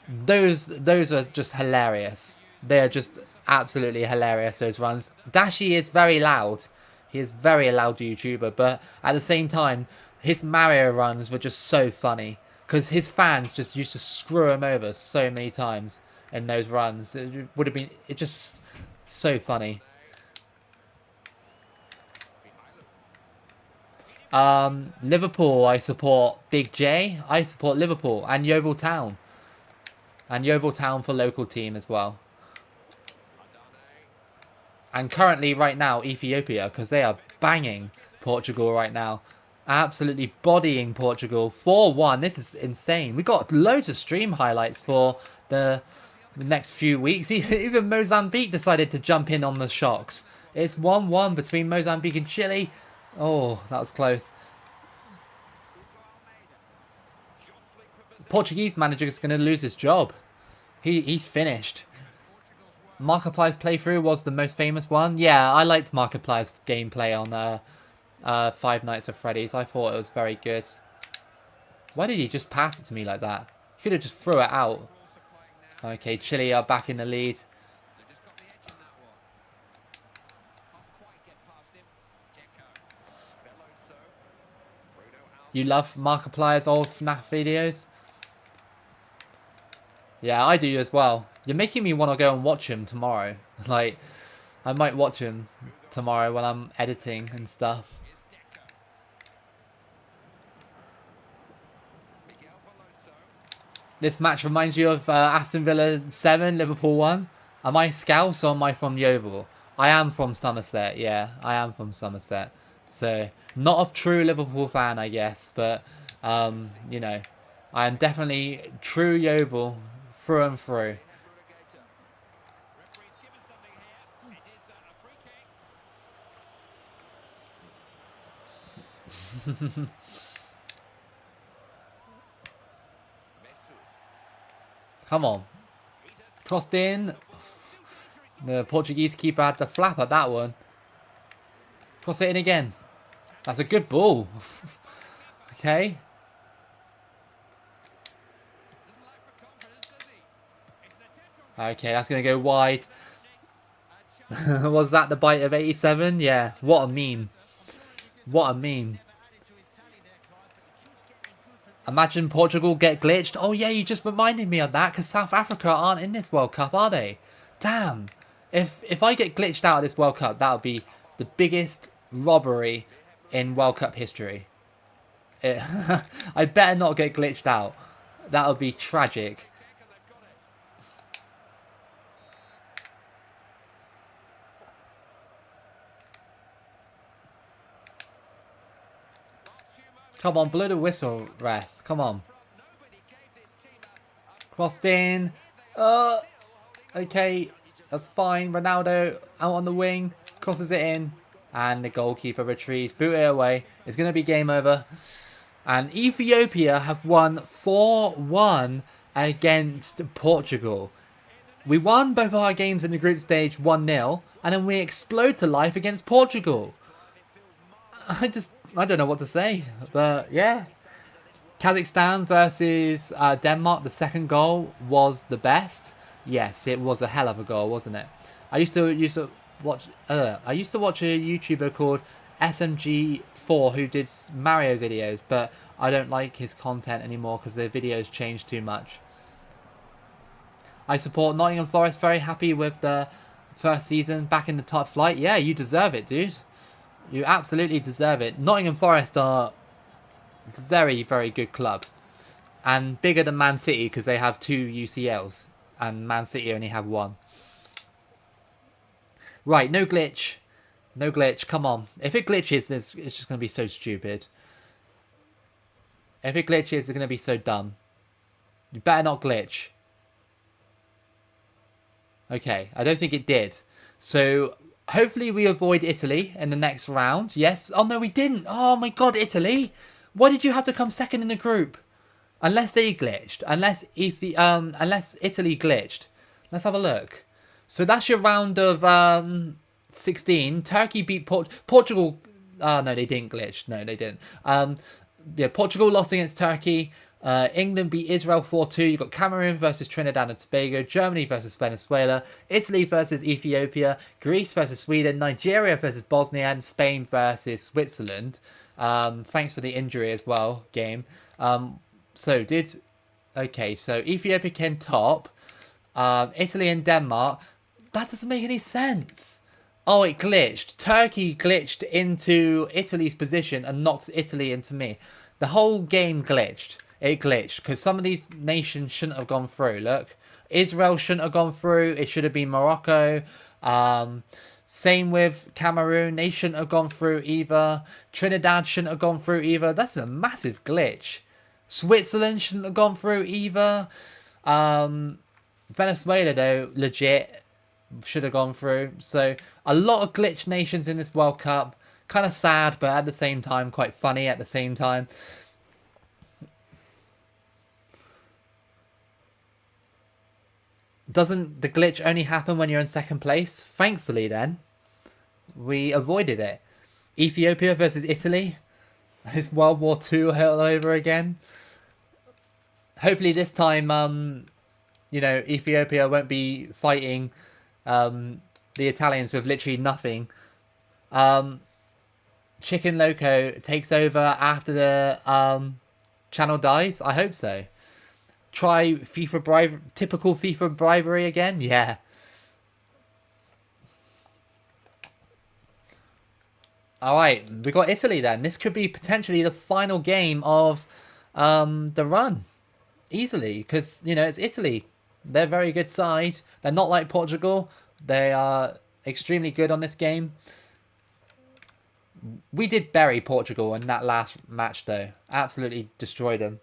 Speaker 1: Those are just hilarious. They're just absolutely hilarious, those runs. Dashi is very loud. He is very loud YouTuber, but at the same time, his Mario runs were just so funny. Because his fans just used to screw him over so many times in those runs. It would have been just so funny. Liverpool, I support Big J. I support Liverpool and Yeovil Town. And Yeovil Town for local team as well. And currently, right now, Ethiopia, because they are banging Portugal right now. Absolutely bodying Portugal. 4-1. This is insane. We got loads of stream highlights for the next few weeks. Even Mozambique decided to jump in on the shocks. It's 1-1 between Mozambique and Chile. Oh, that was close. Portuguese manager is going to lose his job. He's finished. Markiplier's playthrough was the most famous one. Yeah, I liked Markiplier's gameplay on Five Nights at Freddy's. I thought it was very good. Why did he just pass it to me like that? He could have just threw it out. Okay, Chile are back in the lead. You love Markiplier's old FNAF videos? Yeah, I do as well. You're making me want to go and watch him tomorrow. Like, I might watch him tomorrow when I'm editing and stuff. This match reminds you of Aston Villa 7, Liverpool 1. Am I Scouse or am I from Yeovil? I am from Somerset, yeah. I am from Somerset. So, not a true Liverpool fan, I guess. But, you know, I am definitely true Yeovil through and through. Come on. Crossed in. The Portuguese keeper had the flap at that one. Cross it in again. That's a good ball. Okay. Okay, that's going to go wide. Was that the bite of 87? Yeah. What a meme. What a meme. Imagine Portugal get glitched. Oh yeah, you just reminded me of that because South Africa aren't in this World Cup, are they? Damn. If I get glitched out of this World Cup, that would be the biggest robbery in World Cup history. I better not get glitched out. That would be tragic. Come on, blow the whistle, ref. Come on. Crossed in. Okay, that's fine. Ronaldo out on the wing. Crosses it in. And the goalkeeper retrieves. Boot it away. It's going to be game over. And Ethiopia have won 4-1 against Portugal. We won both our games in the group stage 1-0. And then we explode to life against Portugal. I don't know what to say. But yeah. Kazakhstan versus Denmark. The second goal was the best. Yes, it was a hell of a goal, wasn't it? I used to watch a YouTuber called SMG4 who did Mario videos, but I don't like his content anymore because their videos change too much. I support Nottingham Forest. Very happy with the first season back in the top flight. Yeah, you deserve it, dude. You absolutely deserve it. Nottingham Forest are a very, very good club. And bigger than Man City because they have 2 UCLs. And Man City only have 1. Right, no glitch. No glitch, come on. If it glitches, it's just going to be so stupid. If it glitches, it's going to be so dumb. You better not glitch. Okay, I don't think it did. So, hopefully we avoid Italy in the next round. Yes. Oh, no, we didn't. Oh, my God, Italy. Why did you have to come second in the group? Unless they glitched. Unless Italy glitched. Let's have a look. So that's your round of 16. Turkey beat Portugal. Oh, no, they didn't glitch. No, they didn't. Yeah, Portugal lost against Turkey. England beat Israel 4-2. You've got Cameroon versus Trinidad and Tobago. Germany versus Venezuela. Italy versus Ethiopia. Greece versus Sweden. Nigeria versus Bosnia. And Spain versus Switzerland. Thanks for the injury as well, game. So Ethiopia came top. Italy and Denmark. That doesn't make any sense. Oh, it glitched. Turkey glitched into Italy's position and knocked Italy into me. The whole game glitched. It glitched because some of these nations shouldn't have gone through. Look, Israel shouldn't have gone through. It should have been Morocco. Same with Cameroon. They shouldn't have gone through either. Trinidad shouldn't have gone through either. That's a massive glitch. Switzerland shouldn't have gone through either. Venezuela, though, legit should have gone through. So a lot of glitch nations in this World Cup. Kind of sad, but at the same time, quite funny at the same time. Doesn't the glitch only happen when you're in second place? Thankfully, then, we avoided it. Ethiopia versus Italy. It's World War II all over again. Hopefully this time, Ethiopia won't be fighting the Italians with literally nothing. Chicken Loco takes over after the channel dies. I hope so. Try typical FIFA bribery again? Yeah. Alright, we got Italy then. This could be potentially the final game of the run. easily because, you know, it's Italy. They're a very good side. They're not like Portugal. They are extremely good on this game. We did bury Portugal in that last match, though. Absolutely destroyed them.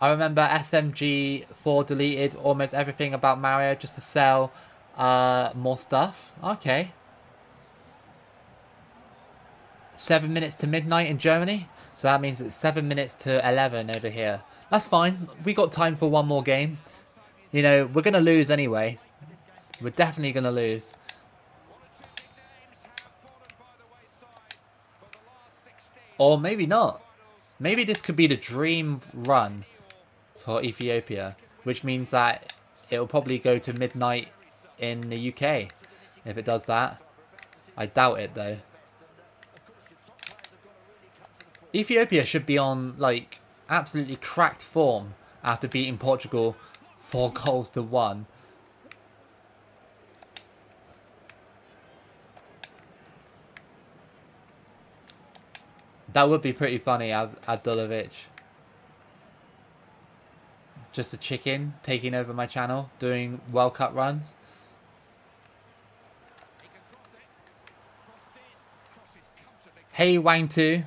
Speaker 1: I remember SMG4 deleted almost everything about Mario just to sell more stuff. Okay. 7 minutes to midnight in Germany. So that means it's 7 minutes to 11 over here. That's fine. We got time for one more game. You know, we're going to lose anyway. We're definitely going to lose. Or maybe not. Maybe this could be the dream run for Ethiopia, which means that it'll probably go to midnight in the UK if it does that. I doubt it though. Ethiopia should be on like absolutely cracked form after beating Portugal 4-1. That would be pretty funny, Abdulovic. Just a chicken taking over my channel, doing World Cup runs. Hey Wang 2.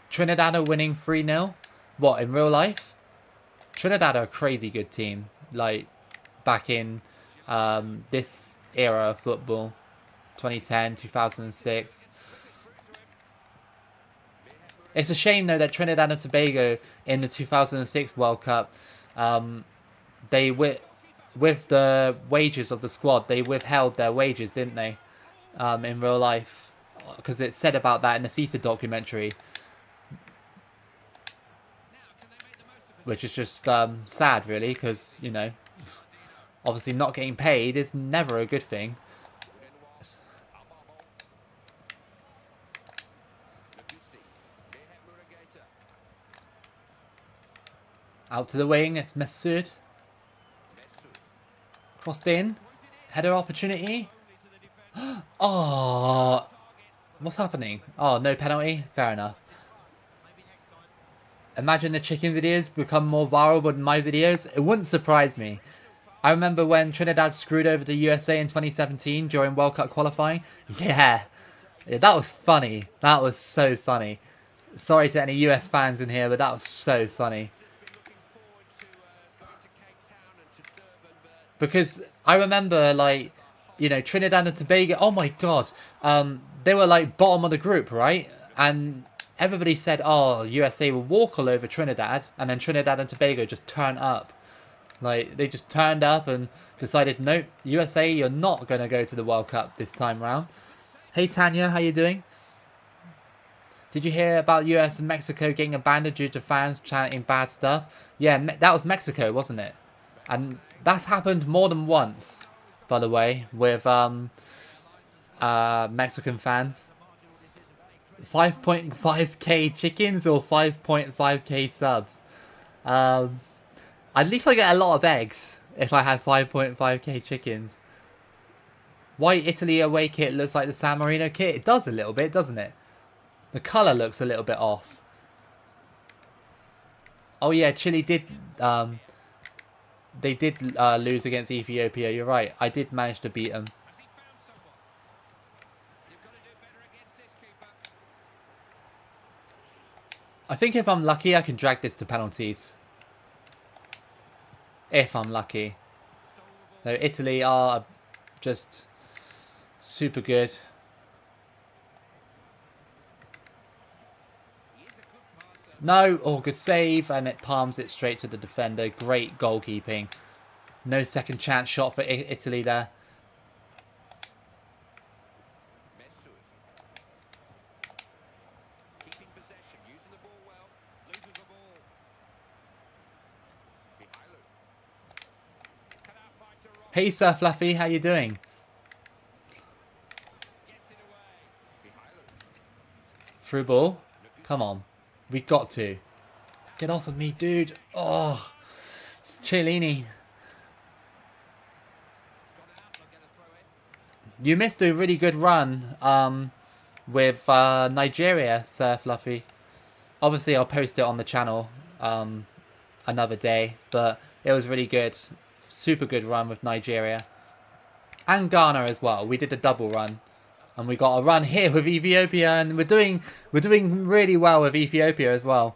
Speaker 1: Trinidad are winning 3-0. What, in real life? Trinidad are a crazy good team. Like, back in this era of football. 2010, 2006. It's a shame, though, that Trinidad and Tobago in the 2006 World Cup, they with the wages of the squad, they withheld their wages, didn't they? In real life. Because it said about that in the FIFA documentary. Which is just sad, really, because, you know, obviously not getting paid is never a good thing. Out to the wing, it's Mesut. Crossed in. Header opportunity. Oh, what's happening? Oh, no penalty? Fair enough. Imagine the chicken videos become more viral than my videos. It wouldn't surprise me. I remember when Trinidad screwed over the USA in 2017 during World Cup qualifying. Yeah, that was funny. That was so funny. Sorry to any US fans in here, but that was so funny. Because I remember, like, you know, Trinidad and Tobago, oh my god, they were like bottom of the group, right? And everybody said, oh, USA will walk all over Trinidad, and then Trinidad and Tobago just turned up. Like, they just turned up and decided, nope, USA, you're not going to go to the World Cup this time round. Hey, Tanya, how you doing? Did you hear about US and Mexico getting abandoned due to fans chanting bad stuff? Yeah, that was Mexico, wasn't it? And that's happened more than once, by the way, with Mexican fans. 5.5k chickens or 5.5k subs? At least I get a lot of eggs if I had 5.5k chickens. White Italy away kit looks like the San Marino kit. It does a little bit, doesn't it? The colour looks a little bit off. Oh yeah, Chile did... they did lose against Ethiopia, you're right. I did manage to beat them. I think if I'm lucky, I can drag this to penalties. If I'm lucky. Though Italy are just super good. No, oh, good save, and it palms it straight to the defender. Great goalkeeping. No second chance shot for Italy there. Hey Sir Fluffy, how you doing? Through ball. Come on. We got to. Get off of me, dude. Oh, it's Chiellini. You missed a really good run with Nigeria, Sir Fluffy. Obviously, I'll post it on the channel another day, but it was really good. Super good run with Nigeria. And Ghana as well. We did a double run. And we got a run here with Ethiopia, and we're doing really well with Ethiopia as well.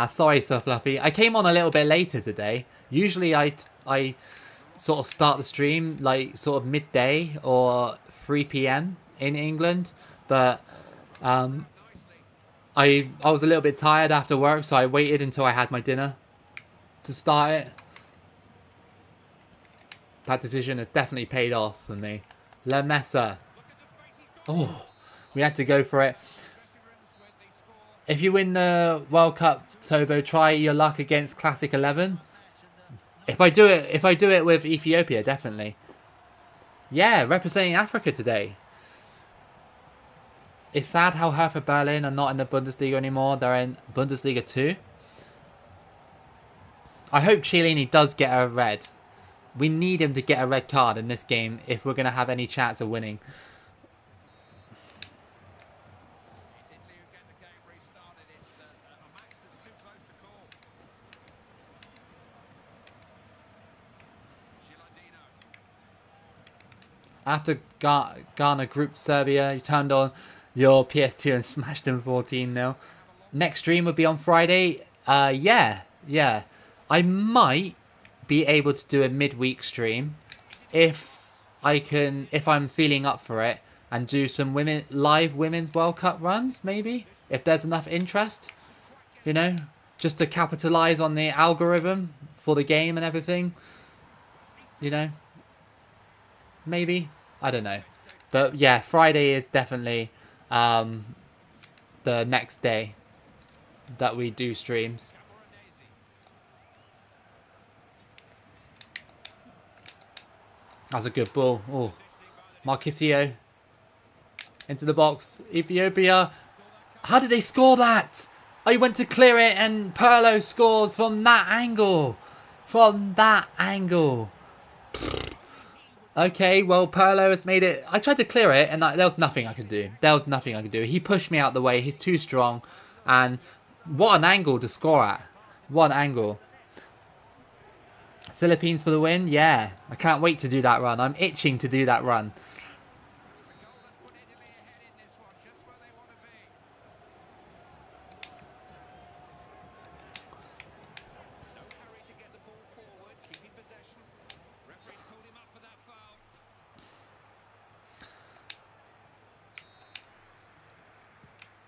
Speaker 1: Sorry, Sir Fluffy. I came on a little bit later today. Usually I sort of start the stream like sort of midday or 3 p.m. in England, but I was a little bit tired after work, so I waited until I had my dinner to start it. That decision has definitely paid off for me. La Mesa. Oh, we had to go for it. If you win the World Cup, Tobo, try your luck against Classic 11. If I do it with Ethiopia, definitely. Yeah, representing Africa today. It's sad how Hertha Berlin are not in the Bundesliga anymore. They're in Bundesliga 2. I hope Chiellini does get a red. We need him to get a red card in this game if we're going to have any chance of winning. After Ghana grouped Serbia, you turned on your PS2 and smashed them 14-0. Next stream would be on Friday. Yeah. I might be able to do a midweek stream if I'm feeling up for it, and do some live women's World Cup runs, maybe, if there's enough interest, you know, just to capitalize on the algorithm for the game and everything, you know. Maybe. I don't know. But yeah, Friday is definitely the next day that we do streams. That's a good ball. Oh, Marquisio into the box. Ethiopia. How did they score that? I went to clear it and Pirlo scores from that angle. From that angle. Okay, well, Pirlo has made it. I tried to clear it, and there was nothing I could do. He pushed me out the way. He's too strong. And what an angle to score at. What an angle. Philippines for the win? Yeah. I can't wait to do that run. I'm itching to do that run.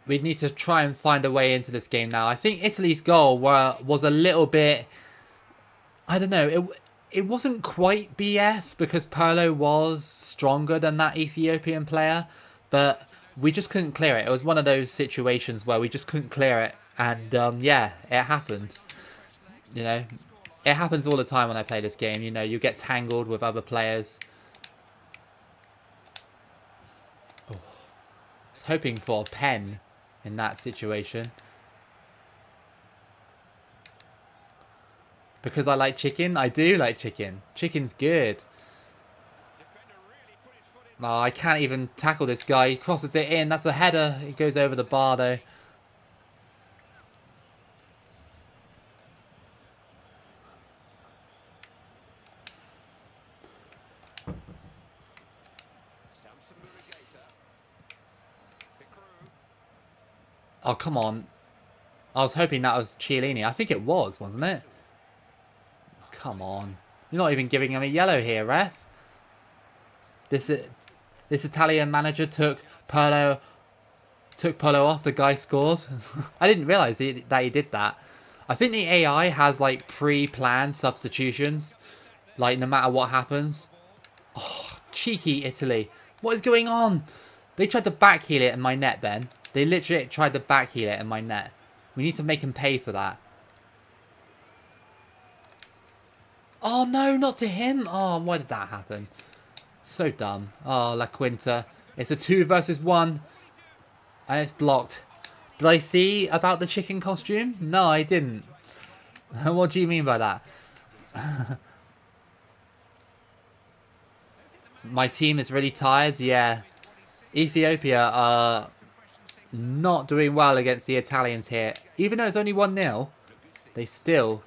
Speaker 1: We need to try and find a way into this game now. I think Italy's goal was a little bit... I don't know. It wasn't quite BS because Pirlo was stronger than that Ethiopian player. But we just couldn't clear it. It was one of those situations where we just couldn't clear it. And yeah, it happened. You know, it happens all the time when I play this game. You know, you get tangled with other players. Oh, I was hoping for a pen in that situation. Because I like chicken? I do like chicken. Chicken's good. Oh, I can't even tackle this guy. He crosses it in. That's a header. It goes over the bar though. Oh, come on. I was hoping that was Chiellini. I think it was, wasn't it? Come on. You're not even giving him a yellow here, ref. This Italian manager took Pirlo off. The guy scored. I didn't realise that he did that. I think the AI has like pre-planned substitutions. Like no matter what happens. Oh, cheeky Italy. What is going on? They tried to backheel it in my net then. They literally tried to backheel it in my net. We need to make him pay for that. Oh no, not to him. Oh, why did that happen? So dumb. Oh, La Quinta. It's a 2 versus 1. And it's blocked. Did I see about the chicken costume? No, I didn't. What do you mean by that? My team is really tired. Yeah. Ethiopia are not doing well against the Italians here. Even though it's only 1-0, they still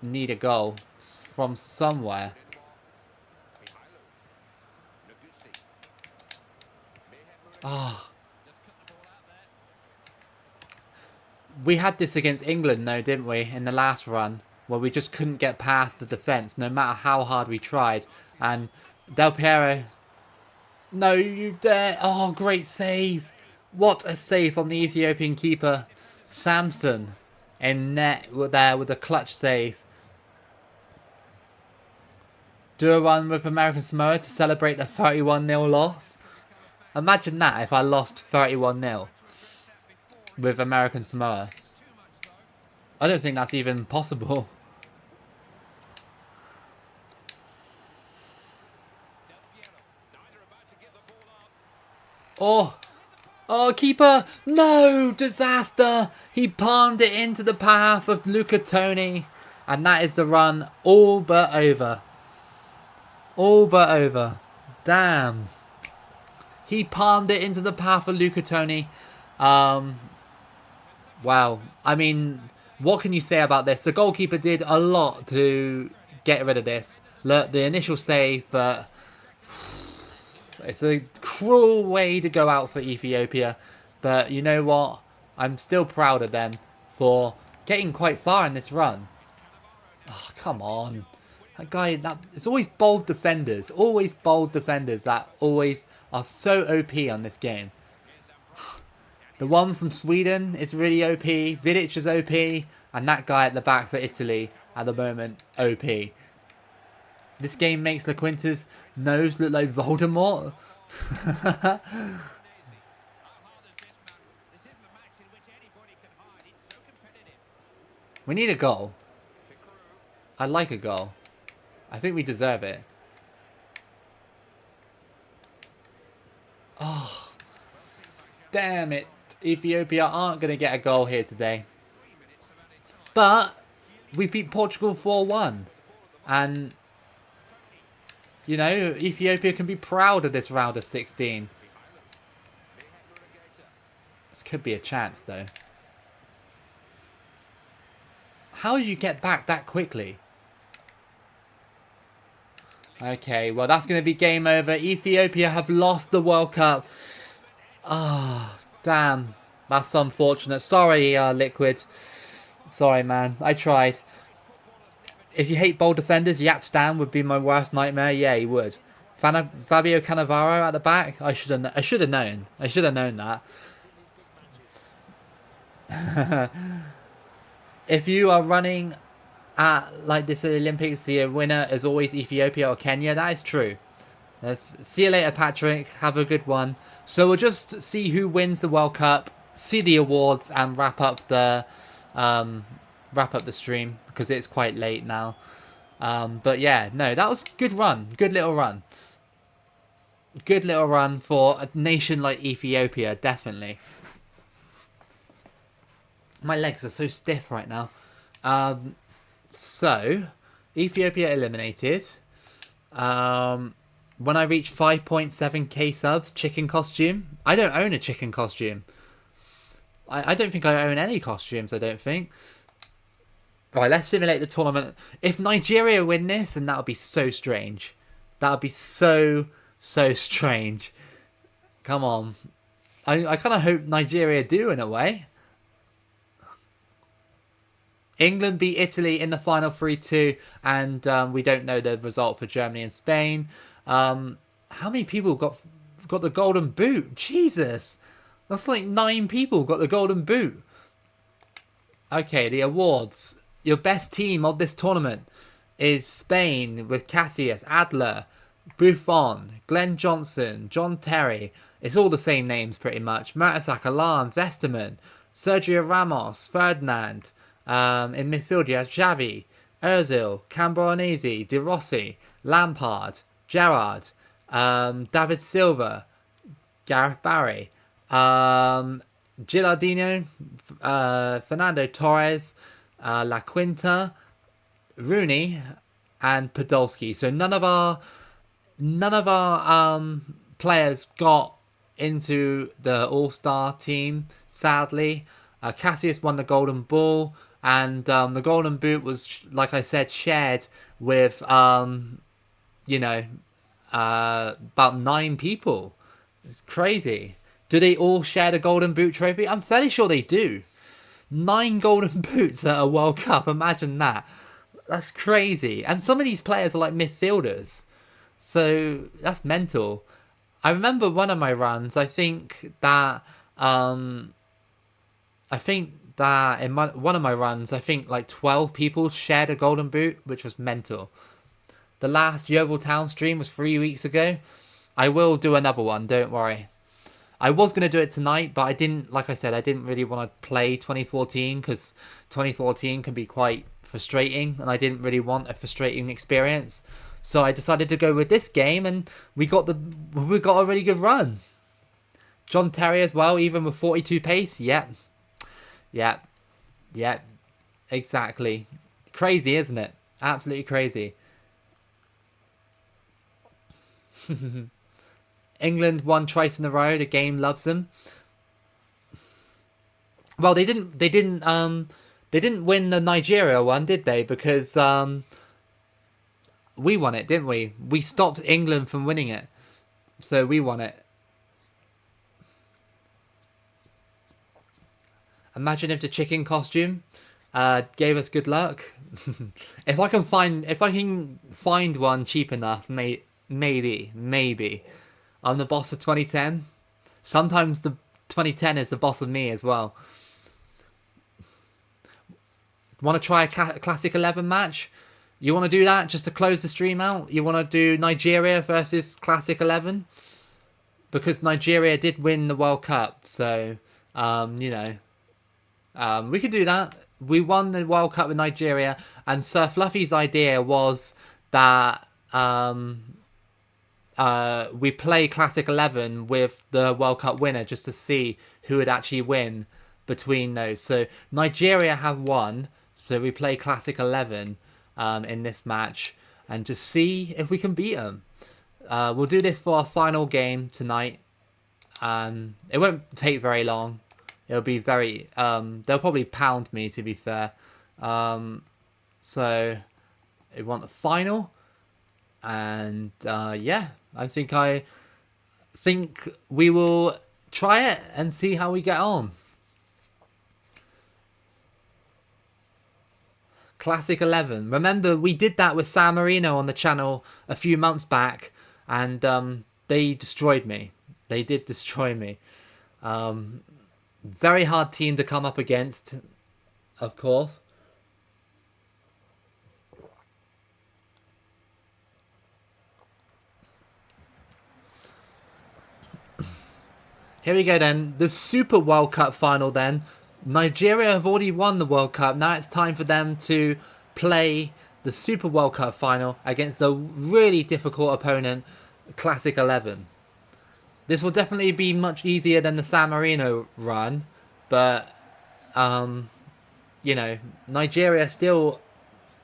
Speaker 1: need a goal from somewhere. Oh. We had this against England, though, didn't we, in the last run, where we just couldn't get past the defence, no matter how hard we tried. And Del Piero, no, you dare! Oh, great save! What a save from the Ethiopian keeper, Samson, in net there with a clutch save. Do a run with American Samoa to celebrate the 31-0 loss. Imagine that if I lost 31-0 with American Samoa. I don't think that's even possible. Oh, keeper! No! Disaster! He palmed it into the path of Luca Toni. And that is the run all but over. All but over. Damn. He palmed it into the path of Luca Toni. Wow. I mean, what can you say about this? The goalkeeper did a lot to get rid of this. Look, the initial save, but it's a cruel way to go out for Ethiopia. But you know what? I'm still proud of them for getting quite far in this run. Oh, come on. That guy, it's always bold defenders. Always bold defenders that always are so OP on this game. The one from Sweden is really OP. Vidic is OP. And that guy at the back for Italy at the moment, OP. This game makes LaQuinta's nose look like Voldemort. We need a goal. I'd like a goal. I think we deserve it. Oh, damn it. Ethiopia aren't going to get a goal here today. But we beat Portugal 4-1. And, you know, Ethiopia can be proud of this round of 16. This could be a chance, though. How do you get back that quickly? Okay, well, that's going to be game over. Ethiopia have lost the World Cup. Ah, oh, damn. That's unfortunate. Sorry, Liquid. Sorry, man. I tried. If you hate bold defenders, Yap Stan would be my worst nightmare. Yeah, he would. Fabio Cannavaro at the back. I should have known. I should have known that. If you are running at like this Olympics, the winner is always Ethiopia or Kenya. That is true. See you later, Patrick. Have a good one. So we'll just see who wins the World Cup, see the awards, and wrap up the stream because it's quite late now. But yeah, no, that was a good run. Good little run. Good little run for a nation like Ethiopia, definitely. My legs are so stiff right now. So, Ethiopia eliminated. When I reach 5.7k subs, chicken costume. I don't own a chicken costume. I don't think I own any costumes, I don't think. Right, let's simulate the tournament. If Nigeria win this, then that would be so strange. That would be so strange. Come on. I kind of hope Nigeria do in a way. England beat Italy in the final 3-2, and we don't know the result for Germany and Spain. How many people got the golden boot? Jesus, that's like 9 people got the golden boot. Okay, the awards. Your best team of this tournament is Spain with Casillas, Adler, Buffon, Glenn Johnson, John Terry. It's all the same names pretty much. Mertesacker, Alarm, Vesterman, Sergio Ramos, Ferdinand. In midfield, you have Xavi, Ozil, Cambronese, De Rossi, Lampard, Gerrard, David Silva, Gareth Barry, Gilardino, Fernando Torres, La Quinta, Rooney, and Podolski. So none of our none of our players got into the All-Star team, sadly. Cassius won the Golden Ball, and the Golden Boot was, like I said, shared with, you know, about 9 people. It's crazy. Do they all share the Golden Boot trophy? I'm fairly sure they do. 9 Golden Boots at a World Cup, imagine that. That's crazy. And some of these players are like midfielders. So that's mental. I remember one of my runs, I think that in one of my runs, I think like 12 people shared a Golden Boot, which was mental. The last Yeovil Town stream was 3 weeks ago. I will do another one, don't worry. I was going to do it tonight, but I didn't, like I said, I didn't really want to play 2014 because 2014 can be quite frustrating and I didn't really want a frustrating experience. So I decided to go with this game and we got a really good run. John Terry as well, even with 42 pace. Yep. Exactly. Crazy, isn't it? Absolutely crazy. England won twice in a row. The game loves them. Well, they didn't win the Nigeria one, did they? Because we won it, didn't we? We stopped England from winning it, so we won it. Imagine if the chicken costume gave us good luck. If I can find one cheap enough, maybe. I'm the boss of 2010. Sometimes the 2010 is the boss of me as well. Want to try a Classic 11 match? You want to do that just to close the stream out? You want to do Nigeria versus Classic 11? Because Nigeria did win the World Cup, so, we could do that. We won the World Cup with Nigeria, and Sir Fluffy's idea was that we play Classic 11 with the World Cup winner just to see who would actually win between those. So Nigeria have won, so we play Classic 11 in this match and just see if we can beat them. We'll do this for our final game tonight. It won't take very long. It'll be very... they'll probably pound me, to be fair. So we want the final. And I think we will try it and see how we get on. Classic 11. Remember, we did that with San Marino on the channel a few months back, and they destroyed me. They did destroy me. Very hard team to come up against, of course. Here we go then. The Super World Cup final then. Nigeria have already won the World Cup. Now it's time for them to play the Super World Cup final against a really difficult opponent, Classic 11. This will definitely be much easier than the San Marino run, but, Nigeria still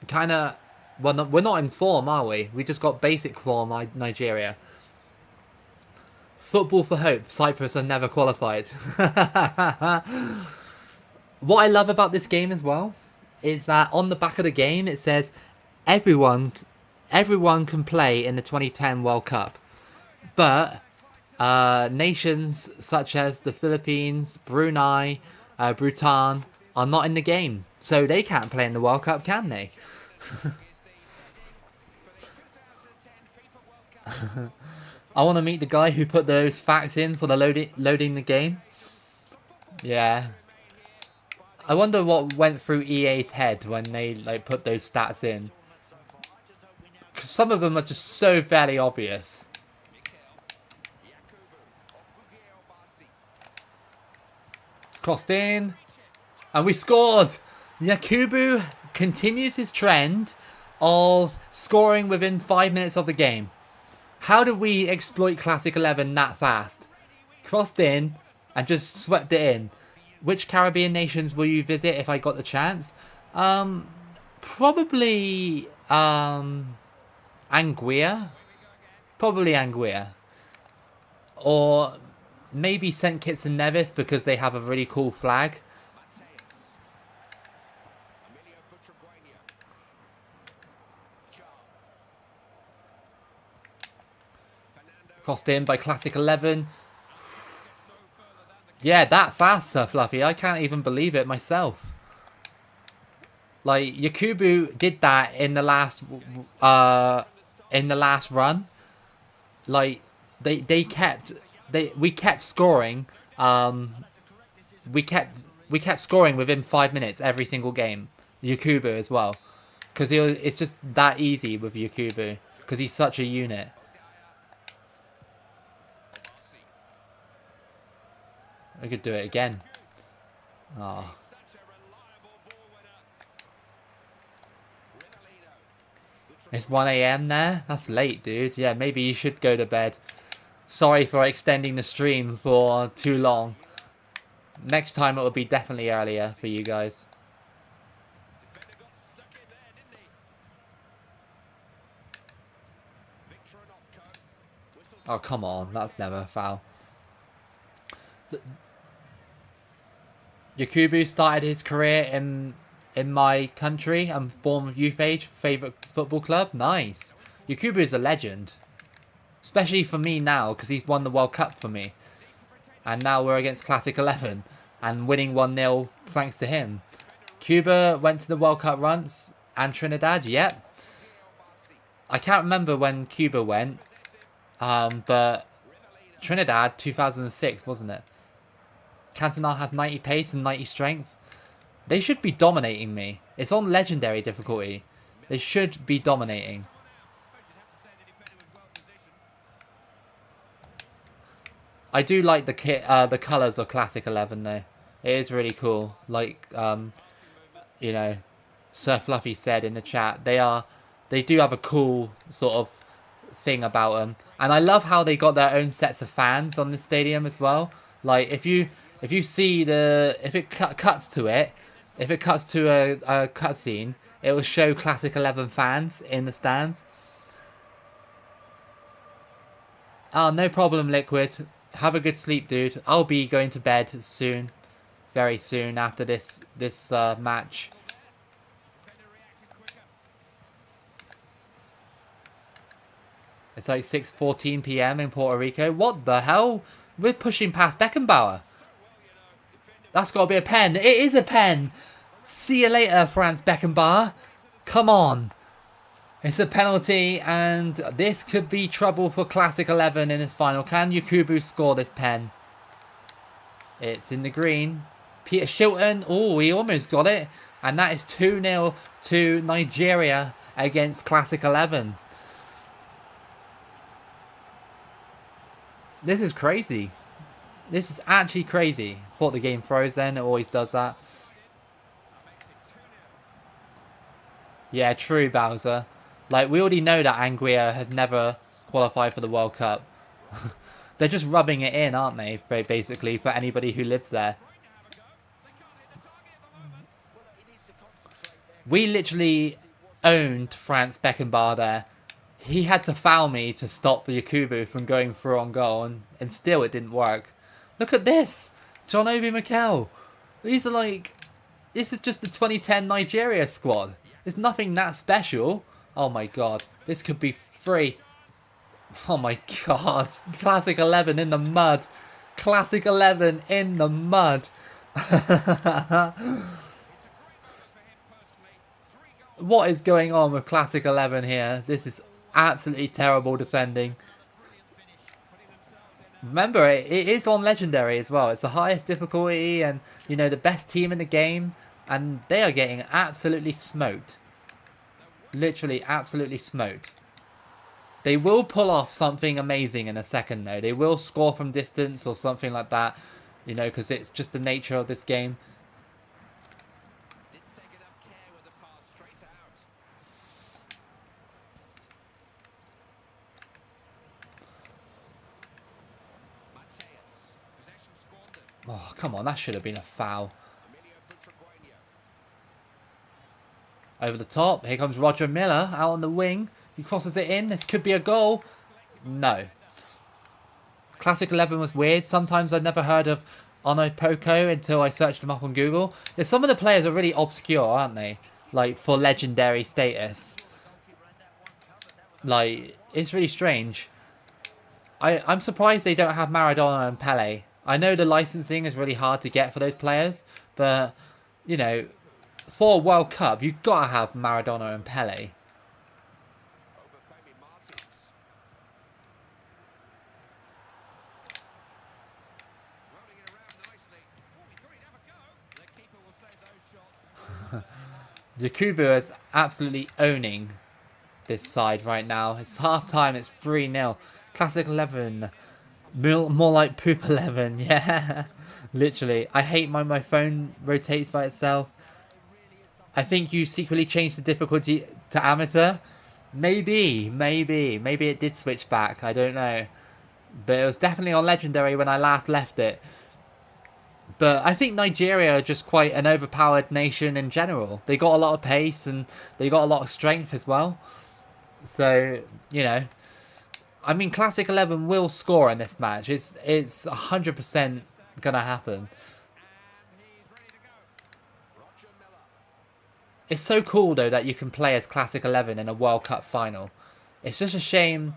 Speaker 1: kind of... Well, we're not in form, are we? We just got basic form, Nigeria. Football for hope. Cyprus have never qualified. What I love about this game as well is that on the back of the game it says everyone can play in the 2010 World Cup, but nations such as the Philippines, Brunei, Bhutan are not in the game, so they can't play in the World Cup, can they? I want to meet the guy who put those facts in for the loading the game. Yeah. I wonder what went through EA's head when they put those stats in. Because some of them are just so fairly obvious. Crossed in. And we scored! Yakubu continues his trend of scoring within 5 minutes of the game. How did we exploit Classic 11 that fast? Crossed in and just swept it in. Which Caribbean nations will you visit if I got the chance? Probably Anguilla. Probably Anguilla. Or maybe St. Kitts and Nevis because they have a really cool flag. Crossed in by Classic 11. Yeah, that faster, Fluffy. I can't even believe it myself. Like, Yakubu did that in the last run. Like, we kept scoring. We kept scoring within 5 minutes every single game. Yakubu as well, because it's just that easy with Yakubu because he's such a unit. I could do it again. Oh. It's 1 AM there? That's late, dude. Yeah, maybe you should go to bed. Sorry for extending the stream for too long. Next time it will be definitely earlier for you guys. Oh, come on. That's never a foul. Yakubu started his career in my country. I'm born with youth age. Favourite football club? Nice. Yakubu is a legend. Especially for me now, because he's won the World Cup for me. And now we're against Classic 11. And winning 1-0 thanks to him. Cuba went to the World Cup once. And Trinidad, yep. I can't remember when Cuba went. But Trinidad, 2006, wasn't it? Cantona has 90 pace and 90 strength. They should be dominating me. It's on legendary difficulty. They should be dominating. I do like the colours of Classic 11 though. It is really cool. Like, you know, Sir Fluffy said in the chat, they do have a cool sort of thing about them. And I love how they got their own sets of fans on the stadium as well. Like, if you see if it cuts to a cutscene, it will show Classic 11 fans in the stands. Oh, no problem, Liquid. Have a good sleep, dude. I'll be going to bed soon. Very soon after this match. It's like 6:14 PM in Puerto Rico. What the hell? We're pushing past Beckenbauer. That's got to be a pen. It is a pen. See you later, Franz Beckenbauer. Come on. It's a penalty, and this could be trouble for Classic 11 in his final. Can Yakubu score this pen? It's in the green. Peter Shilton. Oh, he almost got it. And that is 2-0 to Nigeria against Classic 11. This is crazy. This is actually crazy. Thought the game froze then. It always does that. Yeah, true, Bowser. Like, we already know that Anguilla had never qualified for the World Cup. They're just rubbing it in, aren't they? Basically, for anybody who lives there. We literally owned Franz Beckenbauer there. He had to foul me to stop the Yakubu from going through on goal, and still it didn't work. Look at this! John Obi Mikel. These are like... This is just the 2010 Nigeria squad. There's nothing that special. Oh my god. This could be free. Oh my god. Classic 11 in the mud. Classic 11 in the mud. What is going on with Classic 11 here? This is absolutely terrible defending. Remember, it is on Legendary as well. It's the highest difficulty and, you know, the best team in the game. And they are getting absolutely smoked. Literally absolutely smoked. They will pull off something amazing in a second though. They will score from distance or something like that. You know, because it's just the nature of this game. Oh, come on. That should have been a foul. Over the top. Here comes Roger Miller out on the wing. He crosses it in. This could be a goal. No. Classic 11 was weird. Sometimes I'd never heard of Onopoko until I searched them up on Google. Yeah, some of the players are really obscure, aren't they? Like, for legendary status. Like, it's really strange. I'm surprised they don't have Maradona and Pele. I know the licensing is really hard to get for those players, but, you know, for a World Cup, you've got to have Maradona and Pele. Yakubu is absolutely owning this side right now. It's half time, it's 3-0. Classic 11. More like poop 11, yeah. Literally. I hate my phone rotates by itself. I think you secretly changed the difficulty to amateur. Maybe it did switch back. I don't know. But it was definitely on legendary when I last left it. But I think Nigeria are just quite an overpowered nation in general. They got a lot of pace and they got a lot of strength as well. So, you know, I mean, Classic 11 will score in this match. It's 100% gonna happen. It's so cool though that you can play as Classic 11 in a World Cup final. It's just a shame.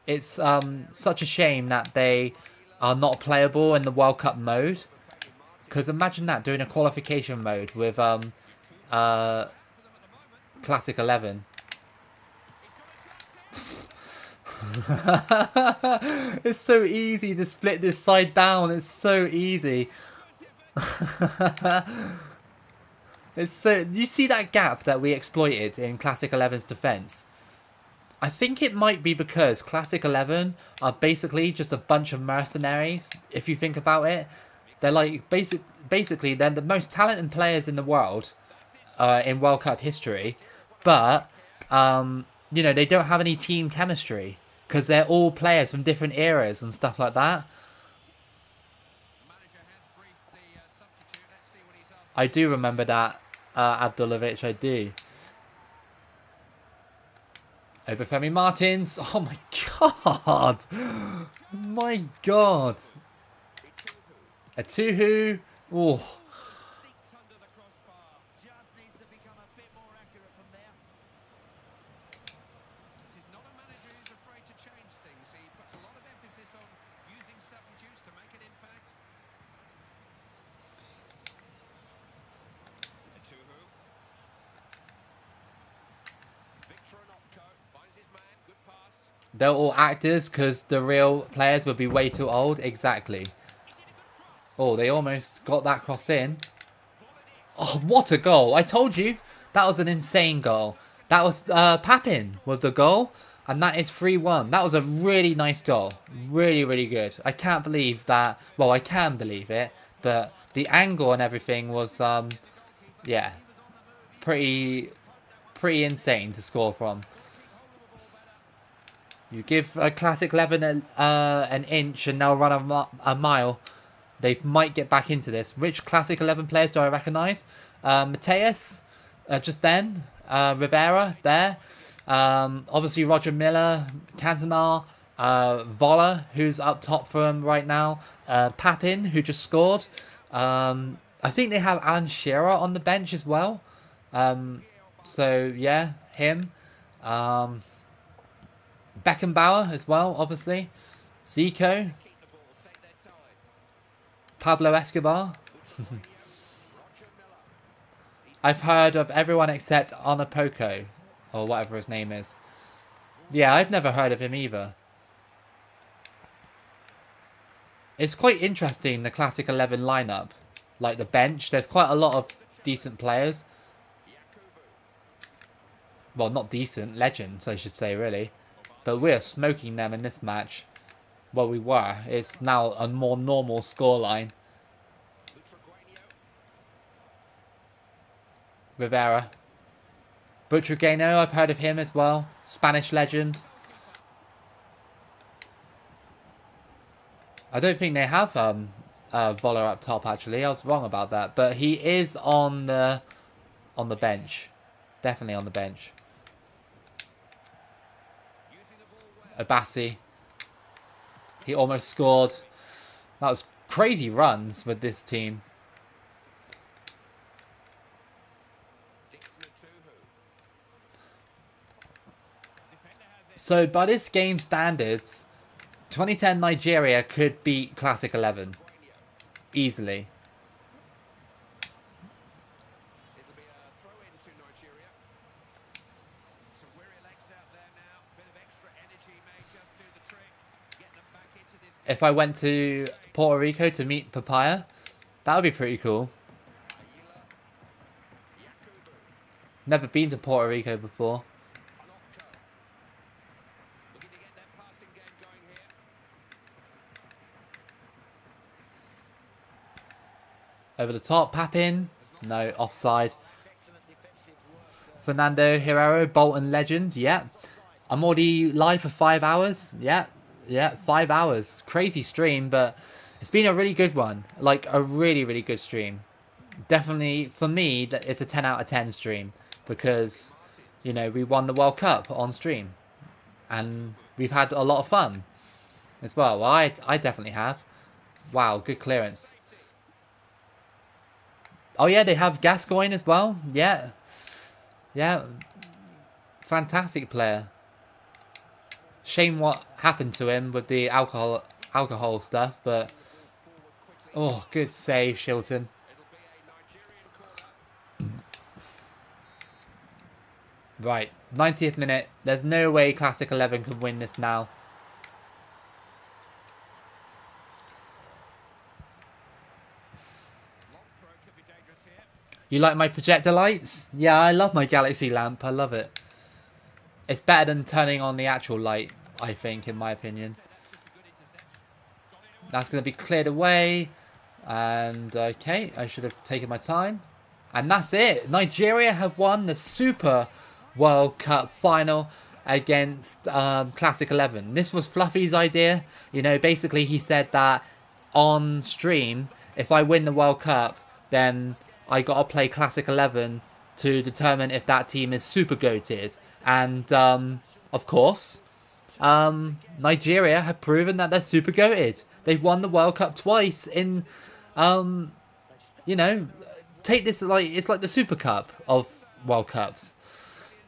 Speaker 1: It's such a shame that they are not playable in the World Cup mode. Because imagine that, doing a qualification mode with Classic 11. It's so easy to split this side down. It's so easy. It's so... You see that gap that we exploited in Classic 11's defense? I think it might be because Classic 11 are basically just a bunch of mercenaries, if you think about it. They're like, basically, they're the most talented players in the world, in World Cup history. But, you know, they don't have any team chemistry. Because they're all players from different eras and stuff like that. I do remember that, Abdulovic, I do. Obafemi Martins. Oh my god. My god. Atuhu. Oh. They're all actors because the real players would be way too old. Exactly. Oh, they almost got that cross in. Oh, what a goal. I told you. That was an insane goal. That was Papin with the goal. And that is 3-1. That was a really nice goal. Really, really good. I can't believe that. Well, I can believe it. But the angle and everything was, yeah, pretty insane to score from. You give a Classic 11 an inch and they'll run a mile. They might get back into this. Which Classic 11 players do I recognise? Mateus, just then. Rivera, there. Obviously Roger Miller, Cantona, Voller, who's up top for him right now. Papin, who just scored. I think they have Alan Shearer on the bench as well. So, yeah, him. Beckenbauer as well, obviously. Zico. Pablo Escobar. I've heard of everyone except Onopoko, or whatever his name is. Yeah, I've never heard of him either. It's quite interesting, the Classic 11 lineup. Like the bench, there's quite a lot of decent players. Well, not decent, legends, I should say, really. But we're smoking them in this match. Well, we were. It's now a more normal scoreline. Rivera. Butragueño, I've heard of him as well. Spanish legend. I don't think they have Voller up top, actually. I was wrong about that. But he is on the bench. Definitely on the bench. Abassi. he almost scored. That was crazy runs with this team. So by this game standards, 2010 Nigeria could beat Classic 11 easily. If I went to Puerto Rico to meet Papaya, that would be pretty cool. Never been to Puerto Rico before. Over the top, Papin. No, offside. Fernando Herrero, Bolton legend. Yeah. I'm already live for 5 hours. Yeah. Yeah, 5 hours. Crazy stream, but it's been a really good one. Like, a really, really good stream. Definitely, for me, it's a 10 out of 10 stream. Because, you know, we won the World Cup on stream. And we've had a lot of fun as well. I definitely have. Wow, good clearance. Oh yeah, they have Gascoigne as well. Yeah. Yeah. Fantastic player. Shame what happened to him with the alcohol stuff, but oh, good save, Shilton. Right, 90th minute. There's no way Classic 11 could win this now. You like my projector lights? Yeah, I love my Galaxy lamp. I love it. It's better than turning on the actual light, I think, in my opinion. That's going to be cleared away. And, okay, I should have taken my time. And that's it. Nigeria have won the Super World Cup final against Classic 11. This was Fluffy's idea. You know, basically he said that on stream, if I win the World Cup, then I got to play Classic 11 to determine if that team is super goated. And, of course, Nigeria have proven that they're super goated. They've won the World Cup twice in, you know, take this like, it's like the Super Cup of World Cups.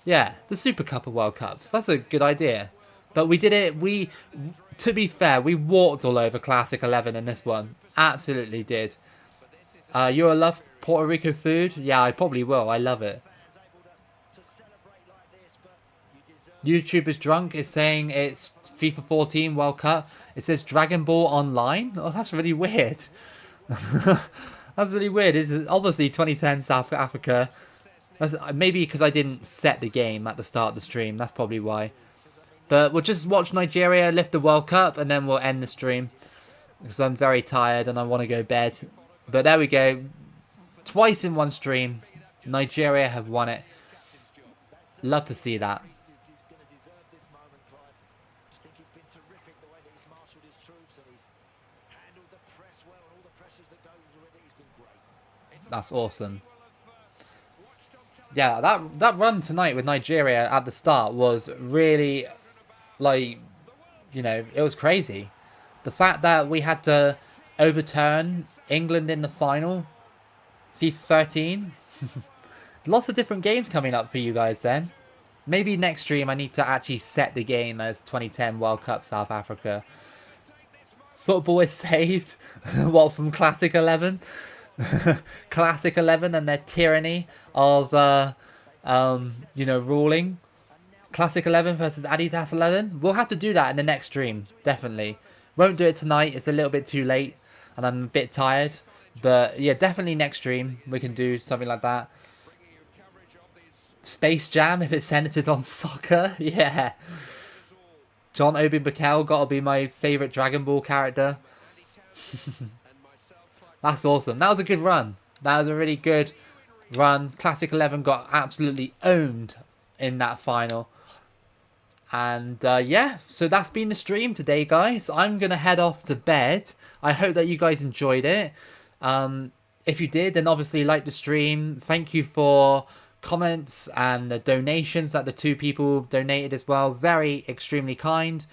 Speaker 1: Yeah, the Super Cup of World Cups. That's a good idea. But we did it, to be fair, we walked all over Classic 11 in this one. Absolutely did. You'll love Puerto Rico food? Yeah, I probably will. I love it. YouTubers Drunk is saying it's FIFA 14 World Cup. It says Dragon Ball Online. Oh, that's really weird. That's really weird. It's obviously 2010 South Africa. Maybe because I didn't set the game at the start of the stream. That's probably why. But we'll just watch Nigeria lift the World Cup and then we'll end the stream. Because I'm very tired and I want to go to bed. But there we go. Twice in one stream. Nigeria have won it. Love to see that. That's awesome. Yeah, that run tonight with Nigeria at the start was really, like, you know, it was crazy. The fact that we had to overturn England in the final, FIFA 13. Lots of different games coming up for you guys then. Maybe next stream I need to actually set the game as 2010 World Cup South Africa. Football is saved. What, from Classic 11? Classic 11 and their tyranny of, you know, ruling. Classic 11 versus Adidas 11. We'll have to do that in the next stream, definitely. Won't do it tonight. It's a little bit too late and I'm a bit tired. But yeah, definitely next stream we can do something like that. Space Jam if it's centered on soccer. Yeah. John Obi Mikel gotta be my favourite Dragon Ball character. That's awesome. That was a good run. That was a really good run. Classic 11 got absolutely owned in that final. And yeah, so that's been the stream today, guys. I'm going to head off to bed. I hope that you guys enjoyed it. If you did, then obviously like the stream. Thank you for comments and the donations that the two people donated as well. Very extremely kind.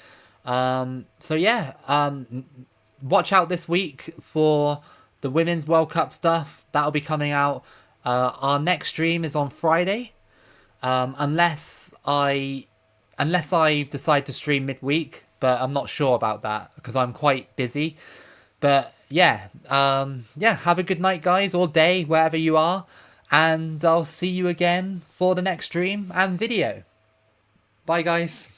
Speaker 1: So yeah, watch out this week for the Women's World Cup stuff. That'll be coming out. Our next stream is on Friday. Unless I decide to stream midweek, but I'm not sure about that because I'm quite busy. But yeah, have a good night, guys, or day, wherever you are, and I'll see you again for the next stream and video. Bye, guys.